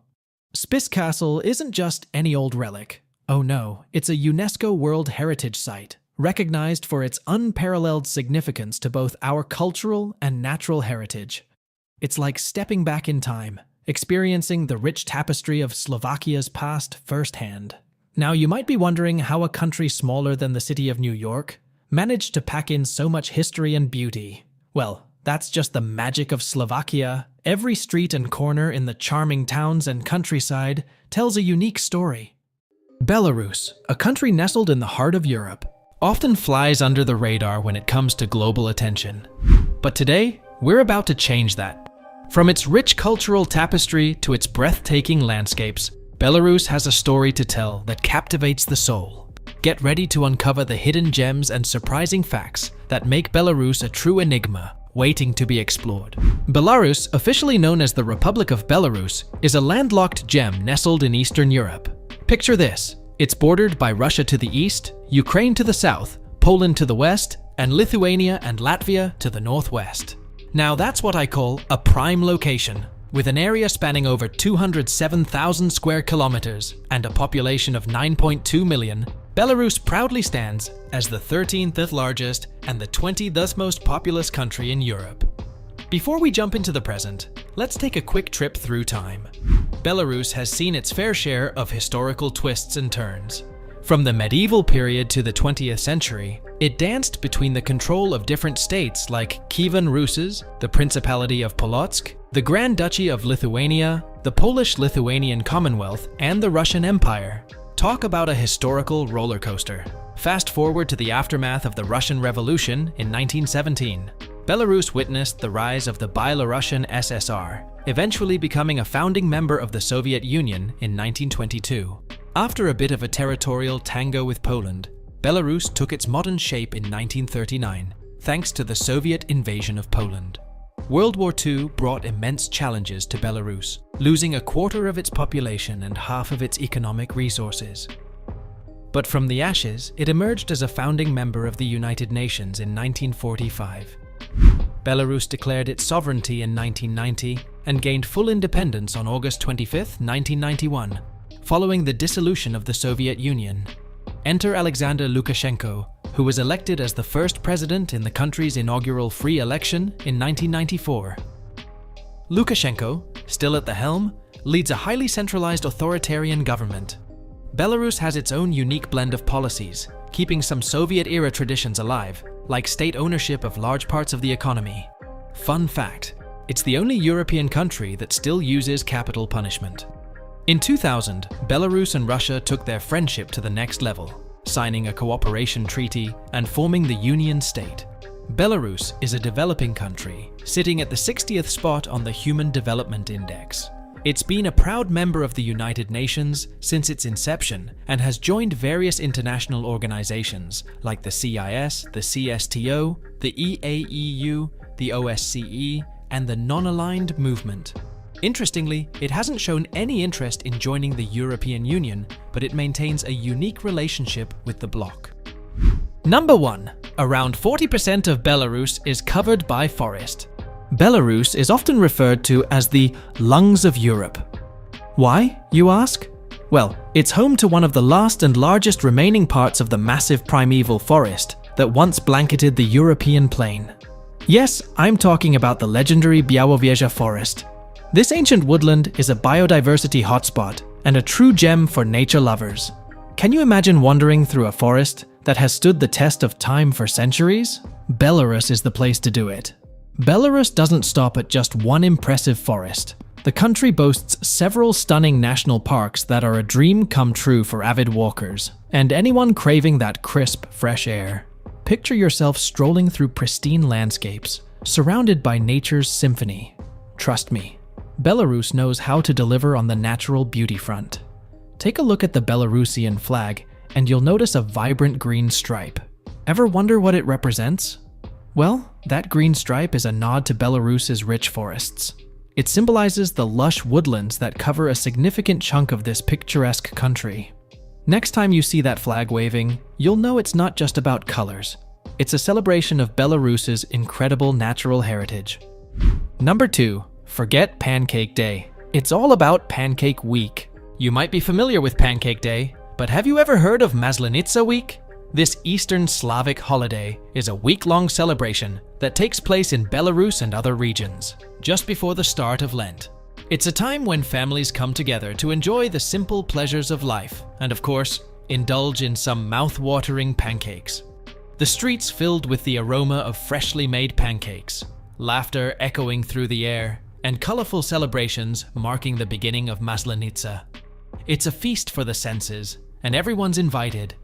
Spiš Castle isn't just any old relic. Oh no, it's a UNESCO World Heritage Site, recognized for its unparalleled significance to both our cultural and natural heritage. It's like stepping back in time, experiencing the rich tapestry of Slovakia's past firsthand. Now, you might be wondering how a country smaller than the city of New York managed to pack in so much history and beauty. Well, that's just the magic of Slovakia. Every street and corner in the charming towns and countryside tells a unique story. Belarus, a country nestled in the heart of Europe, often flies under the radar when it comes to global attention. But today, we're about to change that. From its rich cultural tapestry to its breathtaking landscapes, Belarus has a story to tell that captivates the soul. Get ready to uncover the hidden gems and surprising facts that make Belarus a true enigma, waiting to be explored. Belarus, officially known as the Republic of Belarus, is a landlocked gem nestled in Eastern Europe. Picture this. It's bordered by Russia to the east, Ukraine to the south, Poland to the west, and Lithuania and Latvia to the northwest. Now that's what I call a prime location. With an area spanning over 207,000 square kilometers and a population of 9.2 million, Belarus proudly stands as the 13th largest and the 20th most populous country in Europe. Before we jump into the present, let's take a quick trip through time. Belarus has seen its fair share of historical twists and turns. From the medieval period to the 20th century, it danced between the control of different states like Kievan Rus', the Principality of Polotsk, the Grand Duchy of Lithuania, the Polish-Lithuanian Commonwealth, and the Russian Empire. Talk about a historical roller coaster. Fast forward to the aftermath of the Russian Revolution in 1917. Belarus witnessed the rise of the Byelorussian SSR, eventually becoming a founding member of the Soviet Union in 1922. After a bit of a territorial tango with Poland, Belarus took its modern shape in 1939, thanks to the Soviet invasion of Poland. World War II brought immense challenges to Belarus, losing a quarter of its population and half of its economic resources. But from the ashes, it emerged as a founding member of the United Nations in 1945. Belarus declared its sovereignty in 1990 and gained full independence on August 25, 1991, following the dissolution of the Soviet Union. Enter Alexander Lukashenko, who was elected as the first president in the country's inaugural free election in 1994. Lukashenko, still at the helm, leads a highly centralized authoritarian government. Belarus has its own unique blend of policies, keeping some Soviet-era traditions alive, like state ownership of large parts of the economy. Fun fact, it's the only European country that still uses capital punishment. In 2000, Belarus and Russia took their friendship to the next level, signing a cooperation treaty and forming the Union State. Belarus is a developing country, sitting at the 60th spot on the Human Development Index. It's been a proud member of the United Nations since its inception and has joined various international organizations like the CIS, the CSTO, the EAEU, the OSCE, and the Non-Aligned Movement. Interestingly, it hasn't shown any interest in joining the European Union, but it maintains a unique relationship with the bloc. Number 1. Around 40% of Belarus is covered by forest. Belarus is often referred to as the lungs of Europe. Why, you ask? Well, it's home to one of the last and largest remaining parts of the massive primeval forest that once blanketed the European plain. Yes, I'm talking about the legendary Białowieża Forest. This ancient woodland is a biodiversity hotspot and a true gem for nature lovers. Can you imagine wandering through a forest that has stood the test of time for centuries? Belarus is the place to do it. Belarus doesn't stop at just one impressive forest. The country boasts several stunning national parks that are a dream come true for avid walkers and anyone craving that crisp, fresh air. Picture yourself strolling through pristine landscapes, surrounded by nature's symphony. Trust me, Belarus knows how to deliver on the natural beauty front. Take a look at the Belarusian flag, and you'll notice a vibrant green stripe. Ever wonder what it represents? Well, that green stripe is a nod to Belarus's rich forests. It symbolizes the lush woodlands that cover a significant chunk of this picturesque country. Next time you see that flag waving, you'll know it's not just about colors. It's a celebration of Belarus's incredible natural heritage. Number 2. Forget Pancake Day. It's all about Pancake Week. You might be familiar with Pancake Day, but have you ever heard of Maslenitsa Week? This Eastern Slavic holiday is a week-long celebration that takes place in Belarus and other regions, just before the start of Lent. It's a time when families come together to enjoy the simple pleasures of life and, of course, indulge in some mouth-watering pancakes. The streets filled with the aroma of freshly made pancakes, laughter echoing through the air, and colorful celebrations marking the beginning of Maslenitsa. It's a feast for the senses, and everyone's invited.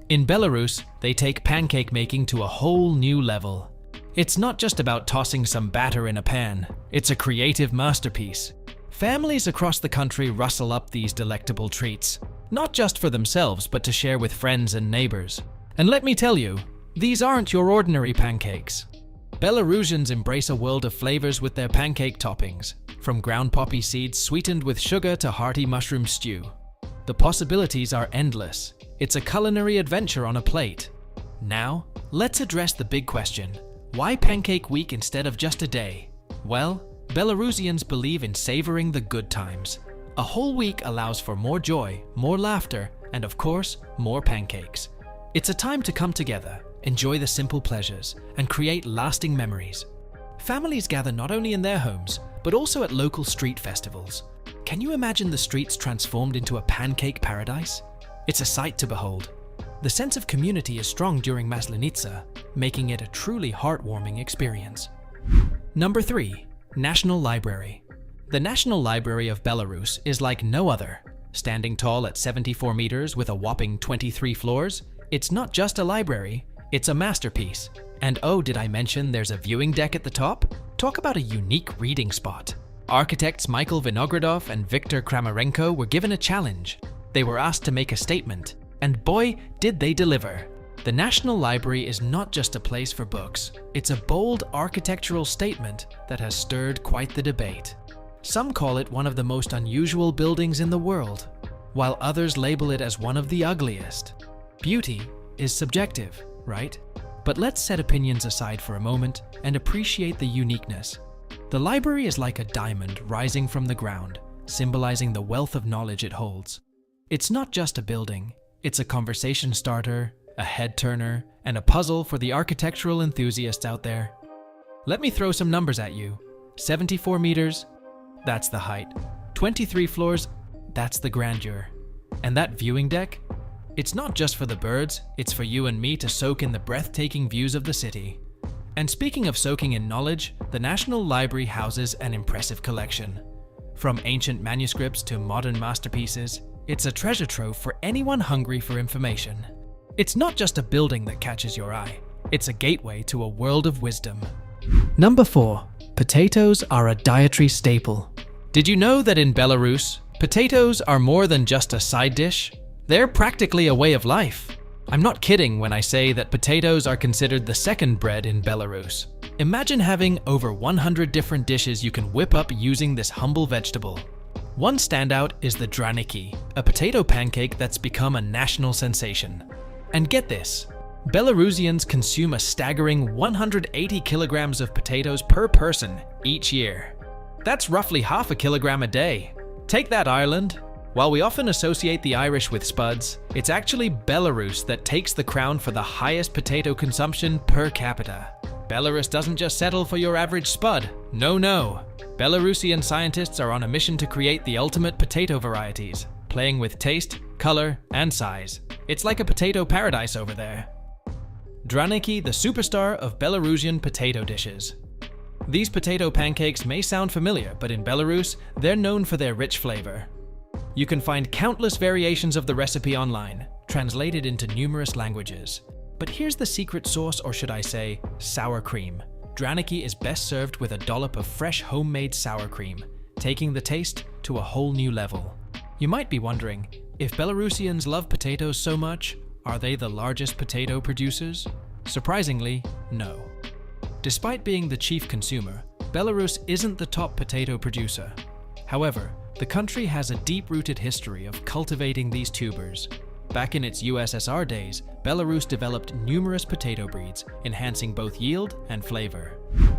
In Belarus, they take pancake making to a whole new level. It's not just about tossing some batter in a pan, it's a creative masterpiece. Families across the country rustle up these delectable treats, not just for themselves but to share with friends and neighbors. And let me tell you, these aren't your ordinary pancakes. Belarusians embrace a world of flavors with their pancake toppings, from ground poppy seeds sweetened with sugar to hearty mushroom stew. The possibilities are endless. It's a culinary adventure on a plate. Now, let's address the big question. Why Pancake Week instead of just a day? Well, Belarusians believe in savoring the good times. A whole week allows for more joy, more laughter, and of course, more pancakes. It's a time to come together, enjoy the simple pleasures, and create lasting memories. Families gather not only in their homes, but also at local street festivals. Can you imagine the streets transformed into a pancake paradise? It's a sight to behold. The sense of community is strong during Maslenitsa, making it a truly heartwarming experience. Number 3. National Library. The National Library of Belarus is like no other. Standing tall at 74 meters with a whopping 23 floors, it's not just a library, it's a masterpiece. And oh, did I mention there's a viewing deck at the top? Talk about a unique reading spot. Architects Michael Vinogradov and Viktor Kramarenko were given a challenge. They were asked to make a statement, and boy, did they deliver. The National Library is not just a place for books. It's a bold architectural statement that has stirred quite the debate. Some call it one of the most unusual buildings in the world, while others label it as one of the ugliest. Beauty is subjective, right? But let's set opinions aside for a moment and appreciate the uniqueness. The library is like a diamond rising from the ground, symbolizing the wealth of knowledge it holds. It's not just a building, it's a conversation starter, a head-turner, and a puzzle for the architectural enthusiasts out there. Let me throw some numbers at you. 74 meters, that's the height. 23 floors, that's the grandeur. And that viewing deck? It's not just for the birds, it's for you and me to soak in the breathtaking views of the city. And speaking of soaking in knowledge, the National Library houses an impressive collection. From ancient manuscripts to modern masterpieces, it's a treasure trove for anyone hungry for information. It's not just a building that catches your eye, it's a gateway to a world of wisdom. Number 4. Potatoes are a dietary staple. Did you know that in Belarus, potatoes are more than just a side dish? They're practically a way of life. I'm not kidding when I say that potatoes are considered the second bread in Belarus. Imagine having over 100 different dishes you can whip up using this humble vegetable. One standout is the draniki, a potato pancake that's become a national sensation. And get this, Belarusians consume a staggering 180 kilograms of potatoes per person each year. That's roughly half a kilogram a day. Take that, Ireland. While we often associate the Irish with spuds, it's actually Belarus that takes the crown for the highest potato consumption per capita. Belarus doesn't just settle for your average spud. No. Belarusian scientists are on a mission to create the ultimate potato varieties, playing with taste, color, and size. It's like a potato paradise over there. Draniki, the superstar of Belarusian potato dishes. These potato pancakes may sound familiar, but in Belarus, they're known for their rich flavor. You can find countless variations of the recipe online, translated into numerous languages. But here's the secret sauce, or should I say, sour cream. Draniki is best served with a dollop of fresh homemade sour cream, taking the taste to a whole new level. You might be wondering, if Belarusians love potatoes so much, are they the largest potato producers? Surprisingly, no. Despite being the chief consumer, Belarus isn't the top potato producer. However, the country has a deep-rooted history of cultivating these tubers. Back in its USSR days, Belarus developed numerous potato breeds, enhancing both yield and flavor.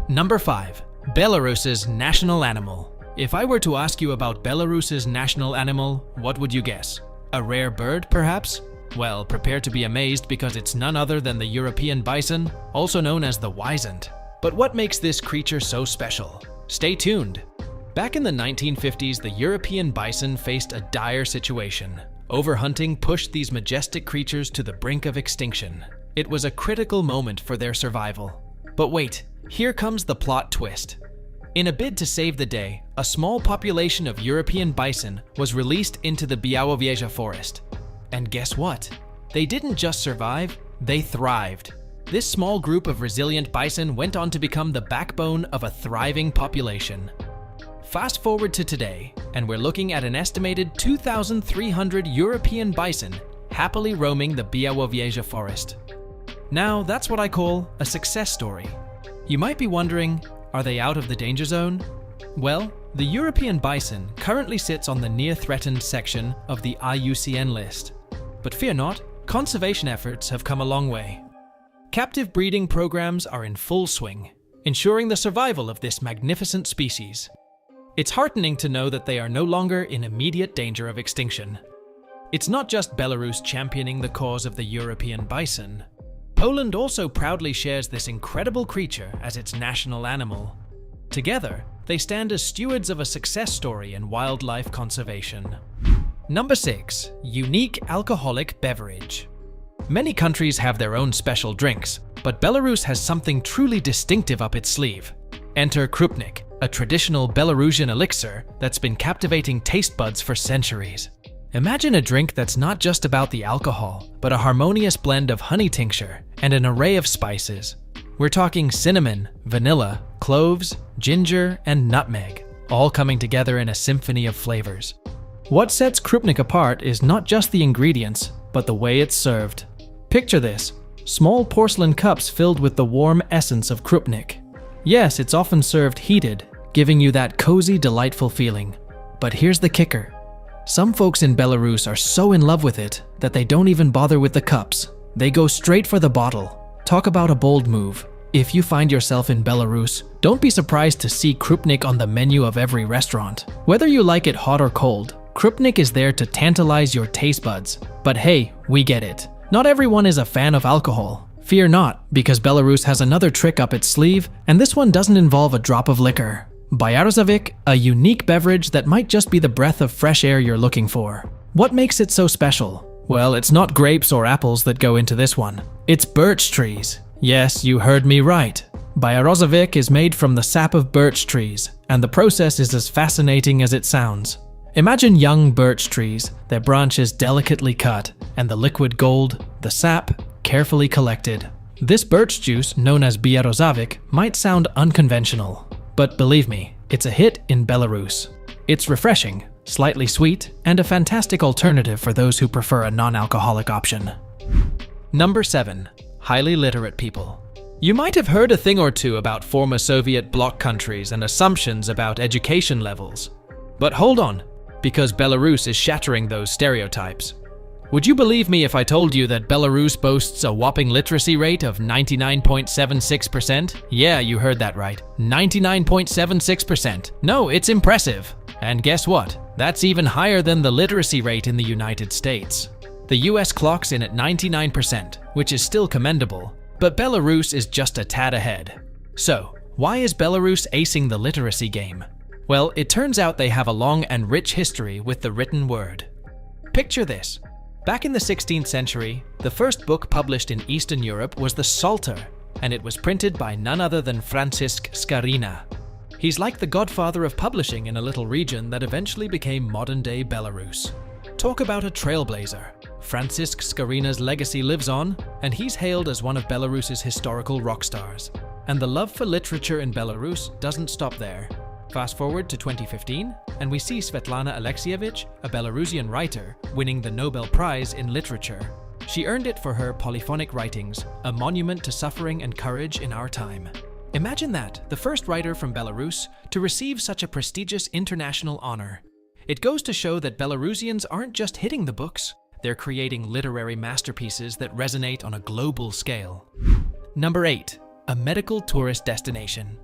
Number 5. Belarus's national animal. If I were to ask you about Belarus's national animal, what would you guess? A rare bird, perhaps? Well, prepare to be amazed because it's none other than the European bison, also known as the wisent. But what makes this creature so special? Stay tuned. Back in the 1950s, the European bison faced a dire situation. Overhunting pushed these majestic creatures to the brink of extinction. It was a critical moment for their survival. But wait, here comes the plot twist. In a bid to save the day, a small population of European bison was released into the Białowieża forest. And guess what? They didn't just survive, they thrived. This small group of resilient bison went on to become the backbone of a thriving population. Fast forward to today, and we're looking at an estimated 2,300 European bison happily roaming the Białowieża forest. Now, that's what I call a success story. You might be wondering, are they out of the danger zone? Well, the European bison currently sits on the near-threatened section of the IUCN list. But fear not, conservation efforts have come a long way. Captive breeding programs are in full swing, ensuring the survival of this magnificent species. It's heartening to know that they are no longer in immediate danger of extinction. It's not just Belarus championing the cause of the European bison. Poland also proudly shares this incredible creature as its national animal. Together, they stand as stewards of a success story in wildlife conservation. Number 6. Unique alcoholic beverage. Many countries have their own special drinks, but Belarus has something truly distinctive up its sleeve. Enter Krupnik, a traditional Belarusian elixir that's been captivating taste buds for centuries. Imagine a drink that's not just about the alcohol, but a harmonious blend of honey tincture and an array of spices. We're talking cinnamon, vanilla, cloves, ginger, and nutmeg, all coming together in a symphony of flavors. What sets Krupnik apart is not just the ingredients, but the way it's served. Picture this: small porcelain cups filled with the warm essence of Krupnik. Yes, it's often served heated, giving you that cozy, delightful feeling. But here's the kicker. Some folks in Belarus are so in love with it that they don't even bother with the cups. They go straight for the bottle. Talk about a bold move. If you find yourself in Belarus, don't be surprised to see Krupnik on the menu of every restaurant. Whether you like it hot or cold, Krupnik is there to tantalize your taste buds. But hey, we get it. Not everyone is a fan of alcohol. Fear not, because Belarus has another trick up its sleeve, and this one doesn't involve a drop of liquor. Byarozovic, a unique beverage that might just be the breath of fresh air you're looking for. What makes it so special? Well, it's not grapes or apples that go into this one. It's birch trees. Yes, you heard me right. Byarozovic is made from the sap of birch trees, and the process is as fascinating as it sounds. Imagine young birch trees, their branches delicately cut, and the liquid gold, the sap, carefully collected. This birch juice, known as Byarozovic, might sound unconventional, but believe me, it's a hit in Belarus. It's refreshing, slightly sweet, and a fantastic alternative for those who prefer a non-alcoholic option. Number 7. Highly literate people. You might have heard a thing or two about former Soviet bloc countries and assumptions about education levels. But hold on, because Belarus is shattering those stereotypes. Would you believe me if I told you that Belarus boasts a whopping literacy rate of 99.76%? Yeah, you heard that right. 99.76%. No, it's impressive. And guess what? That's even higher than the literacy rate in the United States. The US clocks in at 99%, which is still commendable, but Belarus is just a tad ahead. So, why is Belarus acing the literacy game? Well, it turns out they have a long and rich history with the written word. Picture this. Back in the 16th century, the first book published in Eastern Europe was the Psalter, and it was printed by none other than Francisc Scarina. He's like the godfather of publishing in a little region that eventually became modern-day Belarus. Talk about a trailblazer. Francisc Scarina's legacy lives on, and he's hailed as one of Belarus's historical rock stars. And the love for literature in Belarus doesn't stop there. Fast forward to 2015, and we see Svetlana Alexievich, a Belarusian writer, winning the Nobel Prize in Literature. She earned it for her polyphonic writings, a monument to suffering and courage in our time. Imagine that, the first writer from Belarus to receive such a prestigious international honor. It goes to show that Belarusians aren't just hitting the books, they're creating literary masterpieces that resonate on a global scale. Number 8. A medical tourist destination.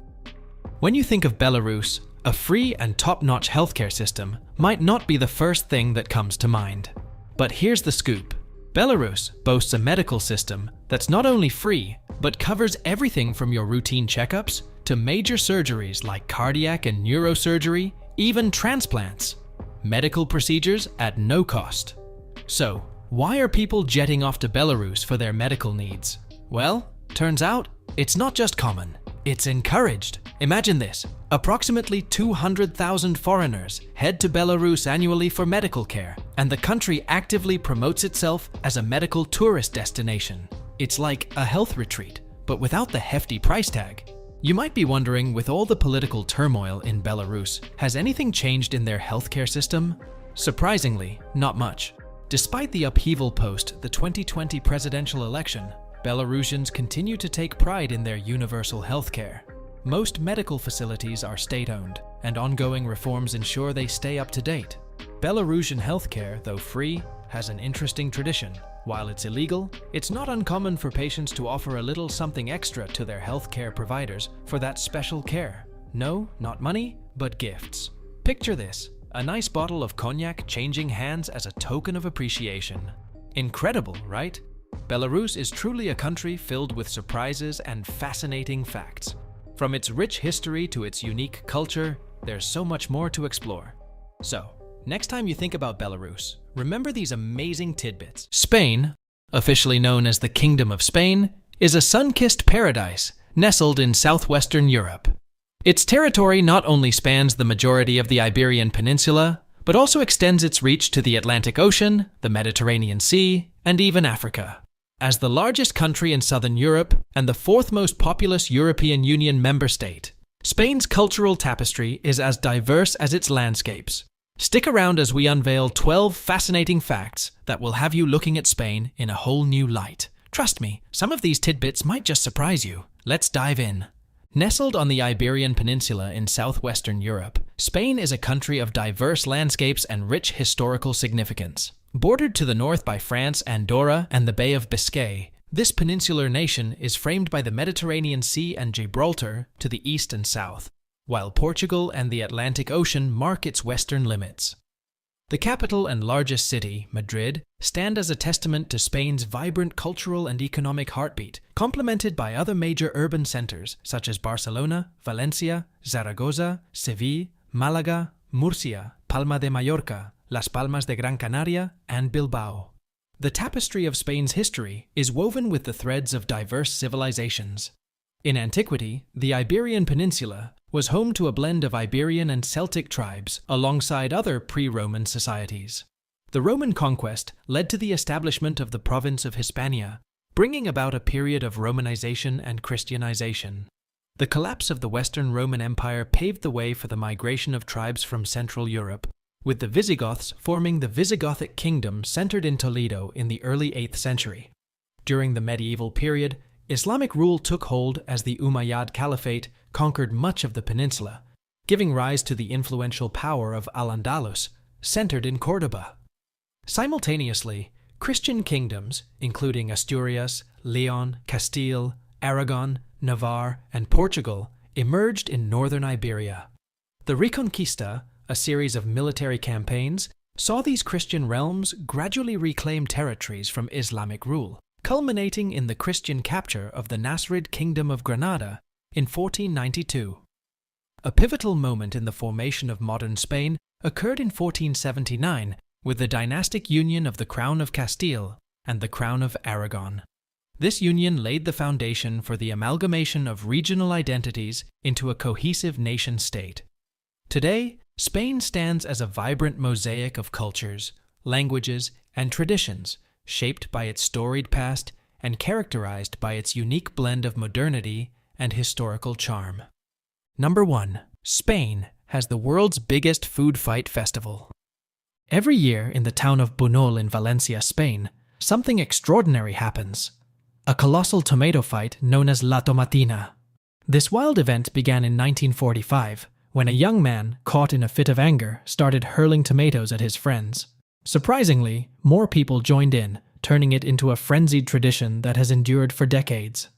When you think of Belarus, a free and top-notch healthcare system might not be the first thing that comes to mind. But here's the scoop. Belarus boasts a medical system that's not only free, but covers everything from your routine checkups to major surgeries like cardiac and neurosurgery, even transplants. Medical procedures at no cost. So, why are people jetting off to Belarus for their medical needs? Well, turns out, it's not just common, it's encouraged. Imagine this, approximately 200,000 foreigners head to Belarus annually for medical care, and the country actively promotes itself as a medical tourist destination. It's like a health retreat, but without the hefty price tag. You might be wondering, with all the political turmoil in Belarus, has anything changed in their healthcare system? Surprisingly, not much. Despite the upheaval post the 2020 presidential election, Belarusians continue to take pride in their universal healthcare. Most medical facilities are state-owned, and ongoing reforms ensure they stay up to date. Belarusian healthcare, though free, has an interesting tradition. While it's illegal, it's not uncommon for patients to offer a little something extra to their healthcare providers for that special care. No, not money, but gifts. Picture this, a nice bottle of cognac changing hands as a token of appreciation. Incredible, right? Belarus is truly a country filled with surprises and fascinating facts. From its rich history to its unique culture, there's so much more to explore. So, next time you think about Belarus, remember these amazing tidbits. Spain, officially known as the Kingdom of Spain, is a sun-kissed paradise nestled in southwestern Europe. Its territory not only spans the majority of the Iberian Peninsula, but also extends its reach to the Atlantic Ocean, the Mediterranean Sea, and even Africa. As the largest country in southern Europe and the fourth most populous European Union member state, Spain's cultural tapestry is as diverse as its landscapes. Stick around as we unveil 12 fascinating facts that will have you looking at Spain in a whole new light. Trust me, some of these tidbits might just surprise you. Let's dive in. Nestled on the Iberian Peninsula in southwestern Europe, Spain is a country of diverse landscapes and rich historical significance. Bordered to the north by France, Andorra, and the Bay of Biscay, this peninsular nation is framed by the Mediterranean Sea and Gibraltar to the east and south, while Portugal and the Atlantic Ocean mark its western limits. The capital and largest city, Madrid, stand as a testament to Spain's vibrant cultural and economic heartbeat, complemented by other major urban centers such as Barcelona, Valencia, Zaragoza, Seville, Málaga, Murcia, Palma de Mallorca, Las Palmas de Gran Canaria, and Bilbao. The tapestry of Spain's history is woven with the threads of diverse civilizations. In antiquity, the Iberian Peninsula was home to a blend of Iberian and Celtic tribes alongside other pre-Roman societies. The Roman conquest led to the establishment of the province of Hispania, bringing about a period of Romanization and Christianization. The collapse of the Western Roman Empire paved the way for the migration of tribes from Central Europe, with the Visigoths forming the Visigothic kingdom centered in Toledo in the early 8th century. During the medieval period, Islamic rule took hold as the Umayyad Caliphate conquered much of the peninsula, giving rise to the influential power of Al-Andalus, centered in Córdoba. Simultaneously, Christian kingdoms, including Asturias, Leon, Castile, Aragon, Navarre, and Portugal, emerged in northern Iberia. The Reconquista, a series of military campaigns, saw these Christian realms gradually reclaim territories from Islamic rule, culminating in the Christian capture of the Nasrid Kingdom of Granada in 1492. A pivotal moment in the formation of modern Spain occurred in 1479 with the dynastic union of the Crown of Castile and the Crown of Aragon. This union laid the foundation for the amalgamation of regional identities into a cohesive nation-state. Today, Spain stands as a vibrant mosaic of cultures, languages, and traditions, shaped by its storied past and characterized by its unique blend of modernity and historical charm. Number 1. Spain has the world's biggest food fight festival. Every year in the town of Buñol in Valencia, Spain, something extraordinary happens. A colossal tomato fight known as La Tomatina. This wild event began in 1945, when a young man, caught in a fit of anger, started hurling tomatoes at his friends. Surprisingly, more people joined in, turning it into a frenzied tradition that has endured for decades.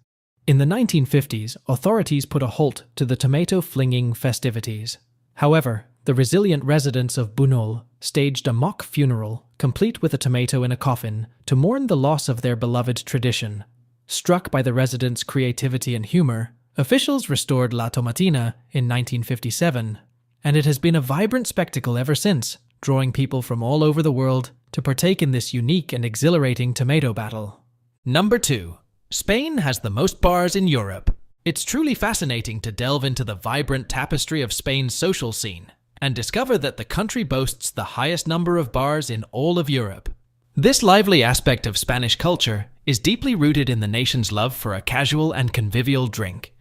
In the 1950s, authorities put a halt to the tomato-flinging festivities. However, the resilient residents of Buñol staged a mock funeral, complete with a tomato in a coffin, to mourn the loss of their beloved tradition. Struck by the residents' creativity and humor, officials restored La Tomatina in 1957, and it has been a vibrant spectacle ever since, drawing people from all over the world to partake in this unique and exhilarating tomato battle. Number 2. Spain has the most bars in Europe. It's truly fascinating to delve into the vibrant tapestry of Spain's social scene and discover that the country boasts the highest number of bars in all of Europe. This lively aspect of Spanish culture is deeply rooted in the nation's love for a casual and convivial drink.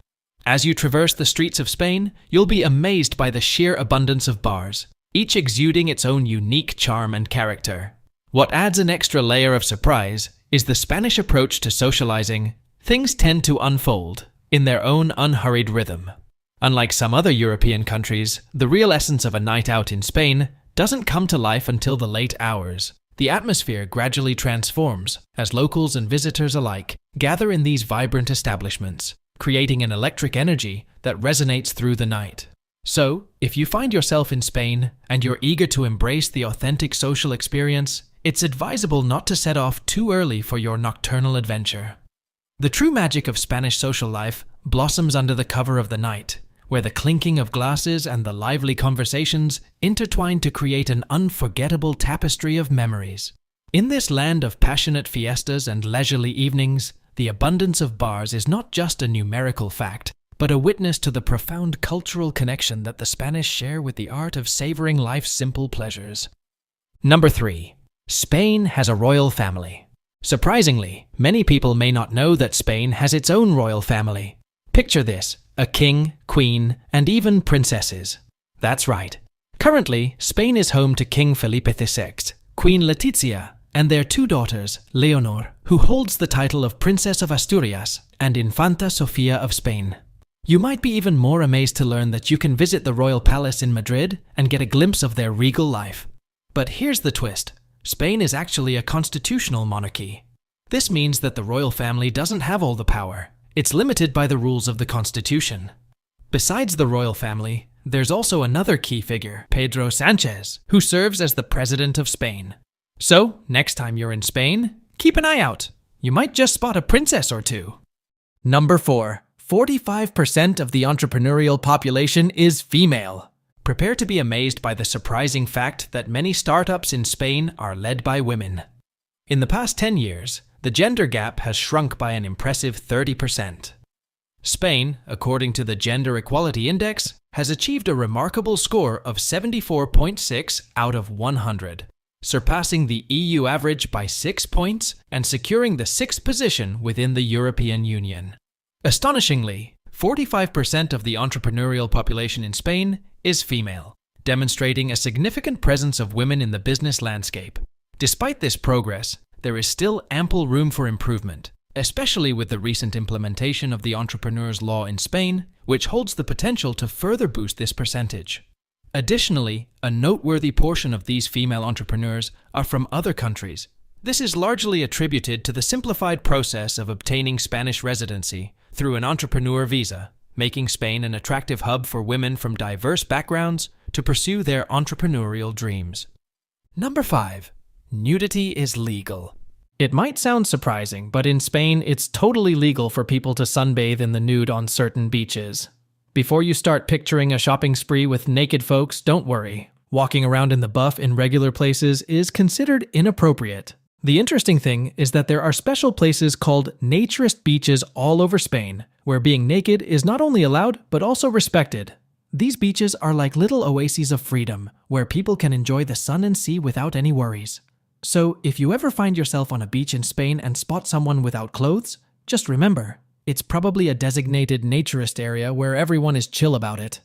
As you traverse the streets of Spain, you'll be amazed by the sheer abundance of bars, each exuding its own unique charm and character. What adds an extra layer of surprise is the Spanish approach to socializing. Things tend to unfold in their own unhurried rhythm. Unlike some other European countries, the real essence of a night out in Spain doesn't come to life until the late hours. The atmosphere gradually transforms as locals and visitors alike gather in these vibrant establishments, creating an electric energy that resonates through the night. So, if you find yourself in Spain and you're eager to embrace the authentic social experience, it's advisable not to set off too early for your nocturnal adventure. The true magic of Spanish social life blossoms under the cover of the night, where the clinking of glasses and the lively conversations intertwine to create an unforgettable tapestry of memories. In this land of passionate fiestas and leisurely evenings, the abundance of bars is not just a numerical fact, but a witness to the profound cultural connection that the Spanish share with the art of savoring life's simple pleasures. Number 3. Spain has a royal family. Surprisingly, many people may not know that Spain has its own royal family. Picture this: a king, queen, and even princesses. That's right. Currently, Spain is home to King Felipe VI, Queen Letizia, and their 2 daughters, Leonor, who holds the title of Princess of Asturias, and Infanta Sofia of Spain. You might be even more amazed to learn that you can visit the royal palace in Madrid and get a glimpse of their regal life. But here's the twist: Spain is actually a constitutional monarchy. This means that the royal family doesn't have all the power. It's limited by the rules of the constitution. Besides the royal family, there's also another key figure, Pedro Sánchez, who serves as the president of Spain. So, next time you're in Spain, keep an eye out. You might just spot a princess or two. Number 4. 45% of the entrepreneurial population is female. Prepare to be amazed by the surprising fact that many startups in Spain are led by women. In the past 10 years, the gender gap has shrunk by an impressive 30%. Spain, according to the Gender Equality Index, has achieved a remarkable score of 74.6 out of 100. Surpassing the EU average by 6 points and securing the 6th position within the European Union. Astonishingly, 45% of the entrepreneurial population in Spain is female, demonstrating a significant presence of women in the business landscape. Despite this progress, there is still ample room for improvement, especially with the recent implementation of the Entrepreneurs' Law in Spain, which holds the potential to further boost this percentage. Additionally, a noteworthy portion of these female entrepreneurs are from other countries. This is largely attributed to the simplified process of obtaining Spanish residency through an entrepreneur visa, making Spain an attractive hub for women from diverse backgrounds to pursue their entrepreneurial dreams. Number 5. Nudity is legal. It might sound surprising, but in Spain, it's totally legal for people to sunbathe in the nude on certain beaches. Before you start picturing a shopping spree with naked folks, don't worry. Walking around in the buff in regular places is considered inappropriate. The interesting thing is that there are special places called naturist beaches all over Spain, where being naked is not only allowed, but also respected. These beaches are like little oases of freedom, where people can enjoy the sun and sea without any worries. So, if you ever find yourself on a beach in Spain and spot someone without clothes, just remember, it's probably a designated naturist area where everyone is chill about it.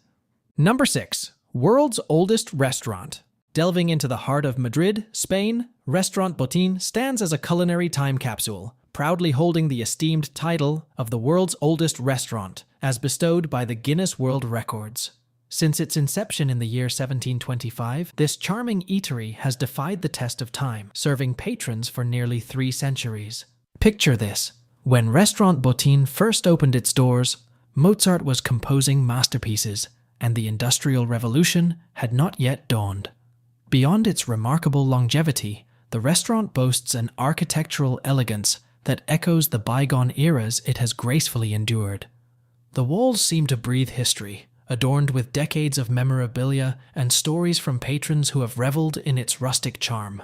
Number 6. World's oldest restaurant. Delving into the heart of Madrid, Spain, Restaurant Botín stands as a culinary time capsule, proudly holding the esteemed title of the world's oldest restaurant, as bestowed by the Guinness World Records. Since its inception in the year 1725, this charming eatery has defied the test of time, serving patrons for nearly 3 centuries. Picture this. When Restaurant Botín first opened its doors, Mozart was composing masterpieces, and the Industrial Revolution had not yet dawned. Beyond its remarkable longevity, the restaurant boasts an architectural elegance that echoes the bygone eras it has gracefully endured. The walls seem to breathe history, adorned with decades of memorabilia and stories from patrons who have reveled in its rustic charm.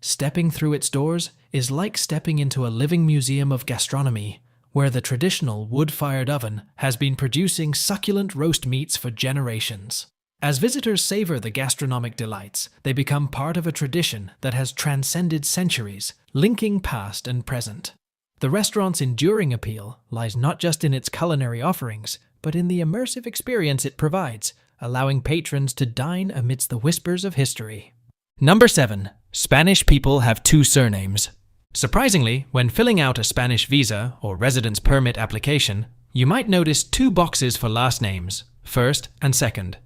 Stepping through its doors is like stepping into a living museum of gastronomy, where the traditional wood-fired oven has been producing succulent roast meats for generations. As visitors savor the gastronomic delights, they become part of a tradition that has transcended centuries, linking past and present. The restaurant's enduring appeal lies not just in its culinary offerings, but in the immersive experience it provides, allowing patrons to dine amidst the whispers of history. Number 7. Spanish people have 2 surnames. Surprisingly, when filling out a Spanish visa or residence permit application, you might notice 2 boxes for last names, first and second.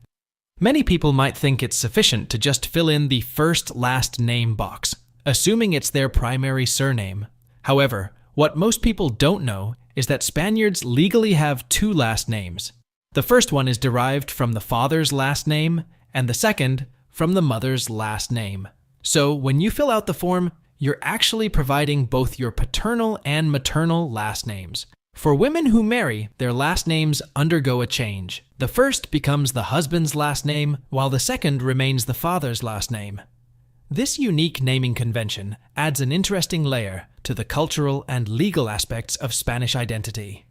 Many people might think it's sufficient to just fill in the first last name box, assuming it's their primary surname. However, what most people don't know is that Spaniards legally have 2 last names. The first one is derived from the father's last name, and the second from the mother's last name. So when you fill out the form, you're actually providing both your paternal and maternal last names. For women who marry, their last names undergo a change. The first becomes the husband's last name, while the second remains the father's last name. This unique naming convention adds an interesting layer to the cultural and legal aspects of Spanish identity.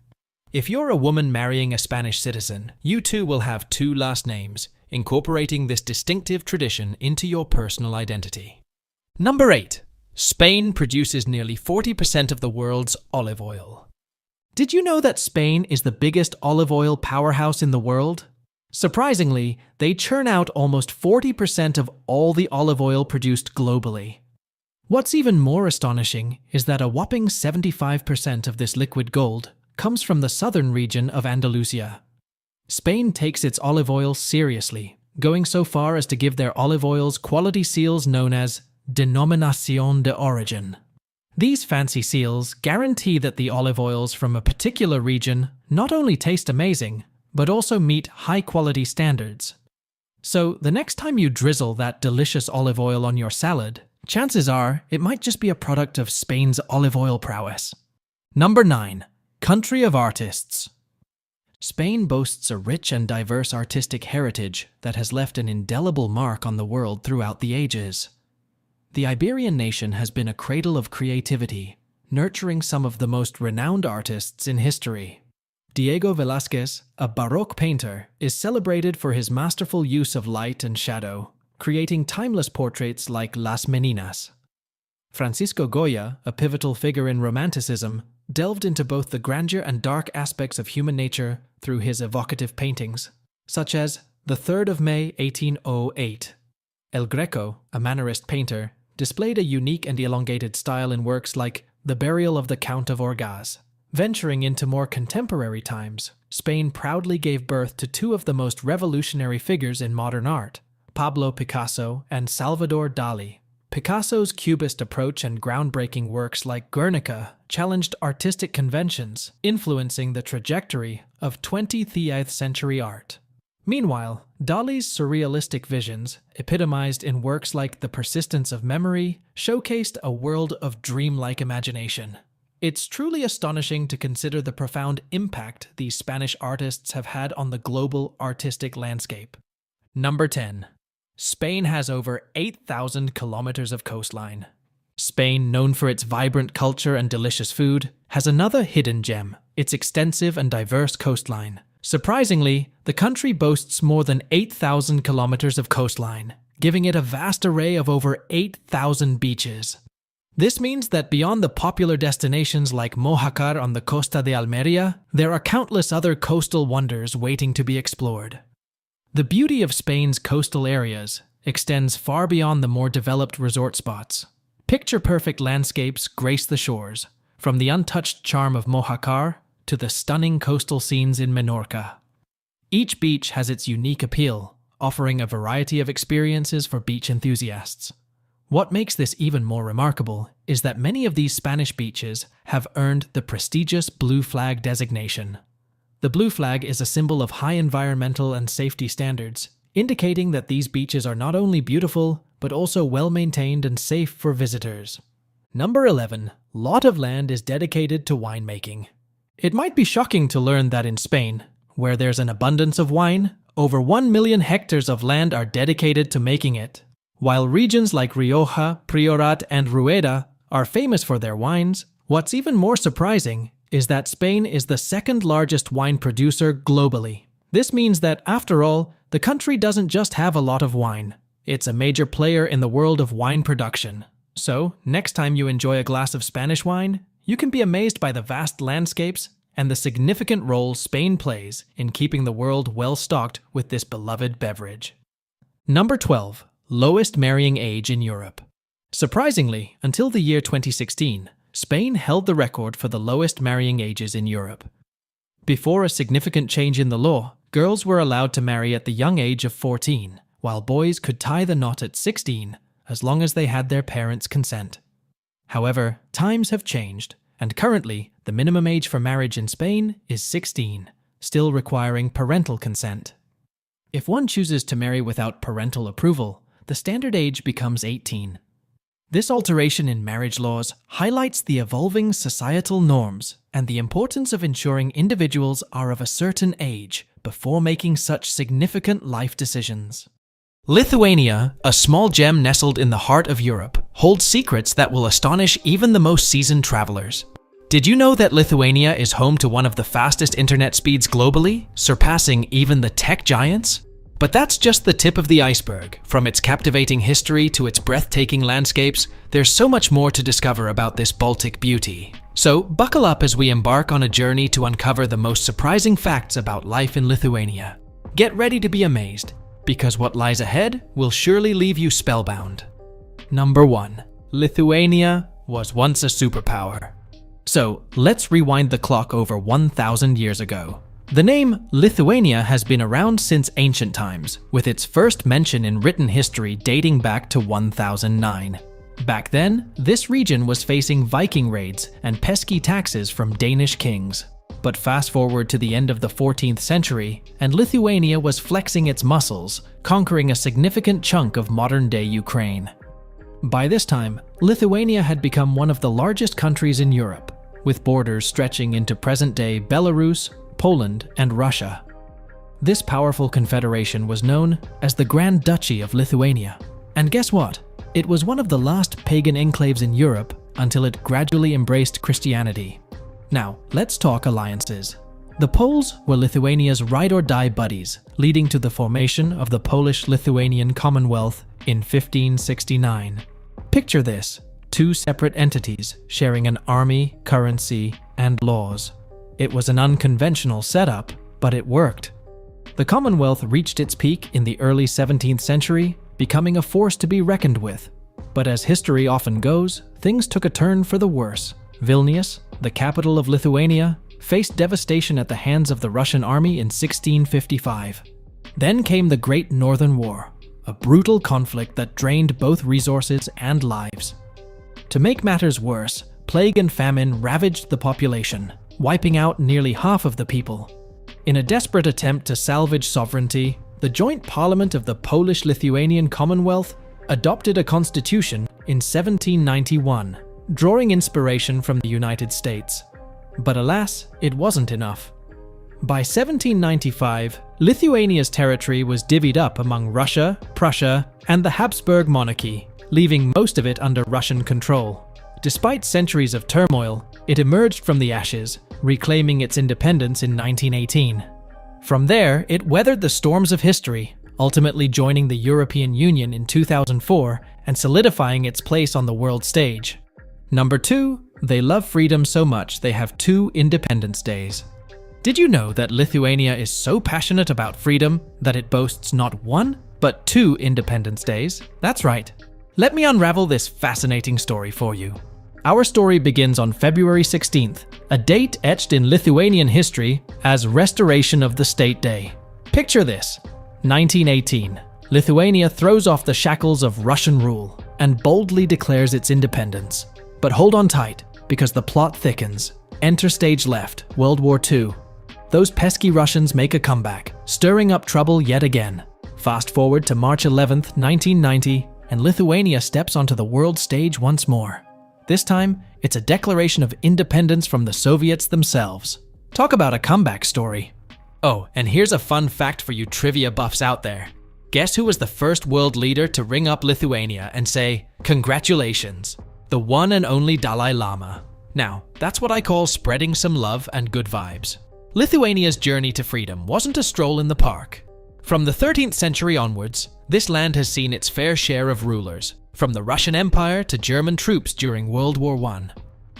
If you're a woman marrying a Spanish citizen, you too will have 2 last names, incorporating this distinctive tradition into your personal identity. Number 8. Spain produces nearly 40% of the world's olive oil. Did you know that Spain is the biggest olive oil powerhouse in the world? Surprisingly, they churn out almost 40% of all the olive oil produced globally. What's even more astonishing is that a whopping 75% of this liquid gold comes from the southern region of Andalusia. Spain takes its olive oil seriously, going so far as to give their olive oils quality seals known as Denominación de Origen. These fancy seals guarantee that the olive oils from a particular region not only taste amazing, but also meet high-quality standards. So the next time you drizzle that delicious olive oil on your salad, chances are it might just be a product of Spain's olive oil prowess. Number 9. Country of artists. Spain boasts a rich and diverse artistic heritage that has left an indelible mark on the world throughout the ages. The Iberian nation has been a cradle of creativity, nurturing some of the most renowned artists in history. Diego Velázquez, a Baroque painter, is celebrated for his masterful use of light and shadow, creating timeless portraits like Las Meninas. Francisco Goya, a pivotal figure in Romanticism, delved into both the grandeur and dark aspects of human nature through his evocative paintings, such as The 3rd of May, 1808. El Greco, a Mannerist painter, displayed a unique and elongated style in works like The Burial of the Count of Orgaz. Venturing into more contemporary times, Spain proudly gave birth to 2 of the most revolutionary figures in modern art, Pablo Picasso and Salvador Dali. Picasso's Cubist approach and groundbreaking works like Guernica challenged artistic conventions, influencing the trajectory of 20th century art. Meanwhile, Dali's surrealistic visions, epitomized in works like The Persistence of Memory, showcased a world of dreamlike imagination. It's truly astonishing to consider the profound impact these Spanish artists have had on the global artistic landscape. Number 10. Spain has over 8,000 kilometers of coastline. Spain, known for its vibrant culture and delicious food, has another hidden gem, its extensive and diverse coastline. Surprisingly, the country boasts more than 8,000 kilometers of coastline, giving it a vast array of over 8,000 beaches. This means that beyond the popular destinations like Mojácar on the Costa de Almería, there are countless other coastal wonders waiting to be explored. The beauty of Spain's coastal areas extends far beyond the more developed resort spots. Picture-perfect landscapes grace the shores, from the untouched charm of Mojácar to the stunning coastal scenes in Menorca. Each beach has its unique appeal, offering a variety of experiences for beach enthusiasts. What makes this even more remarkable is that many of these Spanish beaches have earned the prestigious Blue Flag designation. The Blue Flag is a symbol of high environmental and safety standards, indicating that these beaches are not only beautiful, but also well-maintained and safe for visitors. Number 11. Lot of land is dedicated to winemaking. It might be shocking to learn that in Spain, where there's an abundance of wine, over 1 million hectares of land are dedicated to making it. While regions like Rioja, Priorat, and Rueda are famous for their wines, what's even more surprising is that Spain is the second largest wine producer globally. This means that, after all, the country doesn't just have a lot of wine. It's a major player in the world of wine production. So, next time you enjoy a glass of Spanish wine, you can be amazed by the vast landscapes and the significant role Spain plays in keeping the world well-stocked with this beloved beverage. Number 12. Lowest marrying age in Europe. Surprisingly, until the year 2016, Spain held the record for the lowest marrying ages in Europe. Before a significant change in the law, girls were allowed to marry at the young age of 14, while boys could tie the knot at 16, as long as they had their parents' consent. However, times have changed, and currently, the minimum age for marriage in Spain is 16, still requiring parental consent. If one chooses to marry without parental approval, the standard age becomes 18. This alteration in marriage laws highlights the evolving societal norms and the importance of ensuring individuals are of a certain age before making such significant life decisions. Lithuania, a small gem nestled in the heart of Europe, holds secrets that will astonish even the most seasoned travelers. Did you know that Lithuania is home to one of the fastest internet speeds globally, surpassing even the tech giants? But that's just the tip of the iceberg. From its captivating history to its breathtaking landscapes, there's so much more to discover about this Baltic beauty. So buckle up as we embark on a journey to uncover the most surprising facts about life in Lithuania. Get ready to be amazed, because what lies ahead will surely leave you spellbound. Number 1. Lithuania was once a superpower. So let's rewind the clock over 1,000 years ago. The name Lithuania has been around since ancient times, with its first mention in written history dating back to 1009. Back then, this region was facing Viking raids and pesky taxes from Danish kings. But fast forward to the end of the 14th century, and Lithuania was flexing its muscles, conquering a significant chunk of modern-day Ukraine. By this time, Lithuania had become one of the largest countries in Europe, with borders stretching into present-day Belarus, Poland, and Russia. This powerful confederation was known as the Grand Duchy of Lithuania. And guess what? It was one of the last pagan enclaves in Europe until it gradually embraced Christianity. Now, let's talk alliances. The Poles were Lithuania's ride-or-die buddies, leading to the formation of the Polish-Lithuanian Commonwealth in 1569. Picture this: two separate entities sharing an army, currency, and laws. It was an unconventional setup, but it worked. The Commonwealth reached its peak in the early 17th century, becoming a force to be reckoned with. But as history often goes, things took a turn for the worse. Vilnius, the capital of Lithuania, faced devastation at the hands of the Russian army in 1655. Then came the Great Northern War, a brutal conflict that drained both resources and lives. To make matters worse, plague and famine ravaged the population, wiping out nearly half of the people. In a desperate attempt to salvage sovereignty, the joint parliament of the Polish-Lithuanian Commonwealth adopted a constitution in 1791, drawing inspiration from the United States. But alas, it wasn't enough. By 1795, Lithuania's territory was divvied up among Russia, Prussia, and the Habsburg monarchy, leaving most of it under Russian control. Despite centuries of turmoil, it emerged from the ashes, reclaiming its independence in 1918. From there, it weathered the storms of history, ultimately joining the European Union in 2004 and solidifying its place on the world stage. Number 2, they love freedom so much they have 2 Independence Days. Did you know that Lithuania is so passionate about freedom that it boasts not 1, but 2 Independence Days? That's right. Let me unravel this fascinating story for you. Our story begins on February 16th, a date etched in Lithuanian history as Restoration of the State Day. Picture this: 1918. Lithuania throws off the shackles of Russian rule and boldly declares its independence. But hold on tight, because the plot thickens. Enter stage left, World War II. Those pesky Russians make a comeback, stirring up trouble yet again. Fast forward to March 11th, 1990, and Lithuania steps onto the world stage once more. This time, it's a declaration of independence from the Soviets themselves. Talk about a comeback story. Oh, and here's a fun fact for you trivia buffs out there. Guess who was the first world leader to ring up Lithuania and say, "Congratulations"? The one and only Dalai Lama. Now, that's what I call spreading some love and good vibes. Lithuania's journey to freedom wasn't a stroll in the park. From the 13th century onwards, this land has seen its fair share of rulers, from the Russian Empire to German troops during World War I.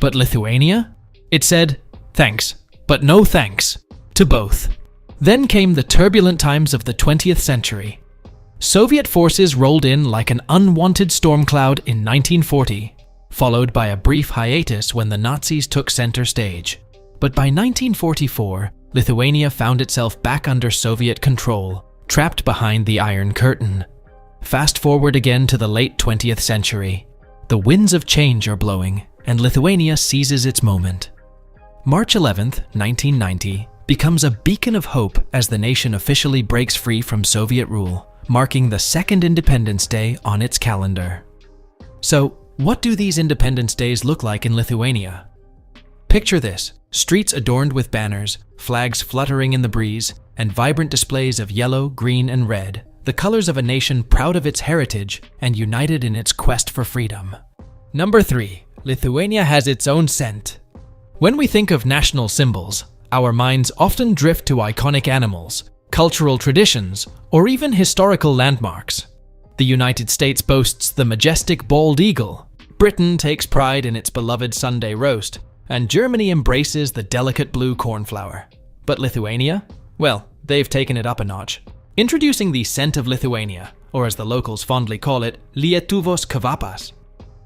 But Lithuania? It said, thanks, but no thanks, to both. Then came the turbulent times of the 20th century. Soviet forces rolled in like an unwanted storm cloud in 1940, followed by a brief hiatus when the Nazis took center stage. But by 1944, Lithuania found itself back under Soviet control, trapped behind the Iron Curtain. Fast forward again to the late 20th century. The winds of change are blowing, and Lithuania seizes its moment. March 11th, 1990, becomes a beacon of hope as the nation officially breaks free from Soviet rule, marking the second Independence Day on its calendar. So, what do these Independence Days look like in Lithuania? Picture this: streets adorned with banners, flags fluttering in the breeze, and vibrant displays of yellow, green, and red, the colors of a nation proud of its heritage and united in its quest for freedom. Number 3. Lithuania has its own scent. When we think of national symbols, our minds often drift to iconic animals, cultural traditions, or even historical landmarks. The United States boasts the majestic bald eagle, Britain takes pride in its beloved Sunday roast, and Germany embraces the delicate blue cornflower. But Lithuania? Well, they've taken it up a notch. Introducing the scent of Lithuania, or as the locals fondly call it, Lietuvos kvapas.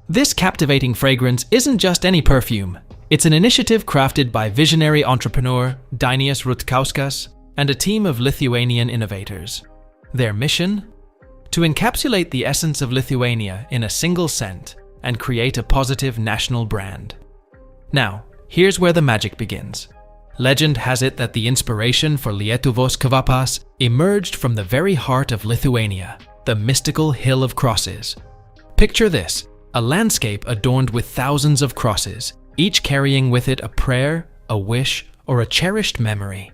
This captivating fragrance isn't just any perfume. It's an initiative crafted by visionary entrepreneur Dainius Rutkauskas and a team of Lithuanian innovators. Their mission? To encapsulate the essence of Lithuania in a single scent and create a positive national brand. Now, here's where the magic begins. Legend has it that the inspiration for Lietuvos kvapas emerged from the very heart of Lithuania, the mystical Hill of Crosses. Picture this: a landscape adorned with thousands of crosses, each carrying with it a prayer, a wish, or a cherished memory.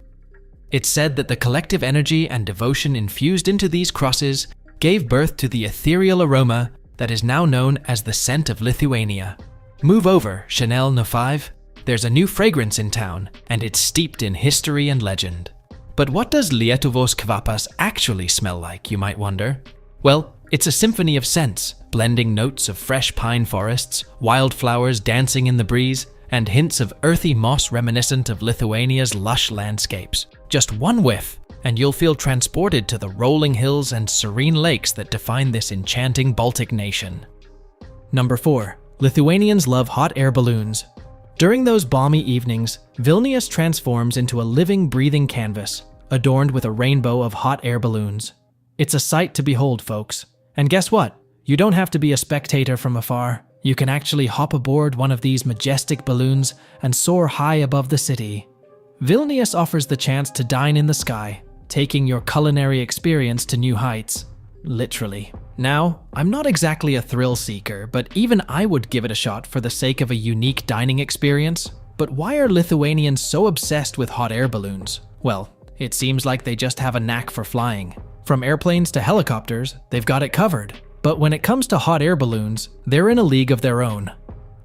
It's said that the collective energy and devotion infused into these crosses gave birth to the ethereal aroma that is now known as the scent of Lithuania. Move over, Chanel No. 5. There's a new fragrance in town, and it's steeped in history and legend. But what does Lietuvos kvapas actually smell like, you might wonder? Well, it's a symphony of scents, blending notes of fresh pine forests, wildflowers dancing in the breeze, and hints of earthy moss reminiscent of Lithuania's lush landscapes. Just one whiff, and you'll feel transported to the rolling hills and serene lakes that define this enchanting Baltic nation. Number 4. Lithuanians love hot air balloons. During those balmy evenings, Vilnius transforms into a living, breathing canvas, adorned with a rainbow of hot air balloons. It's a sight to behold, folks. And guess what? You don't have to be a spectator from afar. You can actually hop aboard one of these majestic balloons and soar high above the city. Vilnius offers the chance to dine in the sky, taking your culinary experience to new heights. Literally. Now, I'm not exactly a thrill seeker, but even I would give it a shot for the sake of a unique dining experience. But why are Lithuanians so obsessed with hot air balloons? Well, it seems like they just have a knack for flying. From airplanes to helicopters, they've got it covered. But when it comes to hot air balloons, they're in a league of their own.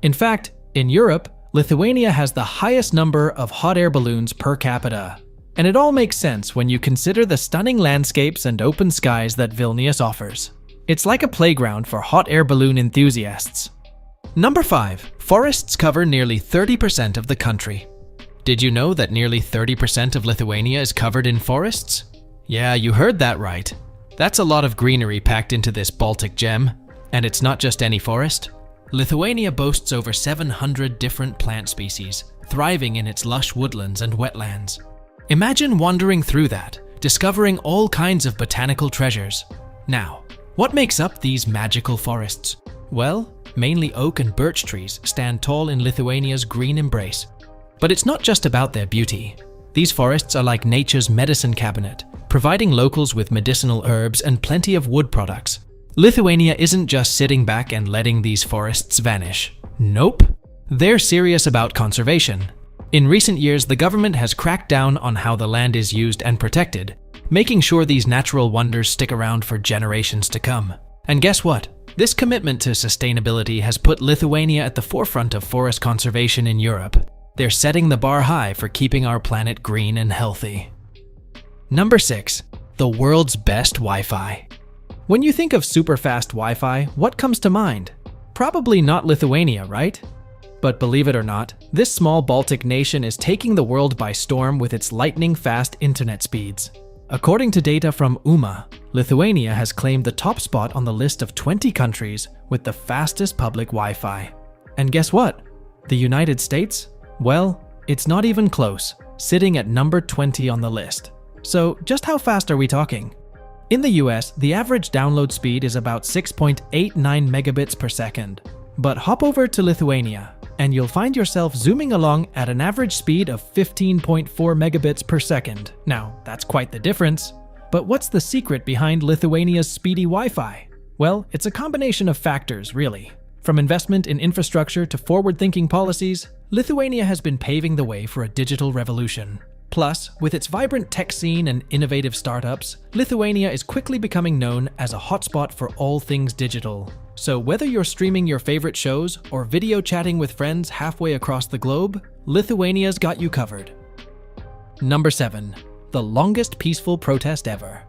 In fact, in Europe, Lithuania has the highest number of hot air balloons per capita. And it all makes sense when you consider the stunning landscapes and open skies that Vilnius offers. It's like a playground for hot air balloon enthusiasts. Number 5. Forests cover nearly 30% of the country. Did you know that nearly 30% of Lithuania is covered in forests? Yeah, you heard that right. That's a lot of greenery packed into this Baltic gem. And it's not just any forest. Lithuania boasts over 700 different plant species, thriving in its lush woodlands and wetlands. Imagine wandering through that, discovering all kinds of botanical treasures. Now, what makes up these magical forests? Well, mainly oak and birch trees stand tall in Lithuania's green embrace. But it's not just about their beauty. These forests are like nature's medicine cabinet, providing locals with medicinal herbs and plenty of wood products. Lithuania isn't just sitting back and letting these forests vanish. Nope. They're serious about conservation. In recent years, the government has cracked down on how the land is used and protected, making sure these natural wonders stick around for generations to come. And guess what? This commitment to sustainability has put Lithuania at the forefront of forest conservation in Europe. They're setting the bar high for keeping our planet green and healthy. Number 6. The world's best Wi-Fi. When you think of super fast Wi-Fi, what comes to mind? Probably not Lithuania, right? But believe it or not, this small Baltic nation is taking the world by storm with its lightning-fast internet speeds. According to data from UMA, Lithuania has claimed the top spot on the list of 20 countries with the fastest public Wi-Fi. And guess what? The United States? Well, it's not even close, sitting at number 20 on the list. So just how fast are we talking? In the US, the average download speed is about 6.89 megabits per second. But hop over to Lithuania, and you'll find yourself zooming along at an average speed of 15.4 megabits per second. Now, that's quite the difference. But what's the secret behind Lithuania's speedy Wi-Fi? Well, it's a combination of factors, really. From investment in infrastructure to forward-thinking policies, Lithuania has been paving the way for a digital revolution. Plus, with its vibrant tech scene and innovative startups, Lithuania is quickly becoming known as a hotspot for all things digital. So whether you're streaming your favorite shows or video chatting with friends halfway across the globe, Lithuania's got you covered. Number 7. The longest peaceful protest ever.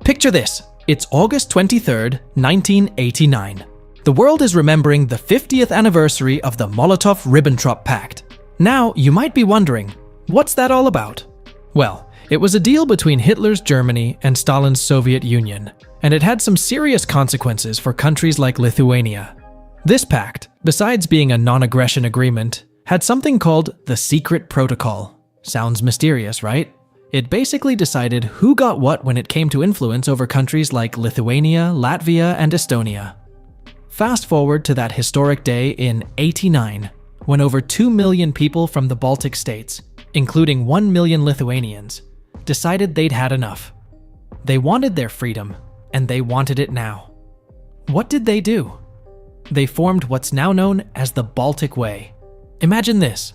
Picture this. It's August 23rd, 1989. The world is remembering the 50th anniversary of the Molotov-Ribbentrop Pact. Now, you might be wondering, what's that all about? Well, it was a deal between Hitler's Germany and Stalin's Soviet Union, and it had some serious consequences for countries like Lithuania. This pact, besides being a non-aggression agreement, had something called the Secret Protocol. Sounds mysterious, right? It basically decided who got what when it came to influence over countries like Lithuania, Latvia, and Estonia. Fast forward to that historic day in '89, when over 2 million people from the Baltic states, including 1 million Lithuanians, decided they'd had enough. They wanted their freedom, and they wanted it now. What did they do? They formed what's now known as the Baltic Way. Imagine this: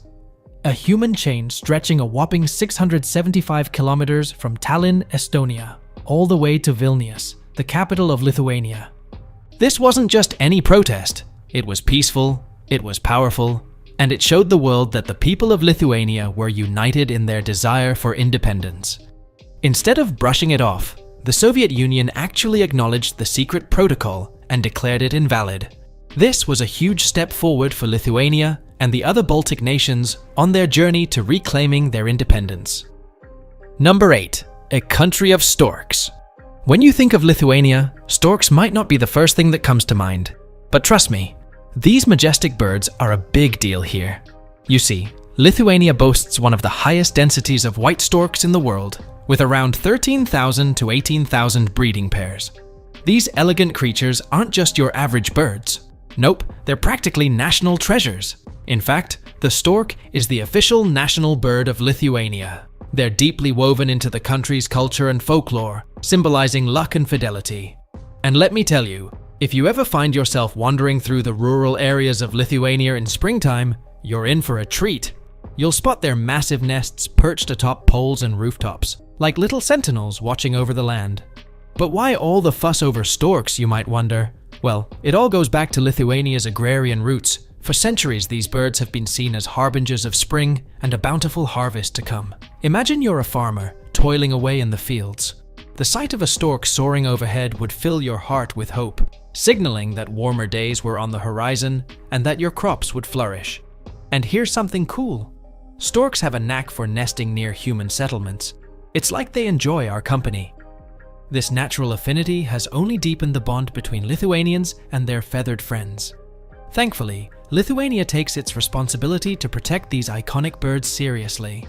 a human chain stretching a whopping 675 kilometers from Tallinn, Estonia, all the way to Vilnius, the capital of Lithuania. This wasn't just any protest. It was peaceful, it was powerful, and it showed the world that the people of Lithuania were united in their desire for independence. Instead of brushing it off, the Soviet Union actually acknowledged the secret protocol and declared it invalid. This was a huge step forward for Lithuania and the other Baltic nations on their journey to reclaiming their independence. Number 8. A country of storks. When you think of Lithuania, storks might not be the first thing that comes to mind. But trust me, these majestic birds are a big deal here. You see, Lithuania boasts one of the highest densities of white storks in the world, with around 13,000 to 18,000 breeding pairs. These elegant creatures aren't just your average birds. Nope, they're practically national treasures. In fact, The stork is the official national bird of Lithuania. They're deeply woven into the country's culture and folklore, symbolizing luck and fidelity. And let me tell you, if you ever find yourself wandering through the rural areas of Lithuania in springtime, you're in for a treat. You'll spot their massive nests perched atop poles and rooftops, like little sentinels watching over the land. But why all the fuss over storks, you might wonder? Well, it all goes back to Lithuania's agrarian roots. For centuries, these birds have been seen as harbingers of spring and a bountiful harvest to come. Imagine you're a farmer, toiling away in the fields. The sight of a stork soaring overhead would fill your heart with hope, signaling that warmer days were on the horizon and that your crops would flourish. And here's something cool. Storks have a knack for nesting near human settlements. It's like they enjoy our company. This natural affinity has only deepened the bond between Lithuanians and their feathered friends. Thankfully, Lithuania takes its responsibility to protect these iconic birds seriously.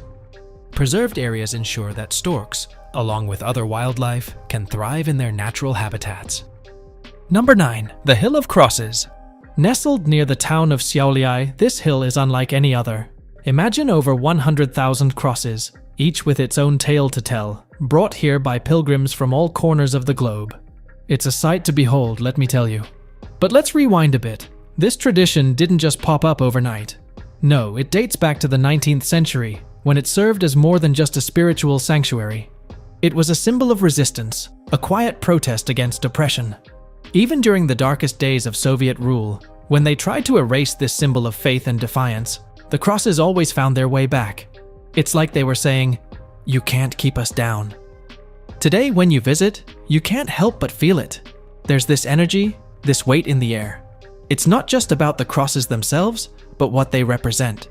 Preserved areas ensure that storks, along with other wildlife, can thrive in their natural habitats. Number 9. The Hill of Crosses. Nestled near the town of Šiauliai, this hill is unlike any other. Imagine over 100,000 crosses, each with its own tale to tell, brought here by pilgrims from all corners of the globe. It's a sight to behold, let me tell you. But let's rewind a bit. This tradition didn't just pop up overnight. No, it dates back to the 19th century, when it served as more than just a spiritual sanctuary. It was a symbol of resistance, a quiet protest against oppression. Even during the darkest days of Soviet rule, when they tried to erase this symbol of faith and defiance, the crosses always found their way back. It's like they were saying, "You can't keep us down." Today, when you visit, you can't help but feel it. There's this energy, this weight in the air. It's not just about the crosses themselves, but what they represent.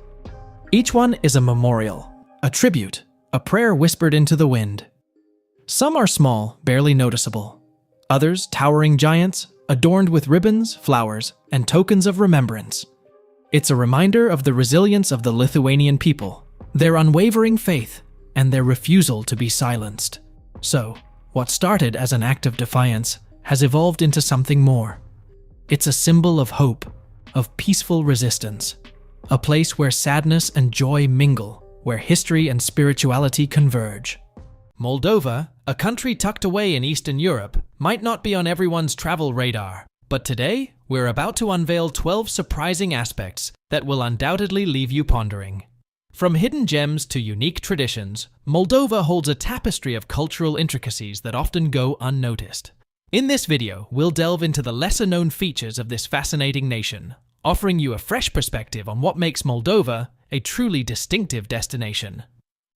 Each one is a memorial, a tribute, a prayer whispered into the wind. Some are small, barely noticeable. Others, towering giants, adorned with ribbons, flowers, and tokens of remembrance. It's a reminder of the resilience of the Lithuanian people, their unwavering faith, and their refusal to be silenced. So, what started as an act of defiance has evolved into something more. It's a symbol of hope, of peaceful resistance, a place where sadness and joy mingle, where history and spirituality converge. Moldova, a country tucked away in Eastern Europe, might not be on everyone's travel radar, but today we're about to unveil 12 surprising aspects that will undoubtedly leave you pondering. From hidden gems to unique traditions, Moldova holds a tapestry of cultural intricacies that often go unnoticed. In this video, we'll delve into the lesser-known features of this fascinating nation, offering you a fresh perspective on what makes Moldova a truly distinctive destination.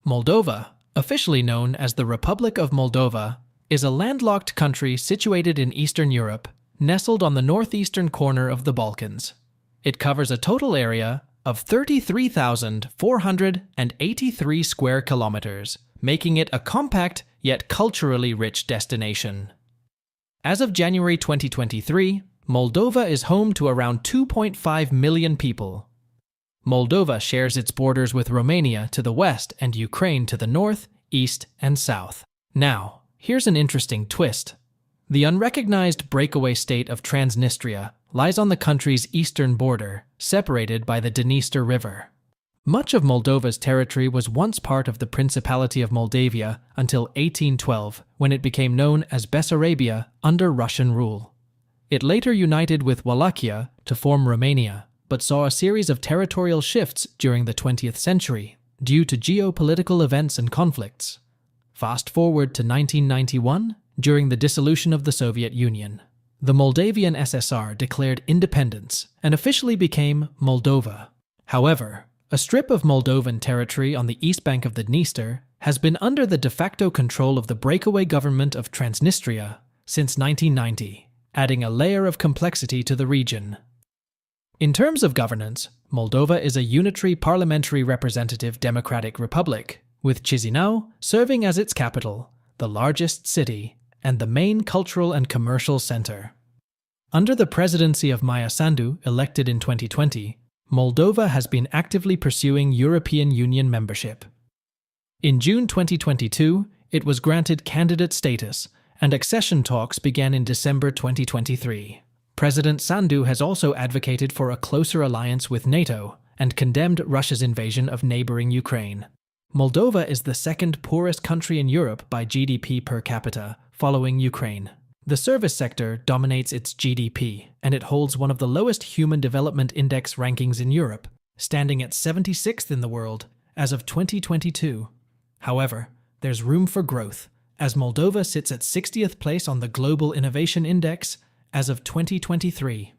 Moldova, officially known as the Republic of Moldova, is a landlocked country situated in Eastern Europe, nestled on the northeastern corner of the Balkans. It covers a total area of 33,483 square kilometers, making it a compact yet culturally rich destination. As of January 2023, Moldova is home to around 2.5 million people. Moldova shares its borders with Romania to the west and Ukraine to the north, east, and south. Now, here's an interesting twist. The unrecognized breakaway state of Transnistria lies on the country's eastern border, separated by the Dniester River. Much of Moldova's territory was once part of the Principality of Moldavia until 1812, when it became known as Bessarabia under Russian rule. It later united with Wallachia to form Romania, but saw a series of territorial shifts during the 20th century due to geopolitical events and conflicts. Fast forward to 1991, during the dissolution of the Soviet Union. The Moldavian SSR declared independence and officially became Moldova. However, a strip of Moldovan territory on the east bank of the Dniester has been under the de facto control of the breakaway government of Transnistria since 1990, adding a layer of complexity to the region. In terms of governance, Moldova is a unitary parliamentary representative democratic republic, with Chisinau serving as its capital, the largest city, and the main cultural and commercial center. Under the presidency of Maia Sandu, elected in 2020, Moldova has been actively pursuing European Union membership. In June 2022, it was granted candidate status, and accession talks began in December 2023. President Sandu has also advocated for a closer alliance with NATO and condemned Russia's invasion of neighboring Ukraine. Moldova is the second poorest country in Europe by GDP per capita, following Ukraine. The service sector dominates its GDP, and it holds one of the lowest Human Development Index rankings in Europe, standing at 76th in the world as of 2022. However, there's room for growth, as Moldova sits at 60th place on the Global Innovation Index as of 2023.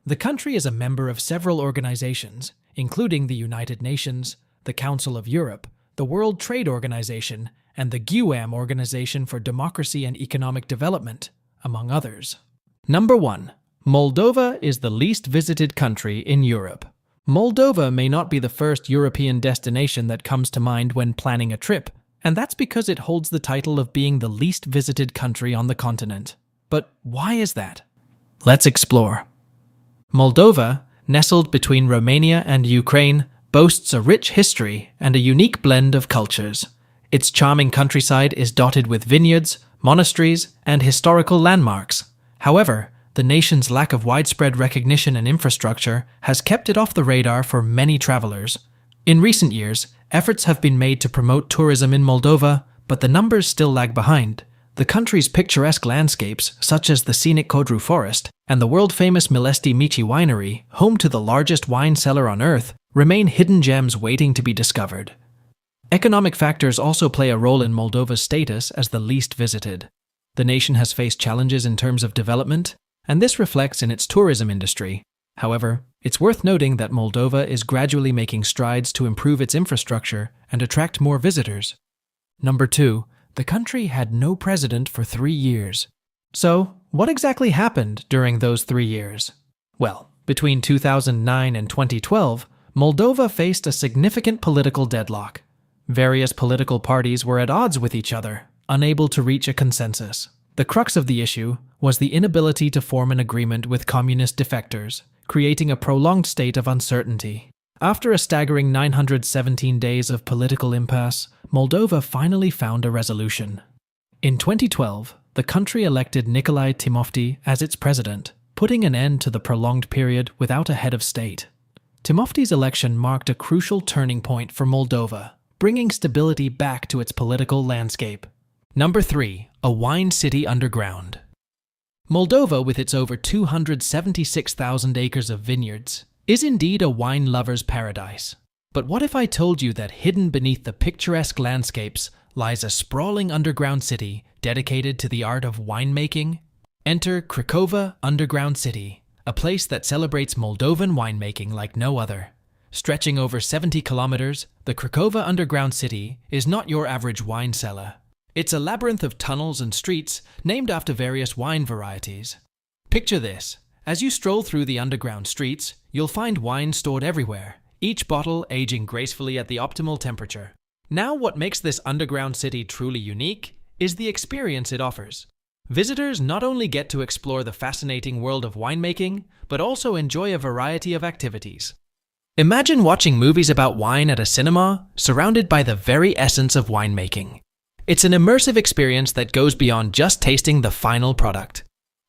The country is a member of several organizations, including the United Nations, the Council of Europe, the World Trade Organization, and the GUAM Organization for Democracy and Economic Development, among others. Number 1. Moldova is the least visited country in Europe. Moldova may not be the first European destination that comes to mind when planning a trip, and that's because it holds the title of being the least visited country on the continent. But why is that? Let's explore. Moldova, nestled between Romania and Ukraine, boasts a rich history and a unique blend of cultures. Its charming countryside is dotted with vineyards, monasteries, and historical landmarks. However, the nation's lack of widespread recognition and infrastructure has kept it off the radar for many travelers. In recent years, efforts have been made to promote tourism in Moldova, but the numbers still lag behind. The country's picturesque landscapes, such as the scenic Codru Forest and the world-famous Milesti Mici winery, home to the largest wine cellar on Earth, remain hidden gems waiting to be discovered. Economic factors also play a role in Moldova's status as the least visited. The nation has faced challenges in terms of development, and this reflects in its tourism industry. However, it's worth noting that Moldova is gradually making strides to improve its infrastructure and attract more visitors. Number 2. The country had no president for 3 years. So, what exactly happened during those 3 years? Well, between 2009 and 2012, Moldova faced a significant political deadlock. Various political parties were at odds with each other, unable to reach a consensus. The crux of the issue was the inability to form an agreement with communist defectors, creating a prolonged state of uncertainty. After a staggering 917 days of political impasse, Moldova finally found a resolution. In 2012, the country elected Nicolae Timofte as its president, putting an end to the prolonged period without a head of state. Timofte's election marked a crucial turning point for Moldova, bringing stability back to its political landscape. Number 3. A wine city underground. Moldova, with its over 276,000 acres of vineyards, is indeed a wine lover's paradise. But what if I told you that hidden beneath the picturesque landscapes lies a sprawling underground city dedicated to the art of winemaking? Enter Craiova Underground City, a place that celebrates Moldovan winemaking like no other. Stretching over 70 kilometers, the Craiova Underground City is not your average wine cellar. It's a labyrinth of tunnels and streets named after various wine varieties. Picture this. As you stroll through the underground streets, you'll find wine stored everywhere, each bottle aging gracefully at the optimal temperature. Now, what makes this underground city truly unique is the experience it offers. Visitors not only get to explore the fascinating world of winemaking, but also enjoy a variety of activities. Imagine watching movies about wine at a cinema, surrounded by the very essence of winemaking. It's an immersive experience that goes beyond just tasting the final product.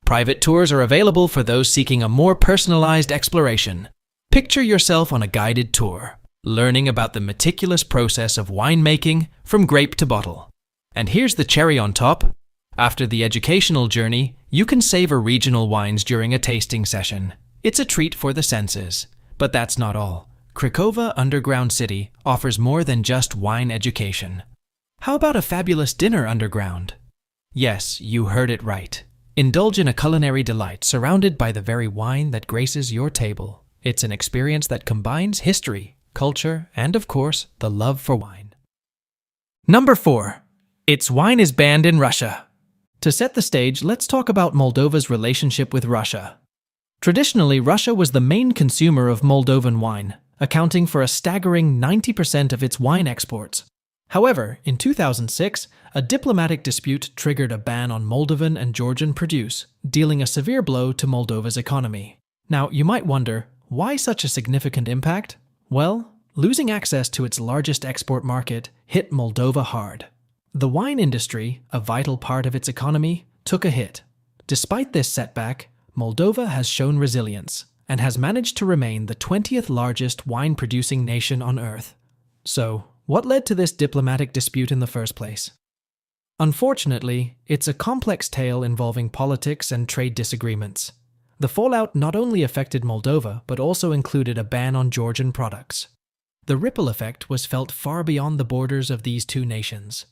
Private tours are available for those seeking a more personalized exploration. Picture yourself on a guided tour, learning about the meticulous process of winemaking from grape to bottle. And here's the cherry on top. After the educational journey, you can savor regional wines during a tasting session. It's a treat for the senses. But that's not all. Craiova Underground City offers more than just wine education. How about a fabulous dinner underground? Yes, you heard it right. Indulge in a culinary delight surrounded by the very wine that graces your table. It's an experience that combines history, culture, and of course, the love for wine. Number 4. Its wine is banned in Russia. To set the stage, let's talk about Moldova's relationship with Russia. Traditionally, Russia was the main consumer of Moldovan wine, accounting for a staggering 90% of its wine exports. However, in 2006, a diplomatic dispute triggered a ban on Moldovan and Georgian produce, dealing a severe blow to Moldova's economy. Now, you might wonder, why such a significant impact? Well, losing access to its largest export market hit Moldova hard. The wine industry, a vital part of its economy, took a hit. Despite this setback, Moldova has shown resilience, and has managed to remain the 20th largest wine-producing nation on Earth. So, what led to this diplomatic dispute in the first place? Unfortunately, it's a complex tale involving politics and trade disagreements. The fallout not only affected Moldova, but also included a ban on Georgian products. The ripple effect was felt far beyond the borders of these two nations.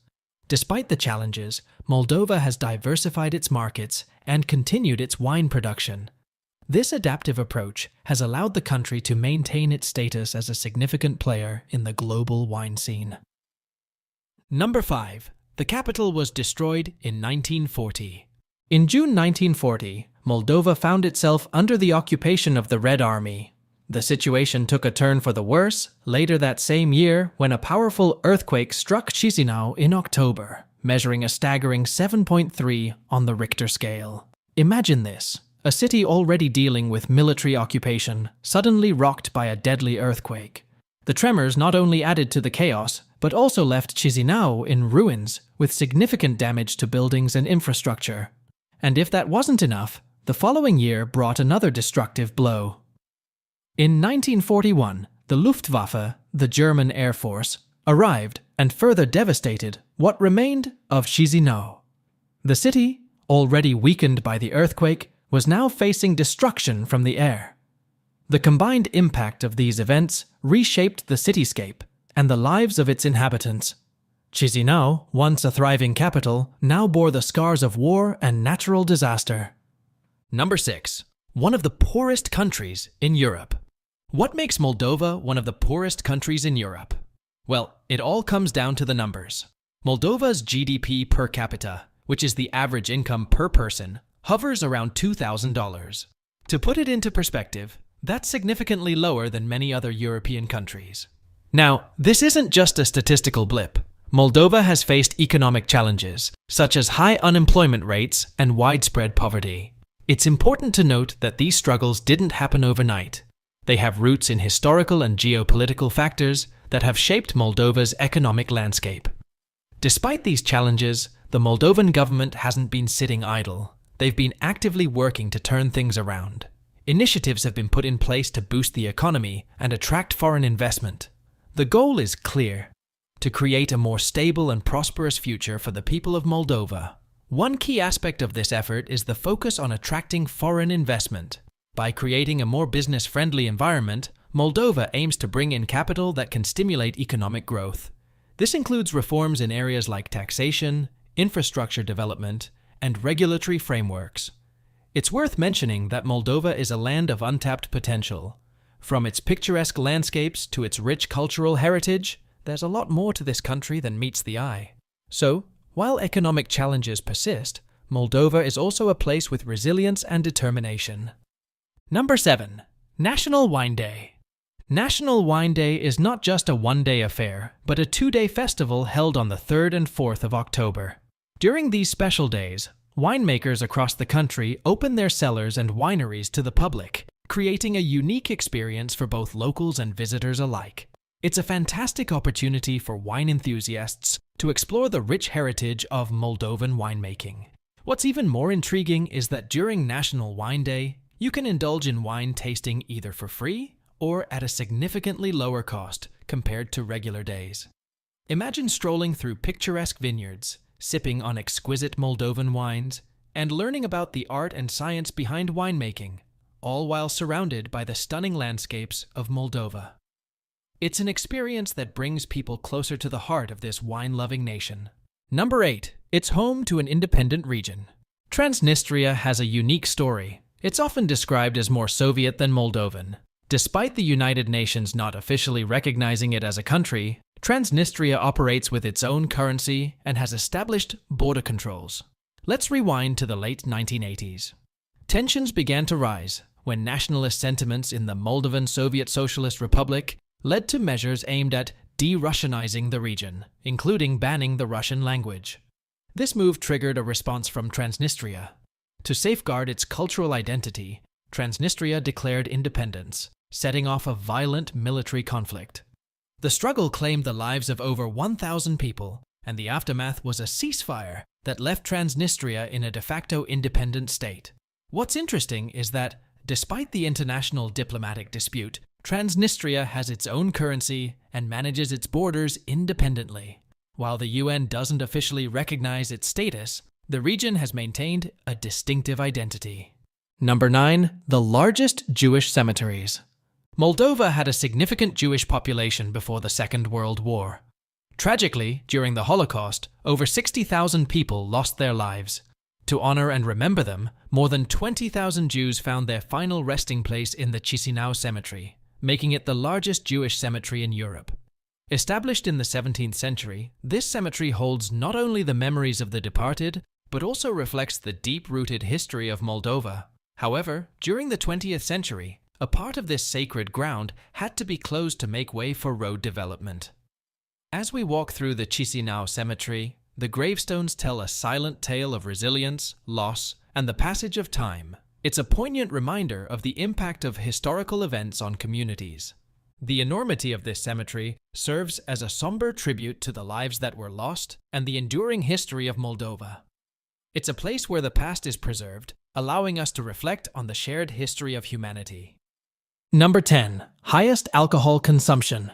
Despite the challenges, Moldova has diversified its markets and continued its wine production. This adaptive approach has allowed the country to maintain its status as a significant player in the global wine scene. Number 5. The capital was destroyed in 1940. In June 1940, Moldova found itself under the occupation of the Red Army. The situation took a turn for the worse later that same year when a powerful earthquake struck Chisinau in October, measuring a staggering 7.3 on the Richter scale. Imagine this, a city already dealing with military occupation, suddenly rocked by a deadly earthquake. The tremors not only added to the chaos, but also left Chisinau in ruins, with significant damage to buildings and infrastructure. And if that wasn't enough, the following year brought another destructive blow. In 1941, the Luftwaffe, the German Air Force, arrived and further devastated what remained of Chisinau. The city, already weakened by the earthquake, was now facing destruction from the air. The combined impact of these events reshaped the cityscape and the lives of its inhabitants. Chisinau, once a thriving capital, now bore the scars of war and natural disaster. Number 6. One of the poorest countries in Europe. What makes Moldova one of the poorest countries in Europe? Well, it all comes down to the numbers. Moldova's GDP per capita, which is the average income per person, hovers around $2,000. To put it into perspective, that's significantly lower than many other European countries. Now, this isn't just a statistical blip. Moldova has faced economic challenges, such as high unemployment rates and widespread poverty. It's important to note that these struggles didn't happen overnight. They have roots in historical and geopolitical factors that have shaped Moldova's economic landscape. Despite these challenges, the Moldovan government hasn't been sitting idle. They've been actively working to turn things around. Initiatives have been put in place to boost the economy and attract foreign investment. The goal is clear: to create a more stable and prosperous future for the people of Moldova. One key aspect of this effort is the focus on attracting foreign investment. By creating a more business-friendly environment, Moldova aims to bring in capital that can stimulate economic growth. This includes reforms in areas like taxation, infrastructure development, and regulatory frameworks. It's worth mentioning that Moldova is a land of untapped potential. From its picturesque landscapes to its rich cultural heritage, there's a lot more to this country than meets the eye. So, while economic challenges persist, Moldova is also a place with resilience and determination. Number 7. National Wine Day. National Wine Day is not just a one-day affair, but a two-day festival held on the 3rd and 4th of October. During these special days, winemakers across the country open their cellars and wineries to the public, creating a unique experience for both locals and visitors alike. It's a fantastic opportunity for wine enthusiasts to explore the rich heritage of Moldovan winemaking. What's even more intriguing is that during National Wine Day, you can indulge in wine tasting either for free or at a significantly lower cost compared to regular days. Imagine strolling through picturesque vineyards, sipping on exquisite Moldovan wines, and learning about the art and science behind winemaking, all while surrounded by the stunning landscapes of Moldova. It's an experience that brings people closer to the heart of this wine-loving nation. Number 8. It's home to an independent region. Transnistria has a unique story. It's often described as more Soviet than Moldovan. Despite the United Nations not officially recognizing it as a country, Transnistria operates with its own currency and has established border controls. Let's rewind to the late 1980s. Tensions began to rise when nationalist sentiments in the Moldovan Soviet Socialist Republic led to measures aimed at de-Russianizing the region, including banning the Russian language. This move triggered a response from Transnistria. To safeguard its cultural identity, Transnistria declared independence, setting off a violent military conflict. The struggle claimed the lives of over 1,000 people, and the aftermath was a ceasefire that left Transnistria in a de facto independent state. What's interesting is that, Despite the international diplomatic dispute, Transnistria has its own currency and manages its borders independently. While the UN doesn't officially recognize its status, the region has maintained a distinctive identity. Number 9. The largest Jewish cemeteries. Moldova had a significant Jewish population before the Second World War. Tragically, during the Holocaust, over 60,000 people lost their lives. To honor and remember them, more than 20,000 Jews found their final resting place in the Chisinau Cemetery, making it the largest Jewish cemetery in Europe. Established in the 17th century, this cemetery holds not only the memories of the departed, but also reflects the deep-rooted history of Moldova. However, during the 20th century, a part of this sacred ground had to be closed to make way for road development. As we walk through the Chisinau Cemetery, the gravestones tell a silent tale of resilience, loss, and the passage of time. It's a poignant reminder of the impact of historical events on communities. The enormity of this cemetery serves as a somber tribute to the lives that were lost and the enduring history of Moldova. It's a place where the past is preserved, allowing us to reflect on the shared history of humanity. Number 10. Highest alcohol consumption.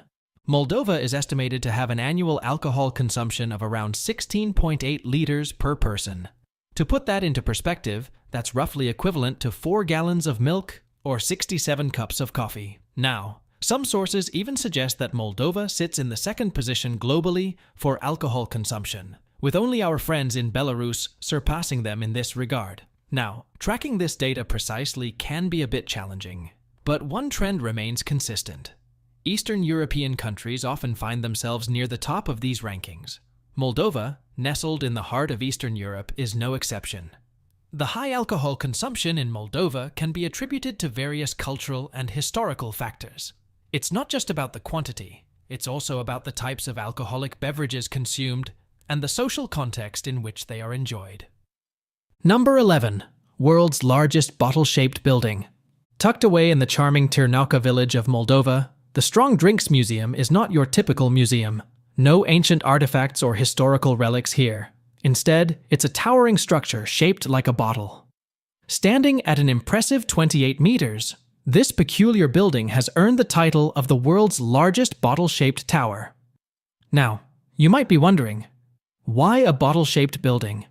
Moldova is estimated to have an annual alcohol consumption of around 16.8 liters per person. To put that into perspective, that's roughly equivalent to 4 gallons of milk or 67 cups of coffee. Now, some sources even suggest that Moldova sits in the second position globally for alcohol consumption, with only our friends in Belarus surpassing them in this regard. Now, tracking this data precisely can be a bit challenging, but one trend remains consistent. Eastern European countries often find themselves near the top of these rankings. Moldova, nestled in the heart of Eastern Europe, is no exception. The high alcohol consumption in Moldova can be attributed to various cultural and historical factors. It's not just about the quantity, it's also about the types of alcoholic beverages consumed and the social context in which they are enjoyed. Number 11. World's largest bottle-shaped building. Tucked away in the charming Târnăuca village of Moldova, the Strong Drinks Museum is not your typical museum. No ancient artifacts or historical relics here. Instead, it's a towering structure shaped like a bottle. Standing at an impressive 28 meters, this peculiar building has earned the title of the world's largest bottle-shaped tower. Now, you might be wondering, why a bottle-shaped building?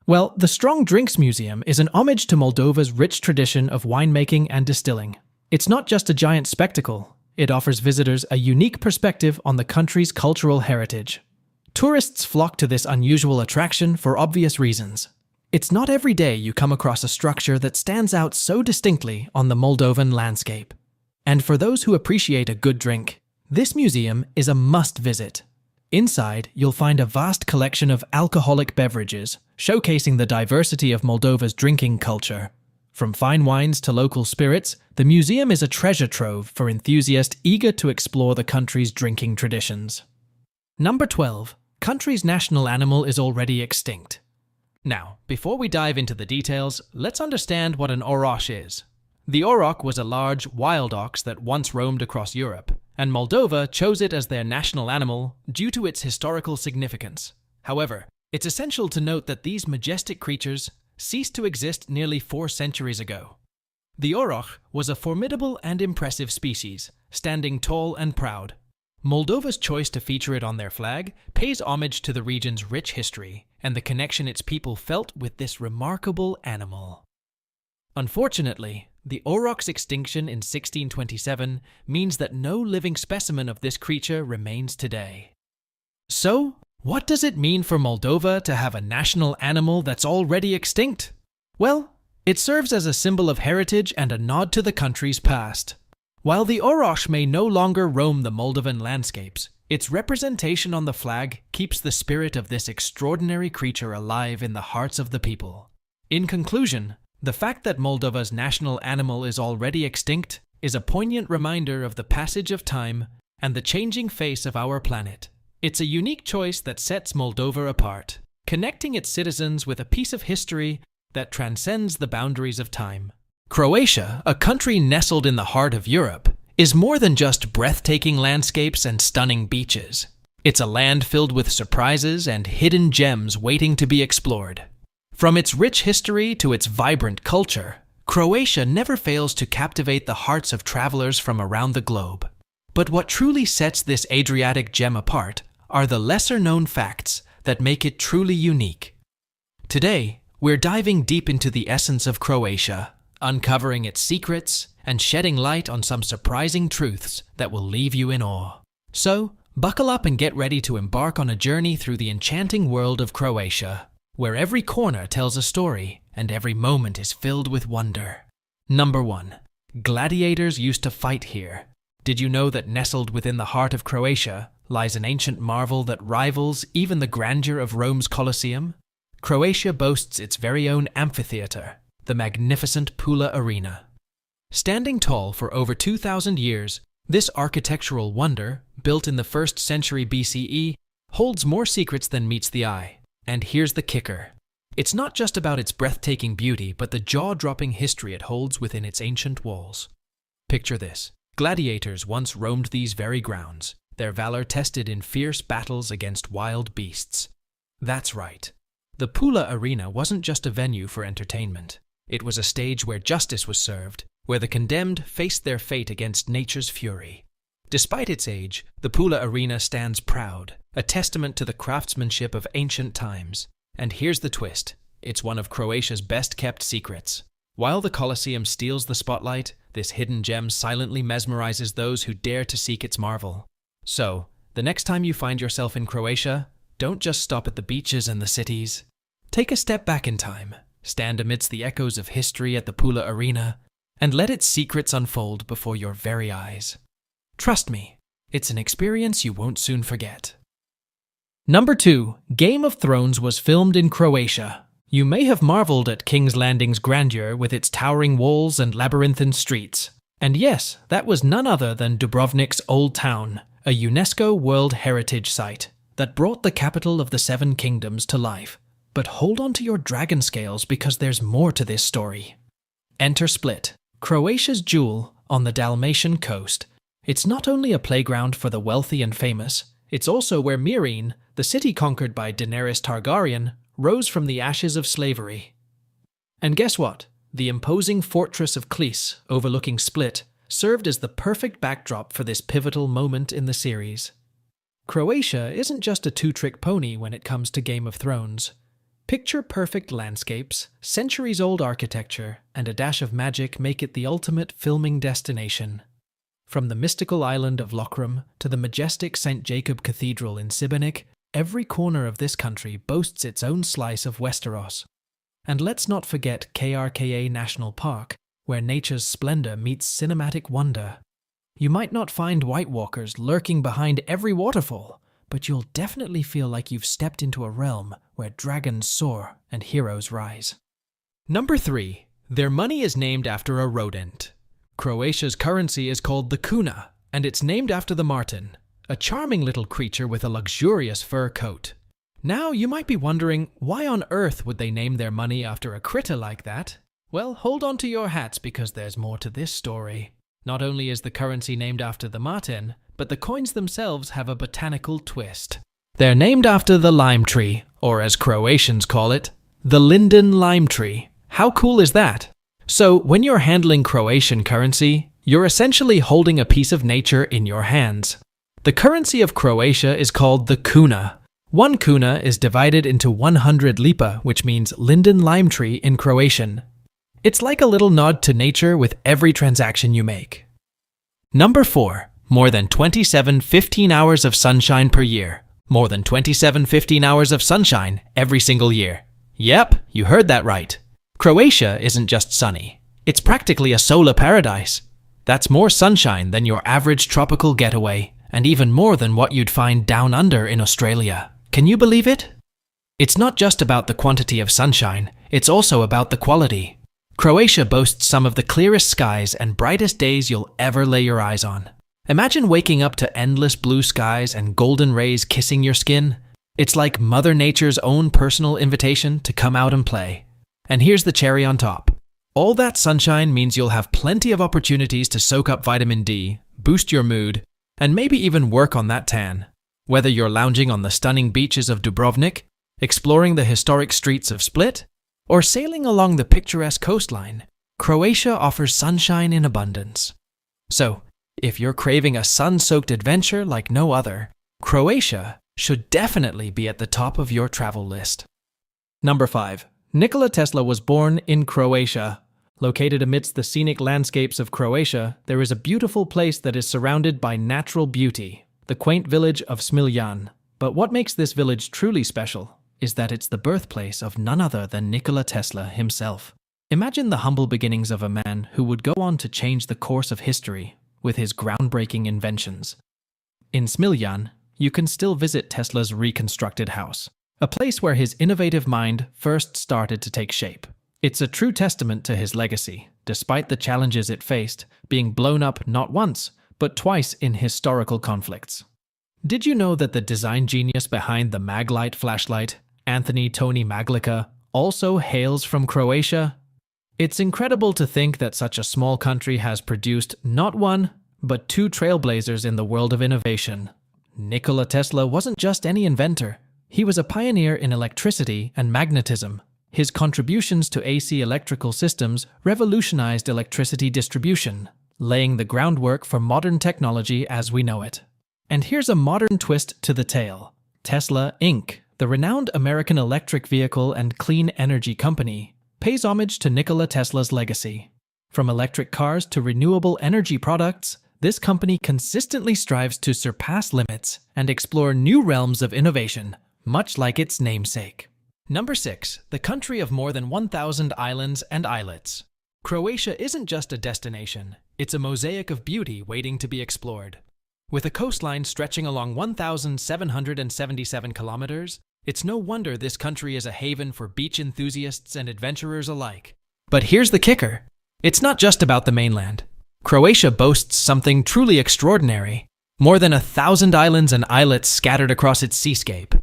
Well, the Strong Drinks Museum is an homage to Moldova's rich tradition of winemaking and distilling. It's not just a giant spectacle. It offers visitors a unique perspective on the country's cultural heritage. Tourists flock to this unusual attraction for obvious reasons. It's not every day you come across a structure that stands out so distinctly on the Moldovan landscape. And for those who appreciate a good drink, this museum is a must-visit. Inside, you'll find a vast collection of alcoholic beverages, showcasing the diversity of Moldova's drinking culture. From fine wines to local spirits, the museum is a treasure trove for enthusiasts eager to explore the country's drinking traditions. Number 12. Country's national animal is already extinct. Now, before we dive into the details, let's understand what an oroch is. The auroch was a large, wild ox that once roamed across Europe, and Moldova chose it as their national animal due to its historical significance. However, it's essential to note that these majestic creatures ceased to exist nearly 4 centuries ago. The auroch was a formidable and impressive species, standing tall and proud. Moldova's choice to feature it on their flag pays homage to the region's rich history and the connection its people felt with this remarkable animal. Unfortunately, the auroch's extinction in 1627 means that no living specimen of this creature remains today. So, what does it mean for Moldova to have a national animal that's already extinct? Well, it serves as a symbol of heritage and a nod to the country's past. While the oroch may no longer roam the Moldovan landscapes, its representation on the flag keeps the spirit of this extraordinary creature alive in the hearts of the people. In conclusion, the fact that Moldova's national animal is already extinct is a poignant reminder of the passage of time and the changing face of our planet. It's a unique choice that sets Moldova apart, connecting its citizens with a piece of history that transcends the boundaries of time. Croatia, a country nestled in the heart of Europe, is more than just breathtaking landscapes and stunning beaches. It's a land filled with surprises and hidden gems waiting to be explored. From its rich history to its vibrant culture, Croatia never fails to captivate the hearts of travelers from around the globe. But what truly sets this Adriatic gem apart are the lesser-known facts that make it truly unique. Today, we're diving deep into the essence of Croatia, uncovering its secrets and shedding light on some surprising truths that will leave you in awe. So, buckle up and get ready to embark on a journey through the enchanting world of Croatia, where every corner tells a story and every moment is filled with wonder. Number 1. Gladiators used to fight here. Did you know that nestled within the heart of Croatia lies an ancient marvel that rivals even the grandeur of Rome's Colosseum? Croatia boasts its very own amphitheater, the magnificent Pula Arena. Standing tall for over 2,000 years, this architectural wonder, built in the 1st century BCE, holds more secrets than meets the eye. And here's the kicker. It's not just about its breathtaking beauty, but the jaw-dropping history it holds within its ancient walls. Picture this. Gladiators once roamed these very grounds, their valor tested in fierce battles against wild beasts. That's right. The Pula Arena wasn't just a venue for entertainment. It was a stage where justice was served, where the condemned faced their fate against nature's fury. Despite its age, the Pula Arena stands proud, a testament to the craftsmanship of ancient times. And here's the twist. It's one of Croatia's best-kept secrets. While the Colosseum steals the spotlight, this hidden gem silently mesmerizes those who dare to seek its marvel. So, the next time you find yourself in Croatia, don't just stop at the beaches and the cities. Take a step back in time, stand amidst the echoes of history at the Pula Arena, and let its secrets unfold before your very eyes. Trust me, it's an experience you won't soon forget. Number 2. Game of Thrones was filmed in Croatia. You may have marveled at King's Landing's grandeur with its towering walls and labyrinthine streets. And yes, that was none other than Dubrovnik's Old Town, a UNESCO World Heritage Site that brought the capital of the Seven Kingdoms to life. But hold on to your dragon scales because there's more to this story. Enter Split, Croatia's jewel on the Dalmatian coast. It's not only a playground for the wealthy and famous, it's also where Myrine, the city conquered by Daenerys Targaryen, rose from the ashes of slavery. And guess what? The imposing fortress of Klis, overlooking Split, served as the perfect backdrop for this pivotal moment in the series. Croatia isn't just a two-trick pony when it comes to Game of Thrones. Picture-perfect landscapes, centuries-old architecture, and a dash of magic make it the ultimate filming destination. From the mystical island of Lokrum to the majestic St. Jacob Cathedral in Šibenik, every corner of this country boasts its own slice of Westeros. And let's not forget KRKA National Park, where nature's splendor meets cinematic wonder. You might not find White Walkers lurking behind every waterfall, but you'll definitely feel like you've stepped into a realm where dragons soar and heroes rise. Number 3. Their money is named after a rodent. Croatia's currency is called the kuna, and it's named after the marten, a charming little creature with a luxurious fur coat. Now, you might be wondering, why on earth would they name their money after a critter like that? Well, hold on to your hats because there's more to this story. Not only is the currency named after the marten, but the coins themselves have a botanical twist. They're named after the lime tree, or as Croatians call it, the linden lime tree. How cool is that? So, when you're handling Croatian currency, you're essentially holding a piece of nature in your hands. The currency of Croatia is called the kuna. One kuna is divided into 100 lipa, which means linden lime tree in Croatian. It's like a little nod to nature with every transaction you make. Number 4. More than 27 15 hours of sunshine per year. More than 27 15 hours of sunshine every single year. Yep, you heard that right. Croatia isn't just sunny. It's practically a solar paradise. That's more sunshine than your average tropical getaway, and even more than what you'd find down under in Australia. Can you believe it? It's not just about the quantity of sunshine, it's also about the quality. Croatia boasts some of the clearest skies and brightest days you'll ever lay your eyes on. Imagine waking up to endless blue skies and golden rays kissing your skin. It's like Mother Nature's own personal invitation to come out and play. And here's the cherry on top. All that sunshine means you'll have plenty of opportunities to soak up vitamin D, boost your mood, and maybe even work on that tan. Whether you're lounging on the stunning beaches of Dubrovnik, exploring the historic streets of Split, or sailing along the picturesque coastline, Croatia offers sunshine in abundance. So, if you're craving a sun-soaked adventure like no other, Croatia should definitely be at the top of your travel list. Number 5. Nikola Tesla was born in Croatia. Located amidst the scenic landscapes of Croatia, there is a beautiful place that is surrounded by natural beauty, the quaint village of Smiljan. But what makes this village truly special is that it's the birthplace of none other than Nikola Tesla himself. Imagine the humble beginnings of a man who would go on to change the course of history with his groundbreaking inventions. In Smiljan, you can still visit Tesla's reconstructed house, a place where his innovative mind first started to take shape. It's a true testament to his legacy, despite the challenges it faced, being blown up not once, but twice in historical conflicts. Did you know that the design genius behind the Maglite flashlight, Anthony Tony Maglica, also hails from Croatia? It's incredible to think that such a small country has produced not one, but two trailblazers in the world of innovation. Nikola Tesla wasn't just any inventor. He was a pioneer in electricity and magnetism. His contributions to AC electrical systems revolutionized electricity distribution, laying the groundwork for modern technology as we know it. And here's a modern twist to the tale. Tesla, Inc., the renowned American electric vehicle and clean energy company, pays homage to Nikola Tesla's legacy. From electric cars to renewable energy products, this company consistently strives to surpass limits and explore new realms of innovation, much like its namesake. Number 6. The country of more than 1,000 islands and islets. Croatia isn't just a destination, it's a mosaic of beauty waiting to be explored. With a coastline stretching along 1,777 kilometers, it's no wonder this country is a haven for beach enthusiasts and adventurers alike. But here's the kicker. It's not just about the mainland. Croatia boasts something truly extraordinary. More than 1,000 islands and islets scattered across its seascape.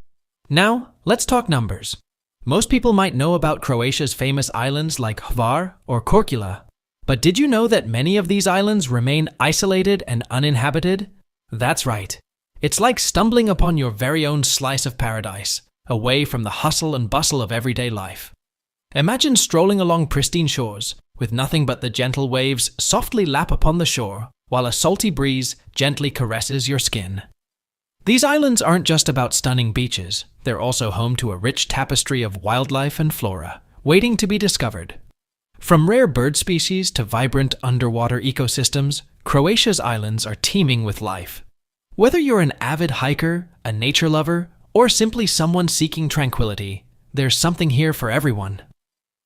Now, let's talk numbers. Most people might know about Croatia's famous islands like Hvar or Korčula. But did you know that many of these islands remain isolated and uninhabited? That's right. It's like stumbling upon your very own slice of paradise, away from the hustle and bustle of everyday life. Imagine strolling along pristine shores, with nothing but the gentle waves softly lap upon the shore, while a salty breeze gently caresses your skin. These islands aren't just about stunning beaches, they're also home to a rich tapestry of wildlife and flora, waiting to be discovered. From rare bird species to vibrant underwater ecosystems, Croatia's islands are teeming with life. Whether you're an avid hiker, a nature lover, or simply someone seeking tranquility, there's something here for everyone.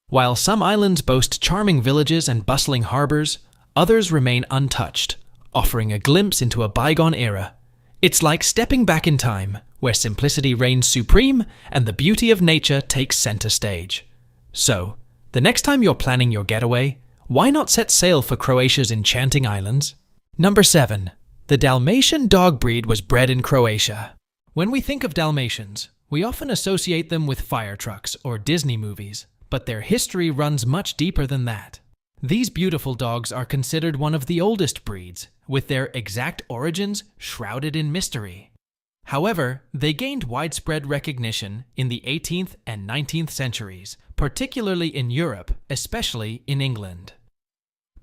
While some islands boast charming villages and bustling harbors, others remain untouched, offering a glimpse into a bygone era. It's like stepping back in time, where simplicity reigns supreme and the beauty of nature takes center stage. So, the next time you're planning your getaway, why not set sail for Croatia's enchanting islands? Number 7. The Dalmatian dog breed was bred in Croatia. When we think of Dalmatians, we often associate them with fire trucks or Disney movies, but their history runs much deeper than that. These beautiful dogs are considered one of the oldest breeds, with their exact origins shrouded in mystery. However, they gained widespread recognition in the 18th and 19th centuries, particularly in Europe, especially in England.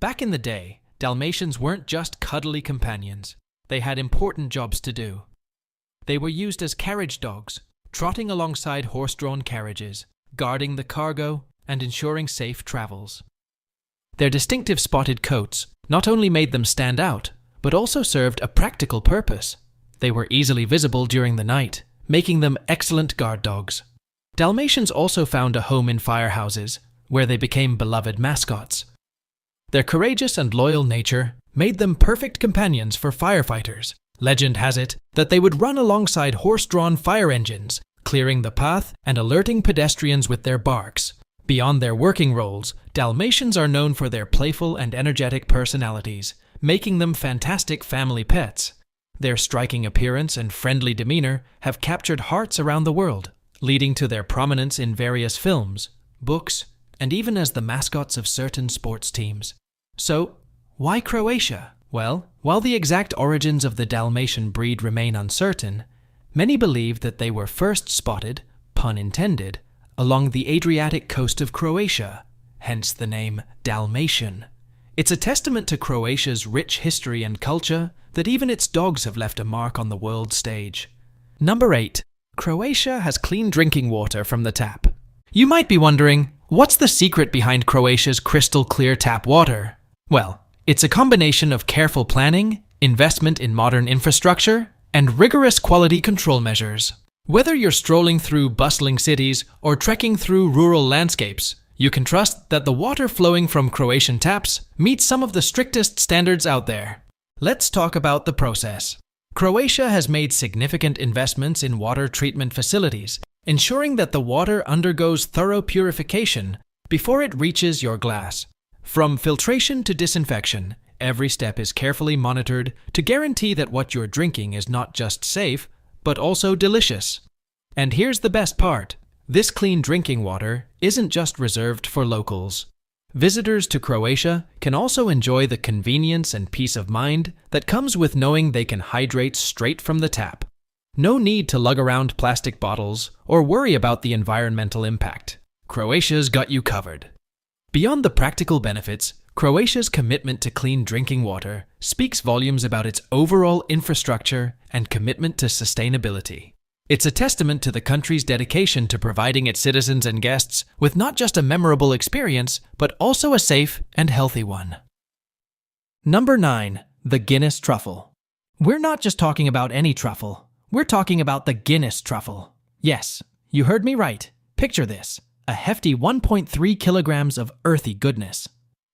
Back in the day, Dalmatians weren't just cuddly companions. They had important jobs to do. They were used as carriage dogs, trotting alongside horse-drawn carriages, guarding the cargo, and ensuring safe travels. Their distinctive spotted coats not only made them stand out, but also served a practical purpose. They were easily visible during the night, making them excellent guard dogs. Dalmatians also found a home in firehouses, where they became beloved mascots. Their courageous and loyal nature made them perfect companions for firefighters. Legend has it that they would run alongside horse-drawn fire engines, clearing the path and alerting pedestrians with their barks. Beyond their working roles, Dalmatians are known for their playful and energetic personalities, making them fantastic family pets. Their striking appearance and friendly demeanor have captured hearts around the world, leading to their prominence in various films, books, and even as the mascots of certain sports teams. So, why Croatia? Well, while the exact origins of the Dalmatian breed remain uncertain, many believe that they were first spotted, pun intended, along the Adriatic coast of Croatia, hence the name Dalmatian. It's a testament to Croatia's rich history and culture that even its dogs have left a mark on the world stage. Number 8. Croatia has clean drinking water from the tap. You might be wondering, what's the secret behind Croatia's crystal clear tap water? Well, it's a combination of careful planning, investment in modern infrastructure, and rigorous quality control measures. Whether you're strolling through bustling cities or trekking through rural landscapes, you can trust that the water flowing from Croatian taps meets some of the strictest standards out there. Let's talk about the process. Croatia has made significant investments in water treatment facilities, ensuring that the water undergoes thorough purification before it reaches your glass. From filtration to disinfection, every step is carefully monitored to guarantee that what you're drinking is not just safe, but also delicious. And here's the best part. This clean drinking water isn't just reserved for locals. Visitors to Croatia can also enjoy the convenience and peace of mind that comes with knowing they can hydrate straight from the tap. No need to lug around plastic bottles or worry about the environmental impact. Croatia's got you covered. Beyond the practical benefits, Croatia's commitment to clean drinking water speaks volumes about its overall infrastructure and commitment to sustainability. It's a testament to the country's dedication to providing its citizens and guests with not just a memorable experience, but also a safe and healthy one. Number 9. The Guinness Truffle. We're not just talking about any truffle. We're talking about the Guinness truffle. Yes, you heard me right. Picture this. A hefty 1.3 kilograms of earthy goodness.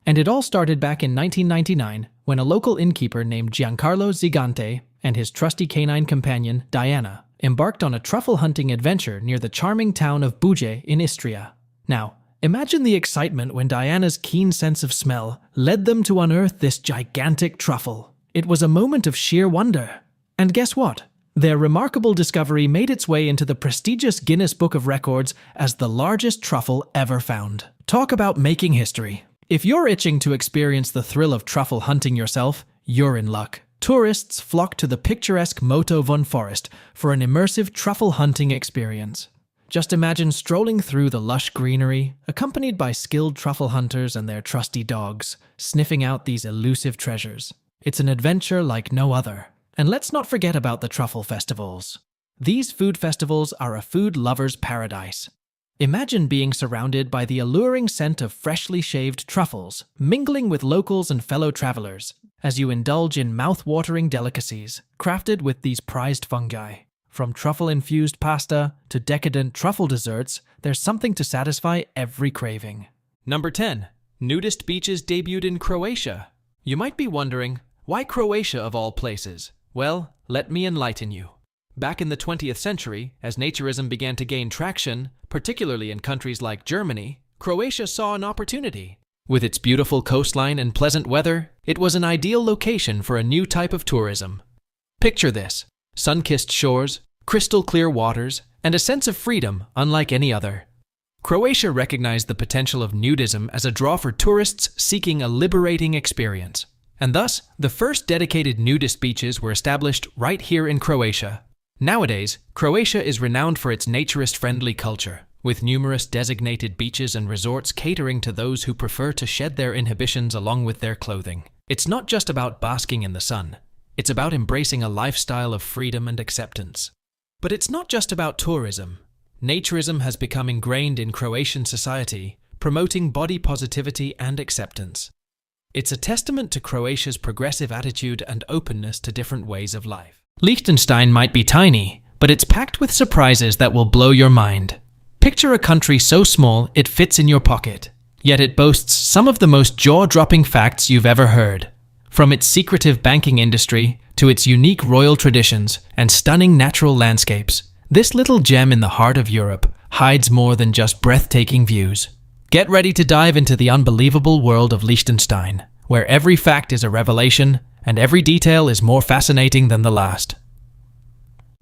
And it all started back in 1999 when a local innkeeper named Giancarlo Zigante and his trusty canine companion, Diana, embarked on a truffle hunting adventure near the charming town of Buje in Istria. Now, imagine the excitement when Diana's keen sense of smell led them to unearth this gigantic truffle. It was a moment of sheer wonder. And guess what? Their remarkable discovery made its way into the prestigious Guinness Book of Records as the largest truffle ever found. Talk about making history. If you're itching to experience the thrill of truffle hunting yourself, you're in luck. Tourists flock to the picturesque Moto Von Forest for an immersive truffle hunting experience. Just imagine strolling through the lush greenery, accompanied by skilled truffle hunters and their trusty dogs, sniffing out these elusive treasures. It's an adventure like no other. And let's not forget about the truffle festivals. These food festivals are a food lover's paradise. Imagine being surrounded by the alluring scent of freshly shaved truffles, mingling with locals and fellow travelers, as you indulge in mouth-watering delicacies crafted with these prized fungi. From truffle-infused pasta to decadent truffle desserts, there's something to satisfy every craving. Number 10. Nudist beaches debuted in Croatia. You might be wondering, why Croatia of all places? Well, let me enlighten you. Back in the 20th century, as naturism began to gain traction, particularly in countries like Germany, Croatia saw an opportunity. With its beautiful coastline and pleasant weather, it was an ideal location for a new type of tourism. Picture this: sun-kissed shores, crystal clear waters, and a sense of freedom unlike any other. Croatia recognized the potential of nudism as a draw for tourists seeking a liberating experience. And thus, the first dedicated nudist beaches were established right here in Croatia. Nowadays, Croatia is renowned for its naturist-friendly culture, with numerous designated beaches and resorts catering to those who prefer to shed their inhibitions along with their clothing. It's not just about basking in the sun. It's about embracing a lifestyle of freedom and acceptance. But it's not just about tourism. Naturism has become ingrained in Croatian society, promoting body positivity and acceptance. It's a testament to Croatia's progressive attitude and openness to different ways of life. Liechtenstein might be tiny, but it's packed with surprises that will blow your mind. Picture a country so small it fits in your pocket, yet it boasts some of the most jaw-dropping facts you've ever heard. From its secretive banking industry to its unique royal traditions and stunning natural landscapes, this little gem in the heart of Europe hides more than just breathtaking views. Get ready to dive into the unbelievable world of Liechtenstein, where every fact is a revelation and every detail is more fascinating than the last.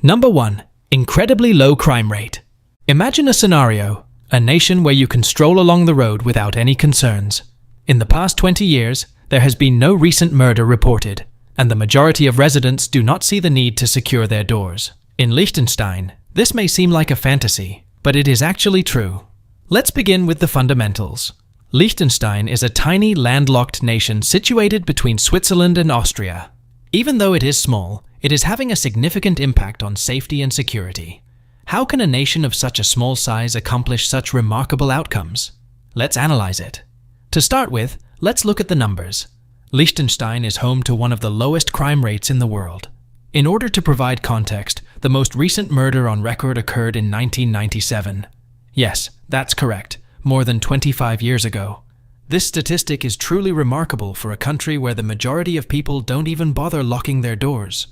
Number 1. Incredibly low crime rate. Imagine a scenario, a nation where you can stroll along the road without any concerns. In the past 20 years, there has been no recent murder reported, and the majority of residents do not see the need to secure their doors. In Liechtenstein, this may seem like a fantasy, but it is actually true. Let's begin with the fundamentals. Liechtenstein is a tiny landlocked nation situated between Switzerland and Austria. Even though it is small, it is having a significant impact on safety and security. How can a nation of such a small size accomplish such remarkable outcomes? Let's analyze it. To start with, let's look at the numbers. Liechtenstein is home to one of the lowest crime rates in the world. In order to provide context, the most recent murder on record occurred in 1997. Yes, that's correct, more than 25 years ago. This statistic is truly remarkable for a country where the majority of people don't even bother locking their doors.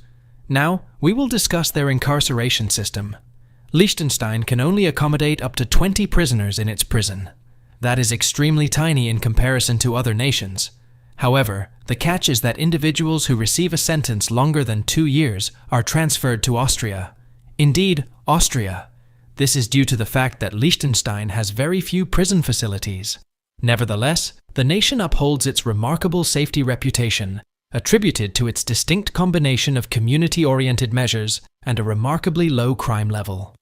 Now, we will discuss their incarceration system. Liechtenstein can only accommodate up to 20 prisoners in its prison. That is extremely tiny in comparison to other nations. However, the catch is that individuals who receive a sentence longer than 2 years are transferred to Austria. Indeed, Austria. This is due to the fact that Liechtenstein has very few prison facilities. Nevertheless, the nation upholds its remarkable safety reputation, attributed to its distinct combination of community-oriented measures and a remarkably low crime level.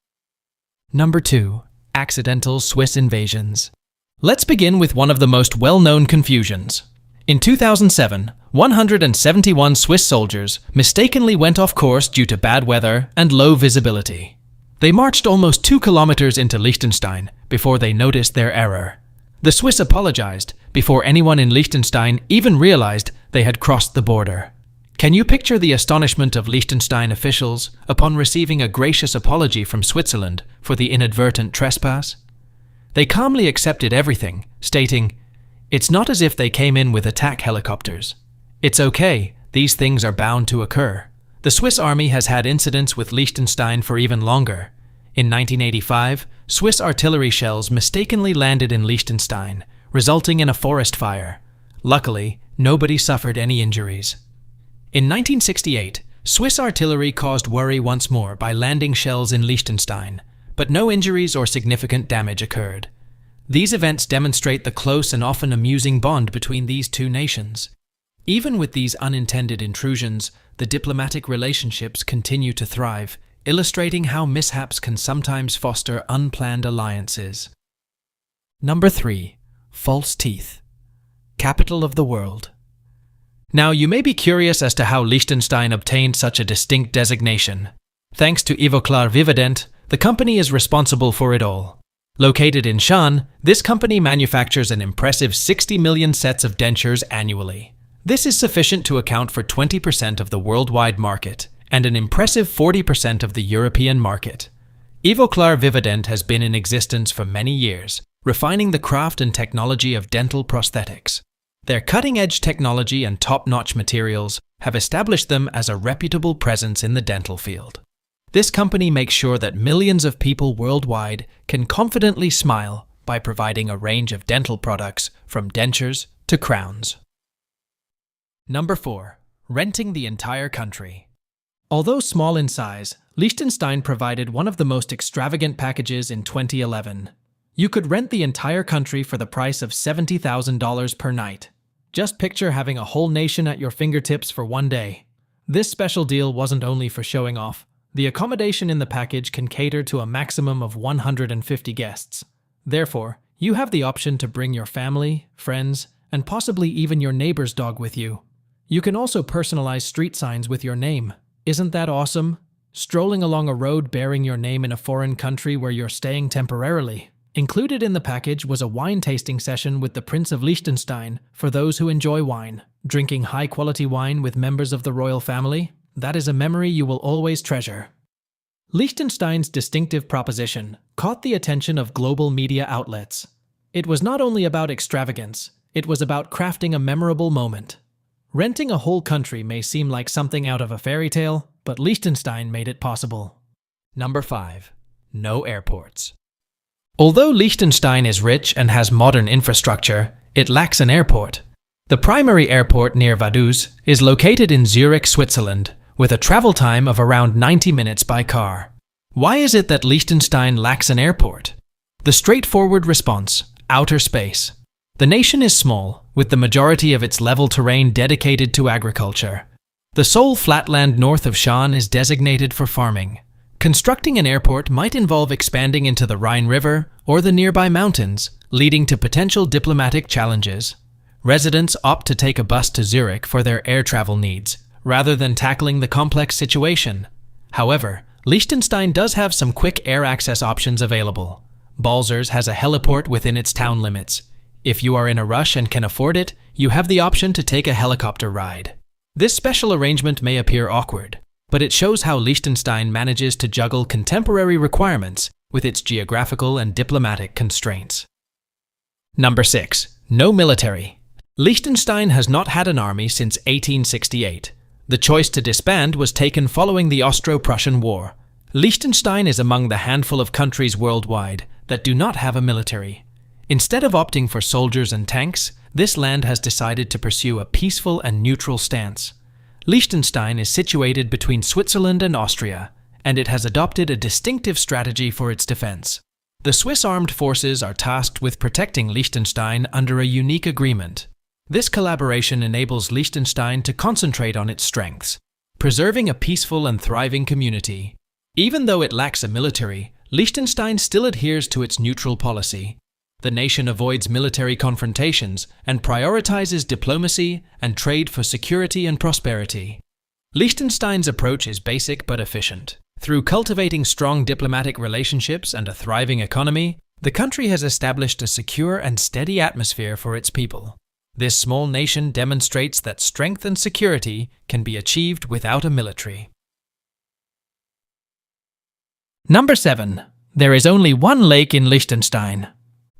Number 2. Accidental Swiss invasions. Let's begin with one of the most well-known confusions. In 2007, 171 Swiss soldiers mistakenly went off course due to bad weather and low visibility. They marched almost 2 kilometers into Liechtenstein before they noticed their error. The Swiss apologized before anyone in Liechtenstein even realized they had crossed the border. Can you picture the astonishment of Liechtenstein officials upon receiving a gracious apology from Switzerland for the inadvertent trespass? They calmly accepted everything, stating, "It's not as if they came in with attack helicopters. It's okay, these things are bound to occur." The Swiss army has had incidents with Liechtenstein for even longer. In 1985, Swiss artillery shells mistakenly landed in Liechtenstein, resulting in a forest fire. Luckily, nobody suffered any injuries. In 1968, Swiss artillery caused worry once more by landing shells in Liechtenstein, but no injuries or significant damage occurred. These events demonstrate the close and often amusing bond between these two nations. Even with these unintended intrusions, the diplomatic relationships continue to thrive, illustrating how mishaps can sometimes foster unplanned alliances. Number 3. False teeth. Capital of the world. Now, you may be curious as to how Liechtenstein obtained such a distinct designation. Thanks to Ivoclar Vivadent, the company is responsible for it all. Located in Schaan, this company manufactures an impressive 60 million sets of dentures annually. This is sufficient to account for 20% of the worldwide market and an impressive 40% of the European market. Ivoclar Vivadent has been in existence for many years, refining the craft and technology of dental prosthetics. Their cutting-edge technology and top-notch materials have established them as a reputable presence in the dental field. This company makes sure that millions of people worldwide can confidently smile by providing a range of dental products from dentures to crowns. Number 4. Renting the entire country. Although small in size, Liechtenstein provided one of the most extravagant packages in 2011. You could rent the entire country for the price of $70,000 per night. Just picture having a whole nation at your fingertips for one day. This special deal wasn't only for showing off. The accommodation in the package can cater to a maximum of 150 guests. Therefore, you have the option to bring your family, friends, and possibly even your neighbor's dog with you. You can also personalize street signs with your name. Isn't that awesome? Strolling along a road bearing your name in a foreign country where you're staying temporarily. Included in the package was a wine tasting session with the Prince of Liechtenstein for those who enjoy wine. Drinking high-quality wine with members of the royal family? That is a memory you will always treasure. Liechtenstein's distinctive proposition caught the attention of global media outlets. It was not only about extravagance, it was about crafting a memorable moment. Renting a whole country may seem like something out of a fairy tale, but Liechtenstein made it possible. Number 5. No airports. Although Liechtenstein is rich and has modern infrastructure, it lacks an airport. The primary airport near Vaduz is located in Zurich, Switzerland, with a travel time of around 90 minutes by car. Why is it that Liechtenstein lacks an airport? The straightforward response: outer space. The nation is small, with the majority of its level terrain dedicated to agriculture. The sole flatland north of Schaan is designated for farming. Constructing an airport might involve expanding into the Rhine River or the nearby mountains, leading to potential diplomatic challenges. Residents opt to take a bus to Zurich for their air travel needs, rather than tackling the complex situation. However, Liechtenstein does have some quick air access options available. Balzers has a heliport within its town limits. If you are in a rush and can afford it, you have the option to take a helicopter ride. This special arrangement may appear awkward, but it shows how Liechtenstein manages to juggle contemporary requirements with its geographical and diplomatic constraints. Number 6. No military. Liechtenstein has not had an army since 1868. The choice to disband was taken following the Austro-Prussian War. Liechtenstein is among the handful of countries worldwide that do not have a military. Instead of opting for soldiers and tanks, this land has decided to pursue a peaceful and neutral stance. Liechtenstein is situated between Switzerland and Austria, and it has adopted a distinctive strategy for its defense. The Swiss armed forces are tasked with protecting Liechtenstein under a unique agreement. This collaboration enables Liechtenstein to concentrate on its strengths, preserving a peaceful and thriving community. Even though it lacks a military, Liechtenstein still adheres to its neutral policy. The nation avoids military confrontations and prioritizes diplomacy and trade for security and prosperity. Liechtenstein's approach is basic but efficient. Through cultivating strong diplomatic relationships and a thriving economy, the country has established a secure and steady atmosphere for its people. This small nation demonstrates that strength and security can be achieved without a military. Number 7. There is only one lake in Liechtenstein.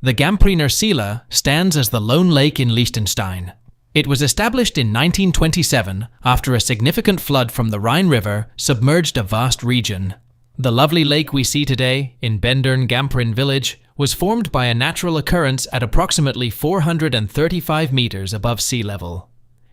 The Gampriner Sila stands as the lone lake in Liechtenstein. It was established in 1927 after a significant flood from the Rhine River submerged a vast region. The lovely lake we see today in Bendern-Gamprin village was formed by a natural occurrence at approximately 435 meters above sea level.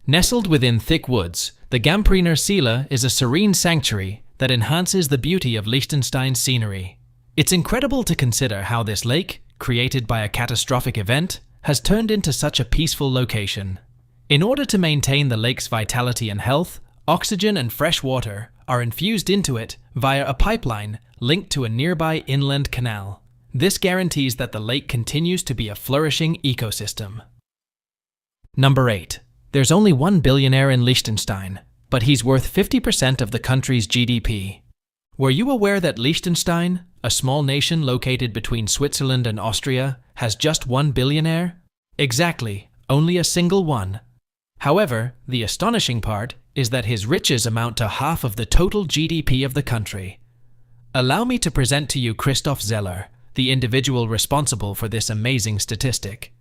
Nestled within thick woods, the Gampriner Sila is a serene sanctuary that enhances the beauty of Liechtenstein's scenery. It's incredible to consider how this lake, created by a catastrophic event, has turned into such a peaceful location. In order to maintain the lake's vitality and health, oxygen and fresh water are infused into it via a pipeline linked to a nearby inland canal. This guarantees that the lake continues to be a flourishing ecosystem. Number 8. There's only one billionaire in Liechtenstein, but he's worth 50% of the country's GDP. Were you aware that Liechtenstein, a small nation located between Switzerland and Austria, has just one billionaire? Exactly, only a single one. However, the astonishing part is that his riches amount to half of the total GDP of the country. Allow me to present to you Christoph Zeller, the individual responsible for this amazing statistic.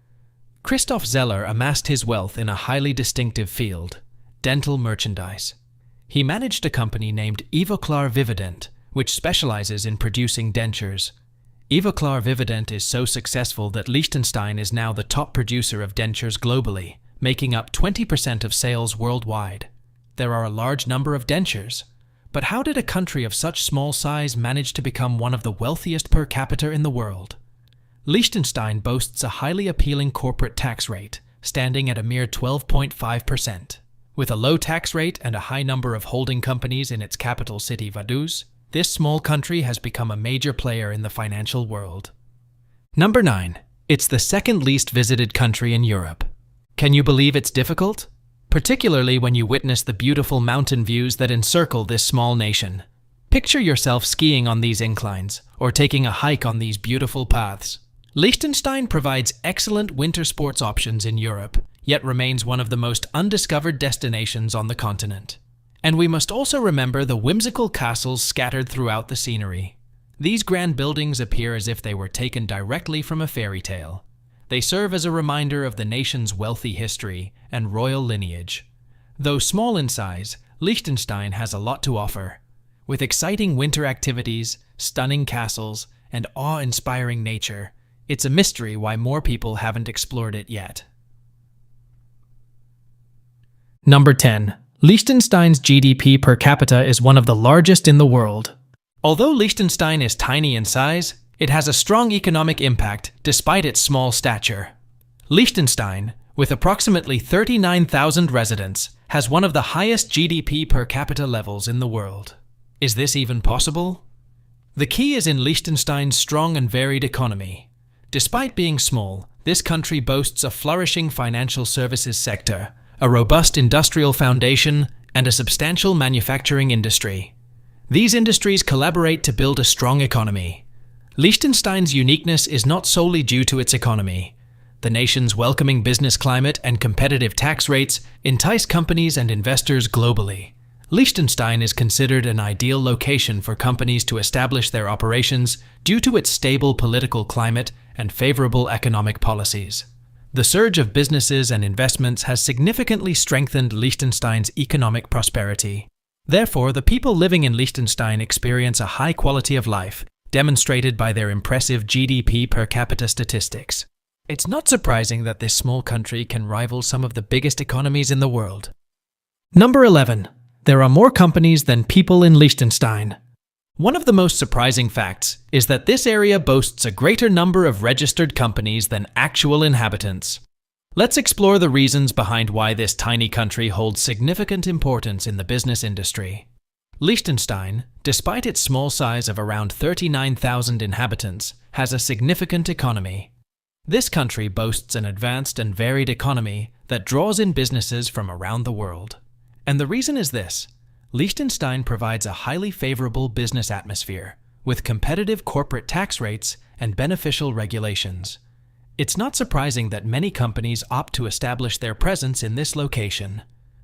Christoph Zeller amassed his wealth in a highly distinctive field, dental merchandise. He managed a company named Ivoclar Vivadent, which specializes in producing dentures. Ivoclar Vivadent is so successful that Liechtenstein is now the top producer of dentures globally, making up 20% of sales worldwide. There are a large number of dentures. But how did a country of such small size manage to become one of the wealthiest per capita in the world? Liechtenstein boasts a highly appealing corporate tax rate, standing at a mere 12.5%. With a low tax rate and a high number of holding companies in its capital city Vaduz, this small country has become a major player in the financial world. Number 9. It's the second least visited country in Europe. Can you believe it's difficult? Particularly when you witness the beautiful mountain views that encircle this small nation. Picture yourself skiing on these inclines, or taking a hike on these beautiful paths. Liechtenstein provides excellent winter sports options in Europe, yet remains one of the most undiscovered destinations on the continent. And we must also remember the whimsical castles scattered throughout the scenery. These grand buildings appear as if they were taken directly from a fairy tale. They serve as a reminder of the nation's wealthy history and royal lineage. Though small in size, Liechtenstein has a lot to offer. With exciting winter activities, stunning castles, and awe-inspiring nature, it's a mystery why more people haven't explored it yet. Number 10. Liechtenstein's GDP per capita is one of the largest in the world. Although Liechtenstein is tiny in size, it has a strong economic impact despite its small stature. Liechtenstein, with approximately 39,000 residents, has one of the highest GDP per capita levels in the world. Is this even possible? The key is in Liechtenstein's strong and varied economy. Despite being small, this country boasts a flourishing financial services sector, a robust industrial foundation, and a substantial manufacturing industry. These industries collaborate to build a strong economy. Liechtenstein's uniqueness is not solely due to its economy. The nation's welcoming business climate and competitive tax rates entice companies and investors globally. Liechtenstein is considered an ideal location for companies to establish their operations due to its stable political climate and favorable economic policies. The surge of businesses and investments has significantly strengthened Liechtenstein's economic prosperity. Therefore, the people living in Liechtenstein experience a high quality of life, demonstrated by their impressive GDP per capita statistics. It's not surprising that this small country can rival some of the biggest economies in the world. Number 11. There are more companies than people in Liechtenstein. One of the most surprising facts is that this area boasts a greater number of registered companies than actual inhabitants. Let's explore the reasons behind why this tiny country holds significant importance in the business industry. Liechtenstein, despite its small size of around 39,000 inhabitants, has a significant economy. This country boasts an advanced and varied economy that draws in businesses from around the world. And the reason is this: Liechtenstein provides a highly favorable business atmosphere, with competitive corporate tax rates and beneficial regulations. It's not surprising that many companies opt to establish their presence in this location.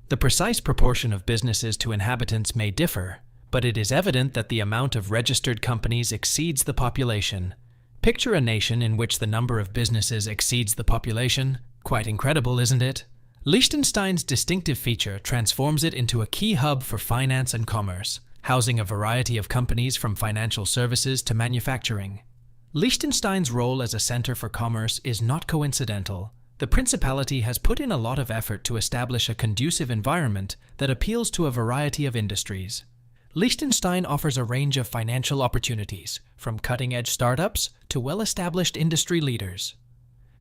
The precise proportion of businesses to inhabitants may differ, but it is evident that the amount of registered companies exceeds the population. Picture a nation in which the number of businesses exceeds the population. Quite incredible, isn't it? Liechtenstein's distinctive feature transforms it into a key hub for finance and commerce, housing a variety of companies from financial services to manufacturing. Liechtenstein's role as a center for commerce is not coincidental. The Principality has put in a lot of effort to establish a conducive environment that appeals to a variety of industries. Liechtenstein offers a range of financial opportunities, from cutting-edge startups to well-established industry leaders.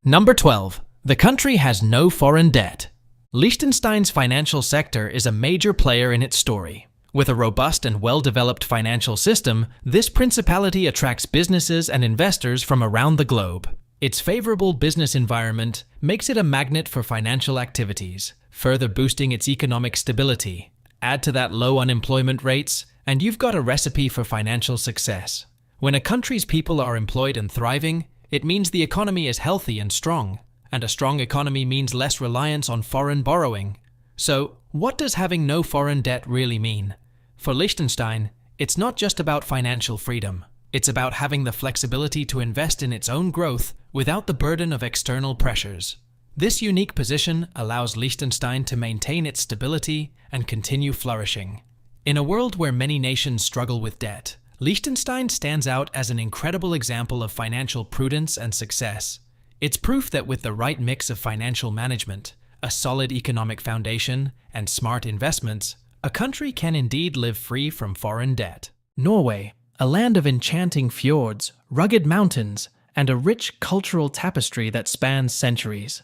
Number 12. The country has no foreign debt. Liechtenstein's financial sector is a major player in its story. With a robust and well-developed financial system, this principality attracts businesses and investors from around the globe. Its favorable business environment makes it a magnet for financial activities, further boosting its economic stability. Add to that low unemployment rates, and you've got a recipe for financial success. When a country's people are employed and thriving, it means the economy is healthy and strong. And a strong economy means less reliance on foreign borrowing. So, what does having no foreign debt really mean? For Liechtenstein, it's not just about financial freedom. It's about having the flexibility to invest in its own growth without the burden of external pressures. This unique position allows Liechtenstein to maintain its stability and continue flourishing. In a world where many nations struggle with debt, Liechtenstein stands out as an incredible example of financial prudence and success. It's proof that with the right mix of financial management, a solid economic foundation, and smart investments, a country can indeed live free from foreign debt. Norway, a land of enchanting fjords, rugged mountains, and a rich cultural tapestry that spans centuries.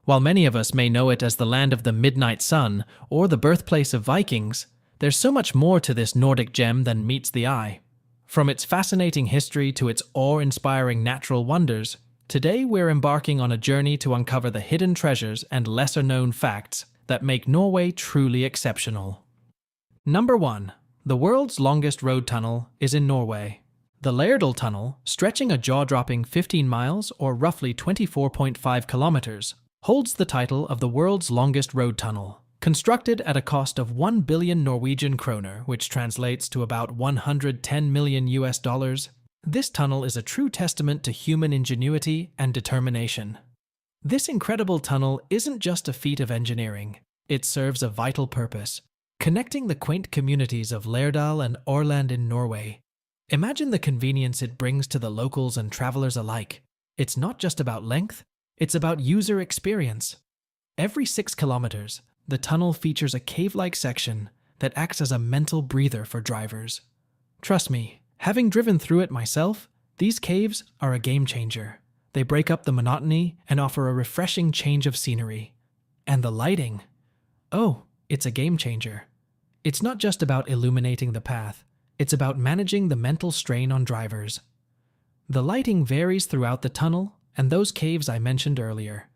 While many of us may know it as the land of the midnight sun or the birthplace of Vikings, there's so much more to this Nordic gem than meets the eye. From its fascinating history to its awe-inspiring natural wonders, today we're embarking on a journey to uncover the hidden treasures and lesser-known facts that make Norway truly exceptional. Number 1. The world's longest road tunnel is in Norway. The Lærdal Tunnel, stretching a jaw-dropping 15 miles or roughly 24.5 kilometers, holds the title of the world's longest road tunnel. Constructed at a cost of 1 billion Norwegian kroner, which translates to about 110 million US dollars, this tunnel is a true testament to human ingenuity and determination. This incredible tunnel isn't just a feat of engineering. It serves a vital purpose, connecting the quaint communities of Lærdal and Årland in Norway. Imagine the convenience it brings to the locals and travelers alike. It's not just about length, it's about user experience. Every 6 kilometers, the tunnel features a cave-like section that acts as a mental breather for drivers. Trust me, having driven through it myself, these caves are a game changer. They break up the monotony and offer a refreshing change of scenery. And the lighting. Oh, it's a game changer. It's not just about illuminating the path. It's about managing the mental strain on drivers. The lighting varies throughout the tunnel and those caves I mentioned earlier.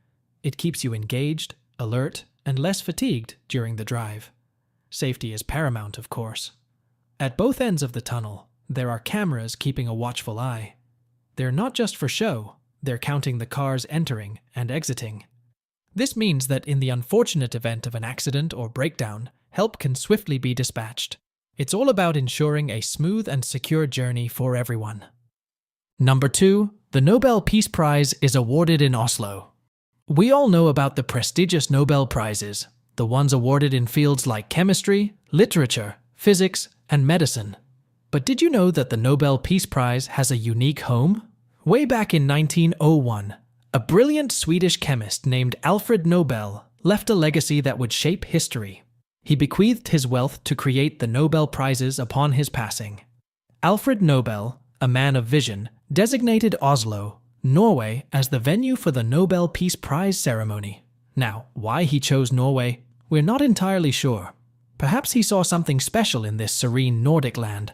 It keeps you engaged, alert, and less fatigued during the drive. Safety is paramount, of course. At both ends of the tunnel, there are cameras keeping a watchful eye. They're not just for show, they're counting the cars entering and exiting. This means that in the unfortunate event of an accident or breakdown, help can swiftly be dispatched. It's all about ensuring a smooth and secure journey for everyone. Number 2, the Nobel Peace Prize is awarded in Oslo. We all know about the prestigious Nobel Prizes, the ones awarded in fields like chemistry, literature, physics, and medicine. But did you know that the Nobel Peace Prize has a unique home? Way back in 1901, a brilliant Swedish chemist named Alfred Nobel left a legacy that would shape history. He bequeathed his wealth to create the Nobel Prizes upon his passing. Alfred Nobel, a man of vision, designated Oslo, Norway, as the venue for the Nobel Peace Prize ceremony. Now, why he chose Norway, we're not entirely sure. Perhaps he saw something special in this serene Nordic land.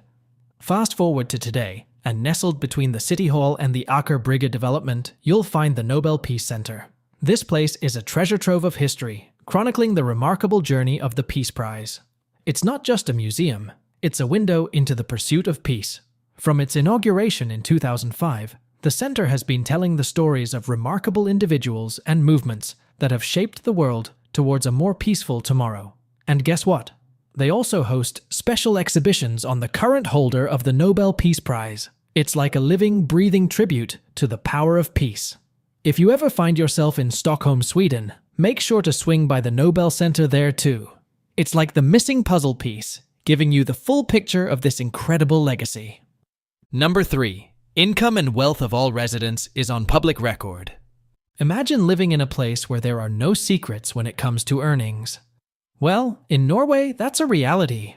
Fast forward to today, and nestled between the City Hall and the Aker Brygge development, you'll find the Nobel Peace Center. This place is a treasure trove of history, chronicling the remarkable journey of the Peace Prize. It's not just a museum, it's a window into the pursuit of peace. From its inauguration in 2005, the center has been telling the stories of remarkable individuals and movements that have shaped the world towards a more peaceful tomorrow. And guess what? They also host special exhibitions on the current holder of the Nobel Peace Prize. It's like a living, breathing tribute to the power of peace. If you ever find yourself in Stockholm, Sweden, make sure to swing by the Nobel Center there too. It's like the missing puzzle piece, giving you the full picture of this incredible legacy. Number 3. Income and wealth of all residents is on public record. Imagine living in a place where there are no secrets when it comes to earnings. Well, in Norway, that's a reality.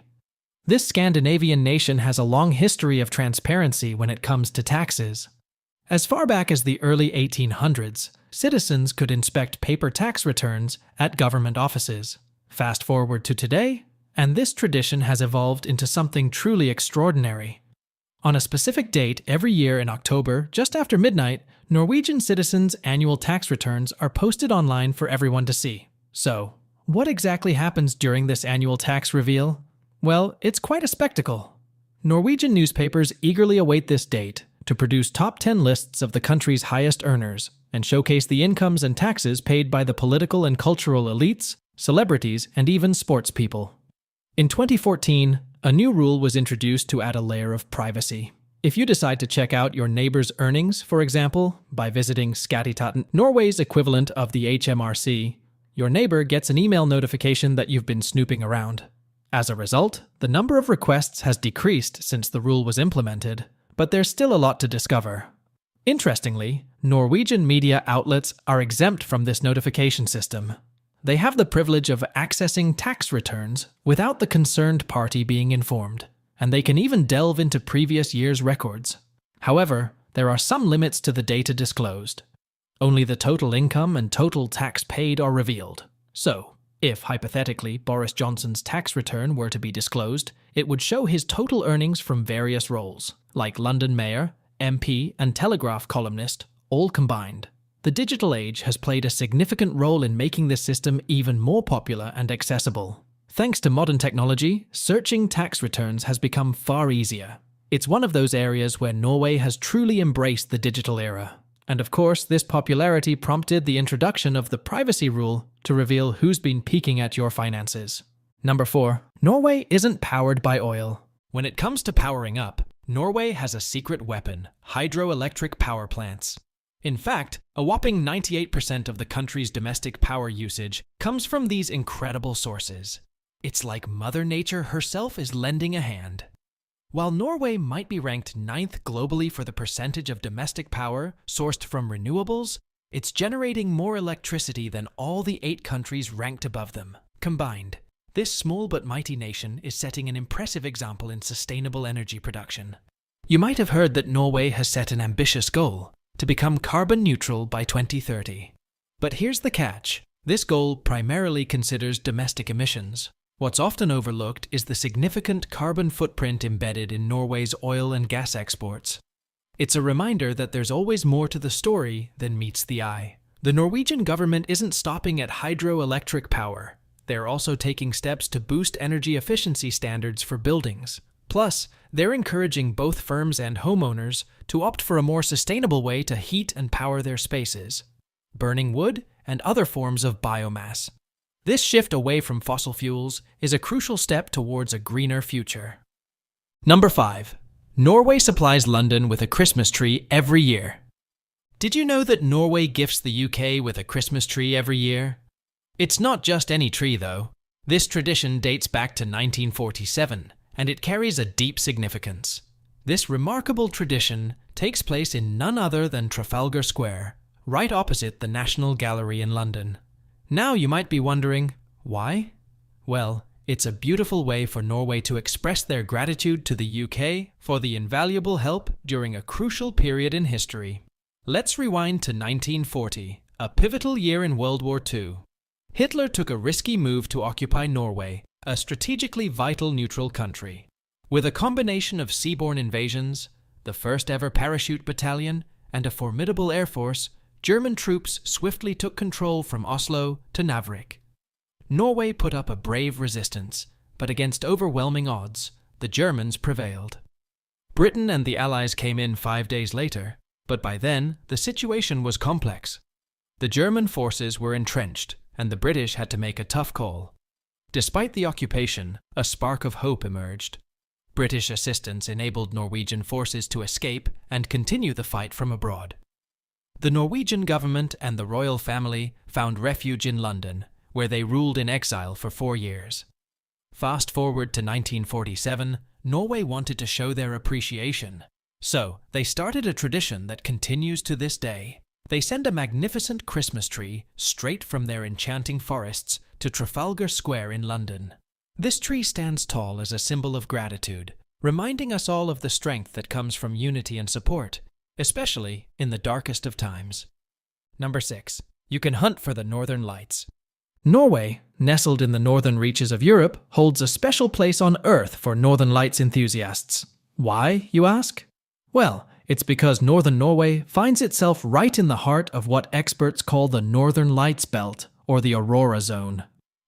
This Scandinavian nation has a long history of transparency when it comes to taxes. As far back as the early 1800s, citizens could inspect paper tax returns at government offices. Fast forward to today, and this tradition has evolved into something truly extraordinary. On a specific date every year in October, just after midnight, Norwegian citizens' annual tax returns are posted online for everyone to see. So, what exactly happens during this annual tax reveal? Well, it's quite a spectacle. Norwegian newspapers eagerly await this date to produce top 10 lists of the country's highest earners and showcase the incomes and taxes paid by the political and cultural elites, celebrities, and even sports people. In 2014, a new rule was introduced to add a layer of privacy. If you decide to check out your neighbor's earnings, for example, by visiting Skatteetaten, Norway's equivalent of the HMRC, your neighbor gets an email notification that you've been snooping around. As a result, the number of requests has decreased since the rule was implemented, but there's still a lot to discover. Interestingly, Norwegian media outlets are exempt from this notification system. They have the privilege of accessing tax returns without the concerned party being informed, and they can even delve into previous year's records. However, there are some limits to the data disclosed. Only the total income and total tax paid are revealed. So, if hypothetically Boris Johnson's tax return were to be disclosed, it would show his total earnings from various roles, like London Mayor, MP, and Telegraph columnist, all combined. The digital age has played a significant role in making this system even more popular and accessible. Thanks to modern technology, searching tax returns has become far easier. It's one of those areas where Norway has truly embraced the digital era. And of course, this popularity prompted the introduction of the privacy rule to reveal who's been peeking at your finances. Number 4. Norway isn't powered by oil. When it comes to powering up, Norway has a secret weapon: hydroelectric power plants. In fact, a whopping 98% of the country's domestic power usage comes from these incredible sources. It's like Mother Nature herself is lending a hand. While Norway might be ranked 9th globally for the percentage of domestic power sourced from renewables, it's generating more electricity than all the 8 countries ranked above them combined. This small but mighty nation is setting an impressive example in sustainable energy production. You might have heard that Norway has set an ambitious goal to become carbon neutral by 2030. But here's the catch. This goal primarily considers domestic emissions. What's often overlooked is the significant carbon footprint embedded in Norway's oil and gas exports. It's a reminder that there's always more to the story than meets the eye. The Norwegian government isn't stopping at hydroelectric power. They're also taking steps to boost energy efficiency standards for buildings. Plus, they're encouraging both firms and homeowners to opt for a more sustainable way to heat and power their spaces, burning wood and other forms of biomass. This shift away from fossil fuels is a crucial step towards a greener future. Number 5. Norway supplies London with a Christmas tree every year. Did you know that Norway gifts the UK with a Christmas tree every year? It's not just any tree, though. This tradition dates back to 1947, and it carries a deep significance. This remarkable tradition takes place in none other than Trafalgar Square, right opposite the National Gallery in London. Now you might be wondering, why? Well, it's a beautiful way for Norway to express their gratitude to the UK for the invaluable help during a crucial period in history. Let's rewind to 1940, a pivotal year in World War II. Hitler took a risky move to occupy Norway, a strategically vital neutral country. With a combination of seaborne invasions, the first ever parachute battalion, and a formidable air force, German troops swiftly took control from Oslo to Narvik. Norway put up a brave resistance, but against overwhelming odds, the Germans prevailed. Britain and the Allies came in 5 days later, but by then the situation was complex. The German forces were entrenched, and the British had to make a tough call. Despite the occupation, a spark of hope emerged. British assistance enabled Norwegian forces to escape and continue the fight from abroad. The Norwegian government and the royal family found refuge in London, where they ruled in exile for 4 years. Fast forward to 1947, Norway wanted to show their appreciation. So, they started a tradition that continues to this day. They send a magnificent Christmas tree straight from their enchanting forests to Trafalgar Square in London. This tree stands tall as a symbol of gratitude, reminding us all of the strength that comes from unity and support, especially in the darkest of times. Number 6. You can hunt for the Northern Lights. Norway, nestled in the northern reaches of Europe, holds a special place on Earth for Northern Lights enthusiasts. Why, you ask? Well, it's because northern Norway finds itself right in the heart of what experts call the Northern Lights Belt, or the Aurora Zone.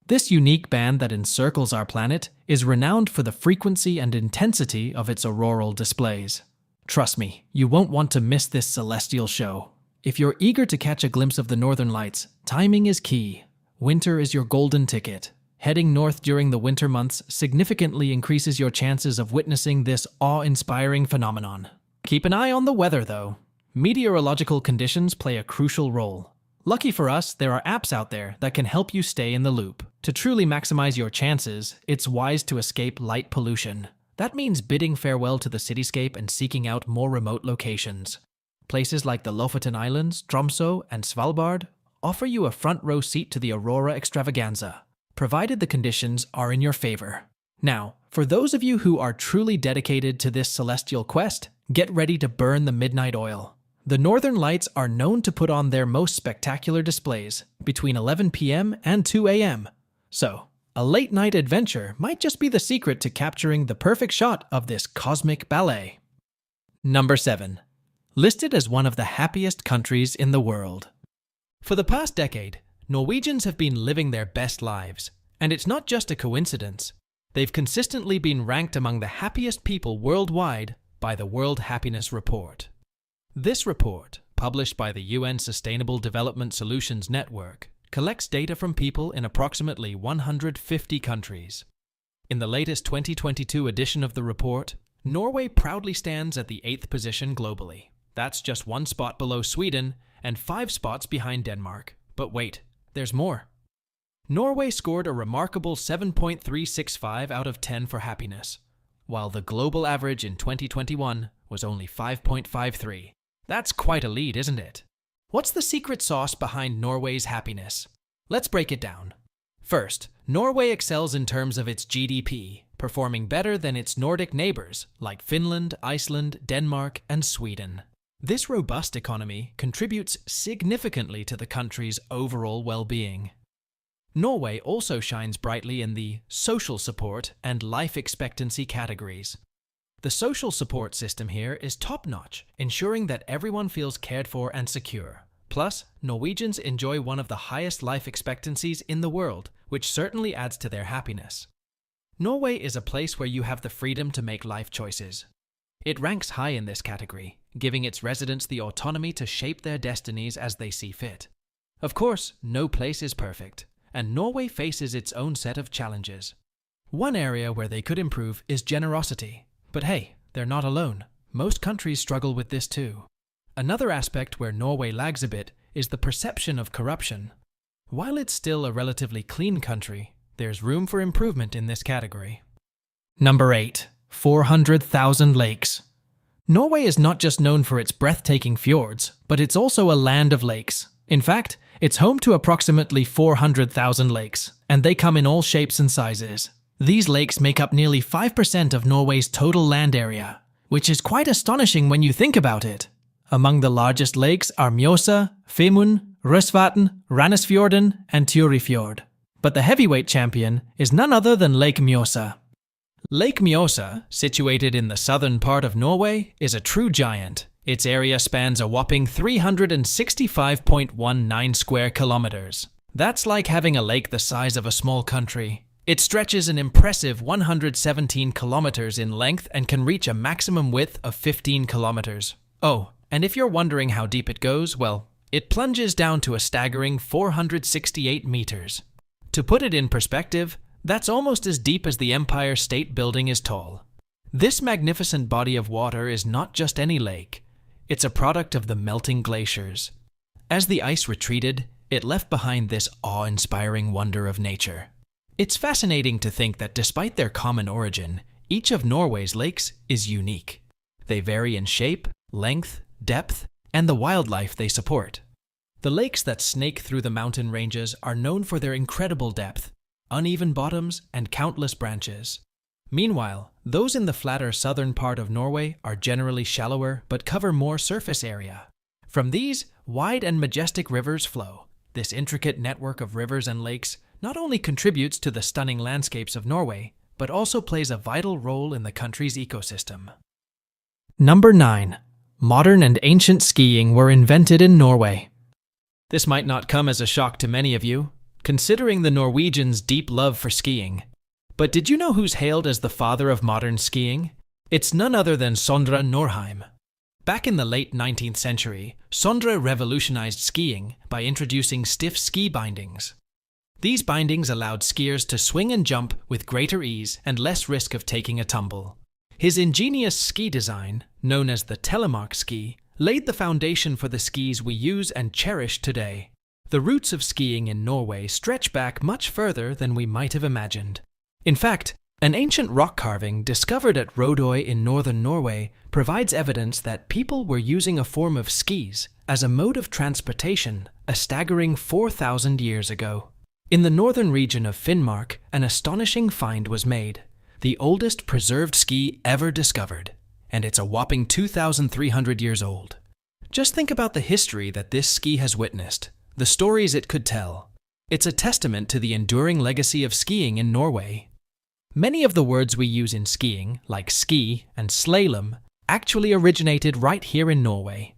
This unique band that encircles our planet is renowned for the frequency and intensity of its auroral displays. Trust me, you won't want to miss this celestial show. If you're eager to catch a glimpse of the Northern Lights, timing is key. Winter is your golden ticket. Heading north during the winter months significantly increases your chances of witnessing this awe-inspiring phenomenon. Keep an eye on the weather, though. Meteorological conditions play a crucial role. Lucky for us, there are apps out there that can help you stay in the loop. To truly maximize your chances, it's wise to escape light pollution. That means bidding farewell to the cityscape and seeking out more remote locations. Places like the Lofoten Islands, Tromsø, and Svalbard offer you a front-row seat to the Aurora extravaganza, provided the conditions are in your favor. Now, for those of you who are truly dedicated to this celestial quest, get ready to burn the midnight oil. The Northern Lights are known to put on their most spectacular displays between 11 p.m. and 2 a.m. So, a late-night adventure might just be the secret to capturing the perfect shot of this cosmic ballet. Number 7. Listed as one of the happiest countries in the world. For the past decade, Norwegians have been living their best lives, and it's not just a coincidence. They've consistently been ranked among the happiest people worldwide by the World Happiness Report. This report, published by the UN Sustainable Development Solutions Network, collects data from people in approximately 150 countries. In the latest 2022 edition of the report, Norway proudly stands at the 8th position globally. That's just 1 spot below Sweden and 5 spots behind Denmark. But wait, there's more. Norway scored a remarkable 7.365 out of 10 for happiness, while the global average in 2021 was only 5.53. That's quite a lead, isn't it? What's the secret sauce behind Norway's happiness? Let's break it down. First, Norway excels in terms of its GDP, performing better than its Nordic neighbors like Finland, Iceland, Denmark, and Sweden. This robust economy contributes significantly to the country's overall well-being. Norway also shines brightly in the social support and life expectancy categories. The social support system here is top-notch, ensuring that everyone feels cared for and secure. Plus, Norwegians enjoy one of the highest life expectancies in the world, which certainly adds to their happiness. Norway is a place where you have the freedom to make life choices. It ranks high in this category, giving its residents the autonomy to shape their destinies as they see fit. Of course, no place is perfect, and Norway faces its own set of challenges. One area where they could improve is generosity. But hey, they're not alone. Most countries struggle with this too. Another aspect where Norway lags a bit is the perception of corruption. While it's still a relatively clean country, there's room for improvement in this category. Number 8. 400,000 lakes. Norway is not just known for its breathtaking fjords, but it's also a land of lakes. In fact, it's home to approximately 400,000 lakes, and they come in all shapes and sizes. These lakes make up nearly 5% of Norway's total land area, which is quite astonishing when you think about it. Among the largest lakes are Mjøsa, Femund, Røsvatn, Randsfjorden, and Tjørnfjord. But the heavyweight champion is none other than Lake Mjøsa. Lake Mjøsa, situated in the southern part of Norway, is a true giant. Its area spans a whopping 365.19 square kilometers. That's like having a lake the size of a small country. It stretches an impressive 117 kilometers in length and can reach a maximum width of 15 kilometers. Oh, and if you're wondering how deep it goes, well, it plunges down to a staggering 468 meters. To put it in perspective, that's almost as deep as the Empire State Building is tall. This magnificent body of water is not just any lake. It's a product of the melting glaciers. As the ice retreated, it left behind this awe-inspiring wonder of nature. It's fascinating to think that despite their common origin, each of Norway's lakes is unique. They vary in shape, length, depth, and the wildlife they support. The lakes that snake through the mountain ranges are known for their incredible depth, uneven bottoms, and countless branches. Meanwhile, those in the flatter southern part of Norway are generally shallower but cover more surface area. From these, wide and majestic rivers flow. This intricate network of rivers and lakes not only contributes to the stunning landscapes of Norway, but also plays a vital role in the country's ecosystem. Number 9. Modern and ancient skiing were invented in Norway. This might not come as a shock to many of you, considering the Norwegians' deep love for skiing. But did you know who's hailed as the father of modern skiing? It's none other than Sondre Norheim. Back in the late 19th century, Sondre revolutionized skiing by introducing stiff ski bindings. These bindings allowed skiers to swing and jump with greater ease and less risk of taking a tumble. His ingenious ski design, known as the Telemark ski, laid the foundation for the skis we use and cherish today. The roots of skiing in Norway stretch back much further than we might have imagined. In fact, an ancient rock carving discovered at Rodøy in northern Norway provides evidence that people were using a form of skis as a mode of transportation a staggering 4,000 years ago. In the northern region of Finnmark, an astonishing find was made, the oldest preserved ski ever discovered, and it's a whopping 2,300 years old. Just think about the history that this ski has witnessed, the stories it could tell. It's a testament to the enduring legacy of skiing in Norway. Many of the words we use in skiing, like ski and slalom, actually originated right here in Norway.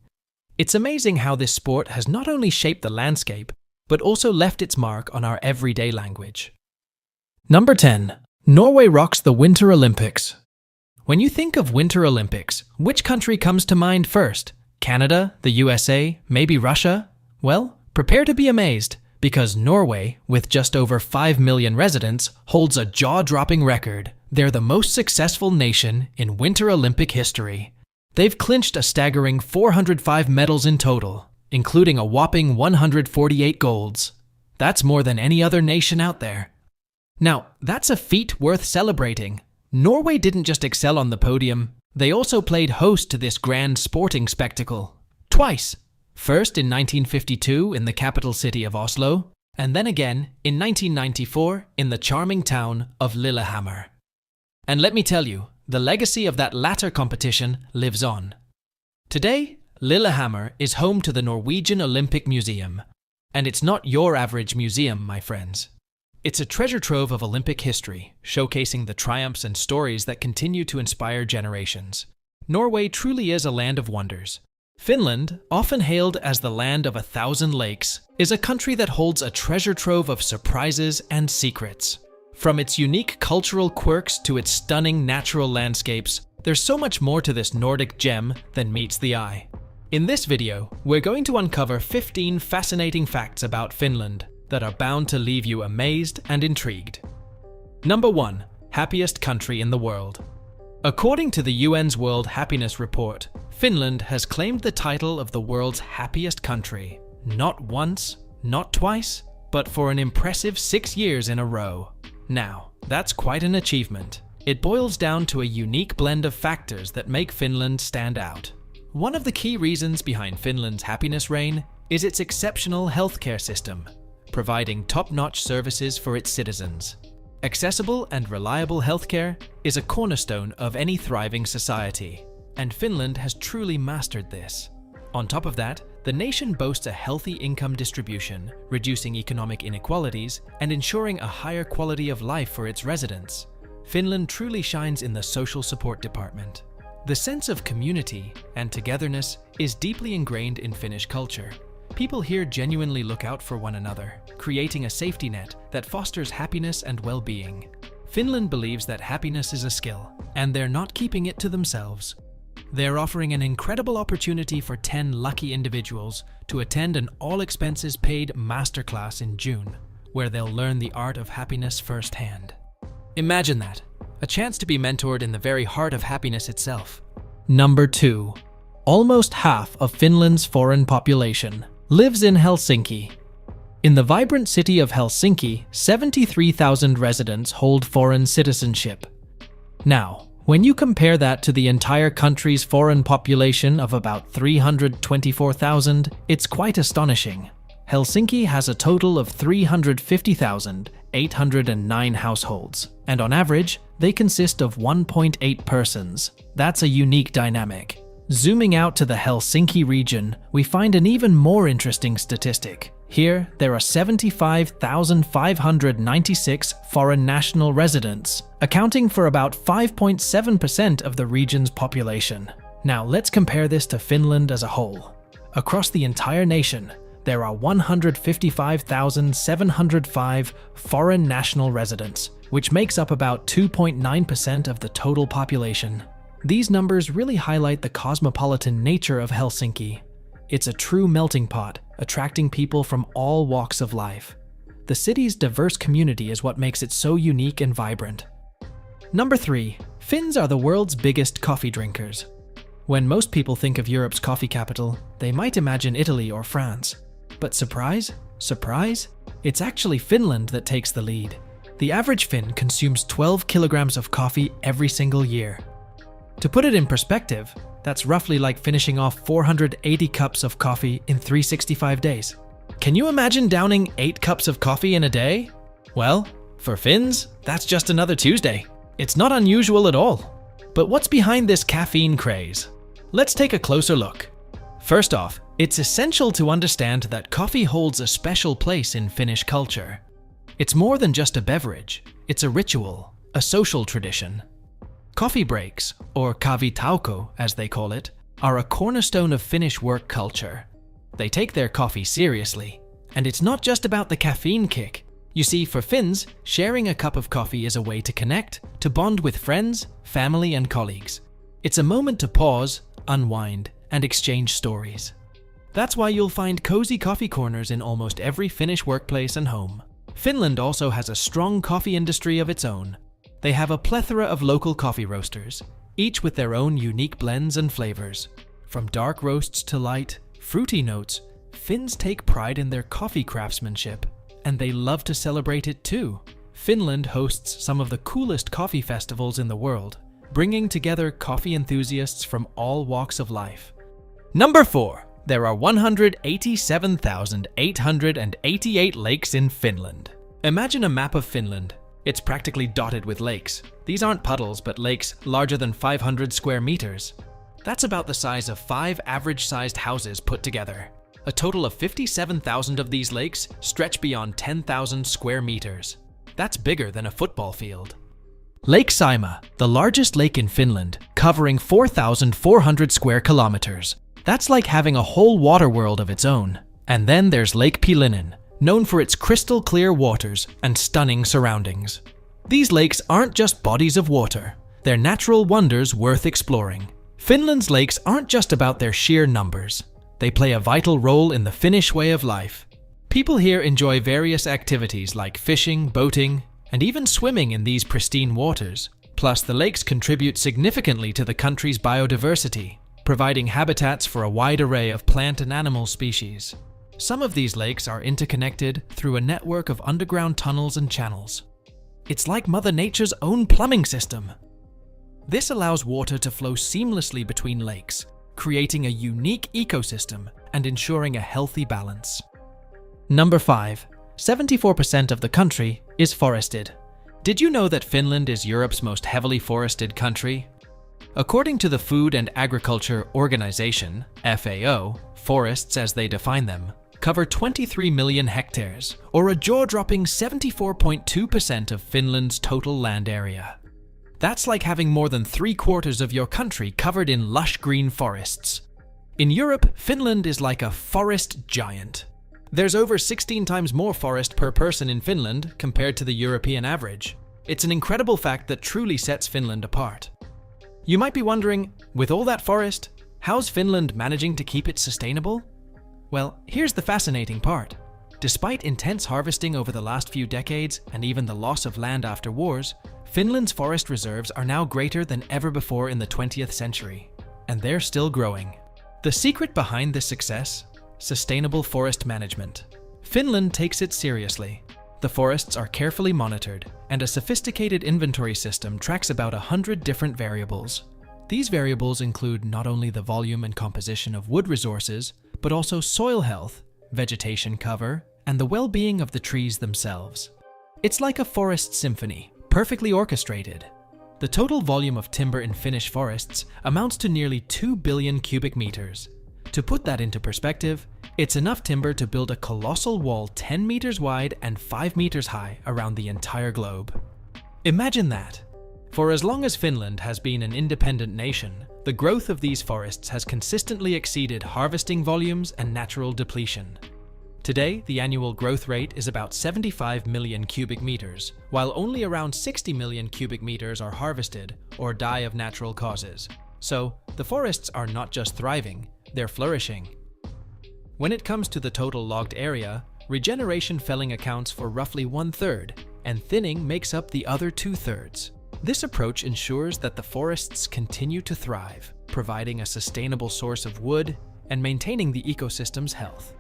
It's amazing how this sport has not only shaped the landscape, but also left its mark on our everyday language. Number 10. Norway rocks the Winter Olympics. When you think of Winter Olympics, which country comes to mind first? Canada, the USA, maybe Russia? Well, prepare to be amazed, because Norway, with just over 5 million residents, holds a jaw-dropping record. They're the most successful nation in Winter Olympic history. They've clinched a staggering 405 medals in total, including a whopping 148 golds. That's more than any other nation out there. Now, that's a feat worth celebrating. Norway didn't just excel on the podium, they also played host to this grand sporting spectacle. Twice. First in 1952 in the capital city of Oslo, and then again in 1994 in the charming town of Lillehammer. And let me tell you, the legacy of that latter competition lives on. Today, Lillehammer is home to the Norwegian Olympic Museum. And it's not your average museum, my friends. It's a treasure trove of Olympic history, showcasing the triumphs and stories that continue to inspire generations. Norway truly is a land of wonders. Finland, often hailed as the land of 1,000 lakes, is a country that holds a treasure trove of surprises and secrets. From its unique cultural quirks to its stunning natural landscapes, there's so much more to this Nordic gem than meets the eye. In this video, we're going to uncover 15 fascinating facts about Finland that are bound to leave you amazed and intrigued. Number 1. Happiest country in the world. According to the UN's World Happiness Report, Finland has claimed the title of the world's happiest country, not once, not twice, but for an impressive 6 years in a row. Now, that's quite an achievement. It boils down to a unique blend of factors that make Finland stand out. One of the key reasons behind Finland's happiness reign is its exceptional healthcare system, providing top-notch services for its citizens. Accessible and reliable healthcare is a cornerstone of any thriving society, and Finland has truly mastered this. On top of that, the nation boasts a healthy income distribution, reducing economic inequalities and ensuring a higher quality of life for its residents. Finland truly shines in the social support department. The sense of community and togetherness is deeply ingrained in Finnish culture. People here genuinely look out for one another, creating a safety net that fosters happiness and well-being. Finland believes that happiness is a skill, and they're not keeping it to themselves. They're offering an incredible opportunity for 10 lucky individuals to attend an all-expenses-paid masterclass in June, where they'll learn the art of happiness firsthand. Imagine that, a chance to be mentored in the very heart of happiness itself. Number 2. Almost half of Finland's foreign population lives in Helsinki. In the vibrant city of Helsinki, 73,000 residents hold foreign citizenship. Now, when you compare that to the entire country's foreign population of about 324,000, it's quite astonishing. Helsinki has a total of 350,809 households, and on average, they consist of 1.8 persons. That's a unique dynamic. Zooming out to the Helsinki region, we find an even more interesting statistic. Here, there are 75,596 foreign national residents, accounting for about 5.7% of the region's population. Now, let's compare this to Finland as a whole. Across the entire nation, there are 155,705 foreign national residents, which makes up about 2.9% of the total population. These numbers really highlight the cosmopolitan nature of Helsinki. It's a true melting pot, attracting people from all walks of life. The city's diverse community is what makes it so unique and vibrant. Number 3. Finns are the world's biggest coffee drinkers. When most people think of Europe's coffee capital, they might imagine Italy or France. But surprise? Surprise? It's actually Finland that takes the lead. The average Finn consumes 12 kilograms of coffee every single year. To put it in perspective, that's roughly like finishing off 480 cups of coffee in 365 days. Can you imagine downing 8 cups of coffee in a day? Well, for Finns, that's just another Tuesday. It's not unusual at all. But what's behind this caffeine craze? Let's take a closer look. First off, it's essential to understand that coffee holds a special place in Finnish culture. It's more than just a beverage. It's a ritual, a social tradition. Coffee breaks, or kahvitauko as they call it, are a cornerstone of Finnish work culture. They take their coffee seriously, and it's not just about the caffeine kick. You see, for Finns, sharing a cup of coffee is a way to connect, to bond with friends, family, and colleagues. It's a moment to pause, unwind, and exchange stories. That's why you'll find cozy coffee corners in almost every Finnish workplace and home. Finland also has a strong coffee industry of its own. They have a plethora of local coffee roasters, each with their own unique blends and flavors. From dark roasts to light, fruity notes, Finns take pride in their coffee craftsmanship, and they love to celebrate it too. Finland hosts some of the coolest coffee festivals in the world, bringing together coffee enthusiasts from all walks of life. Number 4. There are 187,888 lakes in Finland. Imagine a map of Finland. It's practically dotted with lakes. These aren't puddles, but lakes larger than 500 square meters. That's about the size of 5 average-sized houses put together. A total of 57,000 of these lakes stretch beyond 10,000 square meters. That's bigger than a football field. Lake Saimaa, the largest lake in Finland, covering 4,400 square kilometers. That's like having a whole water world of its own. And then there's Lake Pilinen, known for its crystal clear waters and stunning surroundings. These lakes aren't just bodies of water, they're natural wonders worth exploring. Finland's lakes aren't just about their sheer numbers. They play a vital role in the Finnish way of life. People here enjoy various activities like fishing, boating, and even swimming in these pristine waters. Plus, the lakes contribute significantly to the country's biodiversity, providing habitats for a wide array of plant and animal species. Some of these lakes are interconnected through a network of underground tunnels and channels. It's like Mother Nature's own plumbing system. This allows water to flow seamlessly between lakes, creating a unique ecosystem and ensuring a healthy balance. Number 5. 74% of the country is forested. Did you know that Finland is Europe's most heavily forested country? According to the Food and Agriculture Organization, FAO, forests as they define them, cover 23 million hectares, or a jaw-dropping 74.2% of Finland's total land area. That's like having more than 3/4 of your country covered in lush green forests. In Europe, Finland is like a forest giant. There's over 16 times more forest per person in Finland compared to the European average. It's an incredible fact that truly sets Finland apart. You might be wondering, with all that forest, how's Finland managing to keep it sustainable? Well, here's the fascinating part. Despite intense harvesting over the last few decades and even the loss of land after wars, Finland's forest reserves are now greater than ever before in the 20th century, and they're still growing. The secret behind this success? Sustainable forest management. Finland takes it seriously. The forests are carefully monitored, and a sophisticated inventory system tracks about 100 different variables. These variables include not only the volume and composition of wood resources, but also soil health, vegetation cover, and the well-being of the trees themselves. It's like a forest symphony, perfectly orchestrated. The total volume of timber in Finnish forests amounts to nearly 2 billion cubic meters. To put that into perspective, it's enough timber to build a colossal wall 10 meters wide and 5 meters high around the entire globe. Imagine that! For as long as Finland has been an independent nation, the growth of these forests has consistently exceeded harvesting volumes and natural depletion. Today, the annual growth rate is about 75 million cubic meters, while only around 60 million cubic meters are harvested or die of natural causes. So, the forests are not just thriving, they're flourishing. When it comes to the total logged area, regeneration felling accounts for roughly 1/3, and thinning makes up the other 2/3. This approach ensures that the forests continue to thrive, providing a sustainable source of wood and maintaining the ecosystem's health.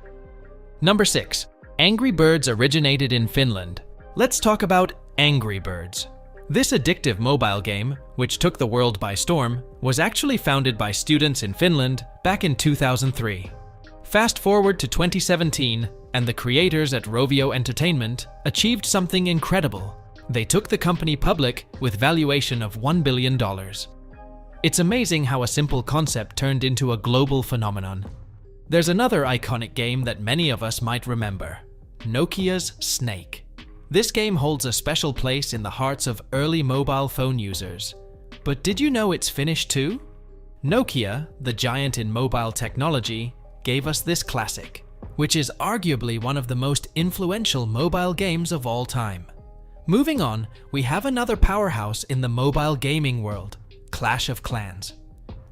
Number 6. Angry Birds originated in Finland. Let's talk about Angry Birds. This addictive mobile game, which took the world by storm, was actually founded by students in Finland back in 2003. Fast forward to 2017, and the creators at Rovio Entertainment achieved something incredible. They took the company public with valuation of $1 billion. It's amazing how a simple concept turned into a global phenomenon. There's another iconic game that many of us might remember, Nokia's Snake. This game holds a special place in the hearts of early mobile phone users. But did you know it's Finnish too? Nokia, the giant in mobile technology, gave us this classic, which is arguably one of the most influential mobile games of all time. Moving on, we have another powerhouse in the mobile gaming world, Clash of Clans.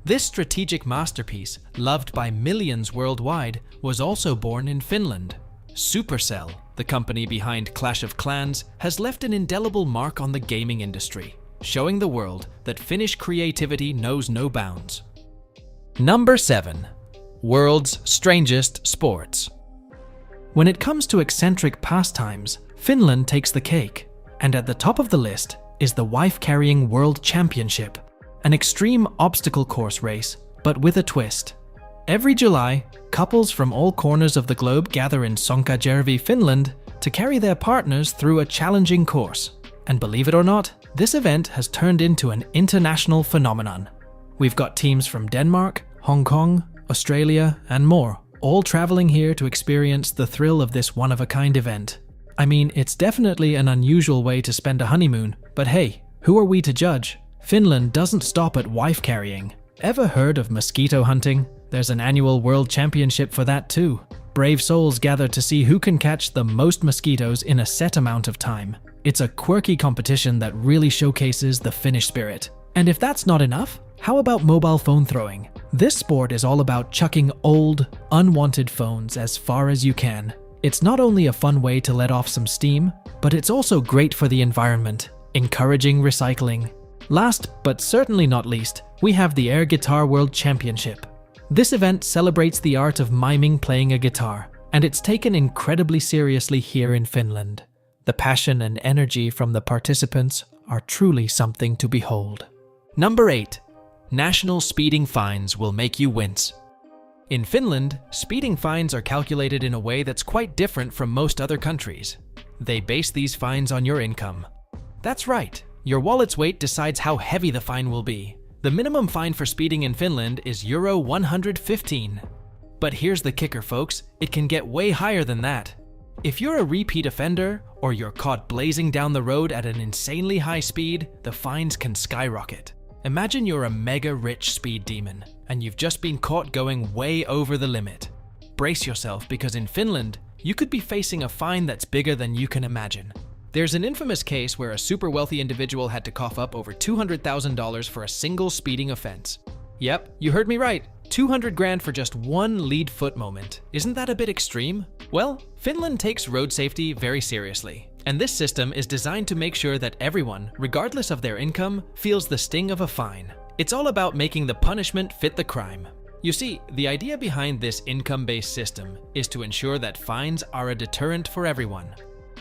This strategic masterpiece, loved by millions worldwide, was also born in Finland. Supercell, the company behind Clash of Clans, has left an indelible mark on the gaming industry, showing the world that Finnish creativity knows no bounds. Number 7. World's Strangest Sports. When it comes to eccentric pastimes, Finland takes the cake, and at the top of the list is the wife-carrying World Championship, an extreme obstacle course race, but with a twist. Every July, couples from all corners of the globe gather in Sonkajärvi, Finland, to carry their partners through a challenging course. And believe it or not, this event has turned into an international phenomenon. We've got teams from Denmark, Hong Kong, Australia, and more, all traveling here to experience the thrill of this one-of-a-kind event. I mean, it's definitely an unusual way to spend a honeymoon, but hey, who are we to judge? Finland doesn't stop at wife carrying. Ever heard of mosquito hunting? There's an annual world championship for that too. Brave souls gather to see who can catch the most mosquitoes in a set amount of time. It's a quirky competition that really showcases the Finnish spirit. And if that's not enough, how about mobile phone throwing? This sport is all about chucking old, unwanted phones as far as you can. It's not only a fun way to let off some steam, but it's also great for the environment, encouraging recycling. Last, but certainly not least, we have the Air Guitar World Championship. This event celebrates the art of miming playing a guitar, and it's taken incredibly seriously here in Finland. The passion and energy from the participants are truly something to behold. Number 8. National speeding fines will make you wince. In Finland, speeding fines are calculated in a way that's quite different from most other countries. They base these fines on your income. That's right, your wallet's weight decides how heavy the fine will be. The minimum fine for speeding in Finland is Euro 115. But here's the kicker, folks, it can get way higher than that. If you're a repeat offender, or you're caught blazing down the road at an insanely high speed, the fines can skyrocket. Imagine you're a mega rich speed demon, and you've just been caught going way over the limit. Brace yourself, because in Finland, you could be facing a fine that's bigger than you can imagine. There's an infamous case where a super wealthy individual had to cough up over $200,000 for a single speeding offense. Yep, you heard me right. 200 grand for just one lead foot moment. Isn't that a bit extreme? Well, Finland takes road safety very seriously, and this system is designed to make sure that everyone, regardless of their income, feels the sting of a fine. It's all about making the punishment fit the crime. You see, the idea behind this income-based system is to ensure that fines are a deterrent for everyone.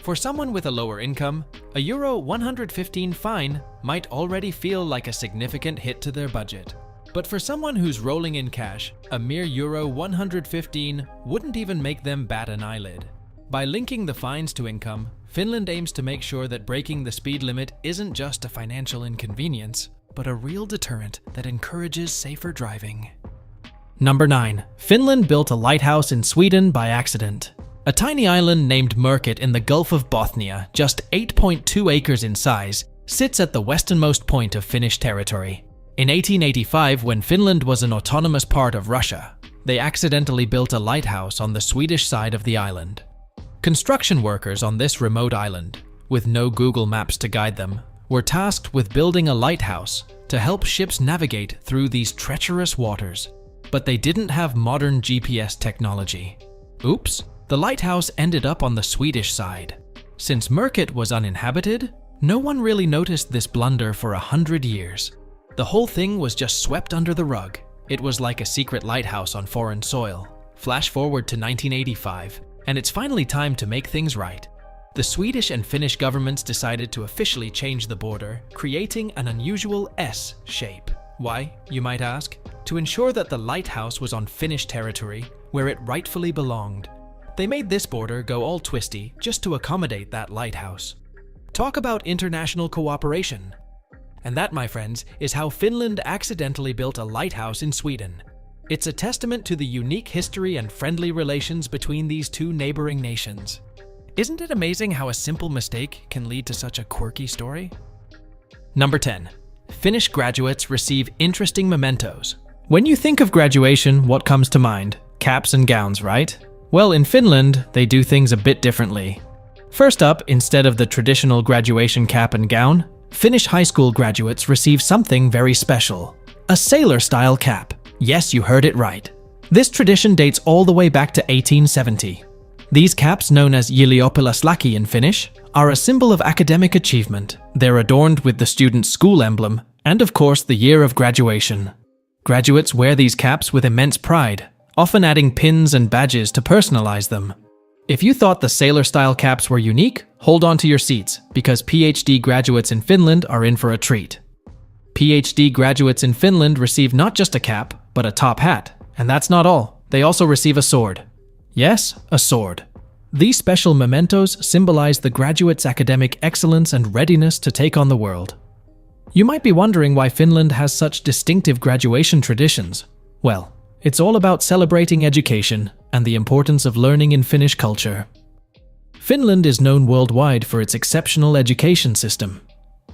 For someone with a lower income, a Euro 115 fine might already feel like a significant hit to their budget. But for someone who's rolling in cash, a mere Euro 115 wouldn't even make them bat an eyelid. By linking the fines to income, Finland aims to make sure that breaking the speed limit isn't just a financial inconvenience, but a real deterrent that encourages safer driving. Number 9. Finland built a lighthouse in Sweden by accident. A tiny island named Merkit in the Gulf of Bothnia, just 8.2 acres in size, sits at the westernmost point of Finnish territory. In 1885, when Finland was an autonomous part of Russia, they accidentally built a lighthouse on the Swedish side of the island. Construction workers on this remote island, with no Google Maps to guide them, were tasked with building a lighthouse to help ships navigate through these treacherous waters. But they didn't have modern GPS technology. Oops, the lighthouse ended up on the Swedish side. Since Merkit was uninhabited, no one really noticed this blunder for 100 years. The whole thing was just swept under the rug. It was like a secret lighthouse on foreign soil. Flash forward to 1985, and it's finally time to make things right. The Swedish and Finnish governments decided to officially change the border, creating an unusual S shape. Why, you might ask? To ensure that the lighthouse was on Finnish territory, where it rightfully belonged. They made this border go all twisty just to accommodate that lighthouse. Talk about international cooperation. And that, my friends, is how Finland accidentally built a lighthouse in Sweden. It's a testament to the unique history and friendly relations between these two neighboring nations. Isn't it amazing how a simple mistake can lead to such a quirky story? Number 10. Finnish graduates receive interesting mementos. When you think of graduation, what comes to mind? Caps and gowns, right? Well, in Finland, they do things a bit differently. First up, instead of the traditional graduation cap and gown, Finnish high school graduates receive something very special. A sailor-style cap. Yes, you heard it right. This tradition dates all the way back to 1870. These caps, known as ylioppilaslaki in Finnish, are a symbol of academic achievement. They're adorned with the student's school emblem, and of course the year of graduation. Graduates wear these caps with immense pride, often adding pins and badges to personalize them. If you thought the sailor-style caps were unique, hold on to your seats, because PhD graduates in Finland are in for a treat. PhD graduates in Finland receive not just a cap, but a top hat. And that's not all. They also receive a sword. Yes, a sword. These special mementos symbolize the graduate's academic excellence and readiness to take on the world. You might be wondering why Finland has such distinctive graduation traditions. Well, it's all about celebrating education and the importance of learning in Finnish culture. Finland is known worldwide for its exceptional education system.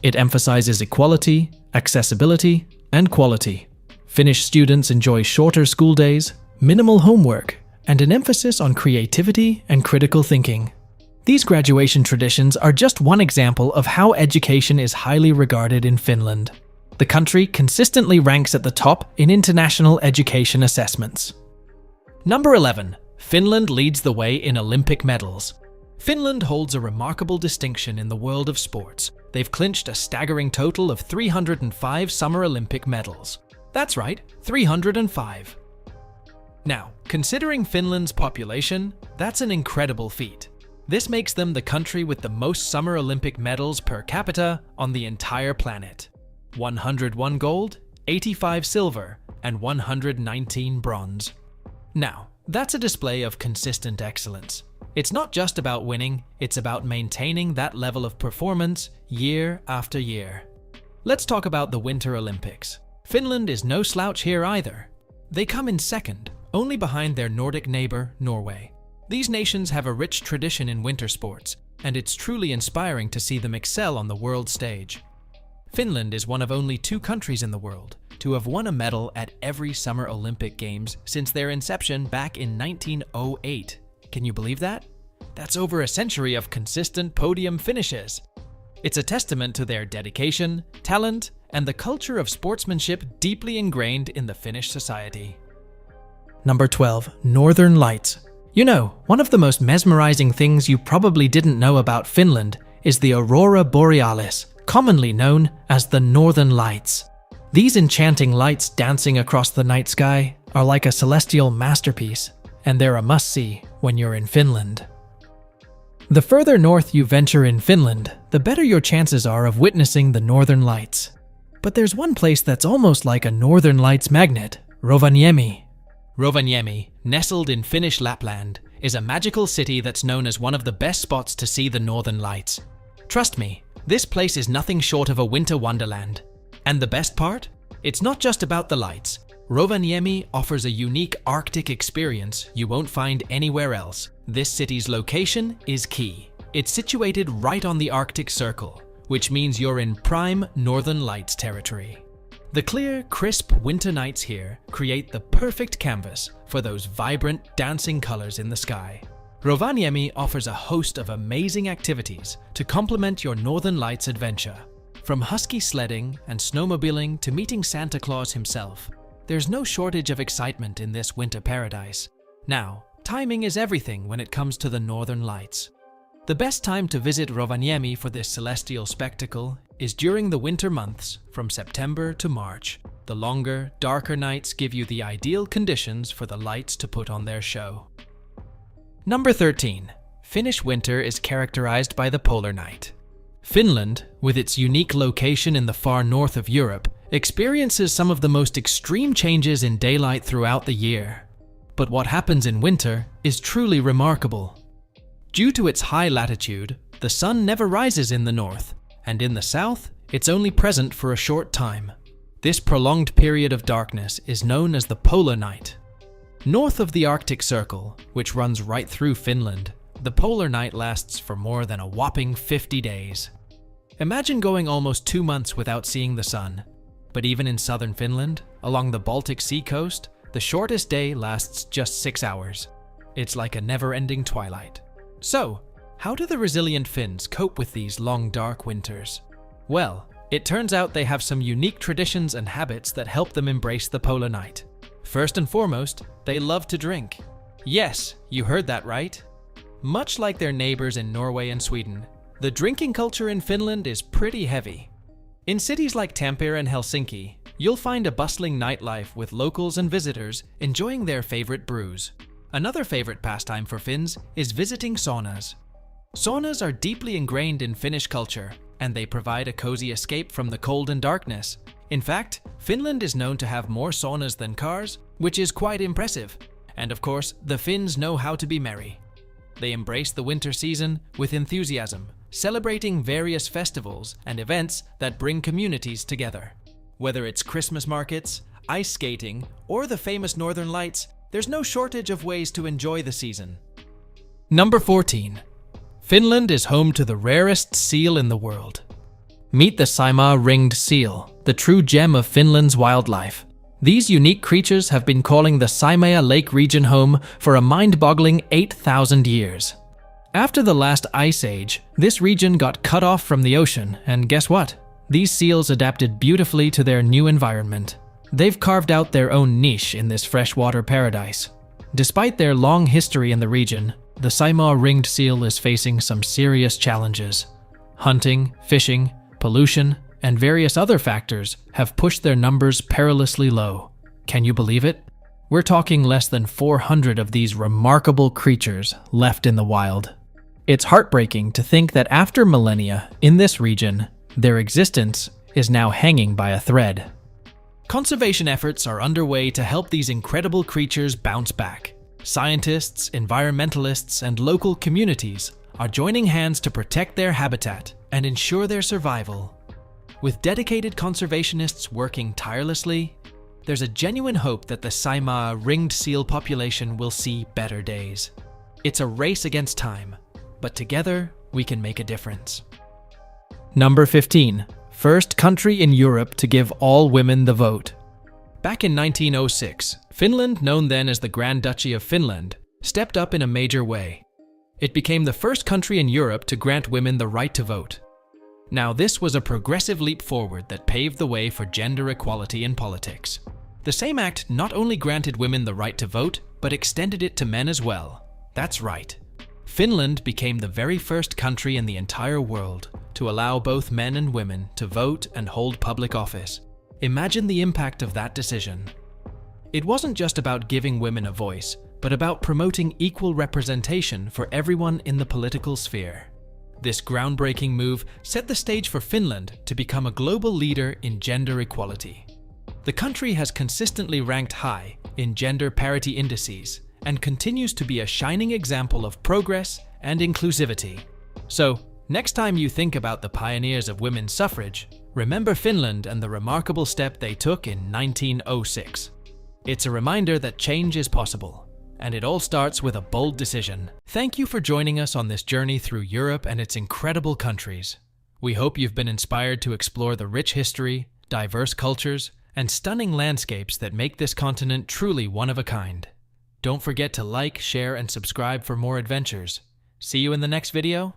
It emphasizes equality, accessibility, and quality. Finnish students enjoy shorter school days, minimal homework, and an emphasis on creativity and critical thinking. These graduation traditions are just one example of how education is highly regarded in Finland. The country consistently ranks at the top in international education assessments. Number 11. Finland leads the way in Olympic medals. Finland holds a remarkable distinction in the world of sports. They've clinched a staggering total of 305 Summer Olympic medals. That's right, 305. Now, considering Finland's population, that's an incredible feat. This makes them the country with the most Summer Olympic medals per capita on the entire planet. 101 gold, 85 silver, and 119 bronze. Now, that's a display of consistent excellence. It's not just about winning, it's about maintaining that level of performance year after year. Let's talk about the Winter Olympics. Finland is no slouch here either. They come in second, only behind their Nordic neighbor, Norway. These nations have a rich tradition in winter sports, and it's truly inspiring to see them excel on the world stage. Finland is one of only 2 countries in the world to have won a medal at every Summer Olympic Games since their inception back in 1908. Can you believe that? That's over a century of consistent podium finishes. It's a testament to their dedication, talent, and the culture of sportsmanship deeply ingrained in the Finnish society. Number 12. Northern Lights. You know, one of the most mesmerizing things you probably didn't know about Finland is the Aurora Borealis, commonly known as the Northern Lights. These enchanting lights dancing across the night sky are like a celestial masterpiece, and they're a must-see when you're in Finland. The further north you venture in Finland, the better your chances are of witnessing the Northern Lights. But there's one place that's almost like a Northern Lights magnet, Rovaniemi. Rovaniemi, nestled in Finnish Lapland, is a magical city that's known as one of the best spots to see the Northern Lights. Trust me, this place is nothing short of a winter wonderland. And the best part? It's not just about the lights. Rovaniemi offers a unique Arctic experience you won't find anywhere else. This city's location is key. It's situated right on the Arctic Circle, which means you're in prime Northern Lights territory. The clear, crisp winter nights here create the perfect canvas for those vibrant, dancing colors in the sky. Rovaniemi offers a host of amazing activities to complement your Northern Lights adventure. From husky sledding and snowmobiling to meeting Santa Claus himself, there's no shortage of excitement in this winter paradise. Now, timing is everything when it comes to the Northern Lights. The best time to visit Rovaniemi for this celestial spectacle is during the winter months from September to March. The longer, darker nights give you the ideal conditions for the lights to put on their show. Number 13. Finnish winter is characterized by the polar night. Finland, with its unique location in the far north of Europe, experiences some of the most extreme changes in daylight throughout the year. But what happens in winter is truly remarkable. Due to its high latitude, the sun never rises in the north, and in the south, it's only present for a short time. This prolonged period of darkness is known as the polar night. North of the Arctic Circle, which runs right through Finland, the polar night lasts for more than a whopping 50 days. Imagine going almost 2 months without seeing the sun. But even in southern Finland, along the Baltic Sea coast, the shortest day lasts just 6 hours. It's like a never-ending twilight. So, how do the resilient Finns cope with these long, dark winters? Well, it turns out they have some unique traditions and habits that help them embrace the polar night. First and foremost, they love to drink. Yes, you heard that right. Much like their neighbors in Norway and Sweden, the drinking culture in Finland is pretty heavy. In cities like Tampere and Helsinki, you'll find a bustling nightlife with locals and visitors enjoying their favorite brews. Another favorite pastime for Finns is visiting saunas. Saunas are deeply ingrained in Finnish culture, and they provide a cozy escape from the cold and darkness. In fact, Finland is known to have more saunas than cars, which is quite impressive. And of course, the Finns know how to be merry. They embrace the winter season with enthusiasm, celebrating various festivals and events that bring communities together. Whether it's Christmas markets, ice skating, or the famous Northern Lights, there's no shortage of ways to enjoy the season. Number 14. Finland is home to the rarest seal in the world. Meet the Saimaa ringed seal, the true gem of Finland's wildlife. These unique creatures have been calling the Saimaa Lake region home for a mind-boggling 8,000 years. After the last ice age, this region got cut off from the ocean, and guess what? These seals adapted beautifully to their new environment. They've carved out their own niche in this freshwater paradise. Despite their long history in the region, the Saimaa ringed seal is facing some serious challenges. Hunting, fishing, pollution, and various other factors have pushed their numbers perilously low. Can you believe it? We're talking less than 400 of these remarkable creatures left in the wild. It's heartbreaking to think that after millennia in this region, their existence is now hanging by a thread. Conservation efforts are underway to help these incredible creatures bounce back. Scientists, environmentalists, and local communities are joining hands to protect their habitat and ensure their survival. With dedicated conservationists working tirelessly, there's a genuine hope that the Saimaa ringed seal population will see better days. It's a race against time, but together we can make a difference. Number 15. First country in Europe to give all women the vote. Back in 1906, Finland, known then as the Grand Duchy of Finland, stepped up in a major way. It became the first country in Europe to grant women the right to vote. Now, this was a progressive leap forward that paved the way for gender equality in politics. The same act not only granted women the right to vote, but extended it to men as well. That's right. Finland became the very first country in the entire world to allow both men and women to vote and hold public office. Imagine the impact of that decision. It wasn't just about giving women a voice, but about promoting equal representation for everyone in the political sphere. This groundbreaking move set the stage for Finland to become a global leader in gender equality. The country has consistently ranked high in gender parity indices and continues to be a shining example of progress and inclusivity. So, next time you think about the pioneers of women's suffrage, remember Finland and the remarkable step they took in 1906. It's a reminder that change is possible, and it all starts with a bold decision. Thank you for joining us on this journey through Europe and its incredible countries. We hope you've been inspired to explore the rich history, diverse cultures, and stunning landscapes that make this continent truly one of a kind. Don't forget to like, share, and subscribe for more adventures. See you in the next video.